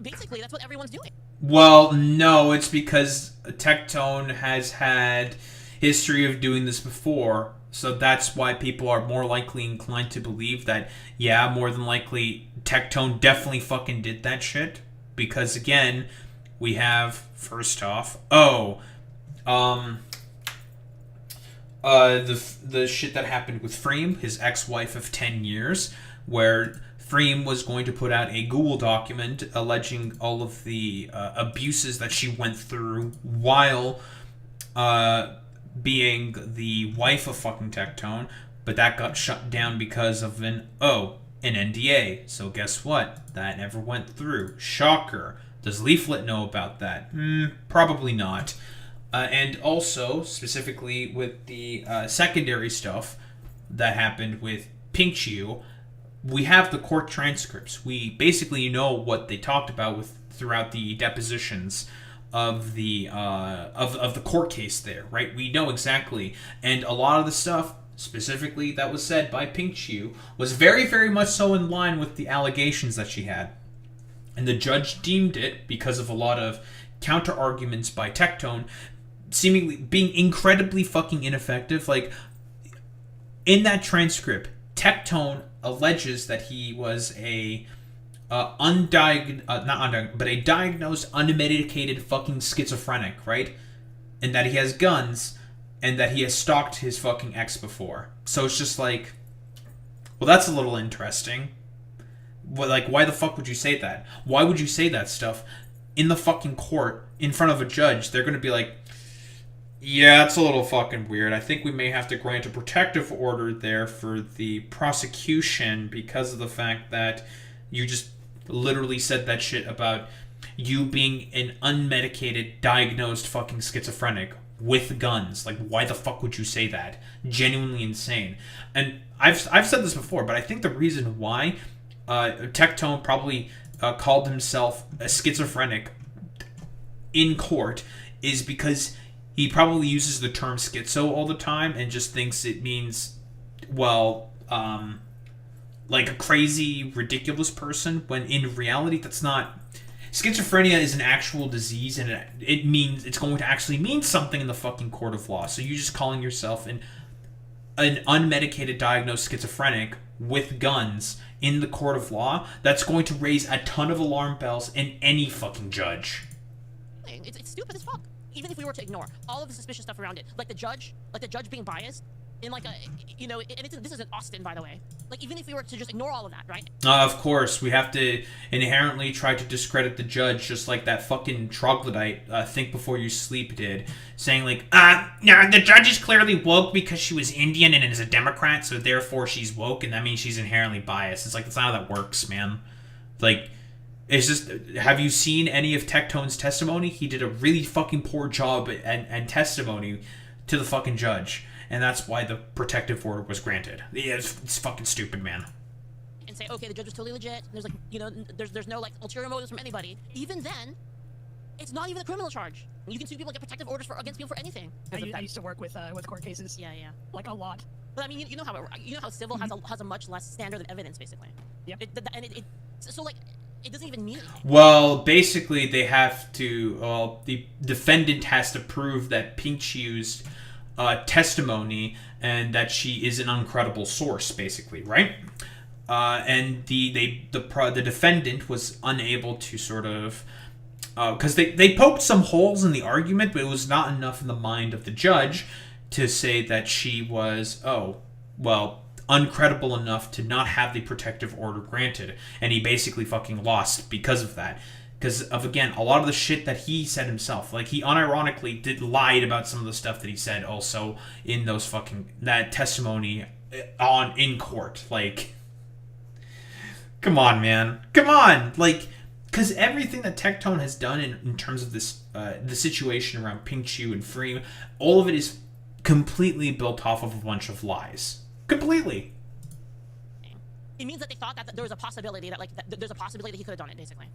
Basically, that's what everyone's doing. Well, no, it's because Tectone has had history of doing this before, so that's why people are more likely inclined to believe that, yeah, more than likely, Tectone definitely fucking did that shit. Because, again, we have, first off, the shit that happened with Freem, his ex-wife of 10 years, where Freem was going to put out a Google document alleging all of the abuses that she went through while being the wife of fucking Tectone, but that got shut down because of an NDA. So guess what? That never went through. Shocker. Does Leaflet know about that? Probably not. And also, specifically with the secondary stuff that happened with Pinkchu, we have the court transcripts. We basically know what they talked about throughout the depositions of the court case there, right? We know exactly, and a lot of the stuff specifically that was said by Pinkchu was very, very much so in line with the allegations that she had, and the judge deemed it, because of a lot of counter arguments by Tectone, seemingly being incredibly fucking ineffective. Like, in that transcript, Tectone alleges that he was a diagnosed, unmedicated fucking schizophrenic, right? And that he has guns, and that he has stalked his fucking ex before. So it's just like, well, that's a little interesting. Well, like, why the fuck would you say that? Why would you say that stuff in the fucking court, in front of a judge? They're gonna be like, yeah, it's a little fucking weird. I think we may have to grant a protective order there for the prosecution because of the fact that you just literally said that shit about you being an unmedicated, diagnosed fucking schizophrenic with guns. Like, why the fuck would you say that? Genuinely insane. And I've said this before, but I think the reason why Tectone probably called himself a schizophrenic in court is because he probably uses the term schizo all the time and just thinks it means, well, like a crazy, ridiculous person, when in reality that's not. Schizophrenia is an actual disease, and it means it's going to actually mean something in the fucking court of law. So you just calling yourself an unmedicated, diagnosed schizophrenic with guns in the court of law, that's going to raise a ton of alarm bells in any fucking judge. It's stupid as fuck. Even if we were to ignore all of the suspicious stuff around it, like the judge being biased, in like a, you know, and this isn't Austin, by the way. Like, even if we were to just ignore all of that, right? Of course, we have to inherently try to discredit the judge, just like that fucking troglodyte, Think Before You Sleep did, saying like, no, the judge is clearly woke because she was Indian and is a Democrat, so therefore she's woke, and that means she's inherently biased. It's like, that's not how that works, man. Like, it's just, have you seen any of Tectone's testimony? He did a really fucking poor job and testimony to the fucking judge, and that's why the protective order was granted. Yeah, it's fucking stupid, man. And say, okay, the judge was totally legit. There's like, you know, there's no like ulterior motives from anybody. Even then, it's not even a criminal charge. You can sue people, get protective orders against people for anything. I used to work with court cases. Yeah. Like a lot. But I mean, you know how civil has a much less standard of evidence, basically. Yep. So like, it doesn't even mean anything. Well, basically, they have to. The defendant has to prove that Pinch used testimony and that she is an uncredible source, basically, right? And the defendant was unable to sort of, because they poked some holes in the argument, but it was not enough in the mind of the judge to say that she was, uncredible enough to not have the protective order granted. And he basically fucking lost because of that. Because of, again, a lot of the shit that he said himself. Like, he unironically lied about some of the stuff that he said also in those that testimony in court. Like, come on, man. Come on! Like, because everything that Tectone has done in terms of this, the situation around Pingchu and Free, all of it is completely built off of a bunch of lies. Completely. It means that they thought that there was a possibility that there's a possibility that he could have done it, basically.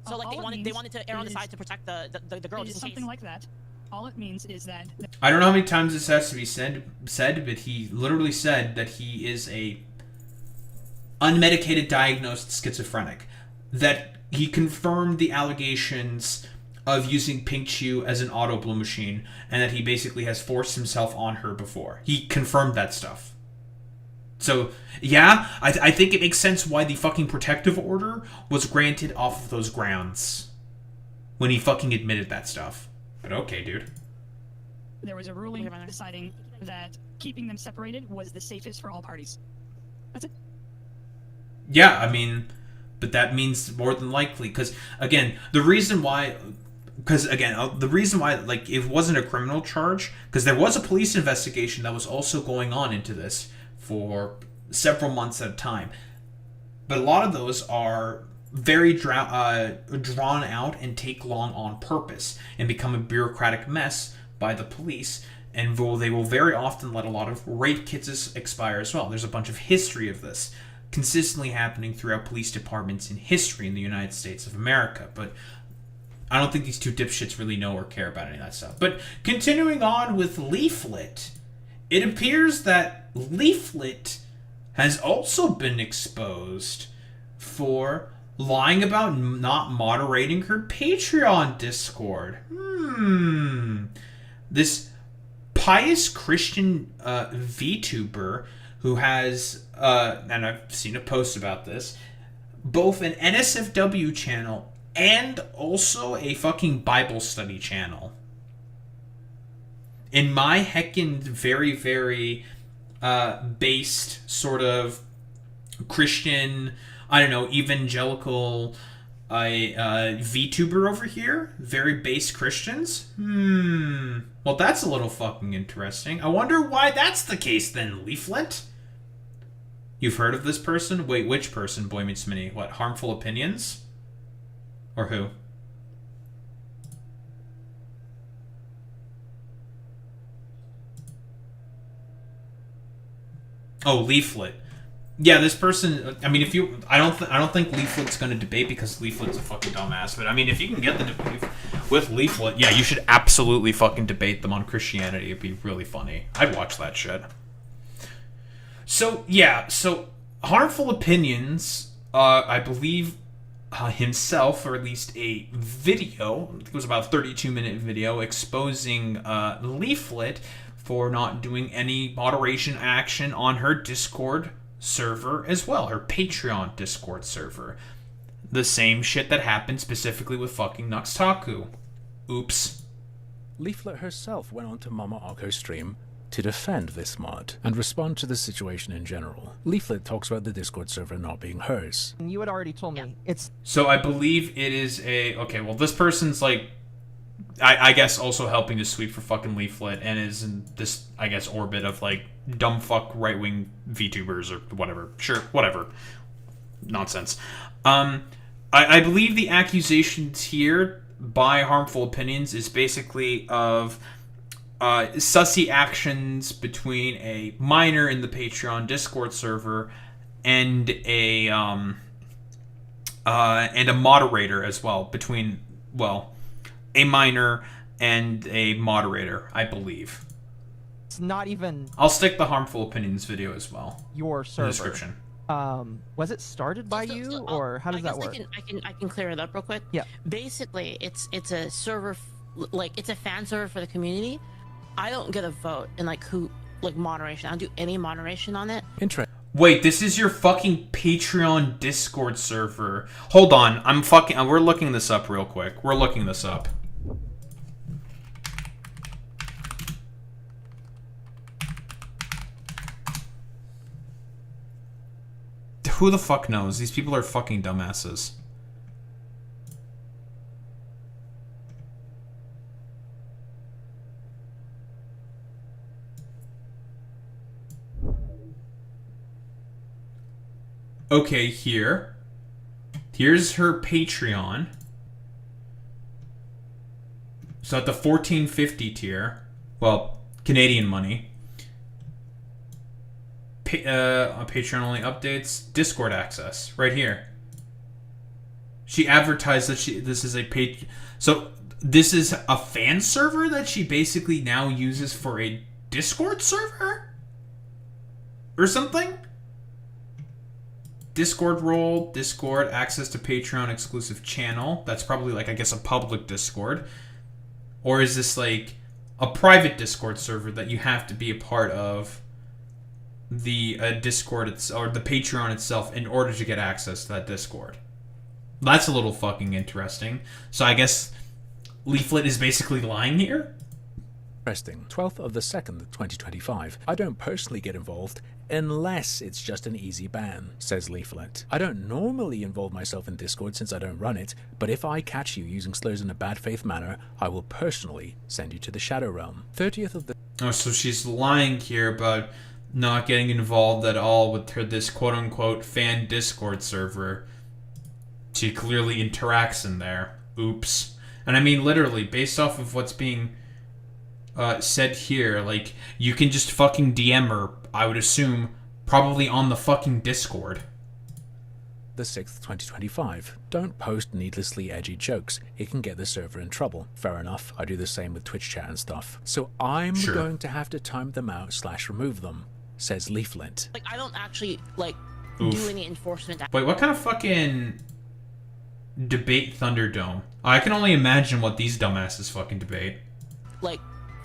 So like they wanted to err on the side to protect the girl. Just something like that. All it means is that. I don't know how many times this has to be said, but he literally said that he is a unmedicated diagnosed schizophrenic. That he confirmed the allegations of using Pingchu as an auto blow machine, and that he basically has forced himself on her before. He confirmed that stuff. So, yeah, I think it makes sense why the fucking protective order was granted off of those grounds. When he fucking admitted that stuff. But okay, dude. There was a ruling deciding that keeping them separated was the safest for all parties. That's it. Yeah, I mean, but that means more than likely, because, again, the reason why, like, it wasn't a criminal charge, because there was a police investigation that was also going on into this for several months at a time. But a lot of those are very drawn out and take long on purpose and become a bureaucratic mess by the police. And they will very often let a lot of rape kits expire as well. There's a bunch of history of this consistently happening throughout police departments in history in the United States of America. But I don't think these two dipshits really know or care about any of that stuff. But continuing on with Leaflet, it appears that Leaflet has also been exposed for lying about not moderating her Patreon Discord. This pious Christian VTuber who has, and I've seen a post about this, both an NSFW channel and also a fucking Bible study channel. In my heckin' very, very based sort of Christian, I don't know, evangelical VTuber over here, very base Christians. Well, that's a little fucking interesting. I wonder why that's the case then, Leaflet. You've heard of this person? Wait, which person, Boy Meets Mini? What, Harmful Opinions? Or who? Oh, Leaflet. Yeah, this person. I mean, I don't think Leaflet's going to debate because Leaflet's a fucking dumbass. But I mean, if you can get the debate with Leaflet, yeah, you should absolutely fucking debate them on Christianity. It'd be really funny. I'd watch that shit. So yeah, Harmful Opinions. I believe himself, or at least a video. I think it was about a 32-minute video exposing Leaflet for not doing any moderation action on her Discord server as well, her Patreon Discord server. The same shit that happened specifically with fucking Nuxtaku. Oops. Leaflet herself went onto Mama Arco's stream to defend this mod and respond to the situation in general. Leaflet talks about the Discord server not being hers. You had already told me. It's so I believe it is a okay, well this person's like I guess also helping to sweep for fucking Leaflet and is in this, I guess, orbit of like dumb fuck right-wing VTubers or whatever. Sure, whatever. Nonsense. I believe the accusations here by Harmful Opinions is basically of sussy actions between a miner in the Patreon Discord server and a moderator as well, between, well, a miner and a moderator, I believe. It's not even I'll stick the harmful opinions video as well your in server. the description. Was it started by you, or how does that work? I can clear it up real quick. Yeah. Basically, it's a server, like it's a fan server for the community. I don't get a vote in like who moderation. I don't do any moderation on it. Interesting. Wait, this is your fucking Patreon Discord server. Hold on, we're looking this up real quick. We're looking this up. Who the fuck knows? These people are fucking dumbasses. Okay, here's her Patreon. So at the $14.50 tier, well, Canadian money. Patreon only updates, Discord access, right here. She advertised that this is a page. So this is a fan server that she basically now uses for a Discord server, or something. Discord role, Discord access to Patreon exclusive channel. That's probably like, I guess, a public Discord. Or is this like a private Discord server that you have to be a part of the Discord or the Patreon itself in order to get access to that Discord? That's a little fucking interesting. So I guess Leaflet is basically lying here? Interesting. 12th of the 2nd, 2025. I don't personally get involved unless it's just an easy ban, says Leaflet. I don't normally involve myself in Discord since I don't run it, but if I catch you using slurs in a bad faith manner, I will personally send you to the Shadow Realm. 30th of the... Oh, so she's lying here about not getting involved at all with this quote-unquote fan Discord server. She clearly interacts in there. Oops. And I mean, literally, based off of what's being said here, like, you can just fucking DM her, I would assume, probably on the fucking Discord. The 6th, 2025. Don't post needlessly edgy jokes. It can get the server in trouble. Fair enough. I do the same with Twitch chat and stuff. So I'm going to have to time them out / remove them, says Leaflet. Like, I don't actually, like, Oof. do any enforcement. Wait, what kind of fucking debate Thunderdome? I can only imagine what these dumbasses fucking debate. Like,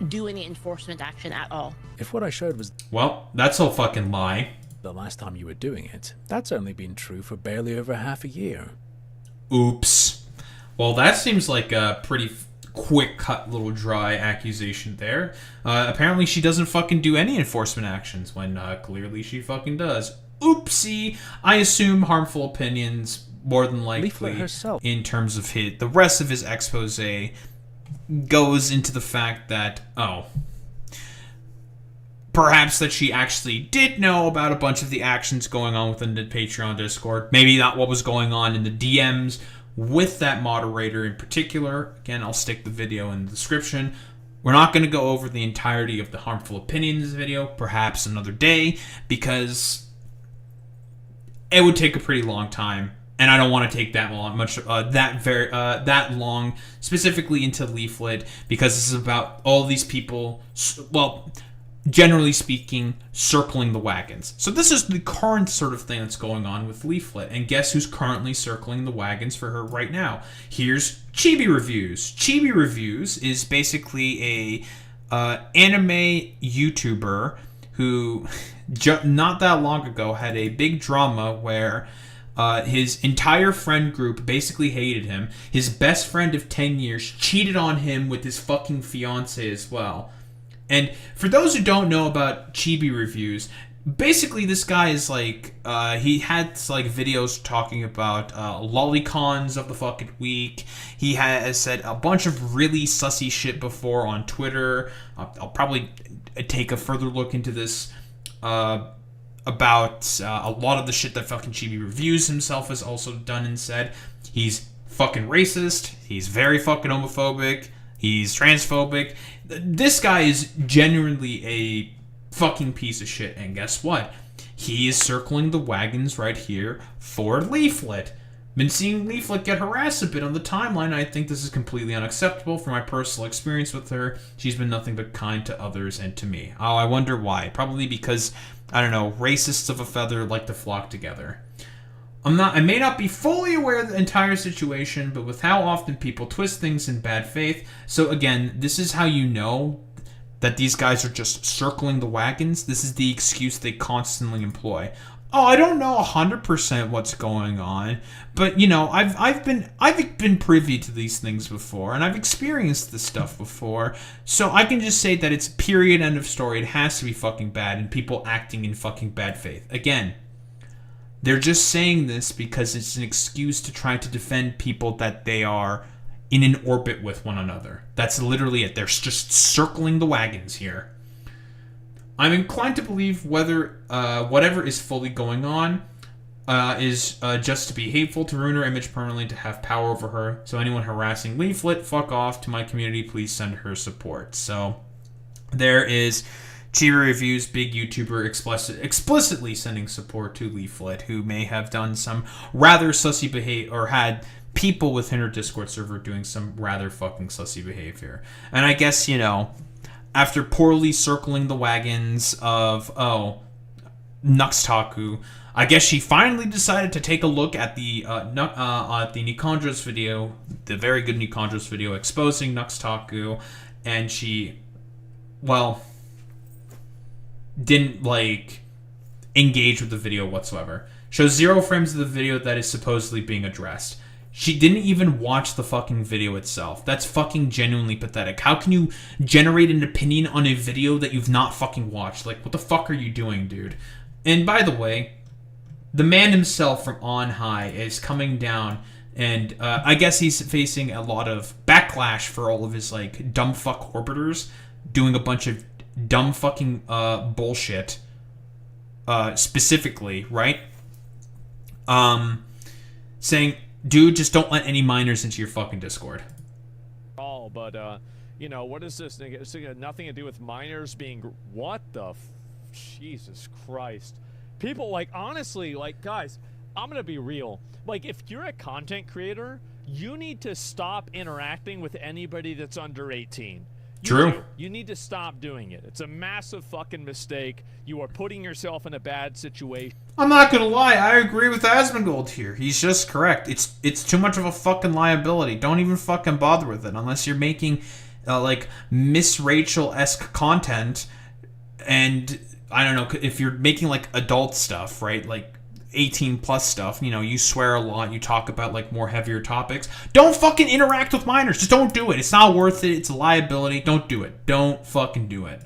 do any enforcement action at all. If what I showed was... Well, that's a fucking lie. The last time you were doing it, that's only been true for barely over half a year. Oops. Well, that seems like a pretty quick cut, little dry accusation there. Apparently she doesn't fucking do any enforcement actions when clearly she fucking does. Oopsie. I assume harmful opinions more than likely in terms of the rest of his expose goes into the fact that, perhaps that she actually did know about a bunch of the actions going on within the Patreon Discord. Maybe not what was going on in the DMs with that moderator in particular. Again, I'll stick the video in the description. We're not going to go over the entirety of the harmful opinions video, perhaps another day, because it would take a pretty long time. And I don't want to take that long, that long, specifically into Leaflet, because this is about all these people, well, generally speaking, circling the wagons. So this is the current sort of thing that's going on with Leaflet, and guess who's currently circling the wagons for her right now? Here's Chibi Reviews. Chibi Reviews is basically a anime YouTuber who not that long ago had a big drama where his entire friend group basically hated him. His best friend of 10 years cheated on him with his fucking fiance as well. And for those who don't know about Chibi Reviews, basically this guy is like, he had like videos talking about lolicons of the fucking week. He has said a bunch of really sussy shit before on Twitter. I'll probably take a further look into this about a lot of the shit that fucking Chibi Reviews himself has also done and said. He's fucking racist. He's very fucking homophobic. He's transphobic. This guy is genuinely a fucking piece of shit. And guess what? He is circling the wagons right here for Leaflet. Been seeing Leaflet get harassed a bit on the timeline. I think this is completely unacceptable. From my personal experience with her, she's been nothing but kind to others and to me. Oh, I wonder why. Probably because, I don't know, racists of a feather like to flock together. I may not be fully aware of the entire situation, but with how often people twist things in bad faith. So again, this is how you know that these guys are just circling the wagons. This is the excuse they constantly employ. Oh, I don't know 100% what's going on, but you know, I've been privy to these things before, and I've experienced this stuff before, so I can just say that it's period, end of story. It has to be fucking bad, and people acting in fucking bad faith. Again, they're just saying this because it's an excuse to try to defend people that they are in an orbit with one another. That's literally it. They're just circling the wagons here. I'm inclined to believe whatever is fully going on is just to be hateful, to ruin her image permanently, to have power over her. So anyone harassing Leaflet, fuck off. To my community, please send her support. So there is Chibi Reviews, big YouTuber, explicitly sending support to Leaflet, who may have done some rather sussy behavior, or had people within her Discord server doing some rather fucking sussy behavior. And I guess, you know, after poorly circling the wagons of, Nuxtaku, I guess she finally decided to take a look at the Nicandros video, the very good Nicandros video exposing Nuxtaku, and she, well, didn't, like, engage with the video whatsoever. Shows 0 frames of the video that is supposedly being addressed. She didn't even watch the fucking video itself. That's fucking genuinely pathetic. How can you generate an opinion on a video that you've not fucking watched? Like, what the fuck are you doing, dude? And by the way, the man himself from On High is coming down, and I guess he's facing a lot of backlash for all of his, like, dumb fuck orbiters doing a bunch of dumb fucking bullshit, specifically, right? Saying, dude, just don't let any minors into your fucking Discord. But, you know, what is this? It's got nothing to do with minors being... What the... Jesus Christ. People, like, honestly, like, guys, I'm gonna be real. Like, if you're a content creator, you need to stop interacting with anybody that's under 18. True. You need to stop doing it. It's a massive fucking mistake. You are putting yourself in a bad situation. I'm not gonna lie, I agree with Asmongold here. He's just correct. It's too much of a fucking liability. Don't even fucking bother with it unless you're making like Miss Rachel-esque content, and I don't know, if you're making like adult stuff, right? Like 18 plus stuff, you know, you swear a lot, you talk about like more heavier topics. Don't fucking interact with minors. Just don't do it. It's not worth it. It's a liability. Don't do it. Don't fucking do it.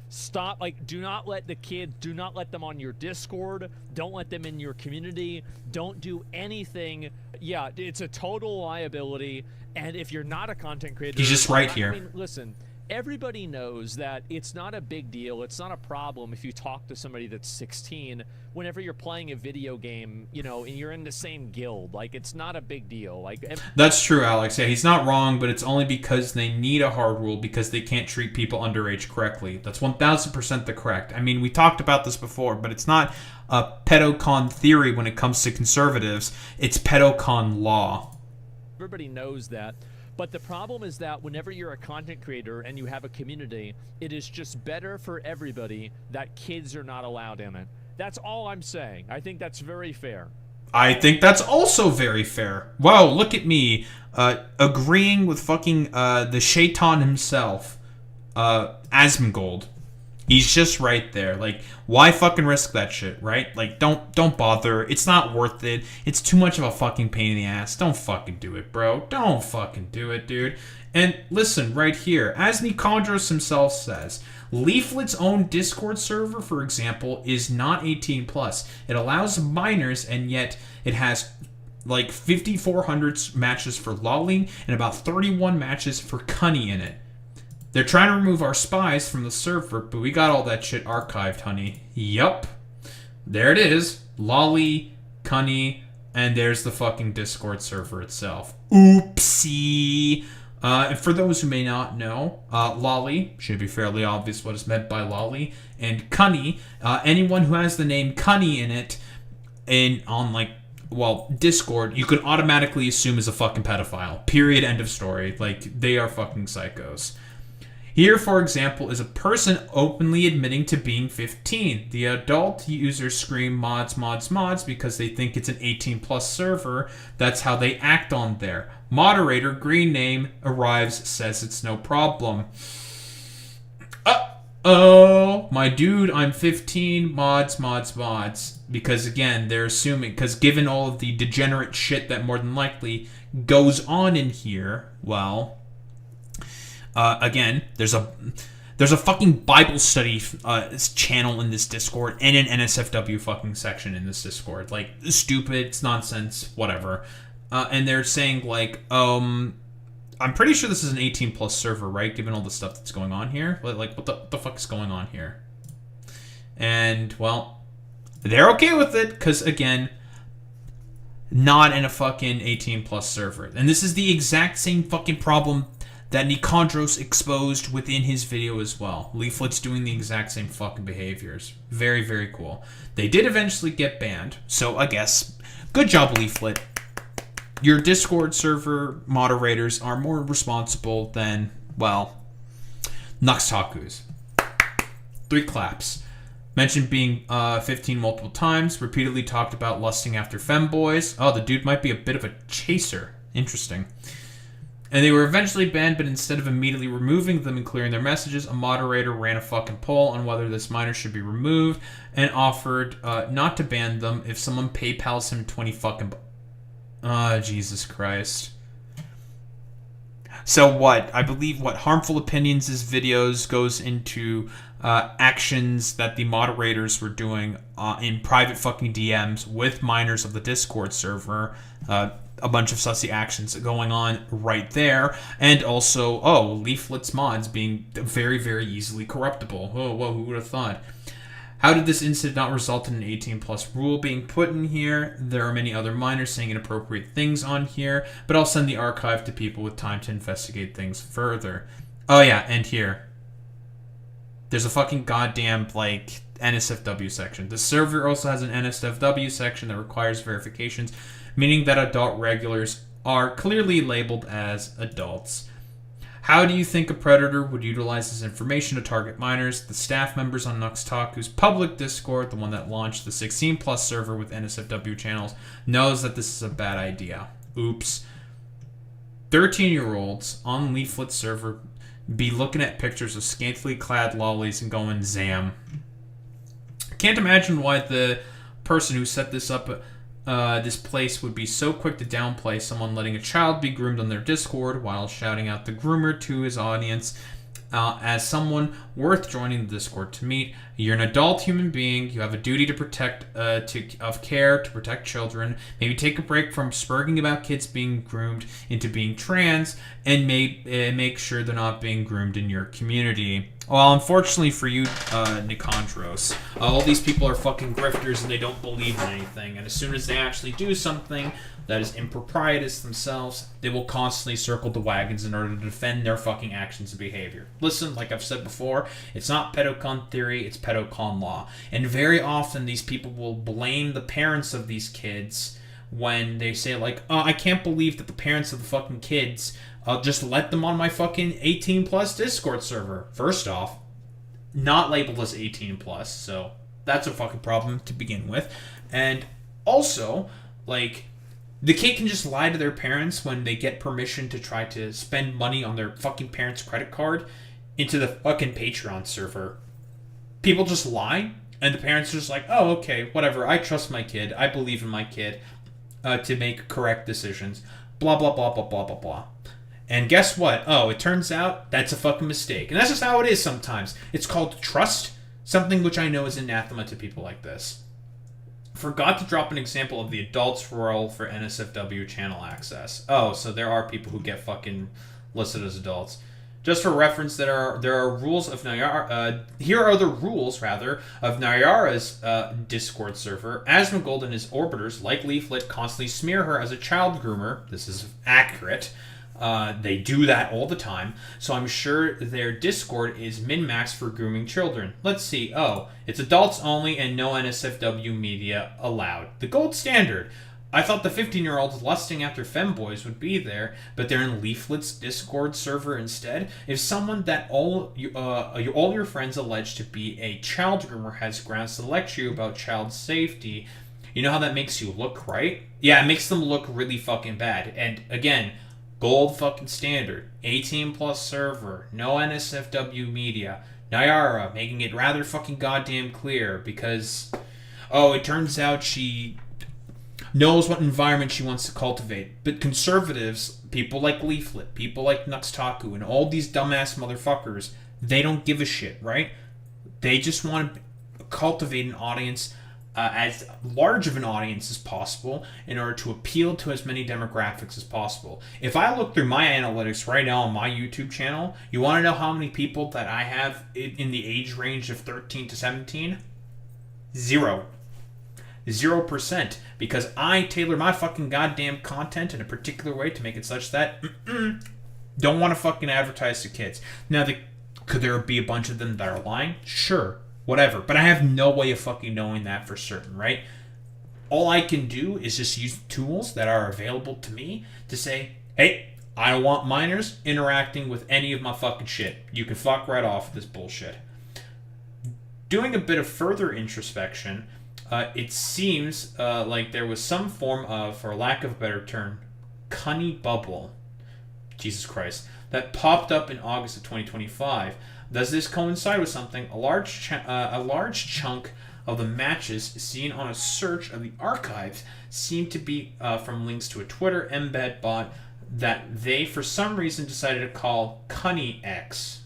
Stop, like, do not let the kids, do not let them on your Discord, don't let them in your community, don't do anything. Yeah, it's a total liability, and if you're not a content creator... He's just right here. I mean, listen, everybody knows that it's not a big deal, it's not a problem if you talk to somebody that's 16 whenever you're playing a video game, you know, and you're in the same guild. Like, it's not a big deal. Like, that's true, Alex. Yeah, he's not wrong, but it's only because they need a hard rule because they can't treat people underage correctly. That's 1000% the correct. I mean, we talked about this before, but it's not a pedocon theory when it comes to conservatives. It's pedocon law. Everybody knows that. But the problem is that whenever you're a content creator and you have a community, it is just better for everybody that kids are not allowed in it. That's all I'm saying. I think that's very fair. I think that's also very fair. Wow, look at me, agreeing with fucking the Shaitan himself, Asmongold. He's just right there. Like, why fucking risk that shit, right? Like, don't bother. It's not worth it. It's too much of a fucking pain in the ass. Don't fucking do it, bro. Don't fucking do it, dude. And listen, right here, as Nicandros himself says, Leaflet's own Discord server, for example, is not 18 plus. It allows minors, and yet it has like 5,400 matches for Lolly and about 31 matches for Cunny in it. They're trying to remove our spies from the server, but we got all that shit archived, honey. Yup. There it is. Lolly, Cunny, and there's the fucking Discord server itself. Oopsie. And for those who may not know, lolly, should be fairly obvious what is meant by lolly, and cunny, anyone who has the name cunny in it, Discord, you can automatically assume is a fucking pedophile. Period, end of story. Like, they are fucking psychos. Here, for example, is a person openly admitting to being 15. The adult users scream mods because they think it's an 18+ server. That's how they act on there. Moderator, green name, arrives, says it's no problem. Uh-oh, my dude, I'm 15, mods. Because, again, they're assuming, because given all of the degenerate shit that more than likely goes on in here, well... again, there's a fucking Bible study channel in this Discord and an NSFW fucking section in this Discord. Like, stupid, it's nonsense, whatever. And they're saying, like, I'm pretty sure this is an 18+ server, right? Given all the stuff that's going on here. Like, what the fuck is going on here? And, well, they're okay with it, because, again, not in a fucking 18+ server. And this is the exact same fucking problem that Nicandros exposed within his video as well. Leaflet's doing the exact same fucking behaviors. Very, very cool. They did eventually get banned, so I guess, good job, Leaflet. Your Discord server moderators are more responsible than, well, Nuxtaku's. 3 claps. Mentioned being 15 multiple times. Repeatedly talked about lusting after femboys. Oh, the dude might be a bit of a chaser. Interesting. And they were eventually banned, but instead of immediately removing them and clearing their messages, a moderator ran a fucking poll on whether this minor should be removed and offered not to ban them if someone PayPals him 20 fucking... Jesus Christ. So what? I believe what Harmful Opinions' videos goes into actions that the moderators were doing in private fucking DMs with minors of the Discord server. A bunch of sussy actions going on right there. And also, Leaflet's mods being very, very easily corruptible. Whoa, who would have thought? How did this incident not result in an 18+ rule being put in here? There are many other minors saying inappropriate things on here, but I'll send the archive to people with time to investigate things further. Oh yeah, and here. There's a fucking goddamn, like, NSFW section. The server also has an NSFW section that requires verifications, meaning that adult regulars are clearly labeled as adults. How do you think a predator would utilize this information to target minors? The staff members on Nuxtaku's public Discord, the one that launched the 16+ server with NSFW channels, knows that this is a bad idea. Oops. 13-year-olds on Leaflet server be looking at pictures of scantily clad lollies and going zam. Can't imagine why the person who set this up this place would be so quick to downplay someone letting a child be groomed on their Discord while shouting out the groomer to his audience as someone worth joining the Discord to meet. You're an adult human being. You have a duty to protect, of care to protect children. Maybe take a break from spurging about kids being groomed into being trans, and make sure they're not being groomed in your community. Well, unfortunately for you, Nicandros, all these people are fucking grifters and they don't believe in anything. And as soon as they actually do something that is improprietous themselves, they will constantly circle the wagons in order to defend their fucking actions and behavior. Listen, like I've said before, it's not pedocon theory, it's pedocon law. And very often these people will blame the parents of these kids when they say, like, oh, I can't believe that the parents of the fucking kids just let them on my fucking 18+ Discord server. First off, not labeled as 18+, so that's a fucking problem to begin with. And also, like, the kid can just lie to their parents when they get permission to try to spend money on their fucking parents' credit card into the fucking Patreon server. People just lie, and the parents are just like, oh, okay, whatever, I trust my kid, I believe in my kid to make correct decisions, blah, blah, blah, blah, blah, blah, blah. And guess what? Oh, it turns out that's a fucking mistake. And that's just how it is sometimes. It's called trust, something which I know is anathema to people like this. Forgot to drop an example of the adults role for NSFW channel access. Oh, so there are people who get fucking listed as adults. Just for reference, there are rules of Nayara. Here are the rules, rather, of Nayara's Discord server. Asmongold and his orbiters, like Leaflet, constantly smear her as a child groomer. This is accurate. They do that all the time. So I'm sure their Discord is min-maxed for grooming children. Let's see. Oh, it's adults only and no NSFW media allowed. The gold standard. I thought the 15-year-olds lusting after femboys would be there, but they're in Leaflet's Discord server instead. If someone that all your friends allege to be a child groomer has grounds to lecture you about child safety, you know how that makes you look, right? Yeah, it makes them look really fucking bad. And again, gold fucking standard, 18 plus server, no NSFW media, Nyara making it rather fucking goddamn clear because, oh, it turns out she knows what environment she wants to cultivate. But conservatives, people like Leaflet, people like Nuxtaku, and all these dumbass motherfuckers, they don't give a shit, right? They just want to cultivate an audience, as large of an audience as possible in order to appeal to as many demographics as possible. If I look through my analytics right now on my YouTube channel, you want to know how many people that I have in the age range of 13 to 17? 0%, because I tailor my fucking goddamn content in a particular way to make it such that don't want to fucking advertise to kids. Now, could there be a bunch of them that are lying? Sure, whatever. But I have no way of fucking knowing that for certain, right? All I can do is just use tools that are available to me to say, hey, I don't want minors interacting with any of my fucking shit. You can fuck right off this bullshit. Doing a bit of further introspection, it seems like there was some form of, for lack of a better term, cunny bubble, Jesus Christ, that popped up in August of 2025. Does this coincide with something? A large chunk of the matches seen on a search of the archives seem to be from links to a Twitter embed bot that they, for some reason, decided to call Cunny X.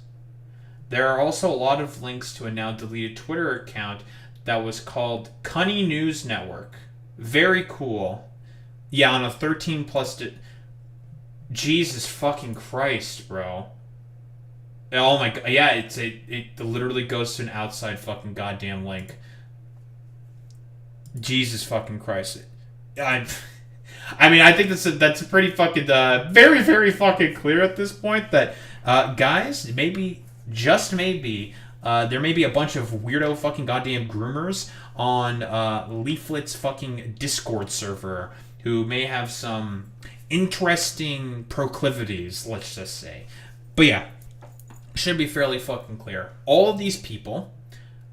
There are also a lot of links to a now deleted Twitter account that was called Cunny News Network. Very cool. Yeah, on a 13 plus... Jesus fucking Christ, bro. Oh my god. Yeah, it literally goes to an outside fucking goddamn link. Jesus fucking Christ. I mean, I think that's a pretty fucking... very, very fucking clear at this point that, guys, maybe, just maybe... there may be a bunch of weirdo fucking goddamn groomers on Leaflet's fucking Discord server who may have some interesting proclivities, let's just say. But yeah, should be fairly fucking clear. All of these people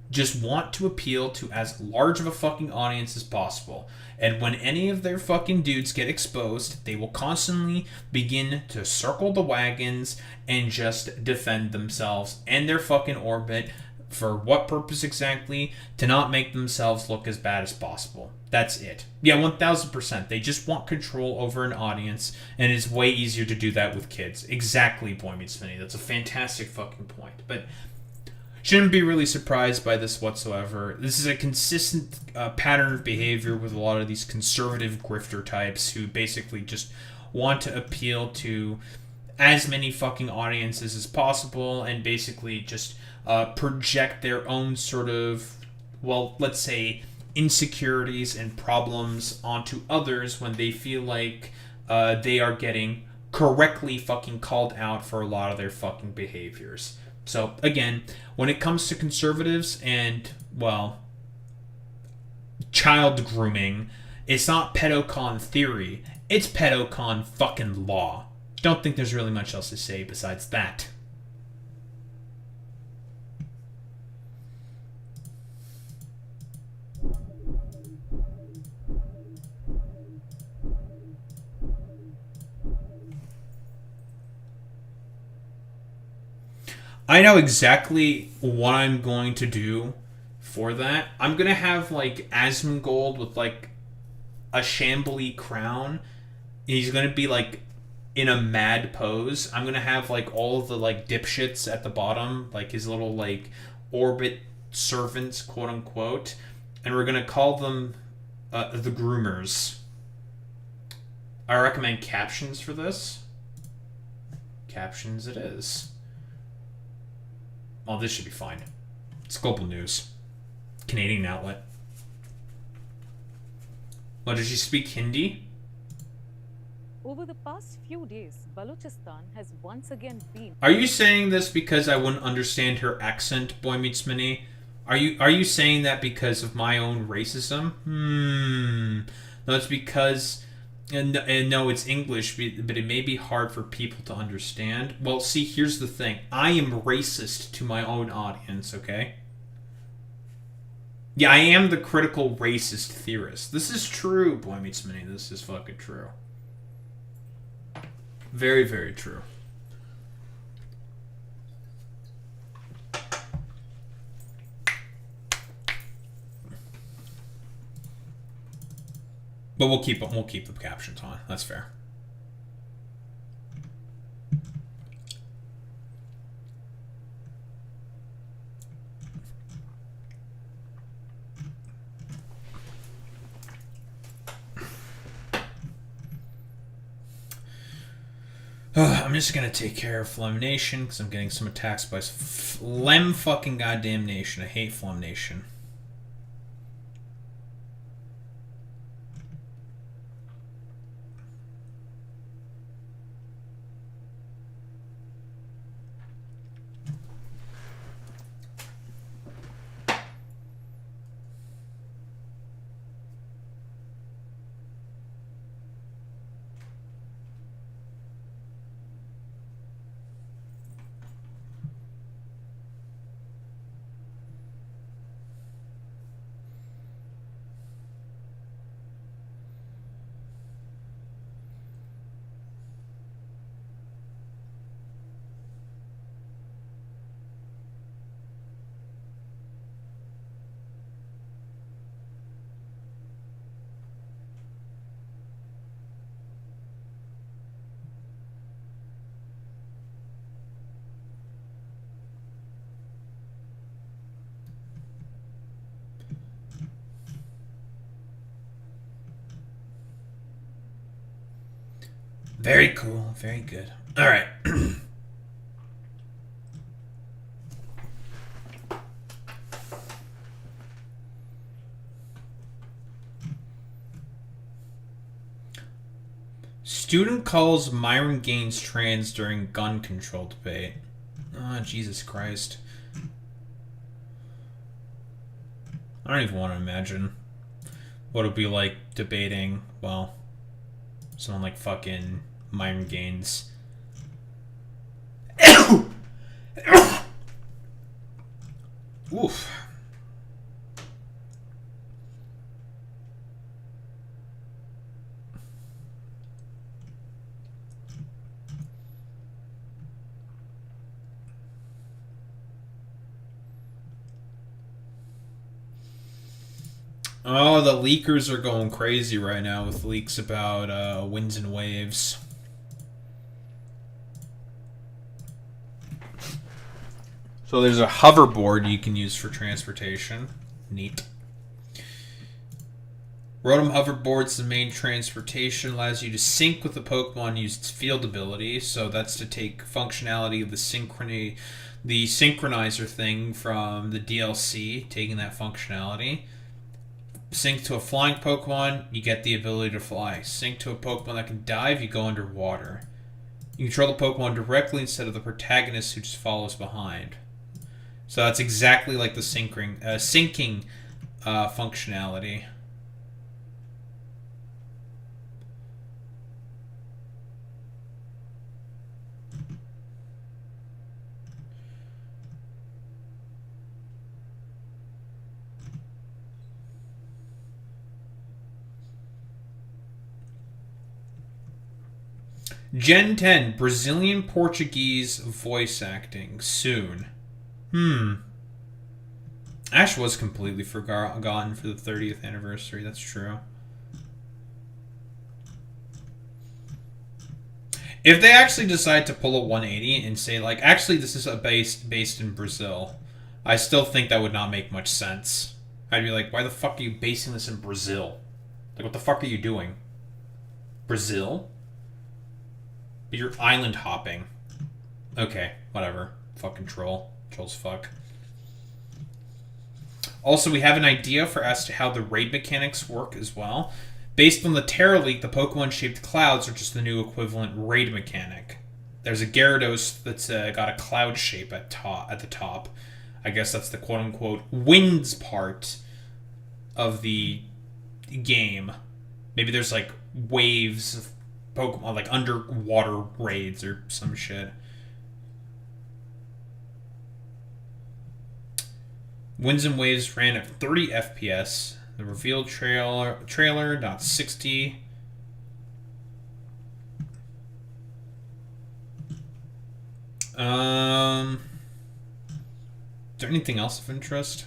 just want to appeal to as large of a fucking audience as possible. And when any of their fucking dudes get exposed, they will constantly begin to circle the wagons and just defend themselves and their fucking orbit. For what purpose exactly? To not make themselves look as bad as possible. That's it. Yeah, 1000%. They just want control over an audience, and it's way easier to do that with kids. Exactly, Boy Meets Finny. That's a fantastic fucking point. But shouldn't be really surprised by this whatsoever. This is a consistent pattern of behavior with a lot of these conservative grifter types who basically just want to appeal to as many fucking audiences as possible and basically just project their own sort of, well, let's say, insecurities and problems onto others when they feel like they are getting correctly fucking called out for a lot of their fucking behaviors. So, again, when it comes to conservatives and, well, child grooming, it's not pedocon theory, it's pedocon fucking law. Don't think there's really much else to say besides that. I know exactly what I'm going to do for that. I'm going to have, like, Asmongold with, like, a shambly crown. He's going to be, like, in a mad pose. I'm going to have, like, all of the, like, dipshits at the bottom, like, his little, like, orbit servants, quote-unquote. And we're going to call them the groomers. I recommend captions for this. Captions it is. Oh, this should be fine. It's Global News. Canadian outlet. What, does she speak Hindi? Over the past few days, Balochistan has once again been... Are you saying this because I wouldn't understand her accent, Boy Meets Minnie? Are you saying that because of my own racism? No, it's because... And no, it's English, but it may be hard for people to understand. Well, see, here's the thing. I am racist to my own audience, okay? Yeah, I am the critical racist theorist. This is true, Boy Meets Minnie. This is fucking true. Very, very true. But we'll keep the captions on. That's fair. I'm just gonna take care of Flem Nation because I'm getting some attacks by Flem fucking goddamn Nation. I hate Flem Nation. Very cool. Very good. All right. Student calls Myron Gaines trans during gun control debate. Oh, Jesus Christ. I don't even want to imagine what it would be like debating, well, someone like fucking Myron Gaines. Oof. Oh, the leakers are going crazy right now with leaks about winds and waves. So there's a hoverboard you can use for transportation. Neat. Rotom hoverboard's the main transportation. Allows you to sync with the Pokemon, use its field ability. So that's to take functionality of the synchronizer thing from the DLC, taking that functionality. Sync to a flying Pokemon, you get the ability to fly. Sync to a Pokemon that can dive, you go underwater. You control the Pokemon directly instead of the protagonist who just follows behind. So that's exactly like the syncing functionality. Gen 10, Brazilian Portuguese voice acting, soon. Ash was completely forgotten for the 30th anniversary, that's true. If they actually decide to pull a 180 and say, like, actually this is based in Brazil, I still think that would not make much sense. I'd be like, why the fuck are you basing this in Brazil? Like, what the fuck are you doing? Brazil? But you're island hopping. Okay, whatever. Fucking troll. Troll's fuck. Also, we have an idea for as to how the raid mechanics work as well. Based on the Terra leak, the Pokemon-shaped clouds are just the new equivalent raid mechanic. There's a Gyarados that's got a cloud shape at the top. I guess that's the quote-unquote winds part of the game. Maybe there's like waves of Pokemon, like underwater raids or some shit. Winds and Waves ran at 30 FPS. The revealed trailer not 60. Is there anything else of interest?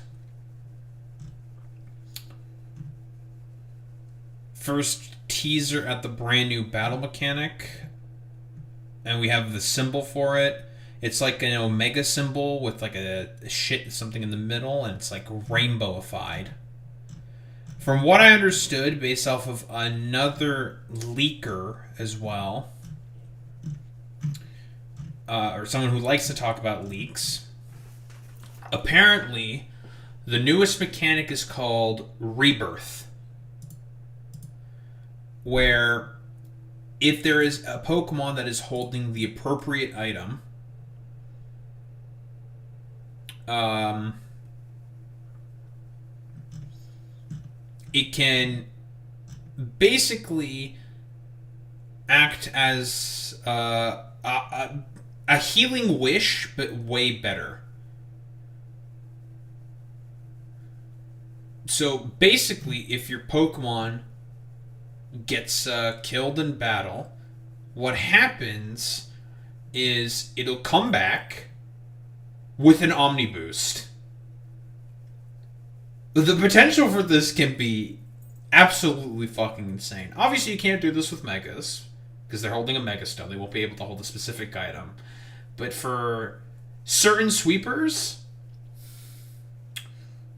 First teaser at the brand new battle mechanic. And we have the symbol for it. It's like an omega symbol with like a shit something in the middle, and it's like rainbowified. From what I understood, based off of another leaker as well, or someone who likes to talk about leaks, apparently the newest mechanic is called Rebirth, where if there is a Pokemon that is holding the appropriate item, it can basically act as a healing wish, but way better. So basically, if your Pokemon gets killed in battle, what happens is it'll come back with an Omni Boost. The potential for this can be absolutely fucking insane. Obviously, you can't do this with Megas, because they're holding a Mega Stone. They won't be able to hold a specific item. But for certain sweepers,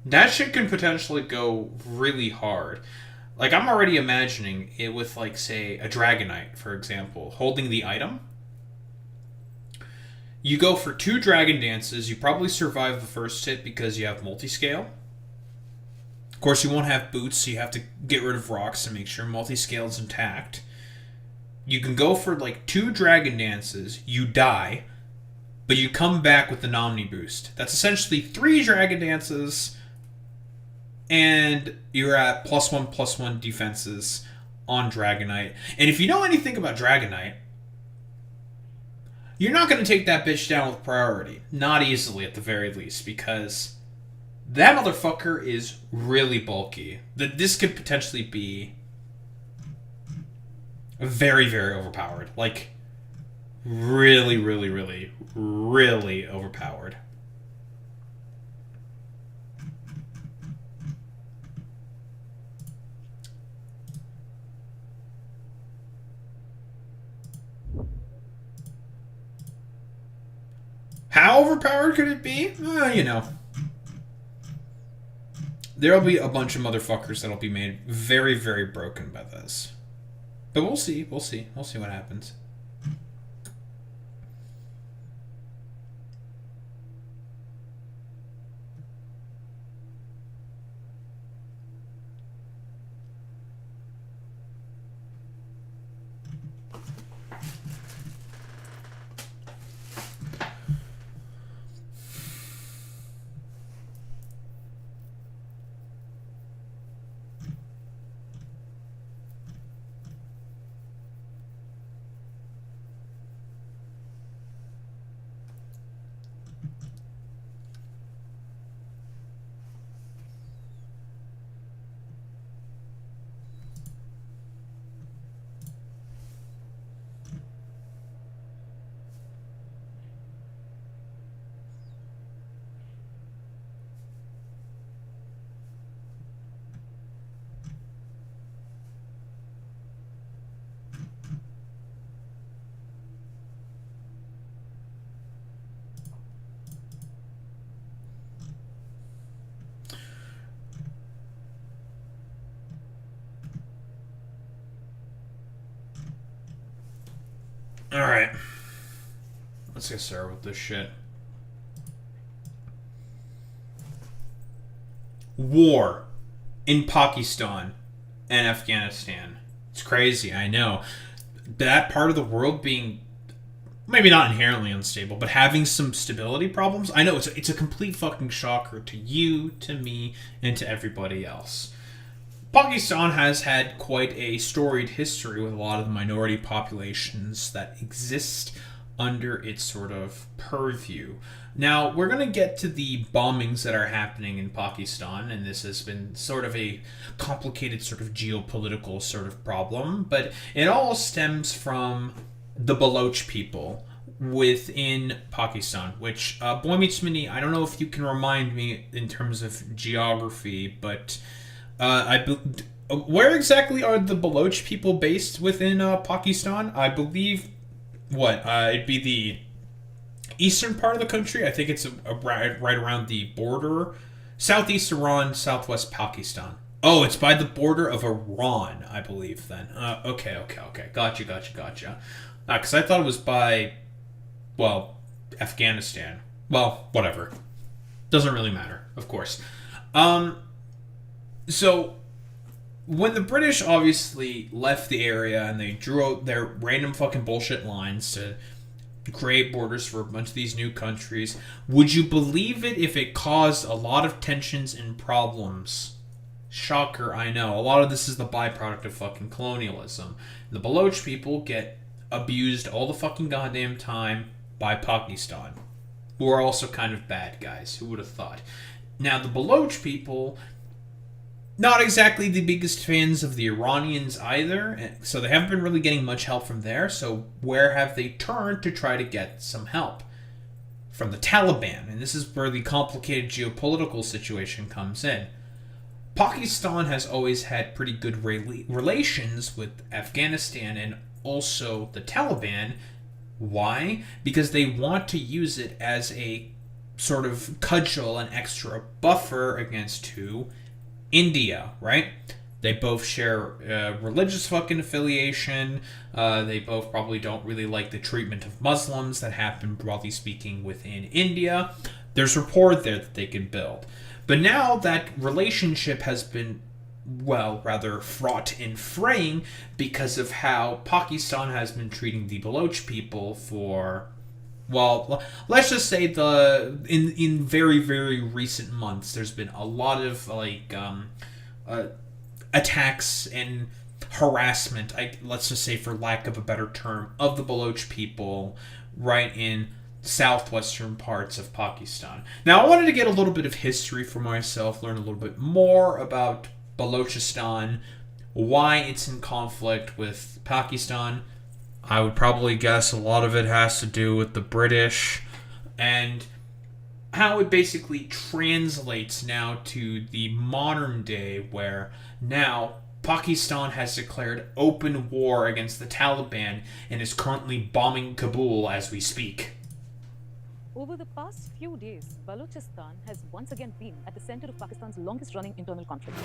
that shit can potentially go really hard. Like, I'm already imagining it with, like, say, a Dragonite, for example, holding the item. You go for 2 Dragon Dances. You probably survive the first hit because you have multi-scale. Of course, you won't have boots, so you have to get rid of rocks to make sure multi-scale is intact. You can go for like 2 Dragon Dances, you die, but you come back with an Omni Boost. That's essentially 3 Dragon Dances, and you're at +1/+1 defenses on Dragonite. And if you know anything about Dragonite, you're not going to take that bitch down with priority. Not easily, at the very least, because that motherfucker is really bulky. This could potentially be very, very overpowered. Like, really, really, really, really overpowered. How overpowered could it be? You know. There'll be a bunch of motherfuckers that'll be made very, very broken by this. But we'll see. We'll see. We'll see what happens. Alright. Let's get started with this shit. War in Pakistan and Afghanistan. It's crazy, I know. That part of the world being maybe not inherently unstable, but having some stability problems. I know it's a complete fucking shocker to you, to me, and to everybody else. Pakistan has had quite a storied history with a lot of the minority populations that exist under its sort of purview. Now, we're going to get to the bombings that are happening in Pakistan, and this has been sort of a complicated sort of geopolitical sort of problem, but it all stems from the Baloch people within Pakistan, which, Boy Meets Mini, I don't know if you can remind me in terms of geography, but where exactly are the Baloch people based within Pakistan? I believe, it'd be the eastern part of the country. I think it's right around the border. Southeast Iran, southwest Pakistan. Oh, it's by the border of Iran, I believe, then. Okay. Gotcha. Because I thought it was by, Afghanistan. Well, whatever. Doesn't really matter, of course. So, when the British obviously left the area and they drew out their random fucking bullshit lines to create borders for a bunch of these new countries, would you believe it if it caused a lot of tensions and problems? Shocker, I know. A lot of this is the byproduct of fucking colonialism. The Baloch people get abused all the fucking goddamn time by Pakistan, who are also kind of bad guys. Who would have thought? Now, the Baloch people, not exactly the biggest fans of the Iranians either, so they haven't been really getting much help from there. So where have they turned to try to get some help? From the Taliban, and this is where the complicated geopolitical situation comes in. Pakistan has always had pretty good relations with Afghanistan and also the Taliban. Why? Because they want to use it as a sort of cudgel, an extra buffer against who? India, right? They both share religious fucking affiliation. They both probably don't really like the treatment of Muslims that happen, broadly speaking, within India. There's rapport there that they can build. But now that relationship has been, rather fraught and fraying because of how Pakistan has been treating the Baloch people for, let's just say in very, very recent months, there's been a lot of attacks and harassment, let's just say for lack of a better term, of the Baloch people right in southwestern parts of Pakistan. Now, I wanted to get a little bit of history for myself, learn a little bit more about Balochistan, why it's in conflict with Pakistan. I would probably guess a lot of it has to do with the British, and how it basically translates now to the modern day, where now Pakistan has declared open war against the Taliban and is currently bombing Kabul as we speak. Over the past few days, Balochistan has once again been at the center of Pakistan's longest-running internal conflict.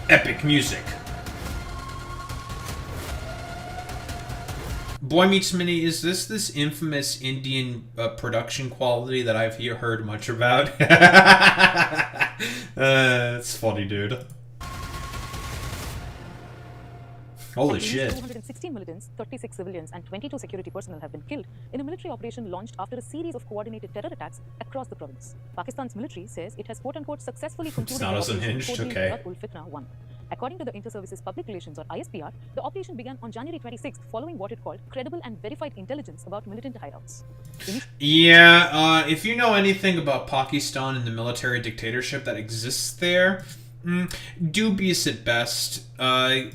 Epic music. Boy Meets Mini, is this infamous Indian production quality that I've heard much about? It's funny, dude. Holy shit. 216 militants, 36 civilians, and 22 security personnel have been killed in a military operation launched after a series of coordinated terror attacks across the province. Pakistan's military says it has quote-unquote successfully concluded the operation okay. Fitna 1. According to the Inter-Services Public Relations, or ISPR, the operation began on January 26th following what it called credible and verified intelligence about militant hideouts. Yeah, if you know anything about Pakistan and the military dictatorship that exists there, dubious at best.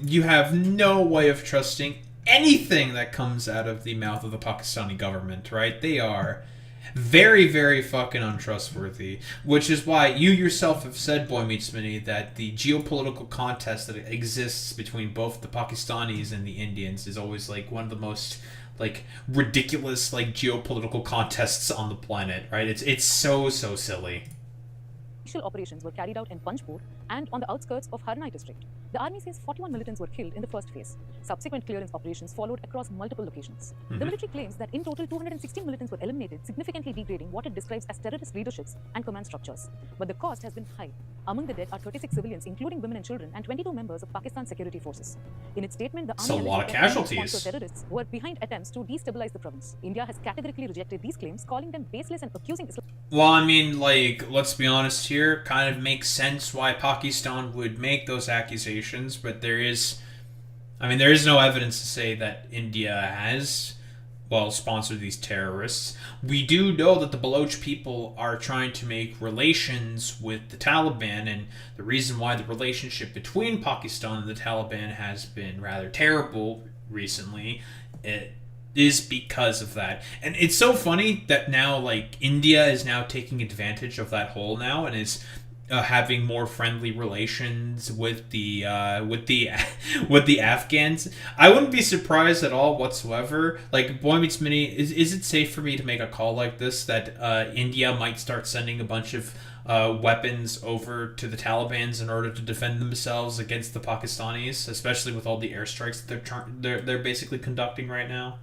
You have no way of trusting anything that comes out of the mouth of the Pakistani government, right? They are very, very fucking untrustworthy, which is why you yourself have said, Boy Meets Mini, that the geopolitical contest that exists between both the Pakistanis and the Indians is always like one of the most ridiculous geopolitical contests on the planet, right? It's so silly. Initial operations were carried out in Panjpur and on the outskirts of Harnai district. The army says 41 militants were killed in the first phase. Subsequent clearance operations followed across multiple locations. The military claims that in total 216 militants were eliminated, significantly degrading what it describes as terrorist leaderships and command structures. But the cost has been high. Among the dead are 36 civilians, including women and children, and 22 members of Pakistan's security forces. In its statement, the army a lot of alleged that casualties. sponsored terrorists were behind attempts to destabilize the province. India has categorically rejected these claims, calling them baseless and accusing Islam. Well, I mean, like, let's be honest here, kind of makes sense why Pakistan would make those accusations, but there is no evidence to say that India has, well, sponsored these terrorists. We do know that the Baloch people are trying to make relations with the Taliban, and the reason why the relationship between Pakistan and the Taliban has been rather terrible recently, it is because of that. And it's so funny that now, like, India is now taking advantage of that hole now and is having more friendly relations with the Afghans. I wouldn't be surprised at all whatsoever. Like, Boy Meets Mini, is it safe for me to make a call like this that India might start sending a bunch of weapons over to the Taliban in order to defend themselves against the Pakistanis, especially with all the airstrikes that they're basically conducting right now?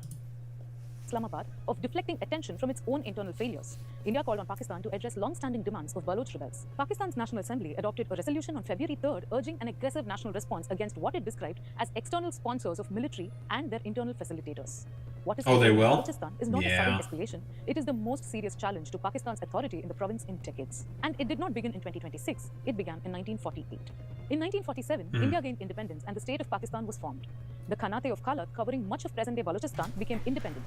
Islamabad of deflecting attention from its own internal failures. India called on Pakistan to address long-standing demands of Baloch rebels. Pakistan's National Assembly adopted a resolution on February 3rd urging an aggressive national response against what it described as external sponsors of military and their internal facilitators. What is they will? Balochistan is not a sudden escalation. It is the most serious challenge to Pakistan's authority in the province in decades. And it did not begin in 2026. It began in 1948. In 1947, India gained independence and the state of Pakistan was formed. The Khanate of Kalat, covering much of present-day Balochistan, became independent.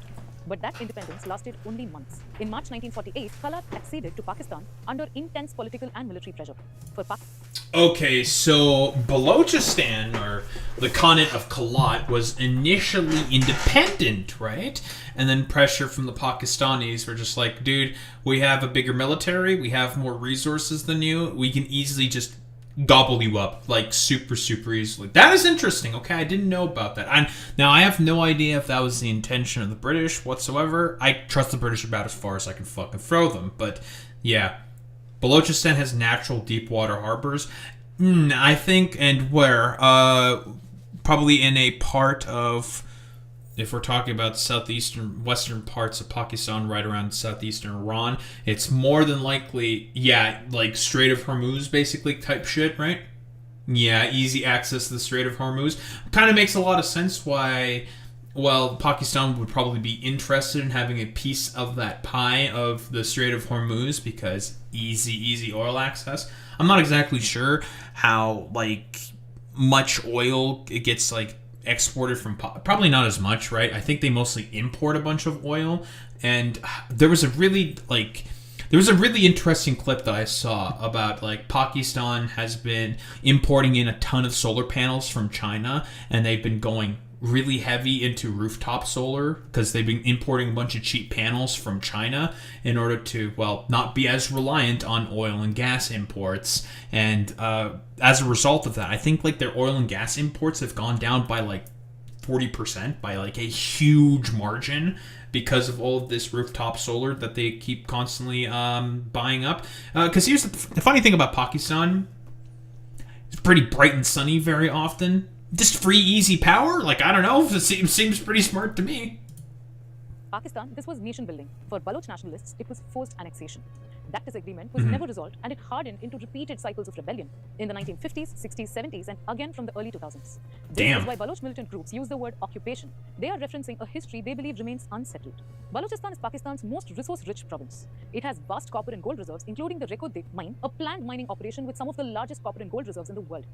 But that independence lasted only months. In March 1948, Kalat acceded to Pakistan under intense political and military pressure. Okay, so Balochistan, or the Khanate of Kalat, was initially independent, right? And then pressure from the Pakistanis were just like, dude, we have a bigger military, we have more resources than you, we can easily just gobble you up, like, super easily. That is interesting. Okay, I didn't know about that. Now, I have no idea if that was the intention of the British whatsoever. I trust the British about as far as I can fucking throw them. But, yeah. Balochistan has natural deep water harbors. I think, and where? Probably in a part of, if we're talking about western parts of Pakistan, right around southeastern Iran, it's more than likely, yeah, like Strait of Hormuz, basically, type shit, right? Yeah, easy access to the Strait of Hormuz. Kind of makes a lot of sense why, well, Pakistan would probably be interested in having a piece of that pie of the Strait of Hormuz, because easy oil access. I'm not exactly sure how, like, much oil it gets, like, exported from, probably not as much, right? I think they mostly import a bunch of oil, and there was a really interesting clip that I saw about, like, Pakistan has been importing in a ton of solar panels from China, and they've been going really heavy into rooftop solar because they've been importing a bunch of cheap panels from China in order to, well, not be as reliant on oil and gas imports. And as a result of that, I think, like, their oil and gas imports have gone down by, like, 40%, by, like, a huge margin, because of all of this rooftop solar that they keep constantly buying up. Because here's the funny thing about Pakistan: it's pretty bright and sunny very often. Just free, easy power? Like, I don't know. It seems pretty smart to me. Pakistan, this was nation building. For Baloch nationalists, it was forced annexation. That disagreement was never resolved, and it hardened into repeated cycles of rebellion in the 1950s, 60s, 70s, and again from the early 2000s. This is why Baloch militant groups use the word occupation. They are referencing a history they believe remains unsettled. Balochistan is Pakistan's most resource-rich province. It has vast copper and gold reserves, including the Rekod mine, a planned mining operation with some of the largest copper and gold reserves in the world.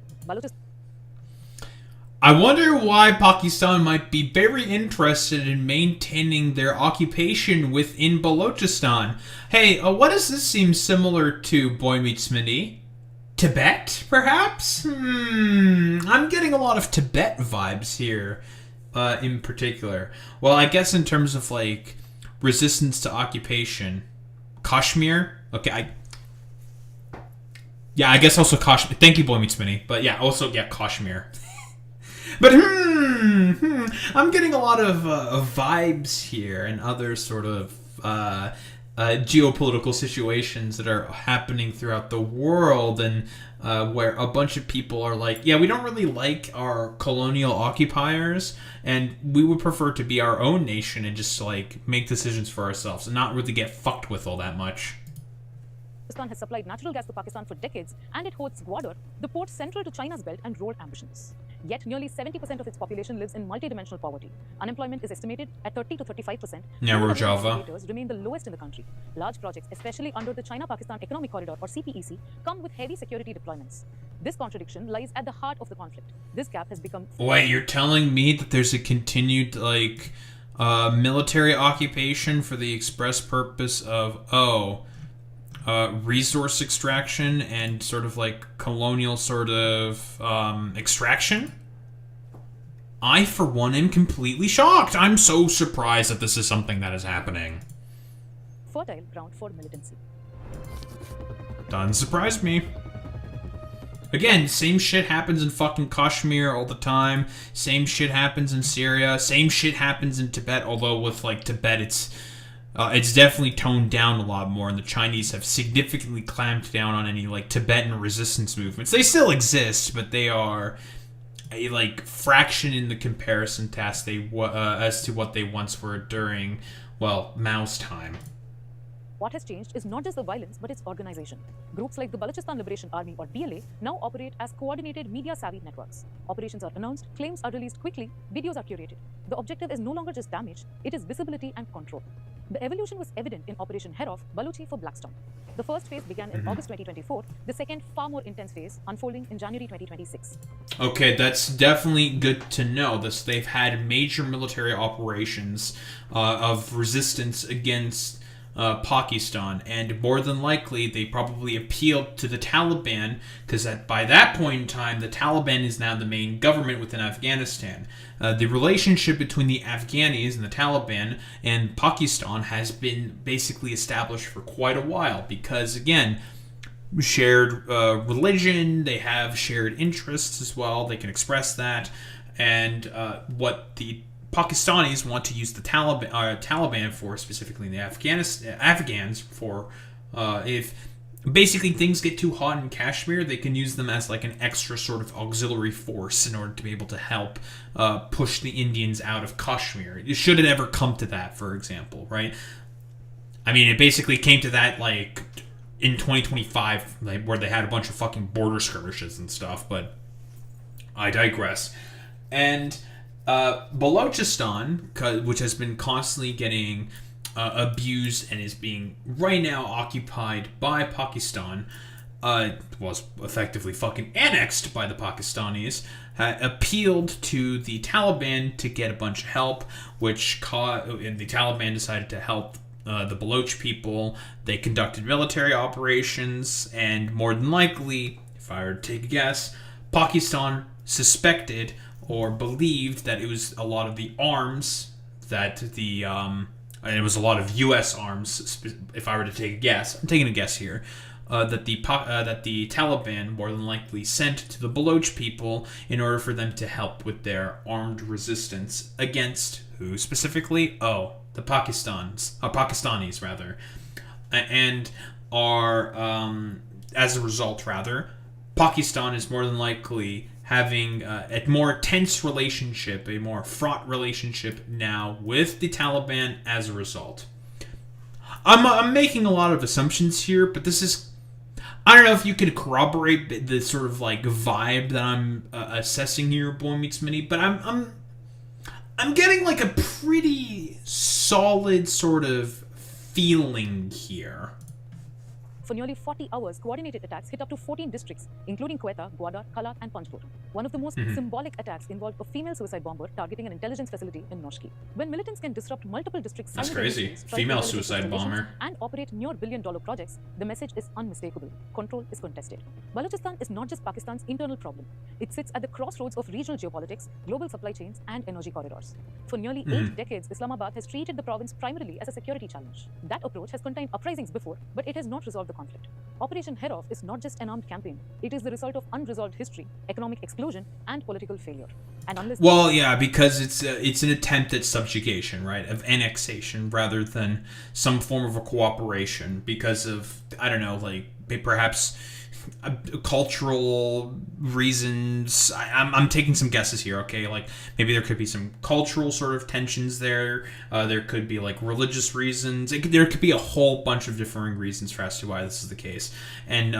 I wonder why Pakistan might be very interested in maintaining their occupation within Balochistan. Hey, what does this seem similar to, Boy Meets Mini? Tibet, perhaps? I'm getting a lot of Tibet vibes here, in particular. Well, I guess in terms of, like, resistance to occupation. Kashmir? Okay, yeah, I guess also Kashmir. Thank you, Boy Meets Mini. But yeah, also, yeah, Kashmir. But I'm getting a lot of vibes here and other sort of geopolitical situations that are happening throughout the world, and where a bunch of people are like, yeah, we don't really like our colonial occupiers, and we would prefer to be our own nation and just like make decisions for ourselves and not really get fucked with all that much. Pakistan has supplied natural gas to Pakistan for decades, and it hosts Gwadar, the port central to China's Belt and Road ambitions. Yet, nearly 70% of its population lives in multidimensional poverty. Unemployment is estimated at 30 to 35%. Yeah, we're and Java. indicators remain the lowest in the country. Large projects, especially under the China-Pakistan Economic Corridor or CPEC, come with heavy security deployments. This contradiction lies at the heart of the conflict. This gap has become... Wait, you're telling me that there's a continued, like, military occupation for the express purpose of, resource extraction and sort of like colonial sort of extraction? I, for one, am completely shocked. I'm so surprised that this is something that is happening. Fertile ground for militancy. Doesn't surprise me. Again, same shit happens in fucking Kashmir all the time. Same shit happens in Syria. Same shit happens in Tibet, although with, like, Tibet, it's definitely toned down a lot more, and the Chinese have significantly clamped down on any, like, Tibetan resistance movements. They still exist, but they are a, like, fraction in the comparison to as to what they once were during, well, Mao's time. What has changed is not just the violence, but its organization. Groups like the Balochistan Liberation Army or BLA now operate as coordinated media-savvy networks. Operations are announced, claims are released quickly, videos are curated. The objective is no longer just damage, it is visibility and control. The evolution was evident in Operation Herof, Baluchi for Blackstone. The first phase began in August 2024, the second, far more intense phase, unfolding in January 2026. Okay, that's definitely good to know. They've had major military operations of resistance against Pakistan, and more than likely they probably appealed to the Taliban, because by that point in time the Taliban is now the main government within Afghanistan. The relationship between the Afghanis and the Taliban and Pakistan has been basically established for quite a while, because again, shared religion, they have shared interests as well, they can express that, and what the Pakistanis want to use the Taliban for, specifically in the Afghans for, if basically things get too hot in Kashmir, they can use them as like an extra sort of auxiliary force in order to be able to help push the Indians out of Kashmir. Should it ever come to that, for example, right? I mean, it basically came to that like in 2025, like, where they had a bunch of fucking border skirmishes and stuff, but I digress. And Balochistan, which has been constantly getting abused and is being right now occupied by Pakistan, was effectively fucking annexed by the Pakistanis, appealed to the Taliban to get a bunch of help, and the Taliban decided to help the Baloch people. They conducted military operations, and more than likely, if I were to take a guess, Pakistan suspected or believed that it was a lot of the arms that and it was a lot of U.S. arms. If I were to take a guess, I'm taking a guess here, that the Taliban more than likely sent to the Baloch people in order for them to help with their armed resistance against who specifically? Oh, the Pakistanis rather, and are as a result rather, Pakistan is more than likely having a more tense relationship, a more fraught relationship now with the Taliban as a result. I'm making a lot of assumptions here, but this is... I don't know if you could corroborate the sort of like vibe that I'm assessing here, Boy Meets Mini, but I'm getting like a pretty solid sort of feeling here. For nearly 40 hours, coordinated attacks hit up to 14 districts, including Quetta, Gwadar, Kalat, and Panchpur. One of the most symbolic attacks involved a female suicide bomber targeting an intelligence facility in Noshki. When militants can disrupt multiple districts That's crazy. Female suicide bomber. And operate near billion-dollar projects, the message is unmistakable. Control is contested. Balochistan is not just Pakistan's internal problem. It sits at the crossroads of regional geopolitics, global supply chains, and energy corridors. For nearly 8 decades, Islamabad has treated the province primarily as a security challenge. That approach has contained uprisings before, but it has not resolved the conflict. Operation Head Off is not just an armed campaign. It is the result of unresolved history, economic exclusion, and political failure. And unless Well, yeah, because it's an attempt at subjugation, right? Of annexation rather than some form of a cooperation because of, I don't know, like perhaps cultural reasons. I'm taking some guesses here, okay? Like maybe there could be some cultural sort of tensions there. There could be like religious reasons. There could be a whole bunch of differing reasons for as to why this is the case. And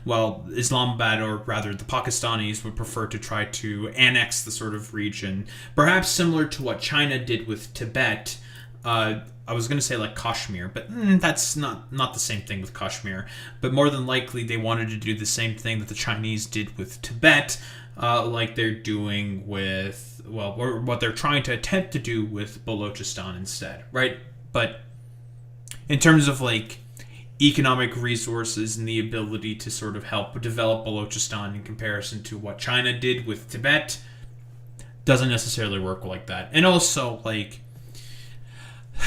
well, Islamabad, or rather the Pakistanis, would prefer to try to annex the sort of region, perhaps similar to what China did with Tibet. I was going to say like Kashmir, but that's not the same thing with Kashmir. But more than likely, they wanted to do the same thing that the Chinese did with Tibet, like they're doing with, well, or what they're trying to attempt to do with Balochistan instead, right? But in terms of like economic resources and the ability to sort of help develop Balochistan in comparison to what China did with Tibet, doesn't necessarily work like that. And also, like,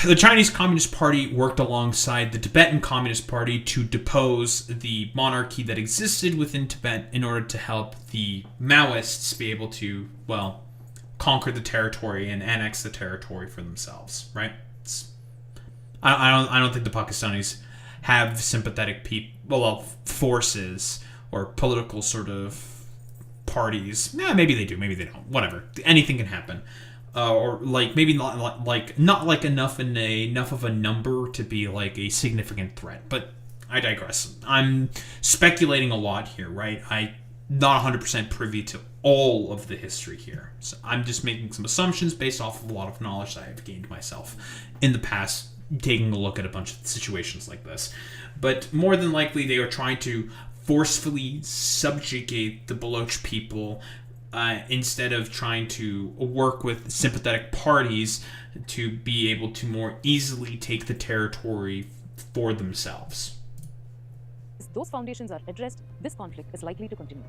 the Chinese Communist Party worked alongside the Tibetan Communist Party to depose the monarchy that existed within Tibet in order to help the Maoists be able to, well, conquer the territory and annex the territory for themselves, right? I don't think the Pakistanis have sympathetic forces or political sort of parties. Yeah, maybe they do, maybe they don't. Whatever. Anything can happen. Or like maybe not enough of a number to be like a significant threat. But I digress. I'm speculating a lot here, right? I'm not 100% privy to all of the history here, so I'm just making some assumptions based off of a lot of knowledge that I have gained myself in the past, taking a look at a bunch of situations like this. But more than likely, they are trying to forcefully subjugate the Baloch people. Instead of trying to work with sympathetic parties to be able to more easily take the territory for themselves. If those foundations are addressed, this conflict is likely to continue.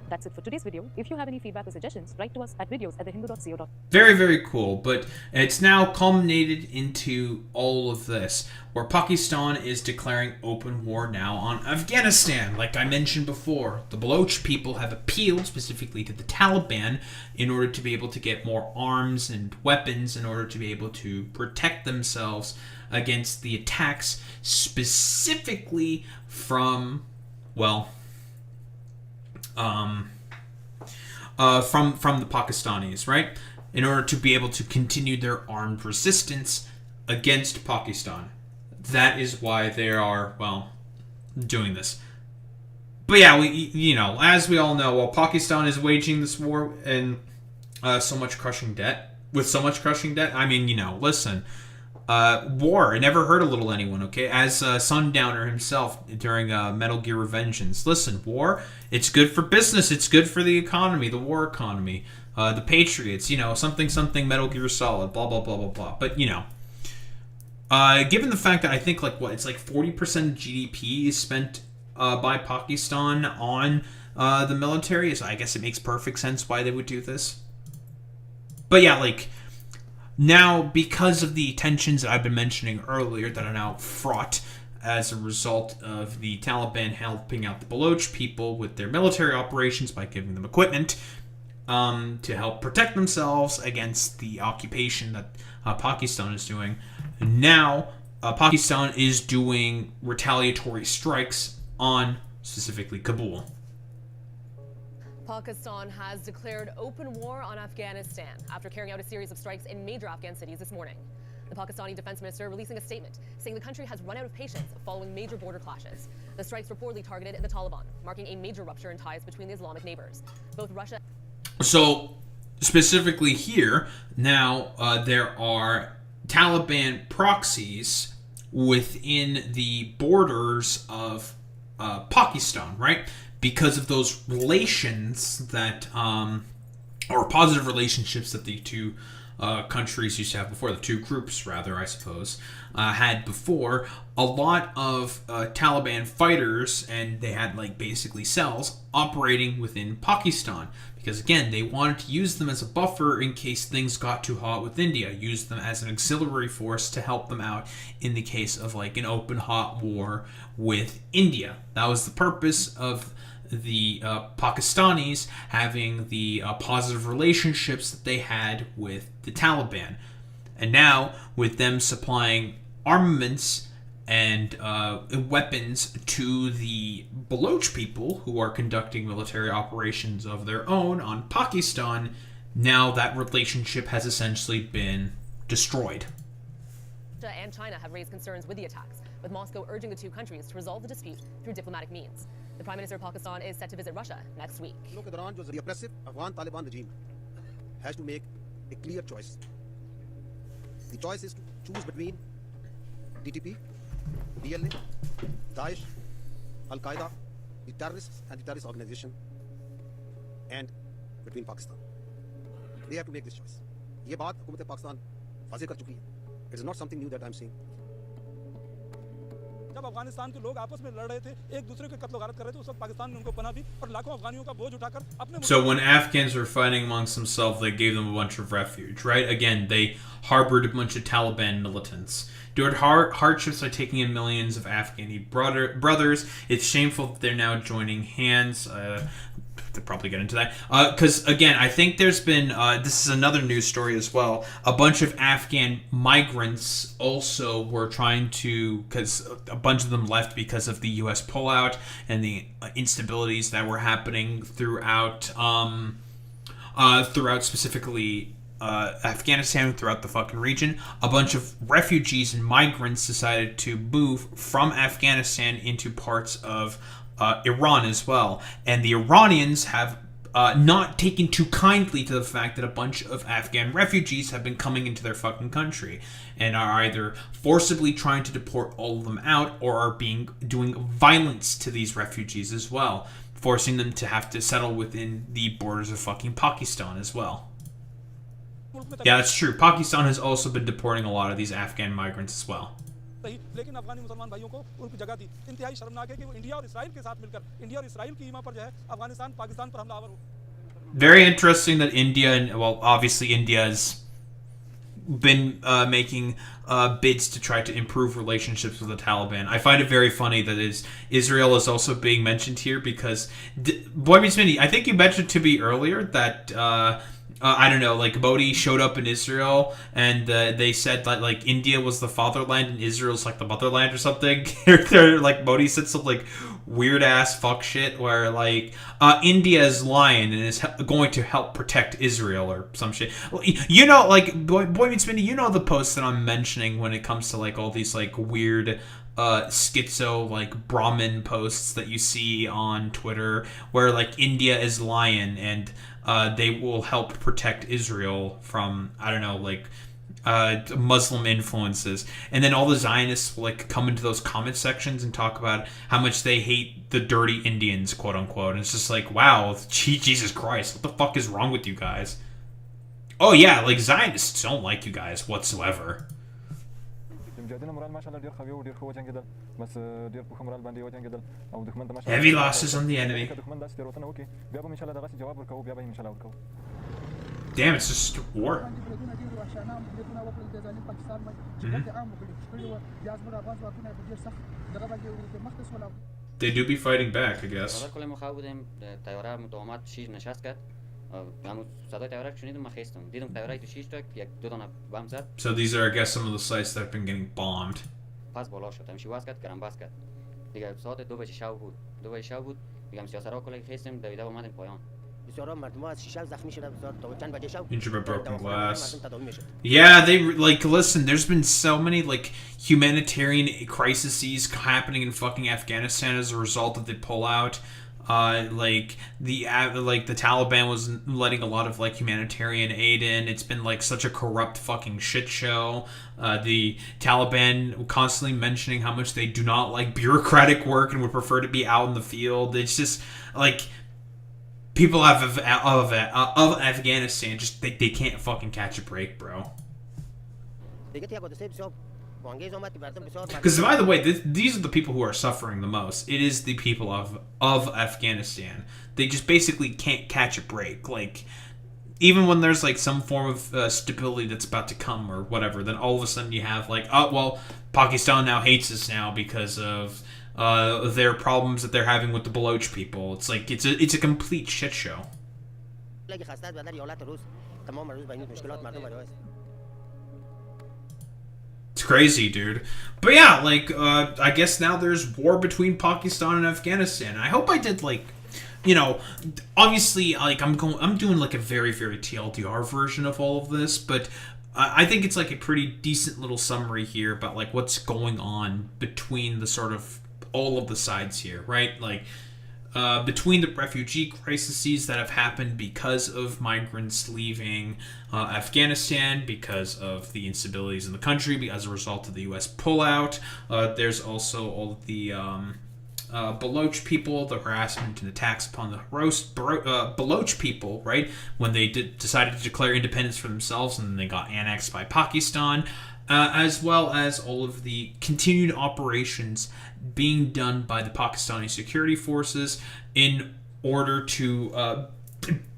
That's it for today's video. If you have any feedback or suggestions, write to us at videos@thehindu.co. Very, very cool, but it's now culminated into all of this, where Pakistan is declaring open war now on Afghanistan. Like I mentioned before, the Baloch people have appealed specifically to the Taliban in order to be able to get more arms and weapons in order to be able to protect themselves against the attacks specifically from, well, from the Pakistanis, right? In order to be able to continue their armed resistance against Pakistan. That is why they are, well, doing this. But yeah, as we all know, while Pakistan is waging this war and with so much crushing debt, I mean, listen, war, it never hurt a little anyone, okay? As Sundowner himself during Metal Gear Revengeance. Listen, war, it's good for business, it's good for the economy, the war economy. The Patriots, something Metal Gear Solid, blah, blah, blah, blah, blah. But, given the fact that I think, it's like 40% of GDP is spent by Pakistan on the military, so I guess it makes perfect sense why they would do this. But yeah, now, because of the tensions that I've been mentioning earlier that are now fraught as a result of the Taliban helping out the Baloch people with their military operations by giving them equipment to help protect themselves against the occupation that Pakistan is doing, now Pakistan is doing retaliatory strikes on specifically Kabul. Pakistan has declared open war on Afghanistan after carrying out a series of strikes in major Afghan cities this morning. The Pakistani defense minister releasing a statement saying the country has run out of patience following major border clashes. The strikes reportedly targeted the Taliban, marking a major rupture in ties between the Islamic neighbors. Both Russia... So, specifically here, now there are Taliban proxies within the borders of Pakistan, right? Because of those relations that, or positive relationships that the two countries used to have before, the two groups rather, I suppose, had before, a lot of Taliban fighters, and they had like basically cells operating within Pakistan. Because again, they wanted to use them as a buffer in case things got too hot with India. Use them as an auxiliary force to help them out in the case of like an open hot war with India. That was the purpose of the Pakistanis having the positive relationships that they had with the Taliban. And now, with them supplying armaments and weapons to the Baloch people who are conducting military operations of their own on Pakistan, now that relationship has essentially been destroyed. Russia and China have raised concerns with the attacks, with Moscow urging the two countries to resolve the dispute through diplomatic means. The Prime Minister of Pakistan is set to visit Russia next week. The oppressive Afghan Taliban regime has to make a clear choice. The choice is to choose between DTP, DLA, Daesh, Al-Qaeda, the terrorists and the terrorist organization, and between Pakistan. They have to make this choice. ये बात हुकूमत पाकिस्तान वाज़ेह कर चुकी है. It is not something new that I'm saying. जब अफगानिस्तान के लोग आपस में लड़ रहे थे, एक दूसरे के कत्ल गारत कर रहे थे, उस वक्त पाकिस्तान ने उनको पनाह दी और लाखों अफगानियों का बोझ उठाकर अपने. So when Afghans were fighting amongst themselves, they gave them a bunch of refuge, right? Again, they harbored a bunch of Taliban militants. Endured hardships by taking in millions of Afghani brothers. It's shameful that they're now joining hands. They'll probably get into that. Because, again, I think there's been, this is another news story as well, a bunch of Afghan migrants also were trying to, because a bunch of them left because of the U.S. pullout and the instabilities that were happening throughout specifically Afghanistan, throughout the fucking region. A bunch of refugees and migrants decided to move from Afghanistan into parts of Iran as well. And the Iranians have not taken too kindly to the fact that a bunch of Afghan refugees have been coming into their fucking country and are either forcibly trying to deport all of them out or are doing violence to these refugees as well, forcing them to have to settle within the borders of fucking Pakistan as well. Yeah, that's true. Pakistan has also been deporting a lot of these Afghan migrants as well. लेकिन अफगानी मुसलमान भाइयों को उनकी जगह दी. इंतहाई शर्मनाक है कि वो इंडिया और इस्राइल के साथ मिलकर इंडिया और इस्राइल की ईमा पर जो है अफगानिस्तान पाकिस्तान पर हमलावर हो. Very interesting that India, and well, obviously India has been making bids to try to improve relationships with the Taliban. I find it very funny that Israel is also being mentioned here because, Boy Meets Mindy, I think you mentioned to me earlier that I don't know, like Modi showed up in Israel and they said that like India was the fatherland and Israel's like the motherland or something. They're like Modi said some like weird ass fuck shit where like India is lying and is going to help protect Israel or some shit. You know, like Boy Meets Mindy, you know the posts that I'm mentioning when it comes to like all these like weird schizo like Brahmin posts that you see on Twitter where like India is lying and they will help protect Israel from, I don't know, like Muslim influences. And then all the Zionists will like come into those comment sections and talk about how much they hate the dirty Indians, quote unquote. And it's just like, wow, Jesus Christ, what the fuck is wrong with you guys? Oh yeah, like Zionists don't like you guys whatsoever. Heavy losses on the enemy. Damn, it's just war. They do be fighting back, I guess. So these are, I guess, some of the sites that have been getting bombed. Injured by broken glass. Yeah, they like listen. There's been so many like humanitarian crises happening in fucking Afghanistan as a result of the pullout. Like the Taliban was letting a lot of like humanitarian aid in. It's been like such a corrupt fucking shit show. The Taliban constantly mentioning how much they do not like bureaucratic work and would prefer to be out in the field. It's just like people of Afghanistan just they can't fucking catch a break, bro. Because by the way, these are the people who are suffering the most. It is the people of Afghanistan. They just basically can't catch a break. Like, even when there's like some form of stability that's about to come or whatever, then all of a sudden you have like, oh well, Pakistan now hates us now because of their problems that they're having with the Baloch people. It's like it's a complete shit show. It's crazy, dude. But yeah, like I guess now there's war between Pakistan and Afghanistan. I hope I did like, you know, obviously like I'm doing like a very very TLDR version of all of this, but I think it's like a pretty decent little summary here about like what's going on between the sort of all of the sides here, right? Like between the refugee crises that have happened because of migrants leaving Afghanistan, because of the instabilities in the country, as a result of the U.S. pullout. There's also all of the Baloch people, the harassment and attacks upon the Baloch people, right? When they decided to declare independence for themselves and then they got annexed by Pakistan. As well as all of the continued operations being done by the Pakistani security forces in order to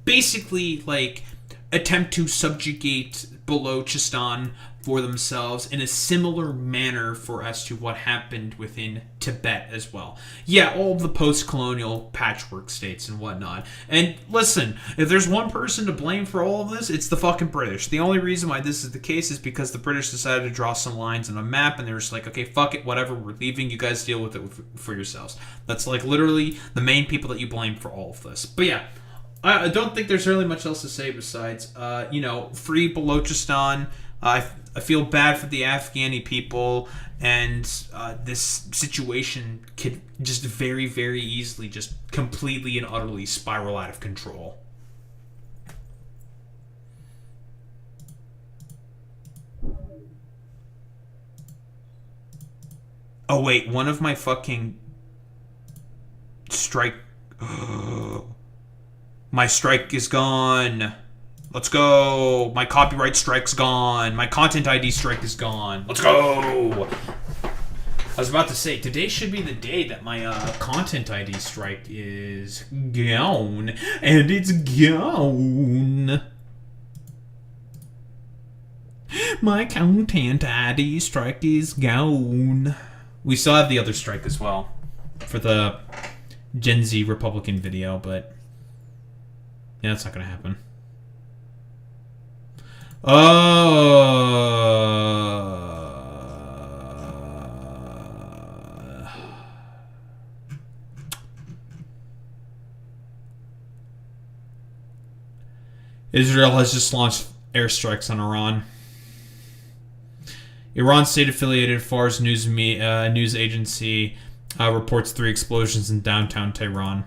basically like attempt to subjugate Balochistan for themselves in a similar manner as to what happened within Tibet as well. Yeah, all the post-colonial patchwork states and whatnot. And listen, if there's one person to blame for all of this, it's the fucking British. The only reason why this is the case is because the British decided to draw some lines on a map and they were just like, okay, fuck it, whatever, we're leaving, you guys deal with it for yourselves. That's like literally the main people that you blame for all of this. But yeah, I don't think there's really much else to say besides, free Balochistan. I feel bad for the Afghani people, and this situation could just very, very easily just completely and utterly spiral out of control. Oh wait, one of my fucking strike... My strike is gone. Let's go. My copyright strike's gone. My content ID strike is gone. Let's go. I was about to say, today should be the day that my content ID strike is gone. And it's gone. My content ID strike is gone. We still have the other strike as well for the Gen Z Republican video, but yeah, that's not going to happen. Israel has just launched airstrikes on Iran. Iran state-affiliated Fars news agency reports 3 explosions in downtown Tehran.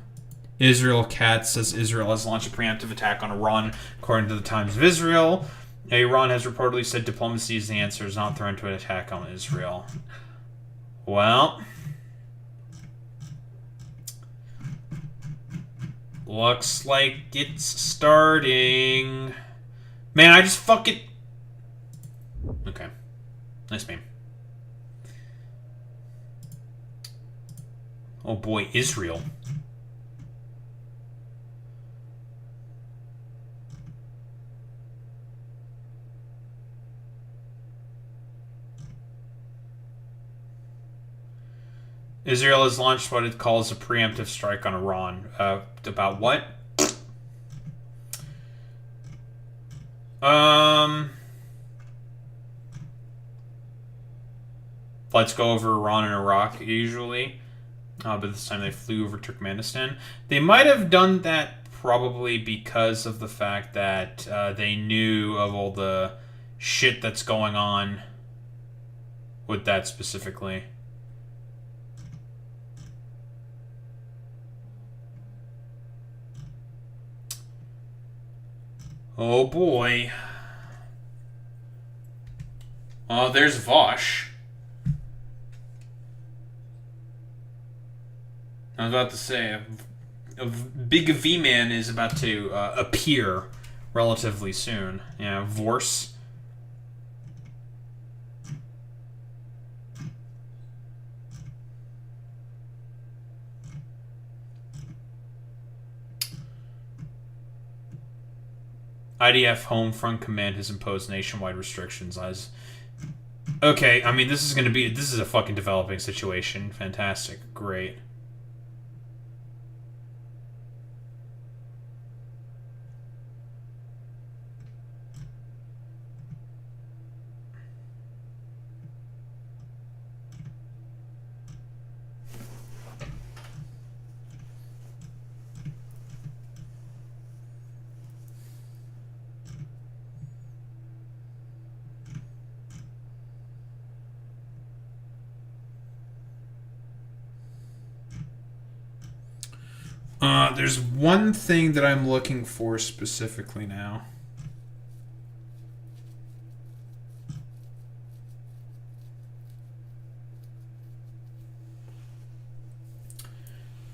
Israel Cat says Israel has launched a preemptive attack on Iran, according to the Times of Israel. Iran has reportedly said diplomacy is the answer, is not threatened to an attack on Israel. Well, looks like it's starting. Man, I just fucking... Okay. Nice meme. Oh boy, Israel. Israel has launched what it calls a preemptive strike on Iran. About what? Flights go over Iran and Iraq usually, but this time they flew over Turkmenistan. They might have done that probably because of the fact that they knew of all the shit that's going on with that specifically. Oh boy. Oh, there's Vosh. I was about to say, Big V-Man is about to appear relatively soon. Yeah, Vorse. IDF Home Front Command has imposed nationwide restrictions. Okay, I mean, this is a fucking developing situation. Fantastic. Great. There's one thing that I'm looking for specifically now.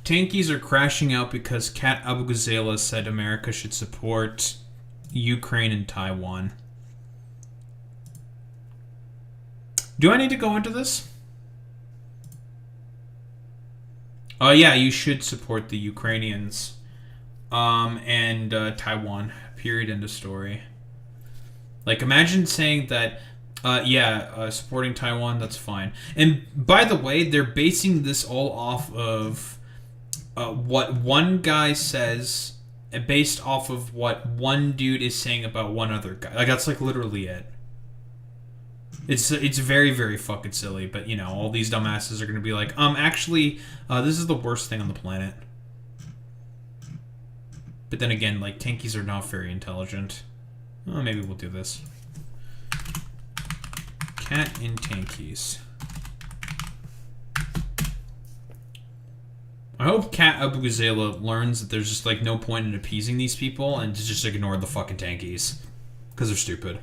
Tankies are crashing out because Kat Abu Ghazala said America should support Ukraine and Taiwan. Do I need to go into this? Yeah, you should support the Ukrainians and Taiwan. Period. End of story. Like, imagine saying that, supporting Taiwan, that's fine. And by the way, they're basing this all off of what one guy says, based off of what one dude is saying about one other guy. Like, that's like literally it. It's very, very fucking silly, but you know, all these dumbasses are gonna be like, actually, this is the worst thing on the planet. But then again, like, tankies are not very intelligent. Oh, maybe we'll do this. Cat in tankies. I hope Kat Abu Ghazala learns that there's just like no point in appeasing these people and to just ignore the fucking tankies. Because they're stupid.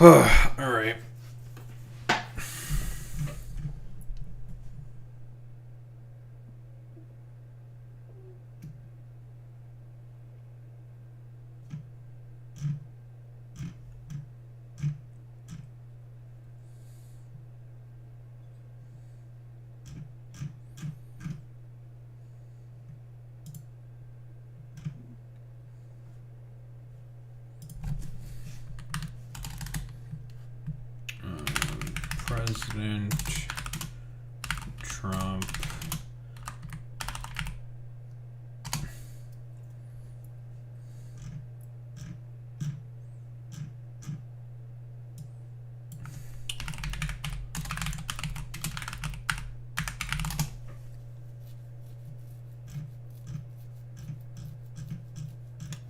Alright. President Trump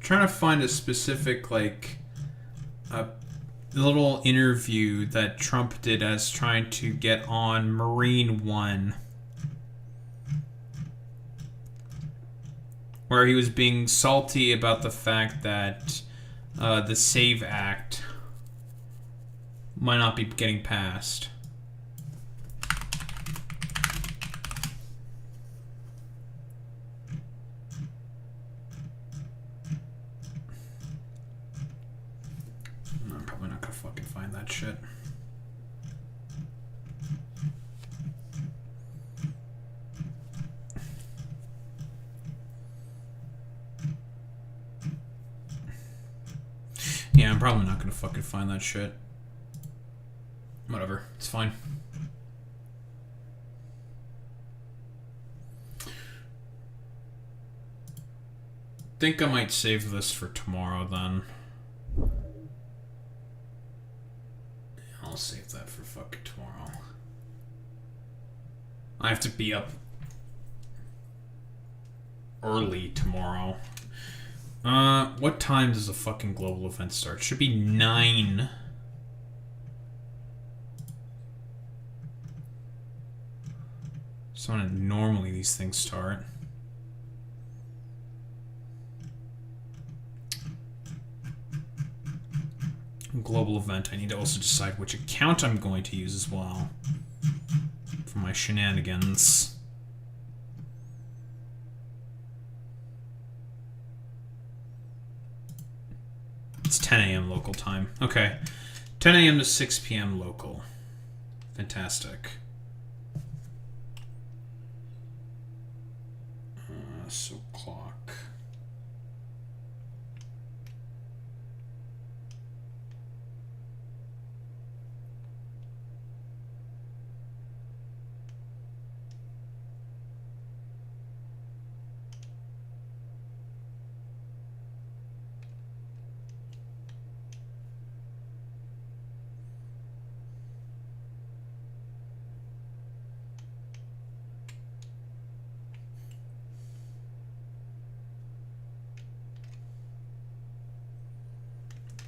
trying to find a specific like little interview that Trump did as trying to get on Marine One, where he was being salty about the fact that the SAVE Act might not be getting passed. I'm probably not gonna fucking find that shit. Yeah, I'm probably not gonna fucking find that shit. Whatever, it's fine. Think I might save this for tomorrow then. I'll save that for fucking tomorrow. I have to be up early tomorrow. What time does the fucking global event start? Should be 9. So when normally these things start. Global event. I need to also decide which account I'm going to use as well for my shenanigans. It's 10 a.m. local time. Okay. 10 a.m. to 6 p.m. local. Fantastic. So clock.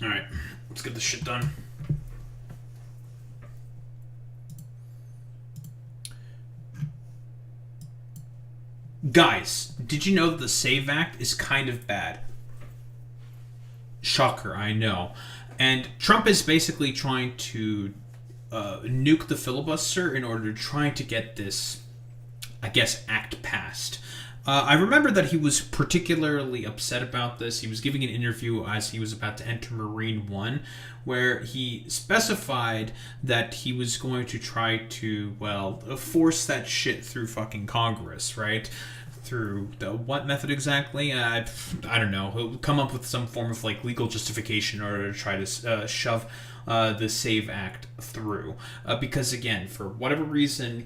Alright, let's get this shit done. Guys, did you know that the SAVE Act is kind of bad? Shocker, I know. And Trump is basically trying to nuke the filibuster in order to try to get this, I guess, act passed. I remember that he was particularly upset about this. He was giving an interview as he was about to enter Marine One, where he specified that he was going to try to, well, force that shit through fucking Congress, right? Through the what method exactly? I don't know. He'll come up with some form of like legal justification in order to try to shove the SAVE Act through. Because again, for whatever reason,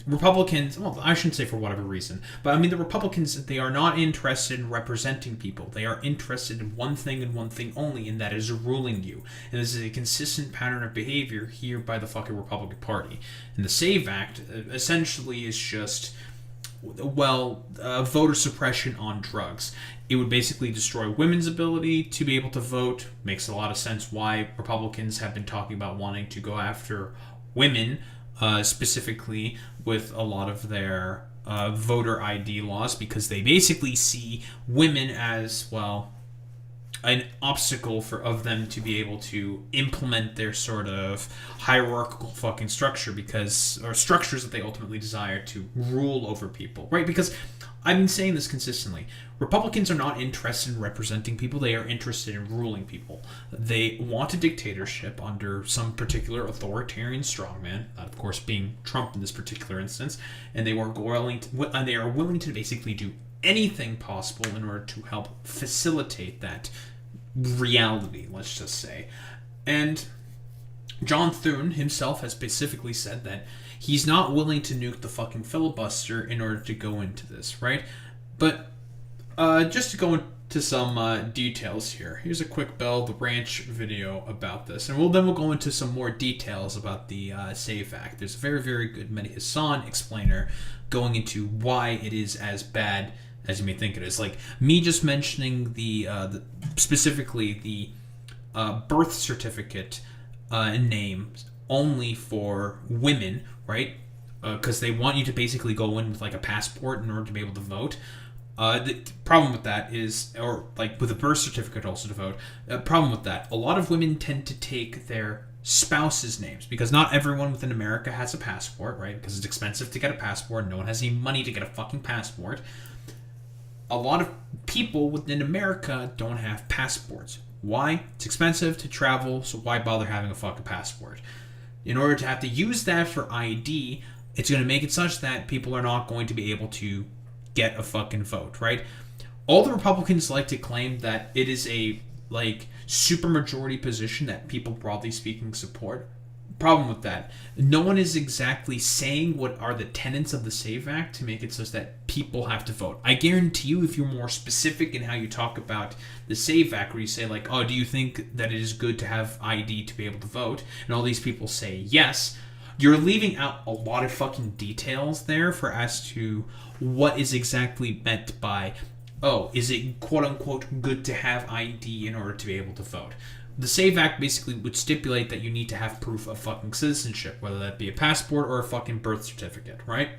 Republicans, well, I shouldn't say for whatever reason, but I mean the Republicans, they are not interested in representing people. They are interested in one thing and one thing only, and that is ruling you. And this is a consistent pattern of behavior here by the fucking Republican Party. And the SAVE Act essentially is just, well, voter suppression on drugs. It would basically destroy women's ability to be able to vote. Makes a lot of sense why Republicans have been talking about wanting to go after women, specifically with a lot of their voter ID laws, because they basically see women as, well, an obstacle of them to be able to implement their sort of hierarchical fucking structure, or structures that they ultimately desire to rule over people, right? Because I've been saying this consistently. Republicans are not interested in representing people. They are interested in ruling people. They want a dictatorship under some particular authoritarian strongman, that of course being Trump in this particular instance, and they are willing to basically do anything possible in order to help facilitate that reality, let's just say. And John Thune himself has specifically said that he's not willing to nuke the fucking filibuster in order to go into this, right? But just to go into some details here. Here's a quick Bell the Ranch video about this, and then we'll go into some more details about the SAVE Act. There's a very, very good Mehdi Hassan explainer going into why it is as bad as you may think it is. Like me just mentioning the specifically the birth certificate name only for women, right? Because they want you to basically go in with like a passport in order to be able to vote. The problem with that is, or like with a birth certificate also to vote, problem with that, a lot of women tend to take their spouses' names, because not everyone within America has a passport, right? Because it's expensive to get a passport. No one has any money to get a fucking passport. A lot of people within America don't have passports. Why? It's expensive to travel, so why bother having a fucking passport? In order to have to use that for ID, it's going to make it such that people are not going to be able to get a fucking vote, right? All the Republicans like to claim that it is a, like, supermajority position that people, broadly speaking, support. Problem with that, no one is exactly saying what are the tenets of the SAVE Act to make it so that people have to vote. I guarantee you, if you're more specific in how you talk about the SAVE Act, where you say like, oh, do you think that it is good to have ID to be able to vote? And all these people say yes. you're leaving out a lot of fucking details there for as to what is exactly meant by, oh, is it quote-unquote good to have ID in order to be able to vote? The SAVE Act basically would stipulate that you need to have proof of fucking citizenship, whether that be a passport or a fucking birth certificate, right?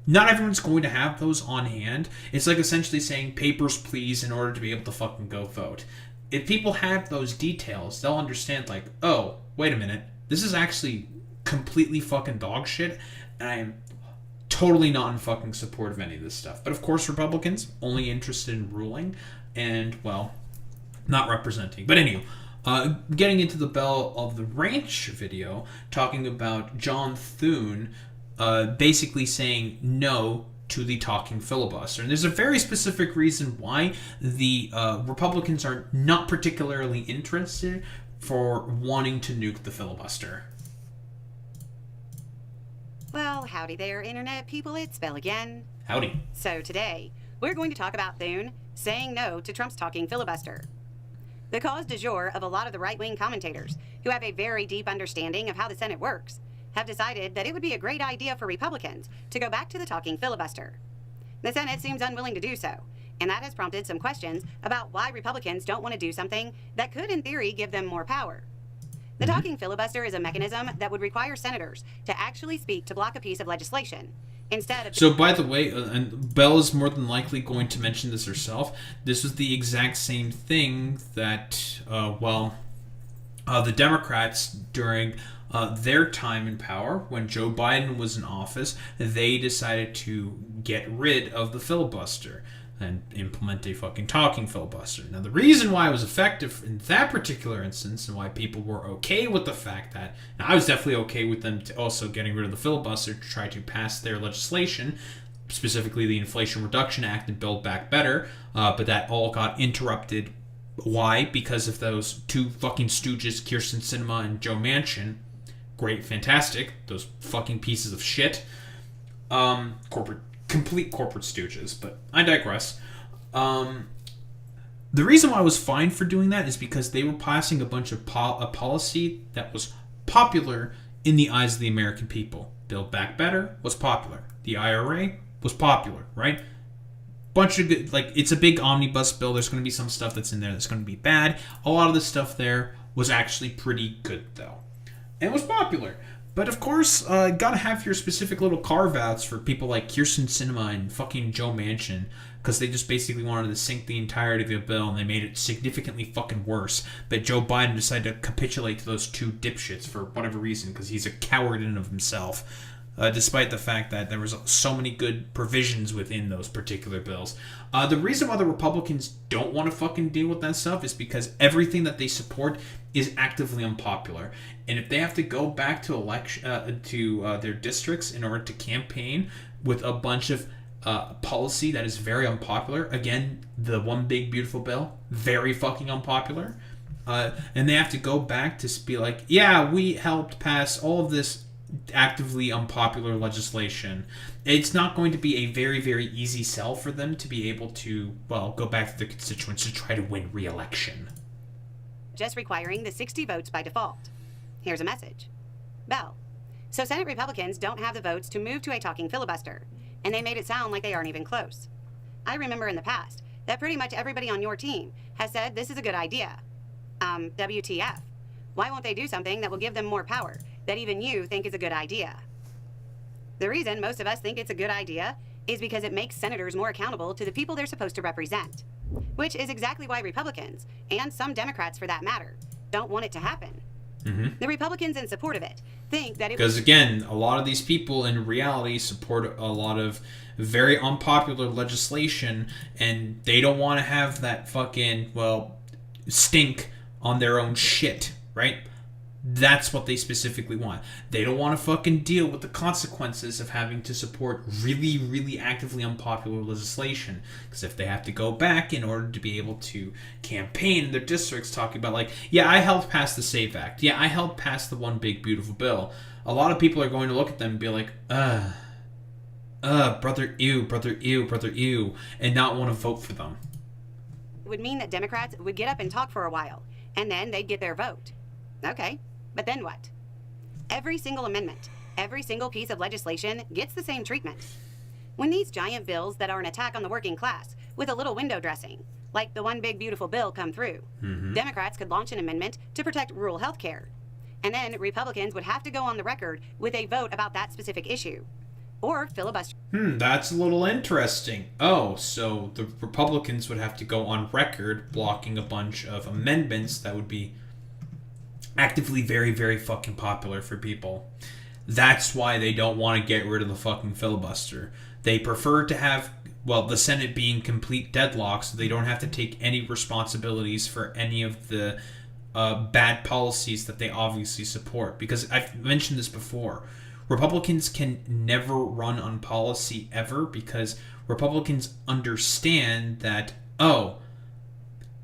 Not everyone's going to have those on hand. It's like essentially saying papers please in order to be able to fucking go vote. If people have those details, they'll understand like, oh, wait a minute, this is actually completely fucking dog shit, and I am totally not in fucking support of any of this stuff. But of course, Republicans only interested in ruling and, well, not representing. But anyway, getting into the Belle of the Ranch video, talking about John Thune basically saying no to the talking filibuster. And there's a very specific reason why the Republicans are not particularly interested for wanting to nuke the filibuster. Well, howdy there, Internet people. It's Belle again. Howdy. So today, we're going to talk about Thune saying no to Trump's talking filibuster. The cause du jour of a lot of the right-wing commentators, who have a very deep understanding of how the Senate works, have decided that it would be a great idea for Republicans to go back to the talking filibuster. The Senate seems unwilling to do so, and that has prompted some questions about why Republicans don't want to do something that could, in theory, give them more power. The talking filibuster is a mechanism that would require senators to actually speak to block a piece of legislation, instead of... So, by the way, and Belle is more than likely going to mention this herself, this was the exact same thing that, the Democrats during... their time in power, when Joe Biden was in office, they decided to get rid of the filibuster and implement a fucking talking filibuster. Now, the reason why it was effective in that particular instance and why people were okay with the fact that, and I was definitely okay with them to also getting rid of the filibuster to try to pass their legislation, specifically the Inflation Reduction Act and Build Back Better, but that all got interrupted. Why? Because of those two fucking stooges, Kyrsten Sinema and Joe Manchin. Great, fantastic. Those fucking pieces of shit. Complete corporate stooges, but I digress. The reason why I was fine for doing that is because they were passing a bunch of a policy that was popular in the eyes of the American people. Build Back Better was popular. The IRA was popular, right? Bunch of good, like, it's a big omnibus bill. There's going to be some stuff that's in there that's going to be bad. A lot of the stuff there was actually pretty good, though. And it was popular. But of course, gotta have your specific little carve-outs for people like Kyrsten Sinema and fucking Joe Manchin, because they just basically wanted to sink the entirety of the bill, and they made it significantly fucking worse. But Joe Biden decided to capitulate to those two dipshits for whatever reason, because he's a coward in and of himself. Despite the fact that there was so many good provisions within those particular bills. The reason why the Republicans don't want to fucking deal with that stuff is because everything that they support is actively unpopular. And if they have to go back to their districts in order to campaign with a bunch of policy that is very unpopular, again, the One Big Beautiful Bill, very fucking unpopular, and they have to go back to be like, yeah, we helped pass all of this actively unpopular legislation, it's not going to be a very, very easy sell for them to be able to, well, go back to their constituents to try to win re-election. Just requiring the 60 votes by default. Here's a message. Belle. So Senate Republicans don't have the votes to move to a talking filibuster, and they made it sound like they aren't even close. I remember in the past that pretty much everybody on your team has said this is a good idea. WTF. Why won't they do something that will give them more power that even you think is a good idea? The reason most of us think it's a good idea is because it makes senators more accountable to the people they're supposed to represent, which is exactly why Republicans, and some Democrats for that matter, don't want it to happen. The Republicans in support of it think that it... Because again, a lot of these people in reality support a lot of very unpopular legislation, and they don't want to have that fucking, well, stink on their own shit, right? That's what they specifically want. They don't want to fucking deal with the consequences of having to support really, really actively unpopular legislation. Because if they have to go back in order to be able to campaign in their districts talking about like, yeah, I helped pass the SAVE Act. Yeah, I helped pass the One Big Beautiful Bill. A lot of people are going to look at them and be like, brother, ew, and not want to vote for them. It would mean that Democrats would get up and talk for a while, and then they'd get their vote. Okay. But then what? Every single amendment, every single piece of legislation gets the same treatment. When these giant bills that are an attack on the working class with a little window dressing, like the One Big Beautiful Bill, come through, Democrats could launch an amendment to protect rural health care. And then Republicans would have to go on the record with a vote about that specific issue. Or filibuster. That's a little interesting. Oh, so the Republicans would have to go on record blocking a bunch of amendments that would be actively very, very fucking popular for people. That's why they don't want to get rid of the fucking filibuster. They prefer to have, well, the Senate being complete deadlock so they don't have to take any responsibilities for any of the bad policies that they obviously support. Because I've mentioned this before. Republicans can never run on policy ever because Republicans understand that, oh,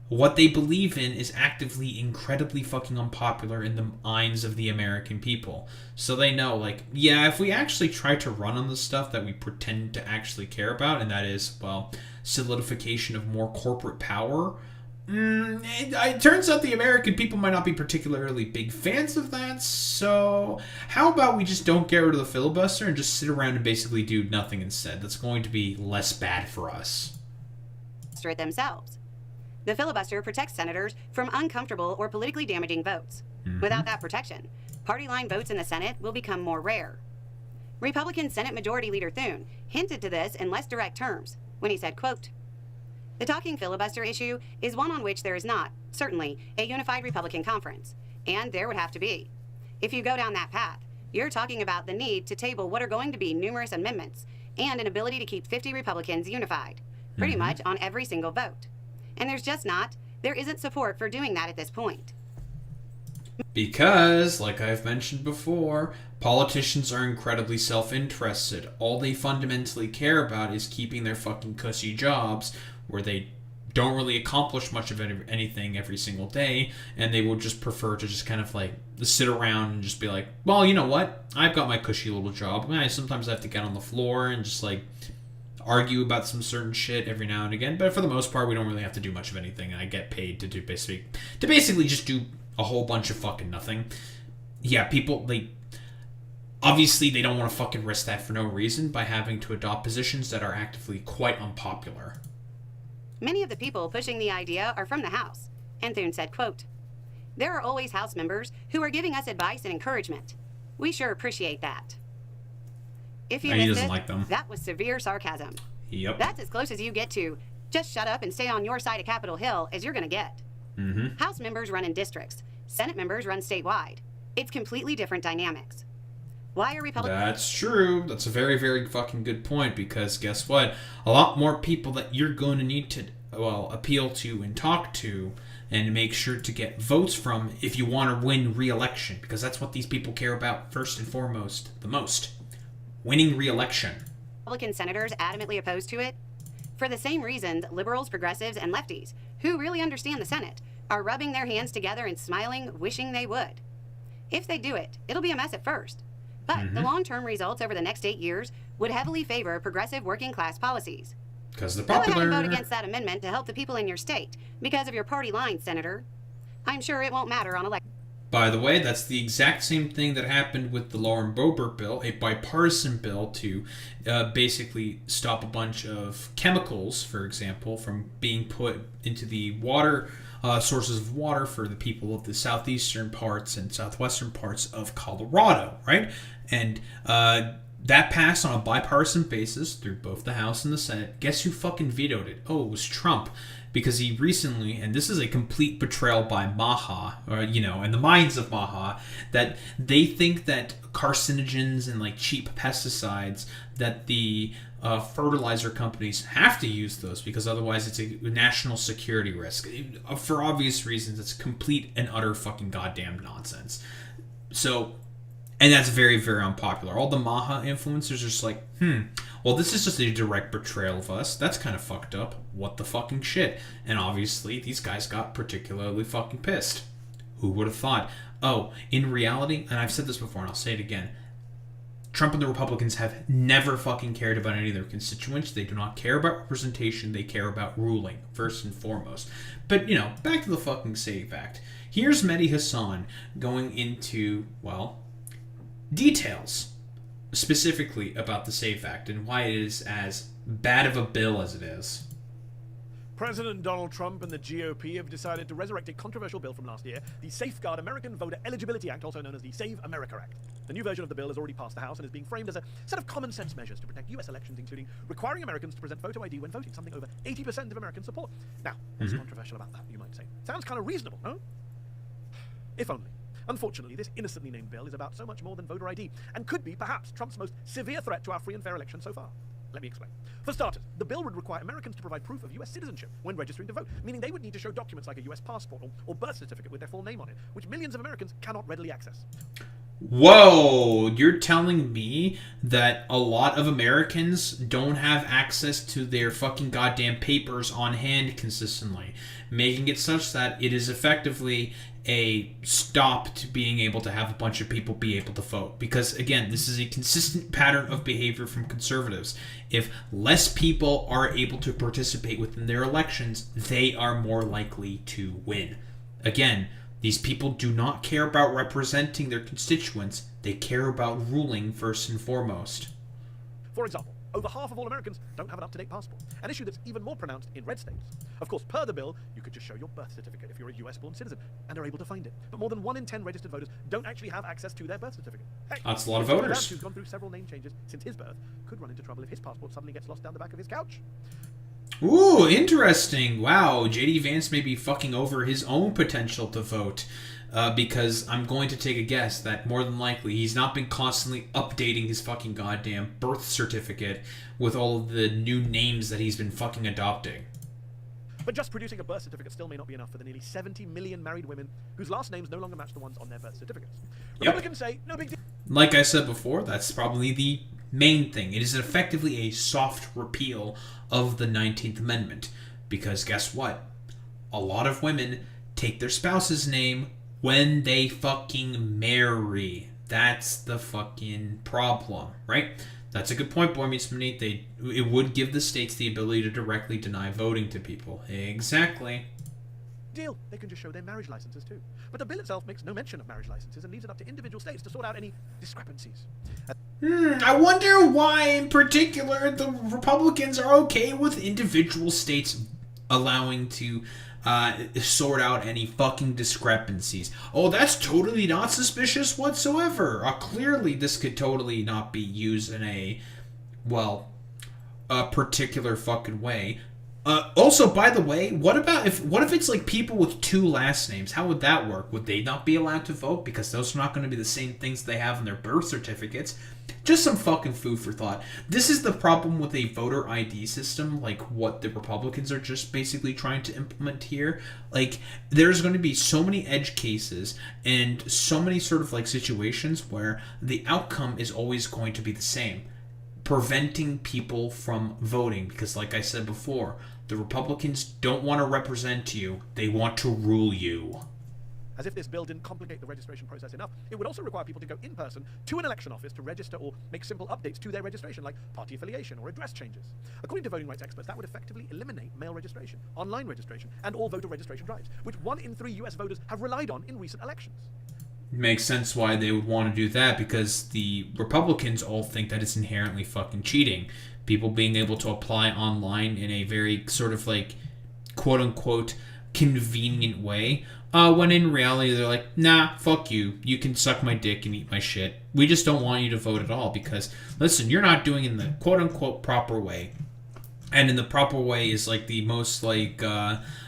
what they believe in is actively incredibly fucking unpopular in the minds of the American people. So they know, like, yeah, if we actually try to run on the stuff that we pretend to actually care about, and that is, well, solidification of more corporate power, it turns out the American people might not be particularly big fans of that, so how about we just don't get rid of the filibuster and just sit around and basically do nothing instead? That's going to be less bad for us. It themselves. The filibuster protects senators from uncomfortable or politically damaging votes. Without that protection, party line votes in the Senate will become more rare. Republican Senate Majority Leader Thune hinted to this in less direct terms when he said, quote, "The talking filibuster issue is one on which there is not, certainly, a unified Republican conference, and there would have to be. If you go down that path, you're talking about the need to table what are going to be numerous amendments and an ability to keep 50 Republicans unified, pretty much on every single vote. And there isn't support for doing that at this point." Because, like I've mentioned before, politicians are incredibly self-interested. All they fundamentally care about is keeping their fucking cushy jobs where they don't really accomplish much of anything every single day, and they will just prefer to just kind of like sit around and just be like, well, you know what? I've got my cushy little job. Sometimes I have to get on the floor and just like argue about some certain shit every now and again, but for the most part, we don't really have to do much of anything, and I get paid to basically just do a whole bunch of fucking nothing. Yeah, people, obviously they don't want to fucking risk that for no reason by having to adopt positions that are actively quite unpopular. Many of the people pushing the idea are from the House, and Thune said, quote, "There are always House members who are giving us advice and encouragement. We sure appreciate that." If you He missed doesn't it, like them. that was severe sarcasm. Yep. That's as close as you get to just shut up and stay on your side of Capitol Hill as you're going to get. House members run in districts. Senate members run statewide. It's completely different dynamics. Why are Republicans... That's true. That's a very, very fucking good point, because guess what? A lot more people that you're going to need to, appeal to and talk to and make sure to get votes from if you want to win re-election, because that's what these people care about first and foremost, the most. Winning re-election. Republican senators adamantly opposed to it? For the same reasons, liberals, progressives, and lefties, who really understand the Senate, are rubbing their hands together and smiling, wishing they would. If they do it, it'll be a mess at first. But the long-term results over the next 8 years would heavily favor progressive working-class policies. Because they're Go ahead popular. and vote against that amendment to help the people in your state because of your party line, Senator. I'm sure it won't matter on election. By the way, that's the exact same thing that happened with the Lauren Boebert bill, a bipartisan bill to basically stop a bunch of chemicals, for example, from being put into the water sources of water for the people of the southeastern parts and southwestern parts of Colorado, right? And that passed on a bipartisan basis through both the House and the Senate. Guess who fucking vetoed it? Oh, it was Trump. Because he recently, and this is a complete betrayal by Maha, in the minds of Maha, that they think that carcinogens and like cheap pesticides, that the fertilizer companies have to use those because otherwise it's a national security risk. For obvious reasons, it's complete and utter fucking goddamn nonsense. So, and that's very, very unpopular. All the Maha influencers are just like, well, this is just a direct betrayal of us. That's kind of fucked up. What the fucking shit? And obviously, these guys got particularly fucking pissed. Who would have thought? Oh, in reality, and I've said this before and I'll say it again, Trump and the Republicans have never fucking cared about any of their constituents. They do not care about representation. They care about ruling, first and foremost. But, back to the fucking SAVE Act. Here's Mehdi Hassan going into, details specifically about the SAFE Act and why it is as bad of a bill as it is. President Donald Trump and the GOP have decided to resurrect a controversial bill from last year, the Safeguard American Voter Eligibility Act, also known as the Save America Act. The new version of the bill has already passed the House and is being framed as a set of common sense measures to protect U.S. elections, including requiring Americans to present photo ID when voting, something over 80% of Americans support. Now, what's controversial about that, you might say? Sounds kind of reasonable, no? If only. Unfortunately, this innocently named bill is about so much more than voter ID, and could be, perhaps, Trump's most severe threat to our free and fair election so far. Let me explain. For starters, the bill would require Americans to provide proof of U.S. citizenship when registering to vote, meaning they would need to show documents like a U.S. passport or birth certificate with their full name on it, which millions of Americans cannot readily access. Whoa, you're telling me that a lot of Americans don't have access to their fucking goddamn papers on hand consistently, making it such that it is effectively a stop to being able to have a bunch of people be able to vote. Because, again, this is a consistent pattern of behavior from conservatives. If less people are able to participate within their elections, they are more likely to win. Again, these people do not care about representing their constituents. They care about ruling first and foremost. For example, over half of all Americans don't have an up-to-date passport, an issue that's even more pronounced in red states. Of course, per the bill, you could just show your birth certificate if you're a US-born citizen, and are able to find it. But more than 1 in 10 registered voters don't actually have access to their birth certificate. Heck, that's a lot of Mr. voters. Adams, who's gone through several name changes since his birth, could run into trouble if his passport suddenly gets lost down the back of his couch. Ooh, interesting. Wow, J.D. Vance may be fucking over his own potential to vote. Because I'm going to take a guess that more than likely he's not been constantly updating his fucking goddamn birth certificate with all of the new names that he's been fucking adopting. But just producing a birth certificate still may not be enough for the nearly 70 million married women whose last names no longer match the ones on their birth certificates. Republicans say, no big deal. Like I said before, that's probably the main thing. It is effectively a soft repeal of the 19th Amendment. Because guess what? A lot of women take their spouse's name when they fucking marry. That's the fucking problem, right? That's a good point, Boy Meets Minute. It would give the states the ability to directly deny voting to people. Exactly. Deal. They can just show their marriage licenses too. But the bill itself makes no mention of marriage licenses and leaves it up to individual states to sort out any discrepancies. I wonder why, in particular, the Republicans are okay with individual states allowing to sort out any fucking discrepancies. Oh, that's totally not suspicious whatsoever. Clearly, this could totally not be used in a particular fucking way. Also, by the way, what if it's like people with 2 last names? How would that work? Would they not be allowed to vote because those are not going to be the same things they have in their birth certificates? Just some fucking food for thought. This is the problem with a voter ID system, like what the Republicans are just basically trying to implement here. Like, there's going to be so many edge cases and so many sort of like situations where the outcome is always going to be the same. Preventing people from voting, because like I said before, the Republicans don't want to represent you, they want to rule you. As if this bill didn't complicate the registration process enough, it would also require people to go in person to an election office to register or make simple updates to their registration, like party affiliation or address changes. According to voting rights experts, that would effectively eliminate mail registration, online registration, and all voter registration drives, which 1 in 3 US voters have relied on in recent elections. Makes sense why they would want to do that, because the Republicans all think that it's inherently fucking cheating. People being able to apply online in a very sort of like quote-unquote convenient way, when in reality they're like, nah, fuck you. You can suck my dick and eat my shit. We just don't want you to vote at all because, listen, you're not doing it in the quote-unquote proper way. And in the proper way is like the most like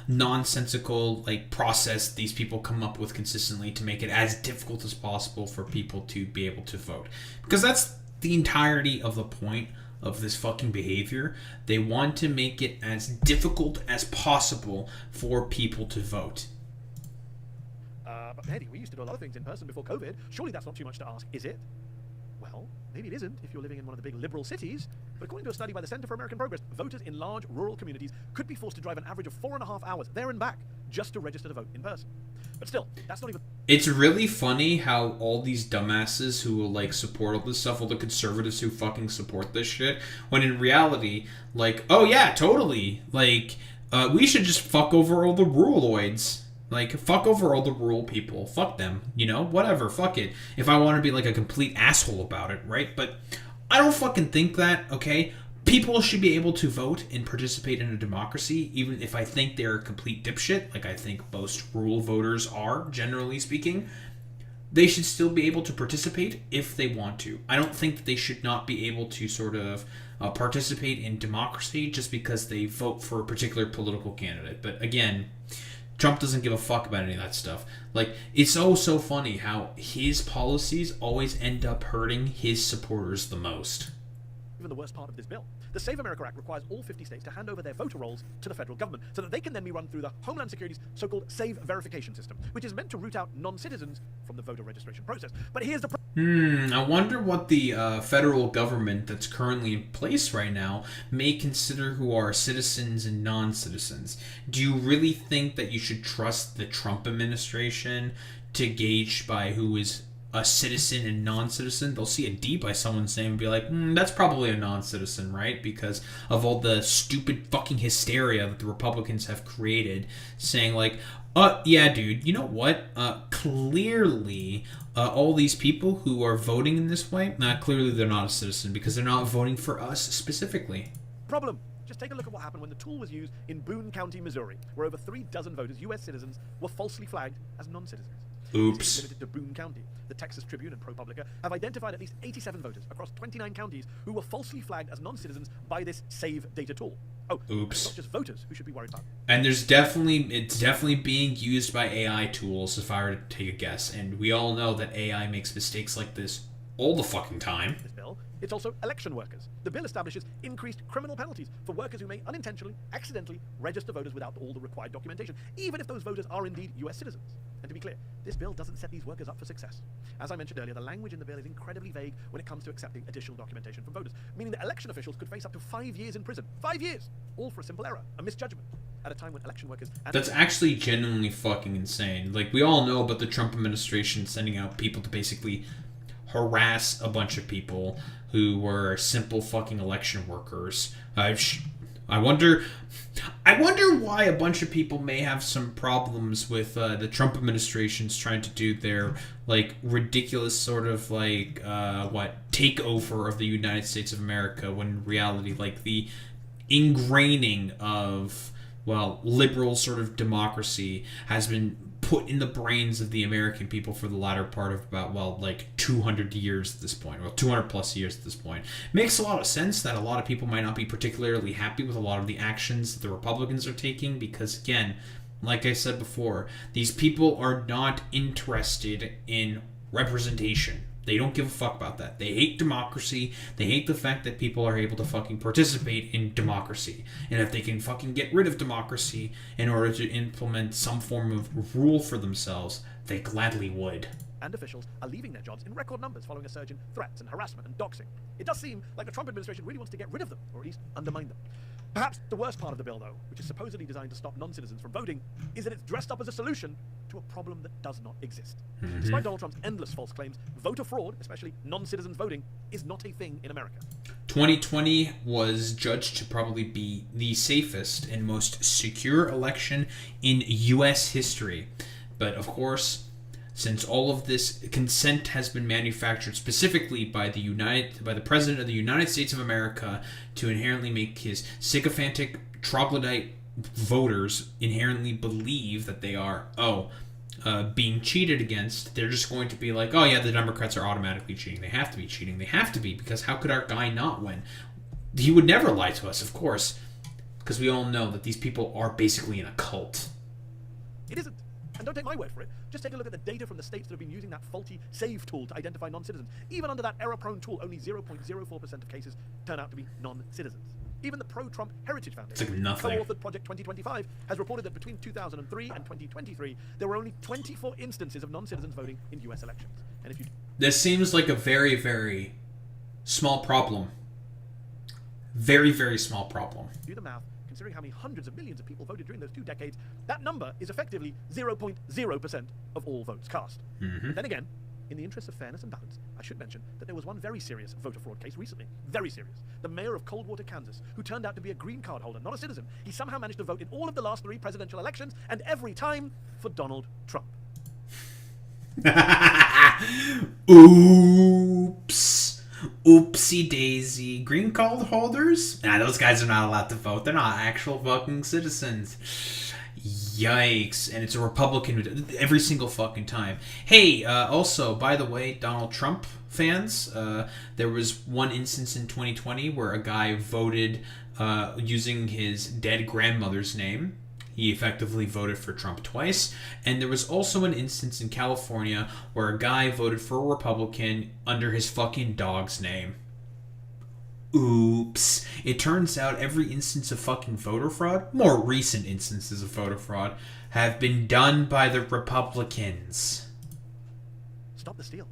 nonsensical like process these people come up with consistently to make it as difficult as possible for people to be able to vote. Because that's the entirety of the point of this fucking behavior. They want to make it as difficult as possible for people to vote. But Eddie, we used to do a lot of things in person before COVID. Surely that's not too much to ask, is it? Well, maybe it isn't if you're living in one of the big liberal cities. But according to a study by the Center for American Progress, voters in large rural communities could be forced to drive an average of 4.5 hours there and back just to register to vote in person. But still, that's not even... It's really funny how all these dumbasses who will like support all this stuff, all the conservatives who fucking support this shit, when in reality, like, oh yeah, totally, like, we should just fuck over all the ruraloids. Like, fuck over all the rural people. Fuck them. You know? Whatever. Fuck it. If I want to be like a complete asshole about it, right? But I don't fucking think that, okay? People should be able to vote and participate in a democracy, even if I think they're a complete dipshit, like I think most rural voters are, generally speaking. They should still be able to participate if they want to. I don't think that they should not be able to sort of participate in democracy just because they vote for a particular political candidate. But again, Trump doesn't give a fuck about any of that stuff. Like, it's so funny how his policies always end up hurting his supporters the most. Even the worst part of this bill. The Save America Act requires all 50 states to hand over their voter rolls to the federal government so that they can then be run through the Homeland Security's so-called Save Verification System, which is meant to root out non-citizens from the voter registration process. But here's the I wonder what the federal government that's currently in place right now may consider who are citizens and non-citizens. Do you really think that you should trust the Trump administration to gauge by who is a citizen and non-citizen? They'll see a D by someone's name and be like, that's probably a non-citizen, right? Because of all the stupid fucking hysteria that the Republicans have created, saying like, yeah, dude, you know what? Clearly, all these people who are voting in this way, clearly they're not a citizen because they're not voting for us specifically. problem. Just take a look at what happened when the tool was used in Boone County, Missouri, where over 3 dozen voters, U.S. citizens, were falsely flagged as non-citizens. Oops. This is limited to Boone County. The Texas Tribune and ProPublica have identified at least 87 voters across 29 counties who were falsely flagged as non-citizens by this Save Data tool. Oh, oops. It's not just voters who should be worried about. And it's definitely being used by AI tools, if I were to take a guess. And we all know that AI makes mistakes like this all the fucking time. This bill, it's also election workers. The bill establishes increased criminal penalties for workers who may unintentionally, accidentally register voters without all the required documentation, even if those voters are indeed U.S. citizens. And to be clear, this bill doesn't set these workers up for success. As I mentioned earlier, the language in the bill is incredibly vague when it comes to accepting additional documentation from voters, meaning that election officials could face up to 5 years in prison. 5 years! All for a simple error, a misjudgment. At a time when election workers... That's actually genuinely fucking insane. Like, we all know about the Trump administration sending out people to basically harass a bunch of people who were simple fucking election workers. I wonder why a bunch of people may have some problems with the Trump administration's trying to do their like ridiculous sort of like takeover of the United States of America, when in reality like the ingraining of liberal sort of democracy has been put in the brains of the American people for the latter part of about 200 years at this point, 200 plus years at this point. Makes a lot of sense that a lot of people might not be particularly happy with a lot of the actions that the Republicans are taking, because again, like I said before, these people are not interested in representation. They don't give a fuck about that. They hate democracy. They hate the fact that people are able to fucking participate in democracy. And if they can fucking get rid of democracy in order to implement some form of rule for themselves, they gladly would. And officials are leaving their jobs in record numbers following a surge in threats and harassment and doxing. It does seem like the Trump administration really wants to get rid of them, or at least undermine them. Perhaps the worst part of the bill, though, which is supposedly designed to stop non-citizens from voting, is that it's dressed up as a solution to a problem that does not exist. Mm-hmm. Despite Donald Trump's endless false claims, voter fraud, especially non-citizens voting, is not a thing in America. 2020 was judged to probably be the safest and most secure election in U.S. history. But of course, since all of this consent has been manufactured specifically by the President of the United States of America to inherently make his sycophantic troglodyte voters inherently believe that they are being cheated against, they're just going to be like, oh yeah, the Democrats are automatically cheating. They have to be cheating. They have to be, because how could our guy not win? He would never lie to us, of course, because we all know that these people are basically in a cult. It isn't. And don't take my word for it. Just take a look at the data from the states that have been using that faulty SAVE tool to identify non-citizens. Even under that error-prone tool, only 0.04% of cases turn out to be non-citizens. Even the pro-Trump Heritage Foundation, co-authored Project 2025, has reported that between 2003 and 2023, there were only 24 instances of non-citizens voting in U.S. elections. And if you... This seems like a very, very small problem. Very, very small problem. Do the math. Considering how many hundreds of millions of people voted during those 2 decades, that number is effectively 0.0% of all votes cast. Mm-hmm. Then again, In the interest of fairness and balance, I should mention that there was one very serious voter fraud case recently. Very serious. The mayor of Coldwater, Kansas, who turned out to be a green card holder, not a citizen. He somehow managed to vote in all of the last 3 presidential elections, and every time for Donald Trump. Oops. Oopsie daisy. Green card holders? Nah, those guys are not allowed to vote. They're not actual fucking citizens. Yikes. And it's a Republican every single fucking time. Hey, also, by the way, Donald Trump fans, there was one instance in 2020 where a guy voted using his dead grandmother's name. He effectively voted for Trump twice. And there was also an instance in California where a guy voted for a Republican under his fucking dog's name. Oops. It turns out every instance of fucking voter fraud, more recent instances of voter fraud, have been done by the Republicans. Stop the steal.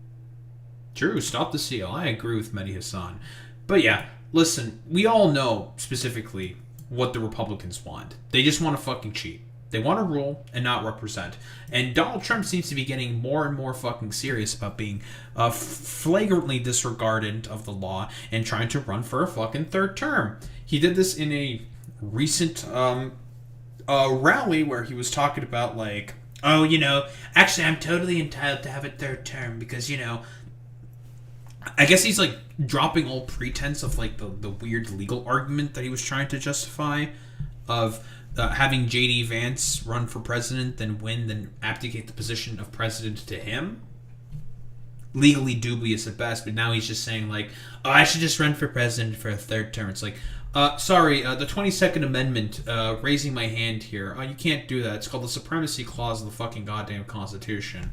True, stop the steal. I agree with Mehdi Hassan. But yeah, listen, we all know specifically what the Republicans want. They just want to fucking cheat. They want to rule and not represent. And Donald Trump seems to be getting more and more fucking serious about being flagrantly disregardant of the law and trying to run for a fucking 3rd term. He did this in a recent rally where he was talking about like, oh, you know, actually I'm totally entitled to have a 3rd term because, you know, I guess he's like dropping all pretense of like the weird legal argument that he was trying to justify of having J.D. Vance run for president, then win, then abdicate the position of president to him. Legally dubious at best, but now he's just saying like, oh, I should just run for president for a 3rd term. It's like, sorry, the 22nd Amendment, raising my hand here. You can't do that. It's called the Supremacy Clause of the fucking goddamn Constitution.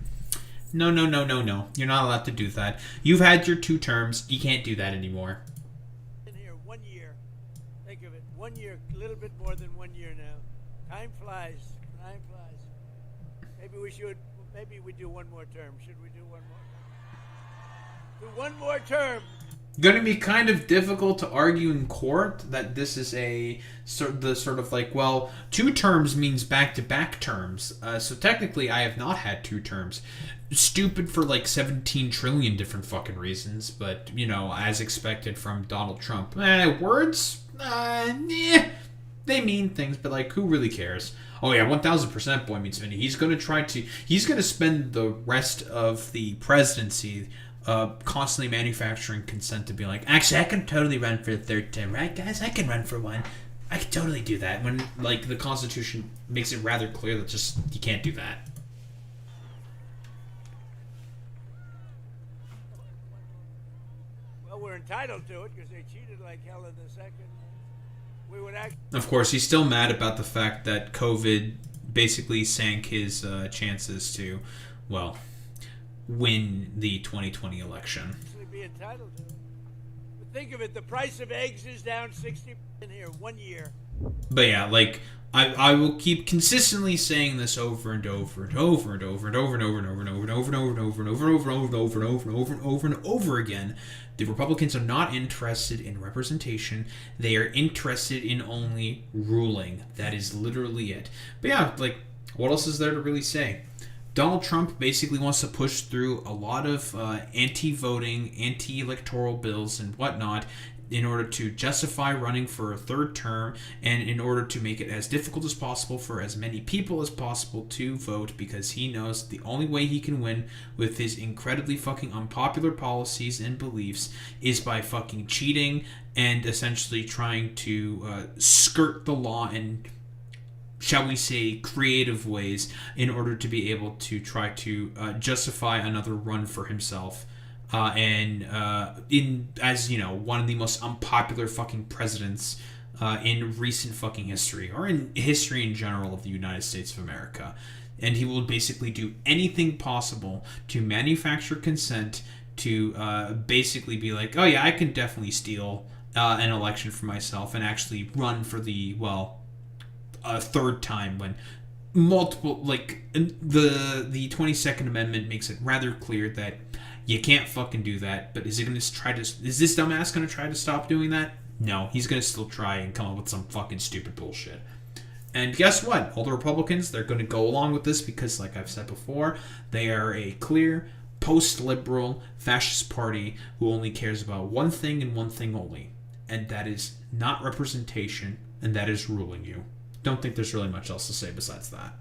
No. You're not allowed to do that. You've had your 2 terms. You can't do that anymore. In here 1 year. Think of it. 1 year, a little bit more than 1 year now. Time flies. Time flies. Maybe we do 1 more term. Should we do 1 more? Do 1 more term. Going to be kind of difficult to argue in court that this is the sort of like, well, 2 terms means back-to-back terms. So technically, I have not had 2 terms. Stupid for like 17 trillion different fucking reasons, but, you know, as expected from Donald Trump. Words? They mean things, but like, who really cares? Oh yeah, 1000% Boy Meets Vinny. He's going to spend the rest of the presidency constantly manufacturing consent to be like, actually, I can totally run for the 3rd term, right, guys? I can run for one. I can totally do that. When, like, the Constitution makes it rather clear that just, you can't do that. Well, we're entitled to it because they cheated like hell in the 2nd. We would actually... Of course, he's still mad about the fact that COVID basically sank his chances to, well, win the 2020 election. Be entitled to it. But think of it, the price of eggs is down 60% in here 1 year. But yeah, like, I will keep consistently saying this over and over and over and over and over and over and over and over and over and over and over and over and over and over and over and over and over and over and over again. The Republicans are not interested in representation. They are interested in only ruling. That is literally it. But yeah, like, what else is there to really say? Donald Trump basically wants to push through a lot of anti-voting, anti-electoral bills and whatnot in order to justify running for a 3rd term and in order to make it as difficult as possible for as many people as possible to vote, because he knows the only way he can win with his incredibly fucking unpopular policies and beliefs is by fucking cheating and essentially trying to skirt the law and, shall we say, creative ways in order to be able to try to justify another run for himself. As you know, one of the most unpopular fucking presidents in recent fucking history, or in history in general of the United States of America. And he will basically do anything possible to manufacture consent to basically be like, oh yeah, I can definitely steal an election for myself and actually run for the, well, a 3rd time, when multiple, like, the 22nd Amendment makes it rather clear that you can't fucking do that. But is this dumbass gonna try to stop doing that? No, he's gonna still try and come up with some fucking stupid bullshit. And guess what? All the Republicans, they're gonna go along with this because, like I've said before, they are a clear post-liberal fascist party who only cares about one thing and one thing only, and that is not representation, and that is ruling you. Don't think there's really much else to say besides that.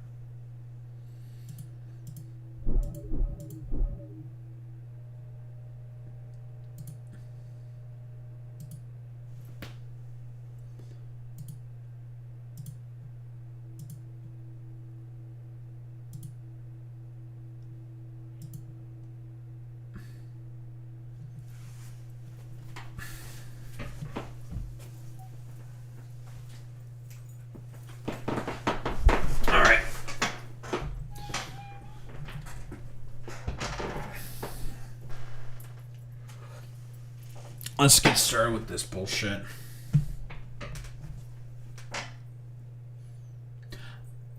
Let's get started with this bullshit.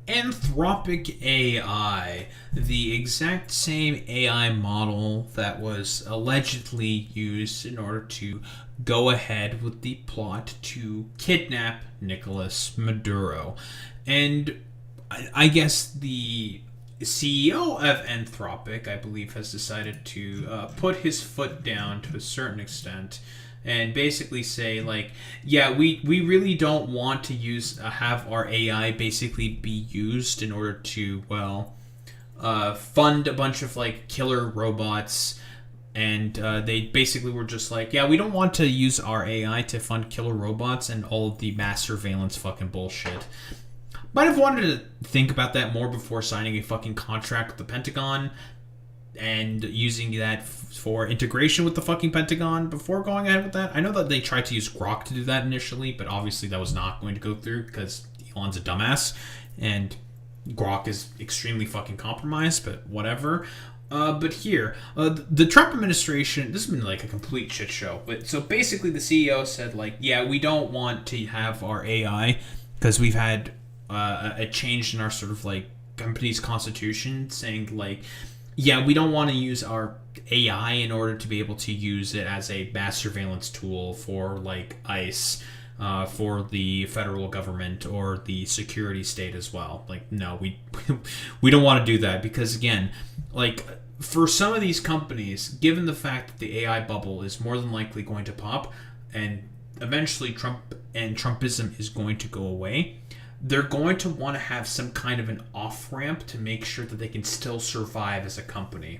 Anthropic AI, the exact same AI model that was allegedly used in order to go ahead with the plot to kidnap Nicolas Maduro. And I guess the CEO of Anthropic, I believe, has decided to put his foot down to a certain extent and basically say, like, yeah, we really don't want to have our AI basically be used in order to, well, fund a bunch of, like, killer robots. And they basically were just like, yeah, we don't want to use our AI to fund killer robots and all of the mass surveillance fucking bullshit. Might have wanted to think about that more before signing a fucking contract with the Pentagon and using that for integration with the fucking Pentagon before going ahead with that. I know that they tried to use Grok to do that initially, but obviously that was not going to go through because Elon's a dumbass and Grok is extremely fucking compromised, but whatever. But here, the Trump administration, this has been like a complete shit show. But so basically the CEO said, like, yeah, we don't want to have our AI because we've had a change in our sort of like company's constitution saying like, yeah, we don't want to use our AI in order to be able to use it as a mass surveillance tool for like ICE, for the federal government or the security state as well. Like, no, we don't want to do that because again, like for some of these companies, given the fact that the AI bubble is more than likely going to pop and eventually Trump and Trumpism is going to go away, they're going to want to have some kind of an off-ramp to make sure that they can still survive as a company.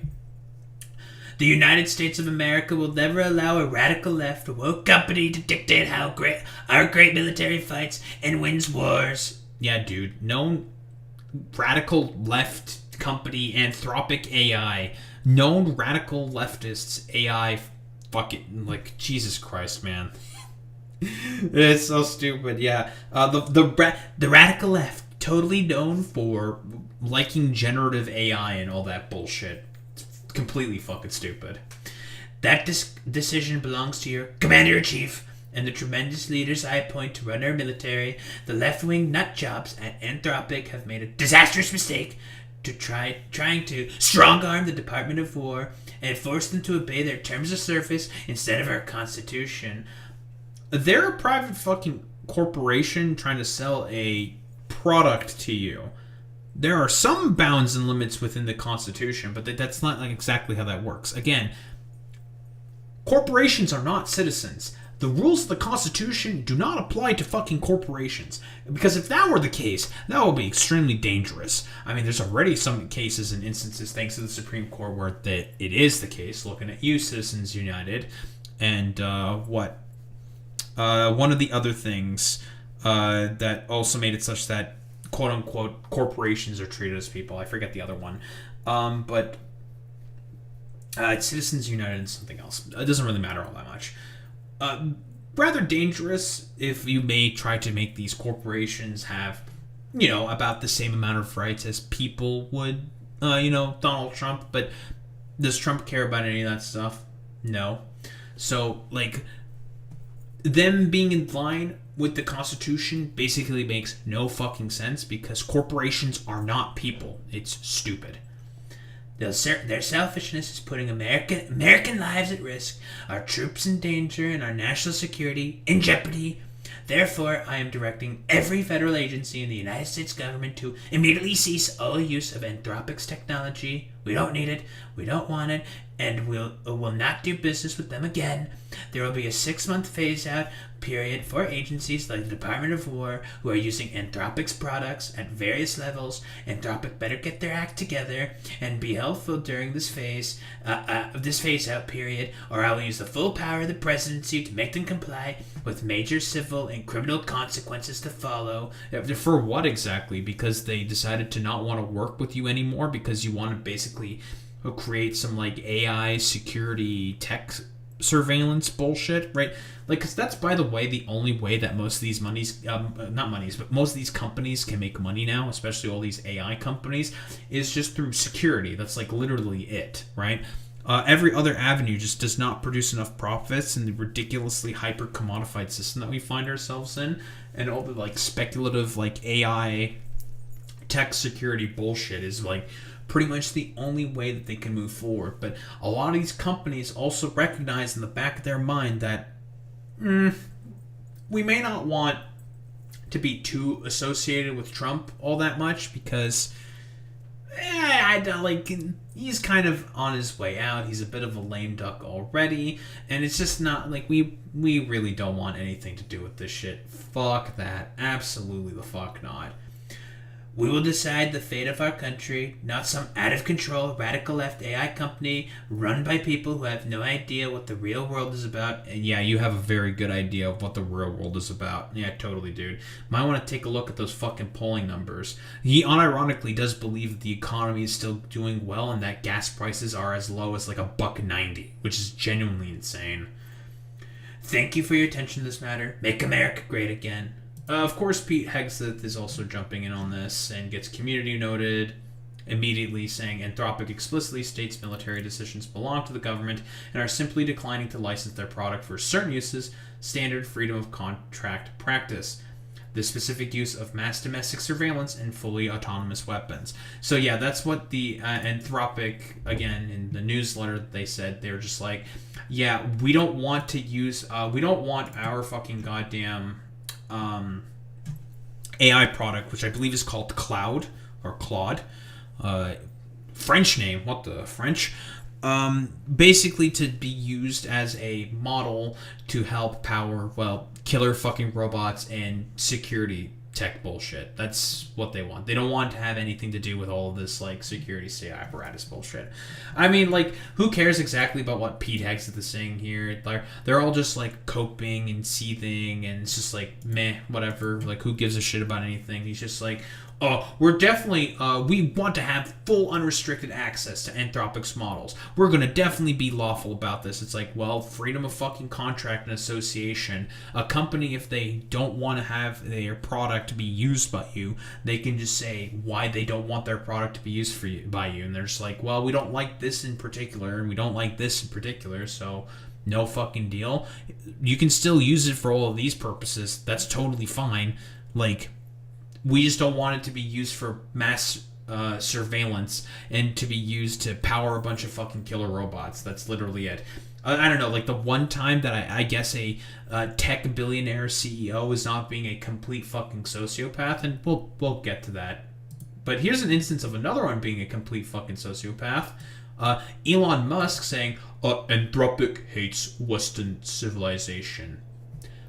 The United States of America will never allow a radical left woke company to dictate how great our great military fights and wins wars. Yeah, dude. Known radical left company, Anthropic AI. Known radical leftists, AI. Fucking, like, Jesus Christ, man. It's so stupid, yeah. The radical left, totally known for liking generative AI and all that bullshit. It's completely fucking stupid. That decision belongs to your commander-in-chief and the tremendous leaders I appoint to run our military. The left-wing nutjobs at Anthropic have made a disastrous mistake to trying to strong-arm the Department of War and force them to obey their terms of service instead of our Constitution. They're a private fucking corporation trying to sell a product to you. There are some bounds and limits within the Constitution, but that's not like exactly how that works. Again, corporations are not citizens. The rules of the Constitution do not apply to fucking corporations. Because if that were the case, that would be extremely dangerous. I mean, there's already some cases and instances, thanks to the Supreme Court, where it is the case. Looking at you, Citizens United. And one of the other things that also made it such that quote-unquote corporations are treated as people. I forget the other one. But it's Citizens United and something else. It doesn't really matter all that much. Rather dangerous if you may try to make these corporations have, about the same amount of rights as people would, Donald Trump. But does Trump care about any of that stuff? No. So, like, them being in line with the Constitution basically makes no fucking sense because corporations are not people. It's stupid. Their selfishness is putting American lives at risk, our troops in danger, and our national security in jeopardy. Therefore, I am directing every federal agency in the United States government to immediately cease all use of Anthropic's technology We don't need it. We don't want it. And we'll not do business with them again. There will be a 6-month phase-out period for agencies like the Department of War who are using Anthropic's products at various levels. Anthropic better get their act together and be helpful during this phase-out period, or I will use the full power of the presidency to make them comply with major civil and criminal consequences to follow. For what exactly? Because they decided to not want to work with you anymore because you want to basically create some like AI security tech surveillance bullshit, right? Like, because that's, by the way, the only way that most of these most of these companies can make money now, especially all these AI companies, is just through security. That's like literally it, right? Every other avenue just does not produce enough profits in the ridiculously hyper commodified system that we find ourselves in, and all the like speculative like AI tech security bullshit is like pretty much the only way that they can move forward. But a lot of these companies also recognize in the back of their mind that we may not want to be too associated with Trump all that much, because I don't like, he's kind of on his way out. He's a bit of a lame duck already, and it's just not like we really don't want anything to do with this shit. Fuck that. Absolutely the fuck not. We will decide the fate of our country, not some out-of-control radical left AI company run by people who have no idea what the real world is about. And yeah, you have a very good idea of what the real world is about. Yeah, totally, dude. Might want to take a look at those fucking polling numbers. He unironically does believe that the economy is still doing well and that gas prices are as low as like $1.90, which is genuinely insane. Thank you for your attention to this matter. Make America great again. Of course, Pete Hegseth is also jumping in on this and gets community noted, immediately saying Anthropic explicitly states military decisions belong to the government and are simply declining to license their product for certain uses, standard freedom of contract practice. The specific use of mass domestic surveillance and fully autonomous weapons. So yeah, that's what the Anthropic, again, in the newsletter that they said, they were just like, yeah, we don't want to use, we don't want our fucking goddamn AI product, which I believe is called Claude, French name, what the French, basically to be used as a model to help power, well, killer fucking robots and security tech bullshit. That's what they want. They don't want to have anything to do with all of this like security state apparatus bullshit. I mean, like, who cares exactly about what Pete Hegseth is saying here? They're all just like coping and seething, and it's just like meh, whatever. Like, who gives a shit about anything? He's just like, oh, we're definitely, we want to have full unrestricted access to Anthropic's models. We're going to definitely be lawful about this. It's like, well, freedom of fucking contract and association. A company, if they don't want to have their product to be used by you, they can just say why they don't want their product to be used by you. And they're just like, well, we don't like this in particular, and we don't like this in particular, so no fucking deal. You can still use it for all of these purposes. That's totally fine. Like, we just don't want it to be used for mass surveillance and to be used to power a bunch of fucking killer robots. That's literally it. I don't know, like the one time that I guess a tech billionaire CEO is not being a complete fucking sociopath, and we'll get to that. But here's an instance of another one being a complete fucking sociopath. Elon Musk saying, Anthropic hates Western civilization.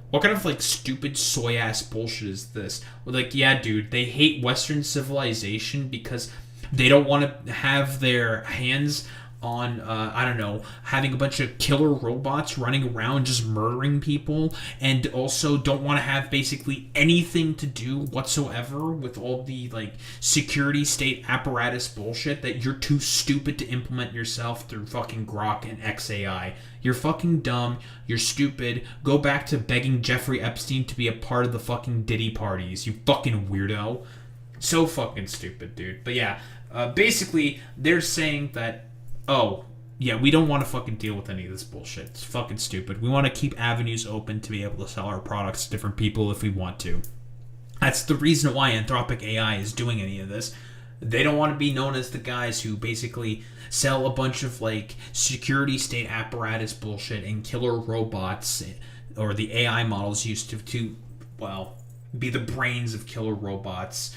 What kind of, like, stupid soy-ass bullshit is this? Like, yeah, dude, they hate Western civilization because they don't want to have their hands on, I don't know, having a bunch of killer robots running around just murdering people, and also don't want to have basically anything to do whatsoever with all the, like, security state apparatus bullshit that you're too stupid to implement yourself through fucking Grok and XAI. You're fucking dumb, you're stupid, go back to begging Jeffrey Epstein to be a part of the fucking Diddy parties, you fucking weirdo. So fucking stupid, dude. But yeah, basically, they're saying that, oh, yeah, we don't want to fucking deal with any of this bullshit. It's fucking stupid. We want to keep avenues open to be able to sell our products to different people if we want to. That's the reason why Anthropic AI is doing any of this. They don't want to be known as the guys who basically sell a bunch of, like, security state apparatus bullshit and killer robots, or the AI models used to well, be the brains of killer robots.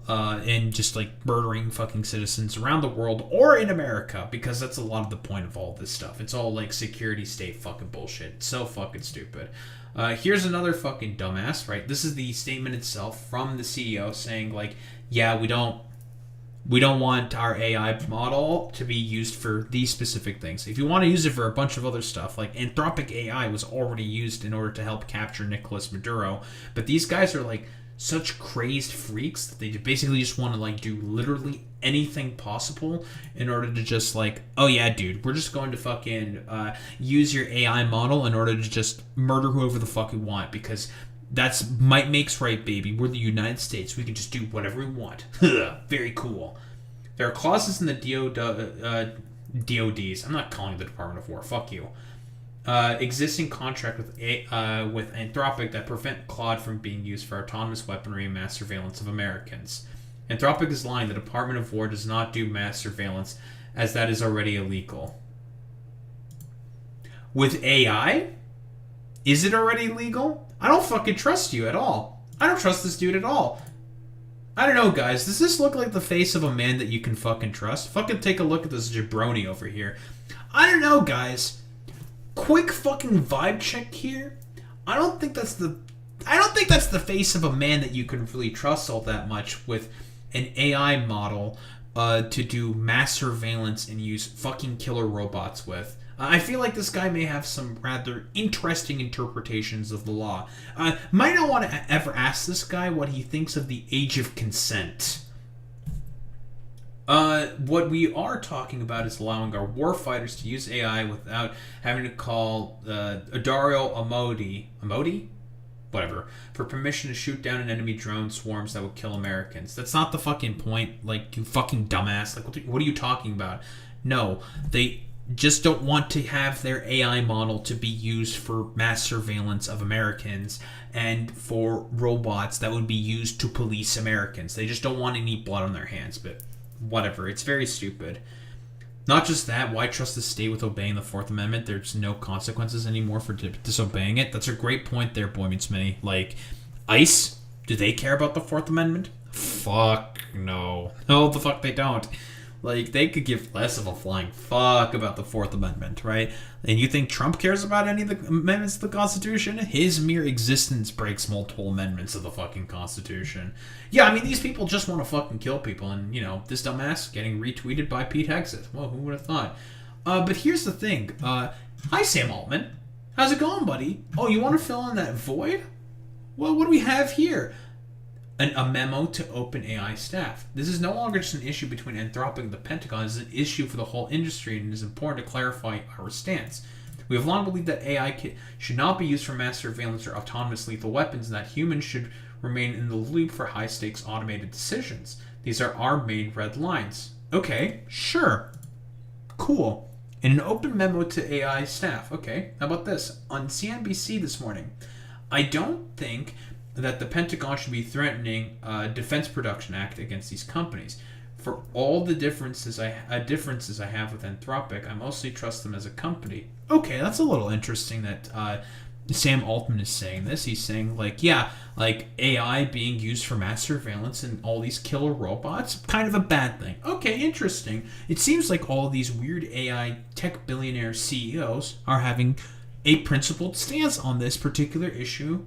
and just like murdering fucking citizens around the world or in America, because that's a lot of the point of all this stuff. It's all like security state fucking bullshit. It's so fucking stupid. Here's another fucking dumbass, right? This is the statement itself from the CEO saying like, yeah, we don't want our AI model to be used for these specific things. If you want to use it for a bunch of other stuff, like anthropic AI was already used in order to help capture Nicolas Maduro, but these guys are like such crazed freaks that they basically just want to like do literally anything possible in order to just like, oh yeah, dude, we're just going to fucking use your AI model in order to just murder whoever the fuck we want, because that's might makes right, baby. We're the United States. We can just do whatever we want. Very cool. There are clauses in the DODs. I'm not calling it the Department of War. Fuck you. Existing contract with Anthropic that prevent Claude from being used for autonomous weaponry and mass surveillance of Americans. Anthropic is lying. The Department of War does not do mass surveillance, as that is already illegal. With AI? Is it already legal? I don't fucking trust you at all. I don't trust this dude at all. I don't know, guys. Does this look like the face of a man that you can fucking trust? Fucking take a look at this jabroni over here. I don't know, guys. Quick fucking vibe check here. I don't think that's the face of a man that you can really trust all that much with an AI model to do mass surveillance and use fucking killer robots with. I feel like this guy may have some rather interesting interpretations of the law. Might not want to ever ask this guy what he thinks of the age of consent. What we are talking about is allowing our warfighters to use AI without having to call Dario Amodi? Whatever, for permission to shoot down an enemy drone swarms that would kill Americans. That's not the fucking point, like, you fucking dumbass. Like, what are you talking about? No, they just don't want to have their AI model to be used for mass surveillance of Americans and for robots that would be used to police Americans. They just don't want any blood on their hands, but whatever. It's very stupid. Not just that, why trust the state with obeying the Fourth Amendment? There's no consequences anymore for disobeying it. That's a great point there, Boy Meets Mini. Like, ICE, do they care about the Fourth Amendment? Fuck no. No, the fuck they don't. Like, they could give less of a flying fuck about the Fourth Amendment, right? And you think Trump cares about any of the amendments to the Constitution? His mere existence breaks multiple amendments of the fucking Constitution. Yeah, I mean, these people just want to fucking kill people, and, you know, this dumbass getting retweeted by Pete Hegseth. Well, who would have thought? But here's the thing. Hi, Sam Altman. How's it going, buddy? Oh, you want to fill in that void? Well, what do we have here? A memo to OpenAI staff. This is no longer just an issue between Anthropic and the Pentagon. It's an issue for the whole industry, and it is important to clarify our stance. We have long believed that AI should not be used for mass surveillance or autonomous lethal weapons, and that humans should remain in the loop for high-stakes automated decisions. These are our main red lines. Okay, sure. Cool. In an open memo to AI staff. Okay, how about this? On CNBC this morning, I don't think that the Pentagon should be threatening a Defense Production Act against these companies. For all the differences I have with Anthropic, I mostly trust them as a company. Okay, that's a little interesting that Sam Altman is saying this. He's saying, like, yeah, like AI being used for mass surveillance and all these killer robots, kind of a bad thing. Okay, interesting. It seems like all these weird AI tech billionaire CEOs are having a principled stance on this particular issue,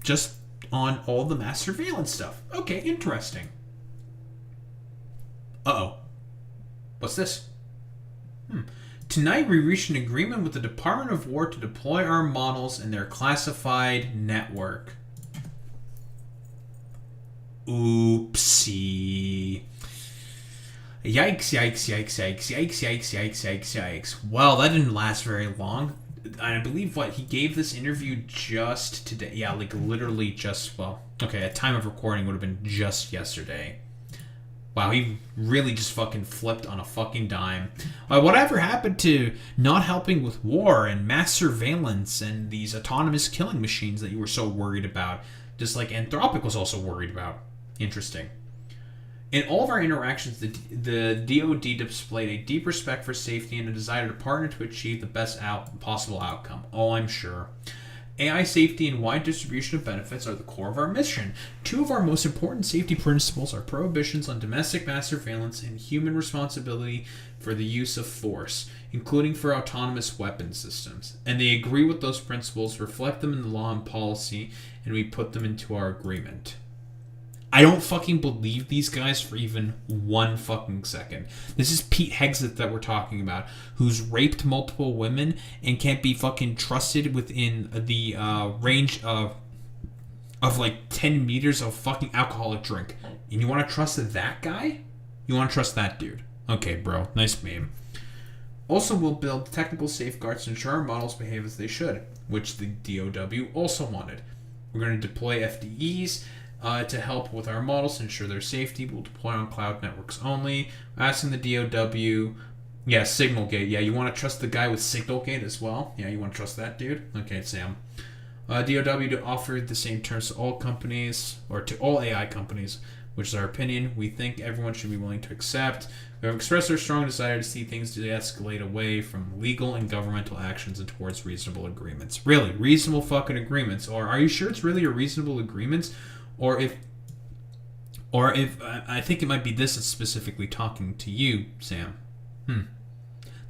just on all the mass surveillance stuff. Okay, interesting. Uh-oh. What's this? Tonight we reached an agreement with the Department of War to deploy our models in their classified network. Oopsie. Yikes, yikes, yikes, yikes, yikes, yikes, yikes, yikes, yikes. Well, that didn't last very long. I believe he gave this interview just today. Yeah, like literally just, well, okay, at time of recording would have been just yesterday. Wow, he really just fucking flipped on a fucking dime. Whatever happened to not helping with war and mass surveillance and these autonomous killing machines that you were so worried about? Just like Anthropic was also worried about. Interesting. In all of our interactions, the DoD displayed a deep respect for safety and a desire to partner to achieve the best possible outcome. Oh, I'm sure. AI safety and wide distribution of benefits are the core of our mission. Two of our most important safety principles are prohibitions on domestic mass surveillance and human responsibility for the use of force, including for autonomous weapon systems. And they agree with those principles, reflect them in the law and policy, and we put them into our agreement. I don't fucking believe these guys for even one fucking second. This is Pete Hegseth that we're talking about, who's raped multiple women and can't be fucking trusted within the range of like 10 meters of fucking alcoholic drink. And you want to trust that guy? You want to trust that dude? Okay, bro. Nice meme. Also, we'll build technical safeguards to ensure our models behave as they should, which the DOW also wanted. We're going to deploy FDEs to help with our models to ensure their safety. We'll deploy on cloud networks only. Asking the DOW, yeah, Signalgate. Yeah, you want to trust the guy with Signalgate as well? Yeah, you want to trust that dude? Okay, Sam. DOW to offer the same terms to all companies, or to all AI companies, which is our opinion. We think everyone should be willing to accept. We have expressed our strong desire to see things de-escalate away from legal and governmental actions and towards reasonable agreements. Really, reasonable fucking agreements? Or are you sure it's really a reasonable agreement? Or if I think it might be this that's specifically talking to you, Sam.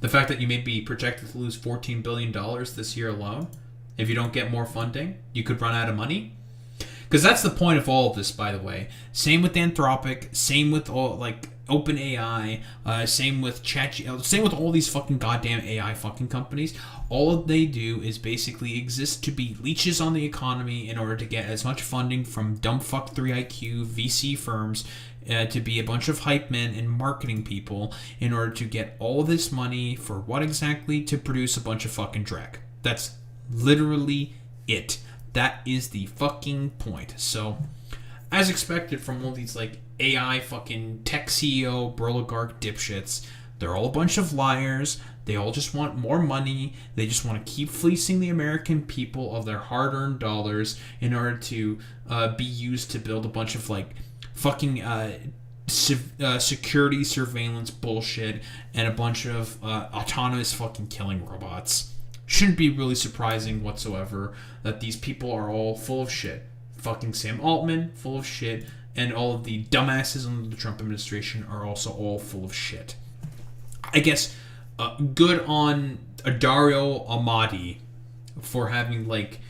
The fact that you may be projected to lose $14 billion this year alone. If you don't get more funding, you could run out of money. Because that's the point of all of this, by the way. Same with Anthropic, same with all, like, OpenAI, same with ChatGPT, same with all these fucking goddamn AI fucking companies. All they do is basically exist to be leeches on the economy in order to get as much funding from dumb fuck 3IQ VC firms, to be a bunch of hype men and marketing people in order to get all this money for what exactly? To produce a bunch of fucking drag. That's literally it. That is the fucking point. So, as expected from all these like AI fucking tech CEO, oligarch dipshits, they're all a bunch of liars. They all just want more money. They just want to keep fleecing the American people of their hard-earned dollars in order to be used to build a bunch of like fucking security surveillance bullshit and a bunch of autonomous fucking killing robots. Shouldn't be really surprising whatsoever that these people are all full of shit. Fucking Sam Altman, full of shit, and all of the dumbasses under the Trump administration are also all full of shit. I guess good on Dario Amati for having like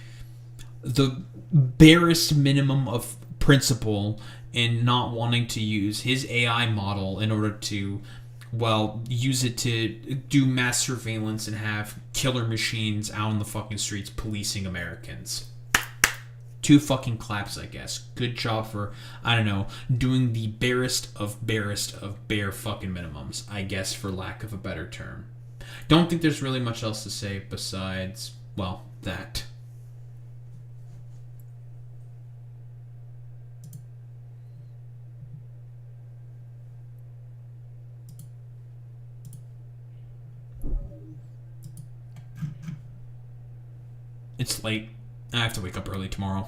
the barest minimum of principle in not wanting to use his AI model in order to, well, use it to do mass surveillance and have killer machines out on the fucking streets policing Americans. 2 fucking claps, I guess. Good job for, I don't know, doing the barest of bare fucking minimums, I guess, for lack of a better term. Don't think there's really much else to say besides, well, that. It's late. I have to wake up early tomorrow.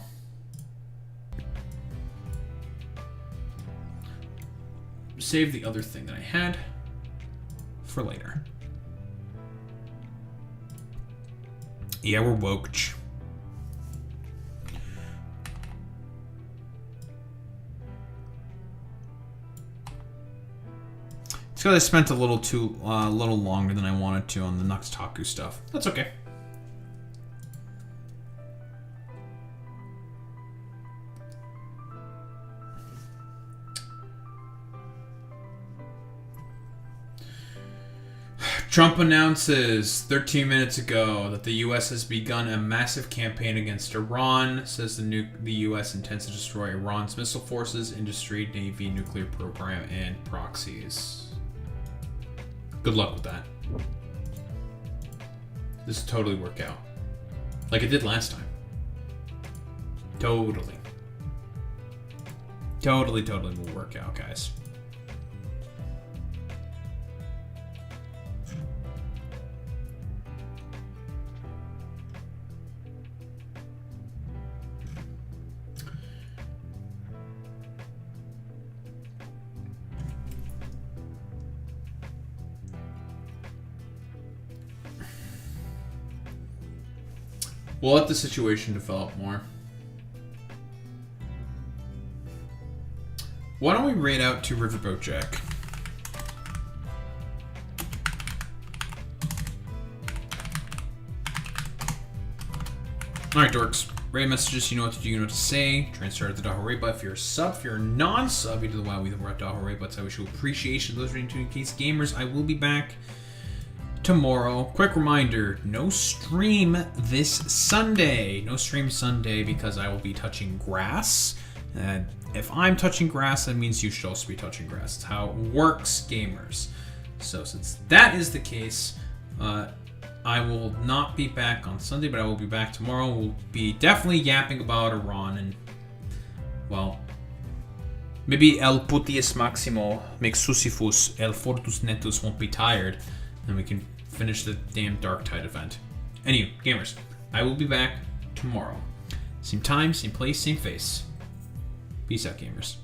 Save the other thing that I had for later. Yeah, we're woke. It's because I spent a little longer than I wanted to on the Nuxtaku stuff. That's okay. Trump announces 13 minutes ago that the U.S. has begun a massive campaign against Iran. Says the U.S. intends to destroy Iran's missile forces, industry, navy, nuclear program, and proxies. Good luck with that. This will totally work out. Like it did last time. Totally. Totally will work out, guys. We'll let the situation develop more. Why don't we raid out to Riverboat Jack? Alright, dorks. Raid messages, you know what to do, you know what to say. Try and start at the Daho Raid button. If you're a sub, if you're a non-sub, you do the WoW with the Daho Raid butts. I wish you appreciation of those reading to Case Gamers. I will be back tomorrow. Quick reminder, no stream this Sunday. No stream Sunday because I will be touching grass. And if I'm touching grass, that means you should also be touching grass. That's how it works, gamers. So since that is the case, I will not be back on Sunday, but I will be back tomorrow. We'll be definitely yapping about Iran and, well, maybe El Putius Maximo Mexusifus El Fortus Netus won't be tired, and we can finish the damn Darktide event. Anyway, gamers, I will be back tomorrow. Same time, same place, same face. Peace out, gamers.